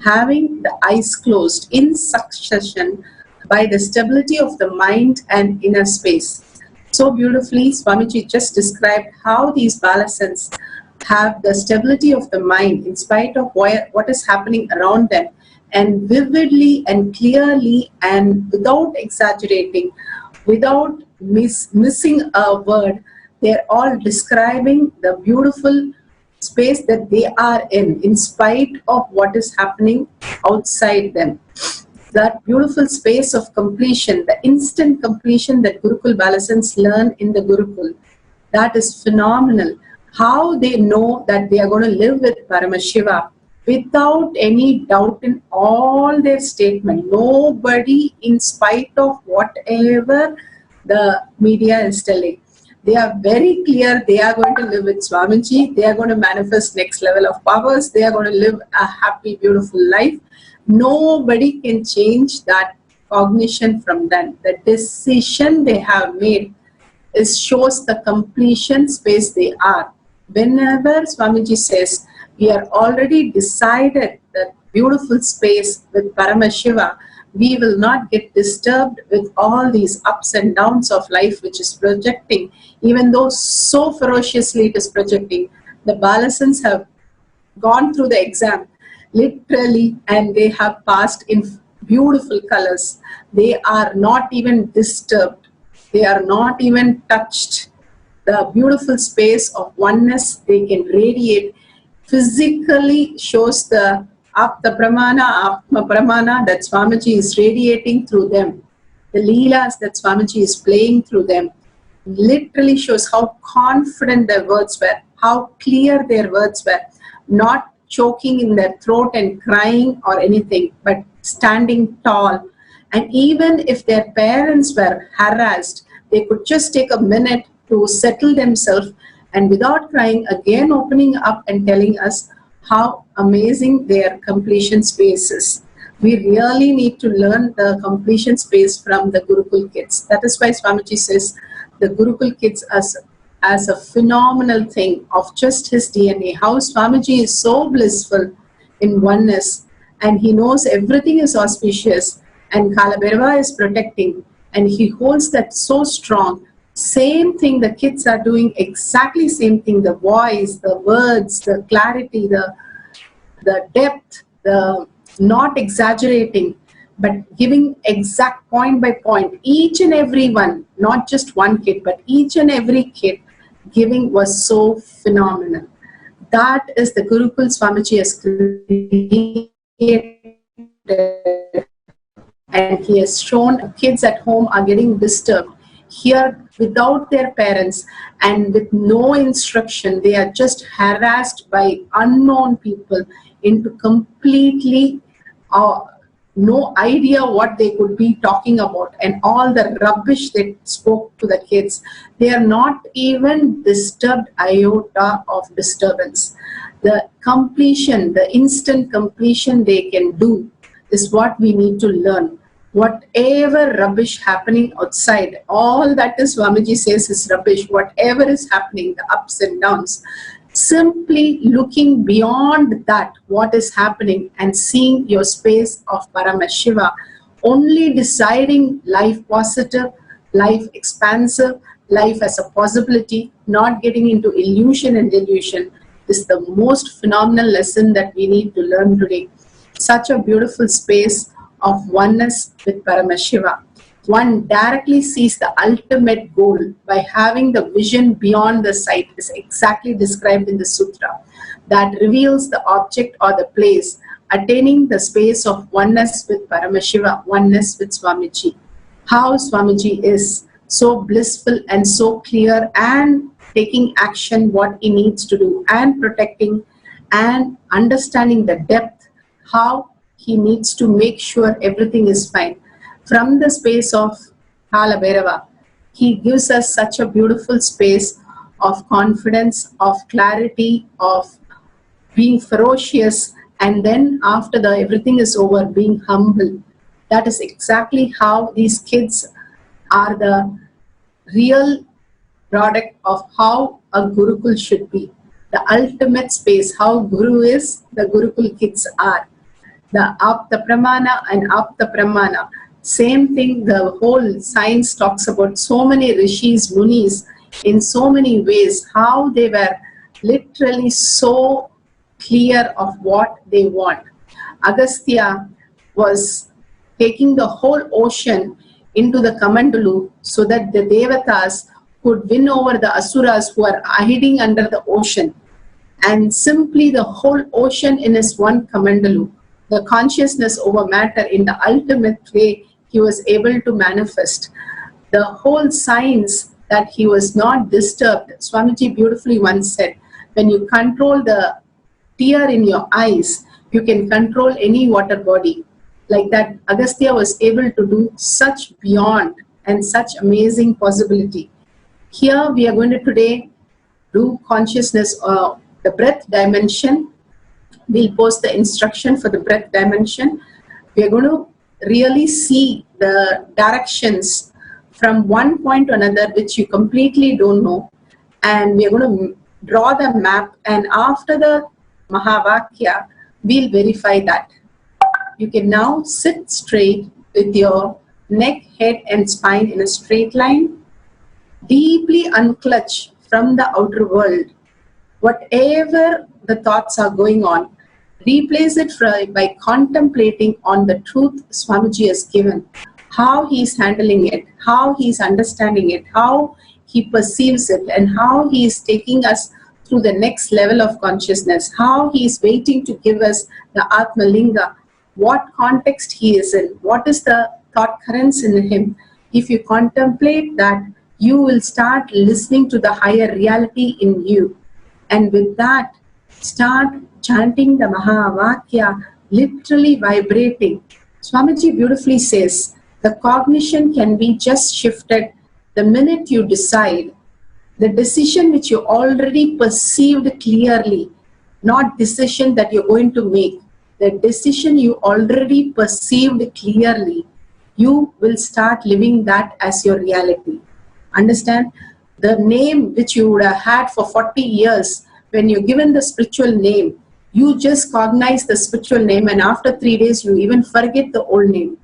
having the eyes closed in succession by the stability of the mind and inner space. So beautifully, Swamiji just described how these balasans have the stability of the mind in spite of what is happening around them, and vividly and clearly and without exaggerating, without missing a word, they're all describing the beautiful space that they are in spite of what is happening outside them. That beautiful space of completion, the instant completion that Gurukul Balasans learn in the Gurukul, that is phenomenal. How they know that they are going to live with Paramashiva without any doubt in all their statement. Nobody, in spite of whatever the media is telling, they are very clear they are going to live with Swamiji, they are going to manifest next level of powers, they are going to live a happy, beautiful life. Nobody can change that cognition from them. The decision they have made shows the completion space they are. Whenever Swamiji says, we are already decided that beautiful space with Paramashiva, we will not get disturbed with all these ups and downs of life which is projecting, even though so ferociously it is projecting. The Balasans have gone through the exam literally and they have passed in beautiful colors. They are not even disturbed. They are not even touched. The beautiful space of oneness they can radiate physically shows the Apta Pramana that Swamiji is radiating through them. The Leelas that Swamiji is playing through them literally shows how confident their words were, how clear their words were, not choking in their throat and crying or anything, but standing tall. And even if their parents were harassed, they could just take a minute to settle themselves and without crying, again opening up and telling us how amazing their completion space is. We really need to learn the completion space from the Gurukul kids. That is why Swamiji says the Gurukul kids as a phenomenal thing of just his DNA. How Swamiji is so blissful in oneness and he knows everything is auspicious and Kalabhairava is protecting and he holds that so strong. Same thing the kids are doing, exactly same thing, the voice, the words, the clarity, the depth, the not exaggerating, but giving exact point by point. Each and every one, not just one kid, but each and every kid giving was so phenomenal. That is the Gurukul Swamiji has created. And he has shown kids at home are getting disturbed. Here, without their parents and with no instruction, they are just harassed by unknown people into completely no idea what they could be talking about and all the rubbish they spoke to the kids. They are not even disturbed iota of disturbance. The completion, the instant completion they can do is what we need to learn. Whatever rubbish happening outside, all that is Swamiji says is rubbish. Whatever is happening, the ups and downs, simply looking beyond that, what is happening and seeing your space of Paramashiva, only deciding life positive, life expansive, life as a possibility, not getting into illusion and delusion is the most phenomenal lesson that we need to learn today. Such a beautiful space of oneness with Paramashiva. One directly sees the ultimate goal by having the vision beyond the sight, is exactly described in the sutra, that reveals the object or the place, attaining the space of oneness with Paramashiva, oneness with Swamiji. how Swamiji is so blissful and so clear and taking action what he needs to do and protecting and understanding the depth, how he needs to make sure everything is fine. From the space of Kala Bhairava, he gives us such a beautiful space of confidence, of clarity, of being ferocious, and then after the everything is over, being humble. That is exactly how these kids are the real product of how a Gurukul should be. The ultimate space, how Guru is, the Gurukul kids are. The Apta Pramana and Apta Pramana. Same thing, the whole science talks about so many rishis, munis, in so many ways, how they were literally so clear of what they want. Agastya was taking the whole ocean into the Kamandalu so that the Devatas could win over the Asuras who are hiding under the ocean. And simply the whole ocean in his one Kamandalu, the consciousness over matter in the ultimate way, he was able to manifest. The whole science that he was not disturbed. Swamiji beautifully once said, when you control the tear in your eyes, you can control any water body. Like that, Agastya was able to do such beyond and such amazing possibility. Here we are going to today do consciousness, the breath dimension. We'll post the instruction for the breath dimension. We are going to really see the directions from one point to another which you completely don't know, and we are going to draw the map, and after the Mahavakya we'll verify that. You can now sit straight with your neck, head and spine in a straight line. Deeply unclutch from the outer world. Whatever the thoughts are going on, replace it by contemplating on the truth Swamiji has given, how he is handling it, how he is understanding it, how he perceives it, and how he is taking us through the next level of consciousness, how he is waiting to give us the Atma Linga, what context he is in, what is the thought currents in him. If you contemplate that, you will start listening to the higher reality in you. And with that, start chanting the Mahavakya, literally vibrating. Swamiji beautifully says, the cognition can be just shifted the minute you decide. The decision which you already perceived clearly, not decision that you're going to make, the decision you already perceived clearly, you will start living that as your reality. Understand? The name which you would have had for 40 years, when you're given the spiritual name, you just cognize the spiritual name, and after 3 days you even forget the old name.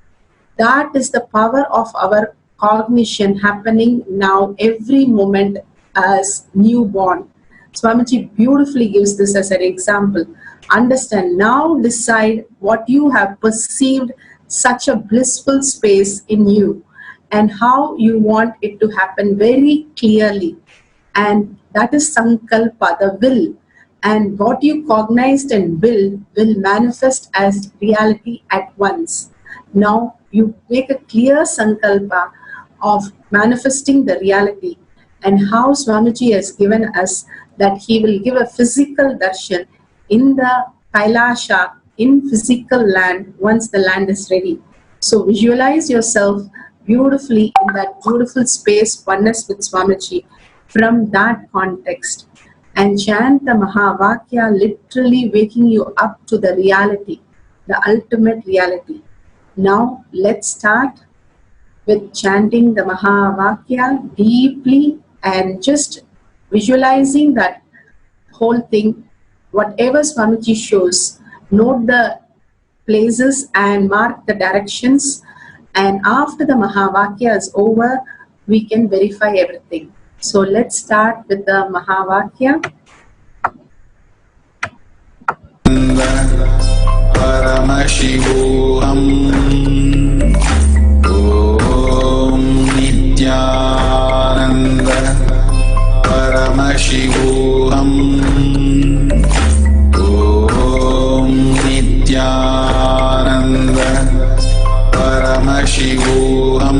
That is the power of our cognition happening now every moment as newborn. Swamiji beautifully gives this as an example. Understand, now decide what you have perceived such a blissful space in you and how you want it to happen very clearly. And that is Sankalpa, the will. And what you cognized and will manifest as reality at once. Now you make a clear Sankalpa of manifesting the reality, and how Swamiji has given us that he will give a physical darshan in the Kailasha, in physical land, once the land is ready. So visualize yourself beautifully in that beautiful space, oneness with Swamiji, from that context, and chant the Mahavakya, literally waking you up to the reality, the ultimate reality. Now let's start with chanting the Mahavakya deeply and just visualizing that whole thing. Whatever Swamiji shows, note the places and mark the directions, and after the Mahavakya is over, we can verify everything. So let's start with the Mahavakya. Paramashivoham Om Nithyananda Paramashivoham Om Nithyananda Paramashivoham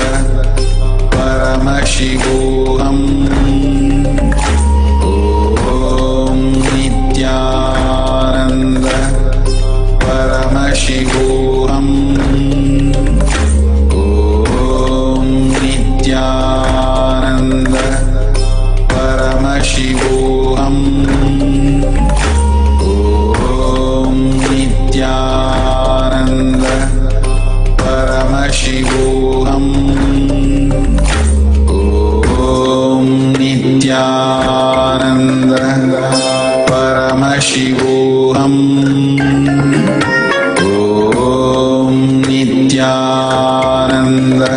Paramashivoham. Om Nithyananda Paramashivoham. Om Nithyananda Paramashivoham. Om Nithyananda Paramashivoham. Om Nithyananda Paramashivoham. Om Nithyananda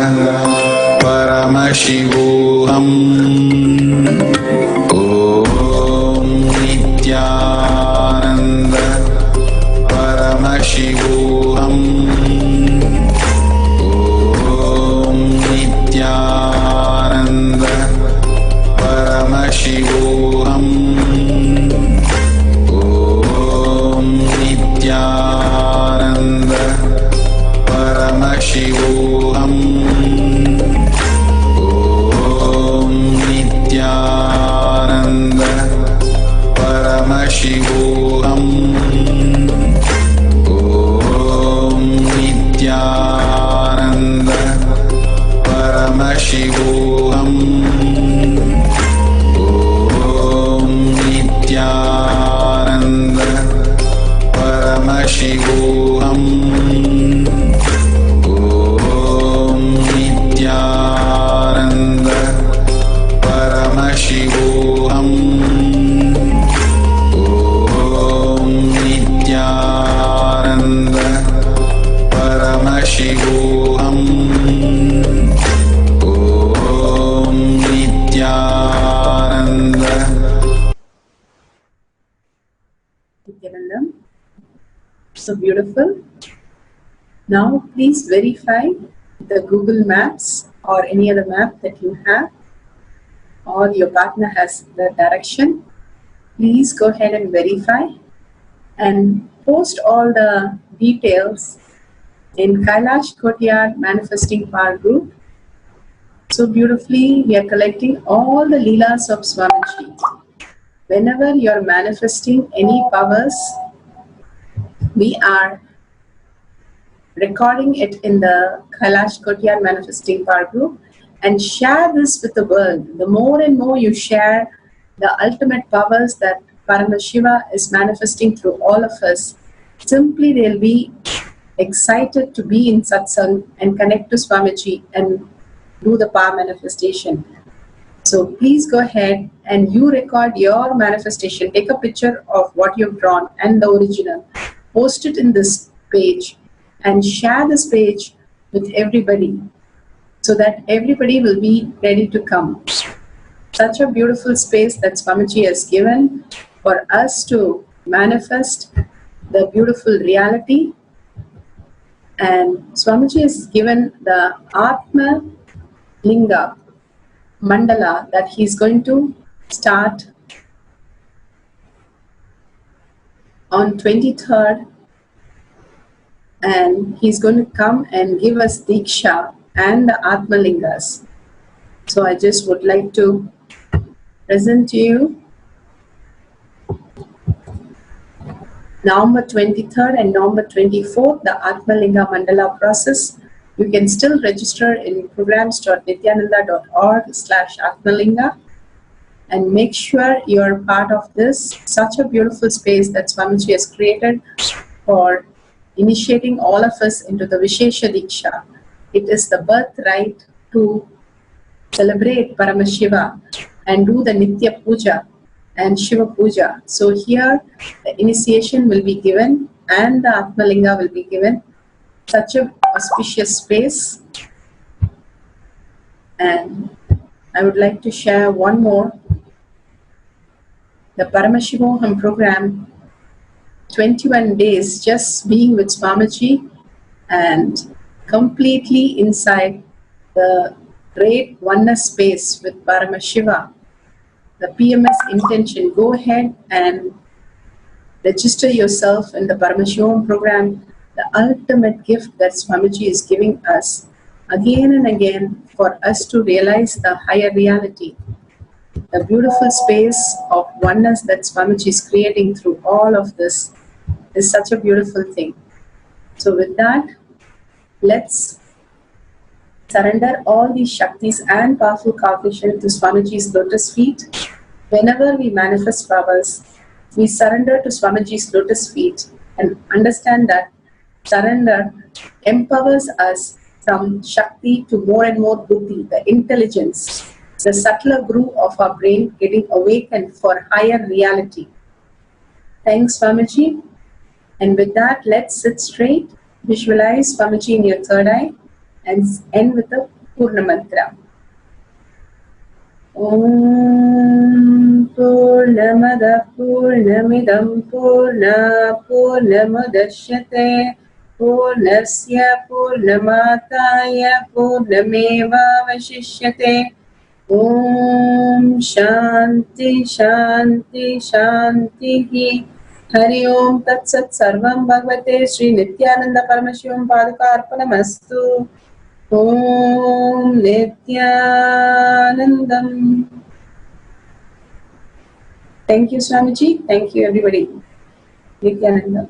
Paramashivoham. Om Nithyananda Paramashivoham. Om Nithyananda Paramashivoham. Om Nithyananda Paramashivoham. Om Nithyananda Paramashivoham. Om Nithyananda Paramashivoham. Om Nithyananda Paramashivoham. Om Nithyananda Paramashivoham. Om Nithyananda Paramashivoham. Om Nithyananda. Nithyanandam. So beautiful. Now please verify the Google Maps or any other map that you have, or your partner has the direction. Please go ahead and verify and post all the details in Kailash Kotyar Manifesting Power Group. So beautifully, we are collecting all the Leelas of Swamiji. Whenever you are manifesting any powers, we are recording it in the Kailash Kotyar Manifesting Power Group and share this with the world. The more and more you share the ultimate powers that Paramashiva is manifesting through all of us, simply they'll be excited to be in Satsang and connect to Swamiji and do the power manifestation. So please go ahead and you record your manifestation. Take a picture of what you've drawn and the original. Post it in this page and share this page with everybody so that everybody will be ready to come. Such a beautiful space that Swamiji has given for us to manifest the beautiful reality. And Swamiji has given the Atma Linga Mandala that he's going to start on 23rd, and he's going to come and give us Diksha and the Atma Lingas. So I just would like to present to you November 23rd and November 24th, the Atma Linga Mandala process. You can still register in programs.nithyananda.org/Atmalinga and make sure you're part of this. Such a beautiful space that Swamiji has created for initiating all of us into the Vishesha Diksha. It is the birthright to celebrate Paramashiva and do the Nitya Puja and Shiva Puja. So here the initiation will be given and the Atmalinga will be given. Such a auspicious space. And I would like to share one more. The Paramashivoham program, 21 days just being with Swamiji and completely inside the great oneness space with Paramashiva. The PMS intention, go ahead and register yourself in the Paramashivam program, the ultimate gift that Swamiji is giving us again and again for us to realize the higher reality, the beautiful space of oneness that Swamiji is creating through all of this is such a beautiful thing. So with that, let's surrender all these Shaktis and powerful cognition to Swamiji's lotus feet. Whenever we manifest powers, we surrender to Swamiji's lotus feet and understand that surrender empowers us from Shakti to more and more Buddhi, the intelligence, the subtler groove of our brain getting awakened for higher reality. Thanks, Swamiji. And with that, let's sit straight, visualize Swamiji in your third eye, and end with a Purna Mantra. Om Purnamada Purnamidam Purna Purnamudashyate Purnasya Purnamataya Purnameva Vashishyate. Om Shanti Shanti Shanti. Hari Om Tat Sat Sarvam Bhagavate Sri Nithyananda Paramashivam Padaka Arpanamastu. Om Nithyanandam. Thank you, Swamiji. Thank you, everybody. Nithyanandam.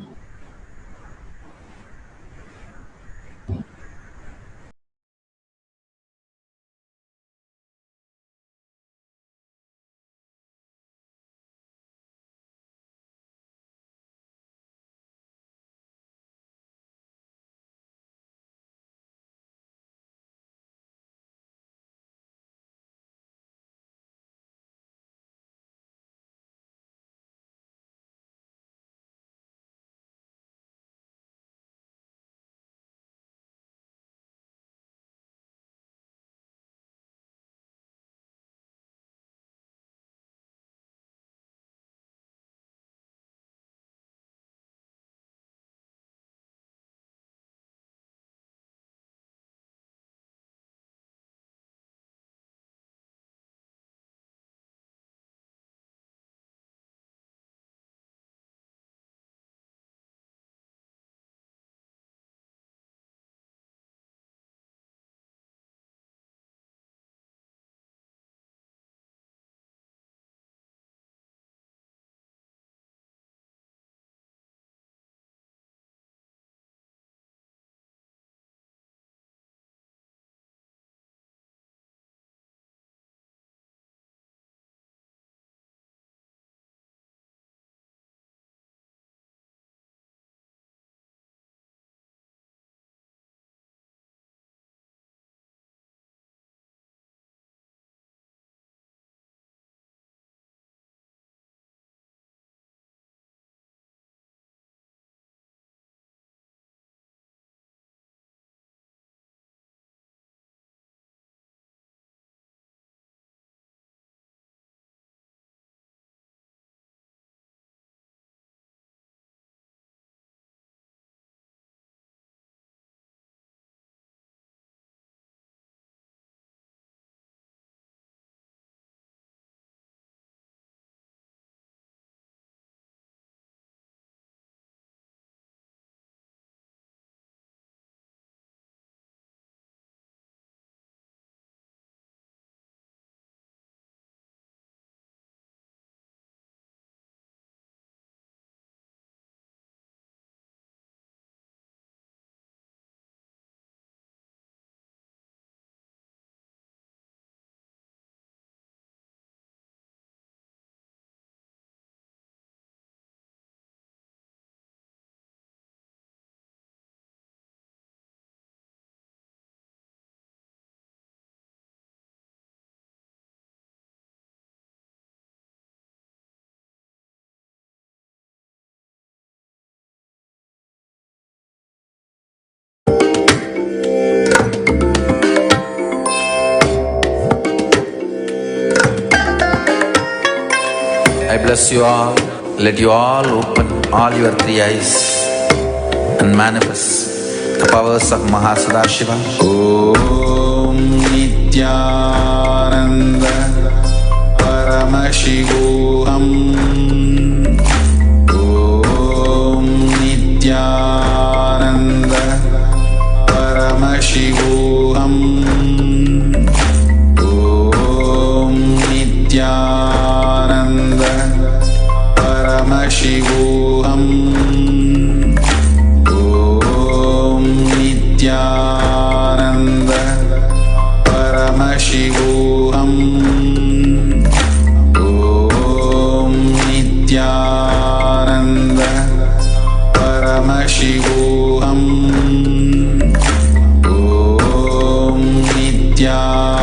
I bless you all. Let you all open all your three eyes and manifest the powers of Mahasadashiva. Om Nithyananda Paramashivoham. Om Nithyananda Paramashivoham. Nitya